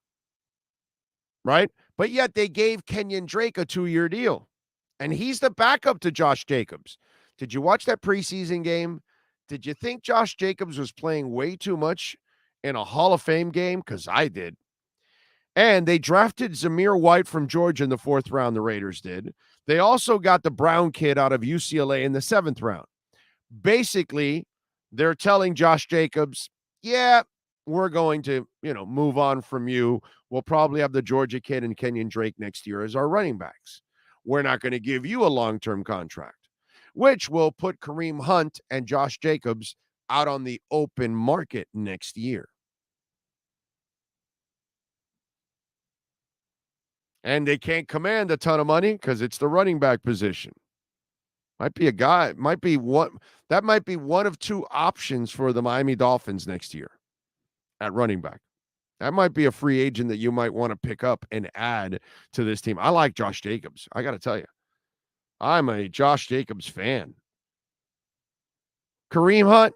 Right? But yet they gave Kenyon Drake a 2-year deal. And he's the backup to Josh Jacobs. Did you watch that preseason game? Did you think Josh Jacobs was playing way too much in a Hall of Fame game? Because I did. And they drafted Zamir White from Georgia in the 4th round, the Raiders did. They also got the Brown kid out of UCLA in the 7th round. Basically, they're telling Josh Jacobs, yeah, we're going to, move on from you. We'll probably have the Georgia kid and Kenyon Drake next year as our running backs. We're not going to give you a long-term contract, which will put Kareem Hunt and Josh Jacobs out on the open market next year. And they can't command a ton of money because it's the running back position. That might be one of 2 options for the Miami Dolphins next year at running back. That might be a free agent that you might want to pick up and add to this team. I like Josh Jacobs. I got to tell you, I'm a Josh Jacobs fan. Kareem Hunt,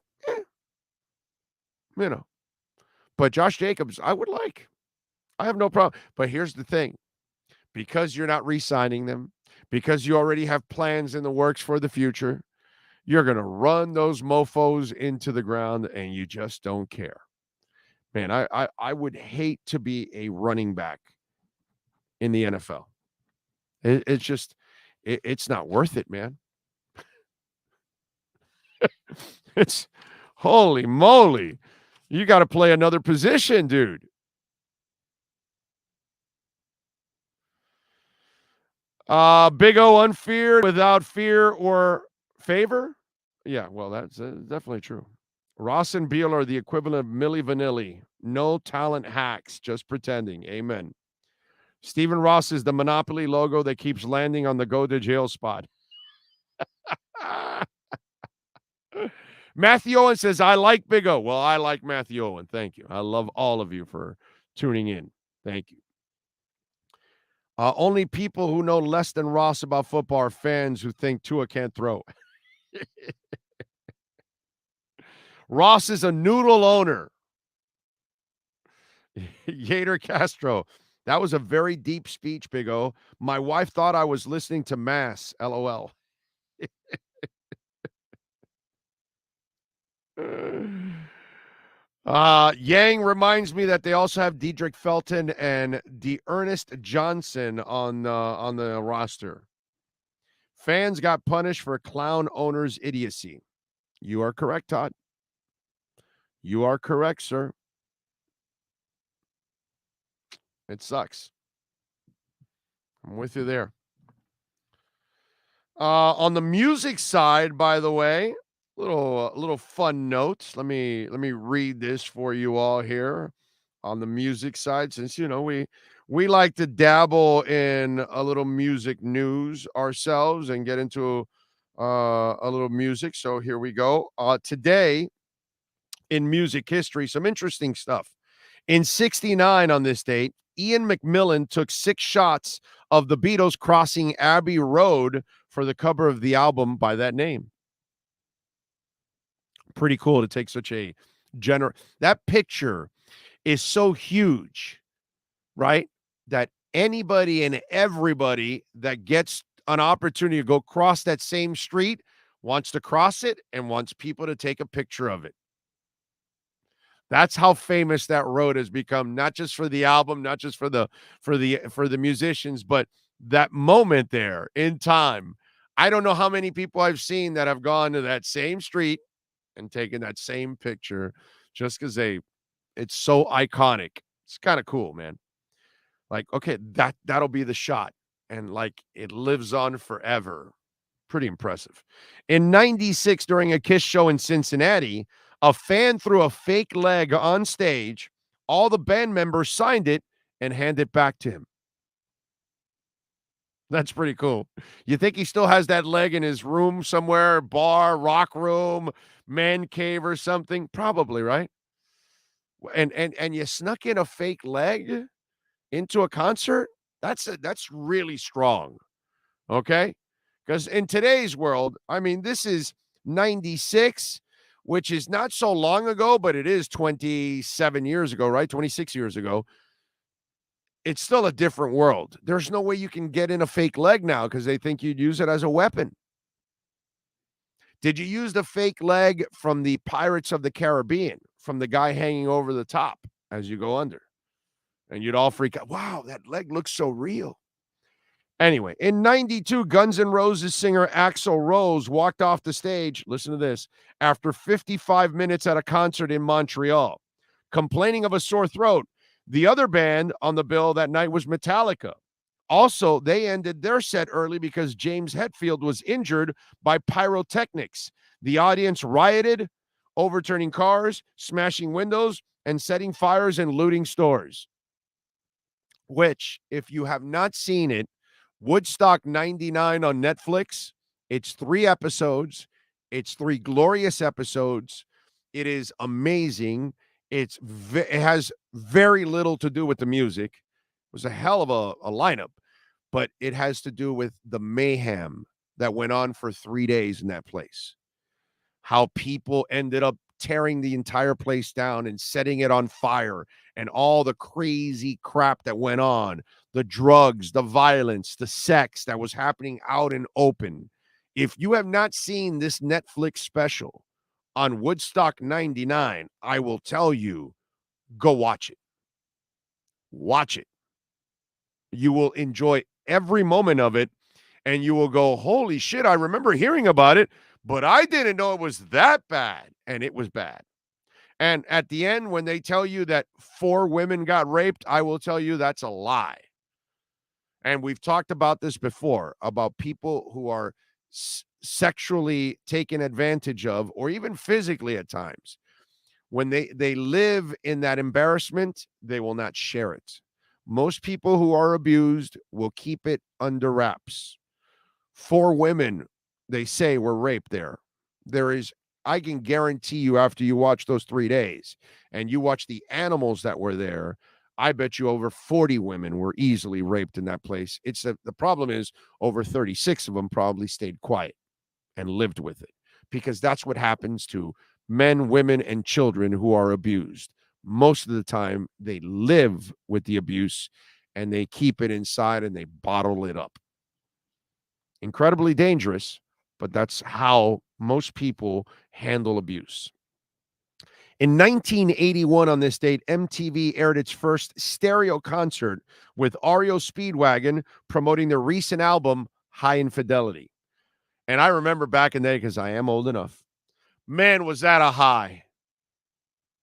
but Josh Jacobs, I would like. I have no problem. But here's the thing. Because you're not re-signing them, because you already have plans in the works for the future, you're going to run those mofos into the ground and you just don't care. Man, I would hate to be a running back in the NFL. It's just, it's not worth it, man. It's, holy moly. You got to play another position, dude. Big O unfeared without fear or favor. Yeah, well, that's definitely true. Ross and Beal are the equivalent of Milli Vanilli. No talent hacks, just pretending. Amen. Stephen Ross is the Monopoly logo that keeps landing on the go to jail spot. Matthew Owen says, I like Big O. Well, I like Matthew Owen. Thank you. I love all of you for tuning in. Thank you. Only people who know less than Ross about football are fans who think Tua can't throw. Ross is a noodle owner. Yater Castro. That was a very deep speech, Big O. My wife thought I was listening to Mass. LOL. Yang reminds me that they also have Diedrich Felton and Ernest Johnson on the roster. Fans got punished for clown owners' idiocy. You are correct, Todd. You are correct, sir. It sucks. I'm with you there. On the music side, by the way, little fun notes. Let me read this for you all here on the music side, since we we like to dabble in a little music news ourselves and get into a little music. So here we go. Today in music history, some interesting stuff. In 1969 on this date, Ian McMillan took 6 shots of the Beatles crossing Abbey Road for the cover of the album by that name. Pretty cool to take such a that picture is so huge, right? That anybody and everybody that gets an opportunity to go cross that same street wants to cross it and wants people to take a picture of it. That's how famous that road has become, not just for the album, not just for the musicians, but that moment there in time. I don't know how many people I've seen that have gone to that same street and taken that same picture just because it's so iconic. It's kind of cool, man. Like, okay, that'll be the shot. And like it lives on forever. Pretty impressive. In 96, during a Kiss show in Cincinnati, a fan threw a fake leg on stage. All the band members signed it and handed it back to him. That's pretty cool. You think he still has that leg in his room somewhere, bar, rock room, man cave or something? Probably, right? And you snuck in a fake leg into a concert? That's really strong. Okay? Because in today's world, I mean, this is 96, which is not so long ago, but it is 27 years ago, right? 26 years ago. It's still a different world. There's no way you can get in a fake leg now because they think you'd use it as a weapon. Did you use the fake leg from the Pirates of the Caribbean, from the guy hanging over the top as you go under? And you'd all freak out. Wow, that leg looks so real. Anyway, in 92, Guns N' Roses singer Axl Rose walked off the stage, listen to this, after 55 minutes at a concert in Montreal, complaining of a sore throat. The other band on the bill that night was Metallica. Also, they ended their set early because James Hetfield was injured by pyrotechnics. The audience rioted, overturning cars, smashing windows, and setting fires and looting stores. Which, if you have not seen it, Woodstock 99 on Netflix, it's 3 episodes. It's 3 glorious episodes. It is amazing. It has very little to do with the music. It was a hell of a lineup, but it has to do with the mayhem that went on for 3 days in that place. How people ended up tearing the entire place down and setting it on fire, and all the crazy crap that went on, the drugs, the violence, the sex that was happening out in open. If you have not seen this Netflix special on Woodstock 99, I will tell you, go watch it. Watch it. You will enjoy every moment of it, and you will go, holy shit, I remember hearing about it, but I didn't know it was that bad. And it was bad. And at the end, when they tell you that 4 women got raped, I will tell you that's a lie. And we've talked about this before, about people who are sexually taken advantage of, or even physically at times. When they live in that embarrassment, they will not share it. Most people who are abused will keep it under wraps. 4 women, they say, were raped there. I can guarantee you, after you watch those 3 days and you watch the animals that were there, I bet you over 40 women were easily raped in that place. The problem is over 36 of them probably stayed quiet and lived with it, because that's what happens to men, women, and children who are abused. Most of the time, they live with the abuse and they keep it inside and they bottle it up. Incredibly dangerous, but that's how most people handle abuse. In 1981, on this date, MTV aired its first stereo concert with REO Speedwagon promoting their recent album, High Infidelity. And I remember back in the day, because I am old enough, man, was that a high.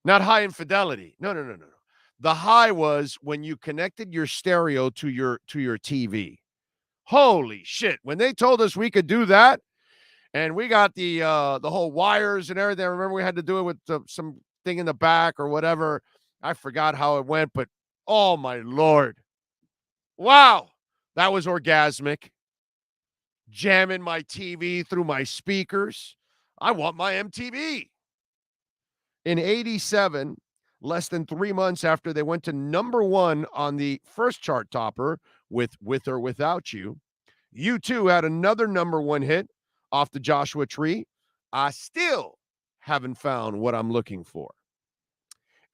Not High Infidelity. No. The high was when you connected your stereo to your TV. Holy shit. When they told us we could do that, and we got the whole wires and everything. I remember we had to do it with some thing in the back or whatever. I forgot how it went, but oh my Lord, Wow. That was orgasmic. Jamming my TV through my speakers. I want my MTV. In 87, less than 3 months after they went to number 1 on the first chart topper with or Without You, U2 had another number 1 hit off the Joshua Tree. I still haven't found what I'm looking for.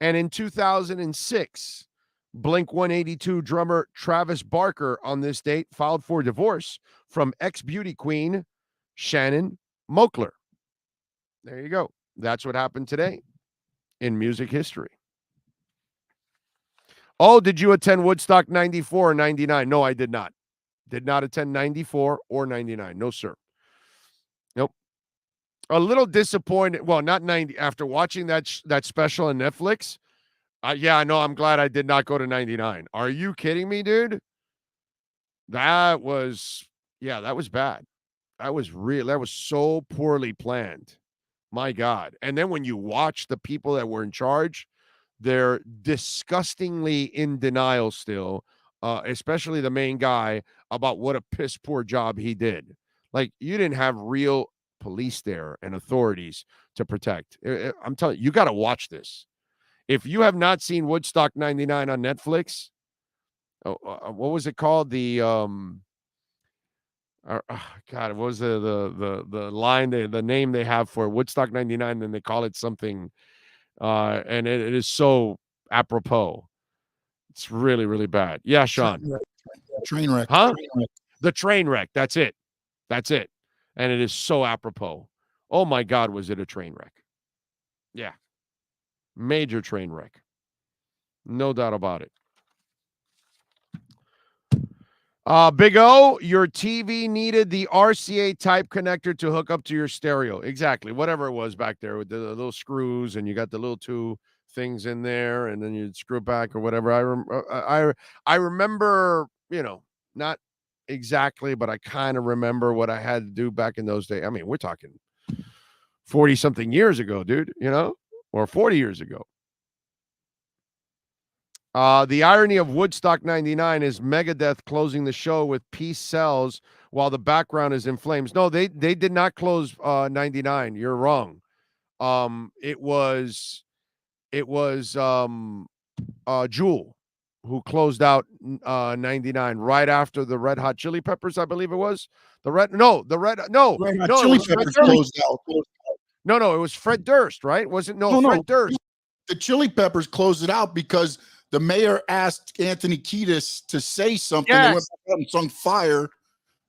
And in 2006, Blink-182 drummer Travis Barker on this date filed for divorce from ex-beauty queen Shannon Moakler. There you go. That's what happened today in music history. Oh, did you attend Woodstock 94 or 99? No, I did not. Did not attend 94 or 99. No, sir. Nope. A little disappointed. Well, not 90. After watching that special on Netflix, yeah, I know. I'm glad I did not go to 99. Are you kidding me, dude? That was bad. That was real. That was so poorly planned. My God. And then when you watch the people that were in charge, they're disgustingly in denial still, especially the main guy, about what a piss poor job he did. Like, you didn't have real police there and authorities to protect. I'm telling you, you got to watch this. If you have not seen Woodstock 99 on Netflix, what was it called? The God, what was the line, the name they have for Woodstock 99, and they call it something, and it is so apropos. It's really, really bad. Yeah, Sean. Train wreck. Huh? Train wreck. The train wreck. That's it. And it is so apropos. Oh my God, was it a train wreck? Yeah. Major train wreck. No doubt about it. Big O, your TV needed the RCA type connector to hook up to your stereo. Exactly. Whatever it was back there with the little screws, and you got the little 2 things in there, and then you'd screw back or whatever. I remember, not exactly, but I kind of remember what I had to do back in those days. I mean, we're talking 40 something years ago, dude, or 40 years ago. The irony of Woodstock 99 is Megadeth closing the show with Peace Sells while the background is in flames. No, they did not close 99. You're wrong. It was Jewel who closed out 99 right after the Red Hot Chili Peppers, I believe it was. Red Hot Chili Peppers closed out. No, it was Fred Durst, right? Was it? No, Fred Durst. The Chili Peppers closed it out because the mayor asked Anthony Kiedis to say something. Yes. They went back and sung Fire.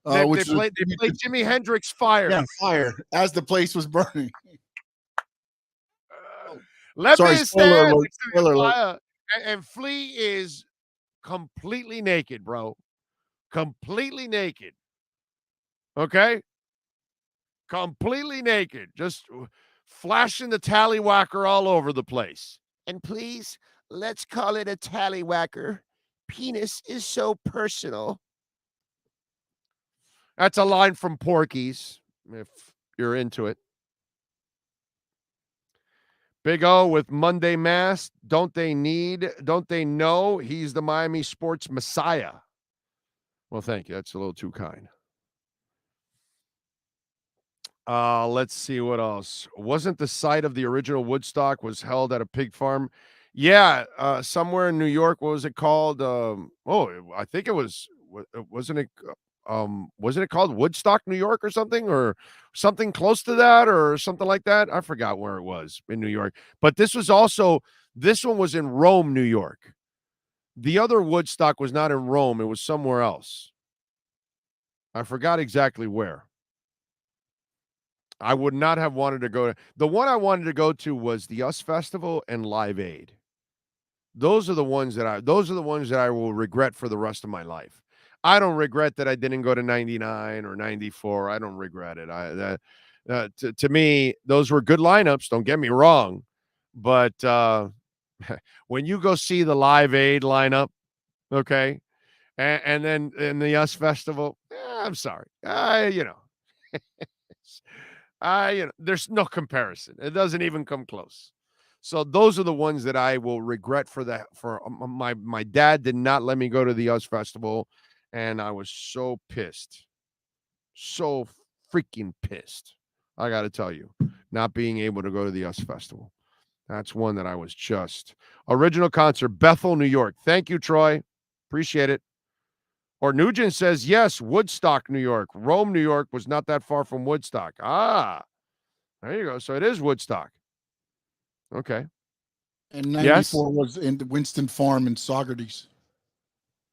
They played Jimi Hendrix Fire. Yeah, Fire, as the place was burning. Let me stand spoiler alert. Fire. And Flea is completely naked, bro. Completely naked. Okay? Completely naked. Just flashing the tallywhacker all over the place. And please, let's call it a tallywhacker. Penis is so personal. That's a line from Porky's, if you're into it. Big O with Monday Mass. Don't they know he's the Miami sports messiah? Well, thank you. That's a little too kind. Let's see what else. Wasn't the site of the original Woodstock was held at a pig farm? Yeah, somewhere in New York. What was it called? I think it was. Wasn't it called Woodstock, New York, or something close to that, or something like that? I forgot where it was in New York. But this one was in Rome, New York. The other Woodstock was not in Rome. It was somewhere else. I forgot exactly where. I would not have wanted to go to. The one I wanted to go to was the US Festival and Live Aid. Those are the ones that I will regret for the rest of my life. I don't regret that I didn't go to 99 or 94. I don't regret it. To me, those were good lineups. Don't get me wrong. But when you go see the Live Aid lineup, okay, and then in the US Festival, I'm sorry. There's no comparison. It doesn't even come close. So those are the ones that I will regret for that. For my dad did not let me go to the US Festival, and I was so pissed. So freaking pissed. I got to tell you, not being able to go to the US Festival. That's one that I was just. Original concert, Bethel, New York. Thank you, Troy. Appreciate it. Or Nugent says, yes, Woodstock, New York. Rome, New York was not that far from Woodstock. Ah, there you go. So it is Woodstock. Okay. And 94 was in Winston Farm in Saugerties.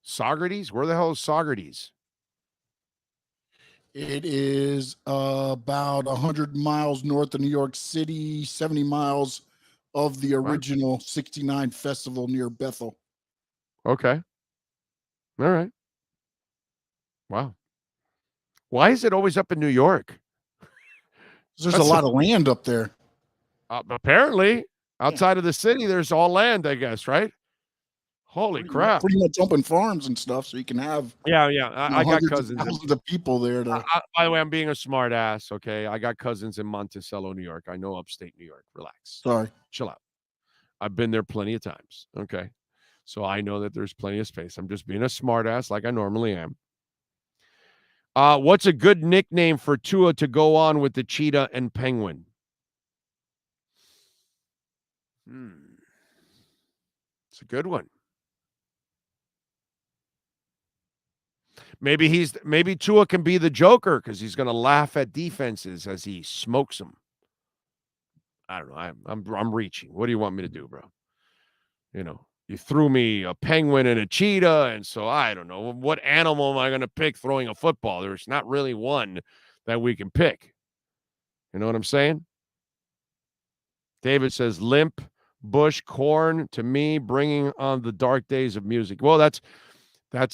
Saugerties? Where the hell is Saugerties? It is about 100 miles north of New York City, 70 miles of the original 69 festival near Bethel. Okay. All right. Wow. Why is it always up in New York? There's a lot of land up there. Apparently, outside of the city, there's all land, I guess, right? Holy crap. Pretty much open farms and stuff, so you can have I got cousins. Thousands of people there. By the way, I'm being a smart ass, okay? I got cousins in Monticello, New York. I know upstate New York. Relax. Sorry. Chill out. I've been there plenty of times, okay? So I know that there's plenty of space. I'm just being a smart ass like I normally am. What's a good nickname for Tua to go on with the cheetah and penguin? It's a good one. Maybe Tua can be the Joker because he's going to laugh at defenses as he smokes them. I don't know. I'm reaching. What do you want me to do, bro? You know, you threw me a penguin and a cheetah, and so I don't know. What animal am I going to pick throwing a football? There's not really one that we can pick. You know what I'm saying? David says, limp, bush, corn, to me, bringing on the dark days of music. Well, that's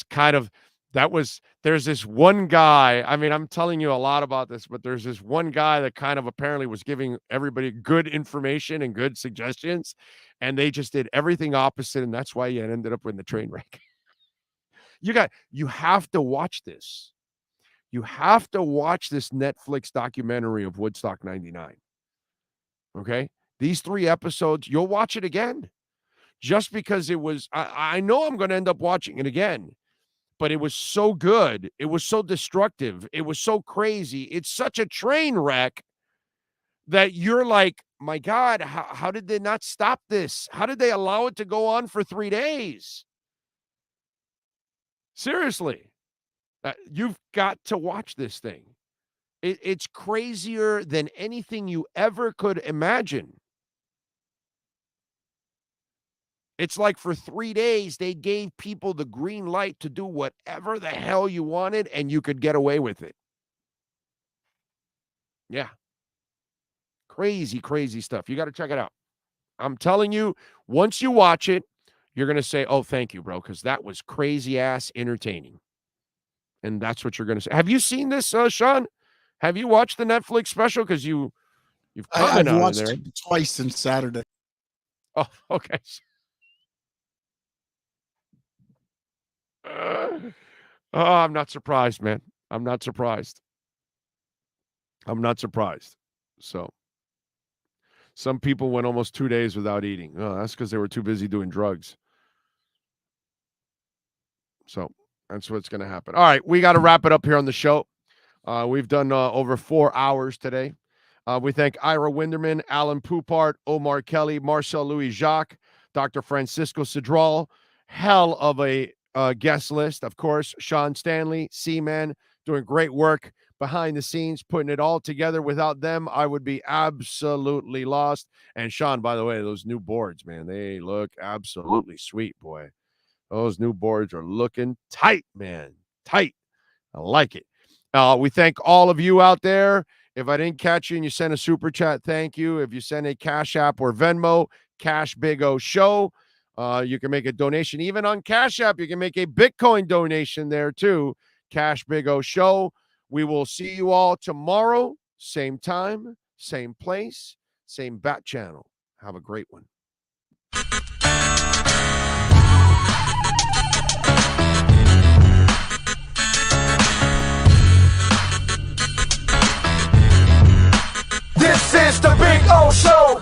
kind of, there's this one guy, I mean, I'm telling you a lot about this, but there's this one guy that kind of apparently was giving everybody good information and good suggestions, and they just did everything opposite, and that's why you ended up in the train wreck. You have to watch this. You have to watch this Netflix documentary of Woodstock 99. Okay? These 3 episodes, you'll watch it again. Just because it was, I know I'm going to end up watching it again, but it was so good. It was so destructive. It was so crazy. It's such a train wreck that you're like, my God, how did they not stop this? How did they allow it to go on for 3 days? Seriously. You've got to watch this thing. It's crazier than anything you ever could imagine. It's like for 3 days, they gave people the green light to do whatever the hell you wanted, and you could get away with it. Yeah. Crazy, crazy stuff. You got to check it out. I'm telling you, once you watch it, you're going to say, oh, thank you, bro, because that was crazy-ass entertaining. And that's what you're going to say. Have you seen this, Sean? Have you watched the Netflix special? Because you've I've watched it twice since Saturday. Oh, okay. I'm not surprised, man. I'm not surprised. So, some people went almost 2 days without eating. Oh, that's because they were too busy doing drugs. So, that's what's going to happen. All right, we got to wrap it up here on the show. We've done over 4 hours today. We thank Ira Winderman, Alan Poupart, Omar Kelly, Marcel Louis Jacques, Dr. Francisco Cedral. Hell of a guest list, of course. Sean Stanley, Seaman, doing great work behind the scenes, putting it all together. Without them, I would be absolutely lost. And Sean, by the way, those new boards, man, they look absolutely sweet, boy. Those new boards are looking tight, man. Tight. I like it. We thank all of you out there. If I didn't catch you and you sent a super chat, thank you. If you send a Cash App or Venmo, Cash Big O Show, you can make a donation. Even on Cash App, you can make a Bitcoin donation there too. Cash Big O Show. We will see you all tomorrow. Same time, same place, same bat channel. Have a great one. This is the Big O Show.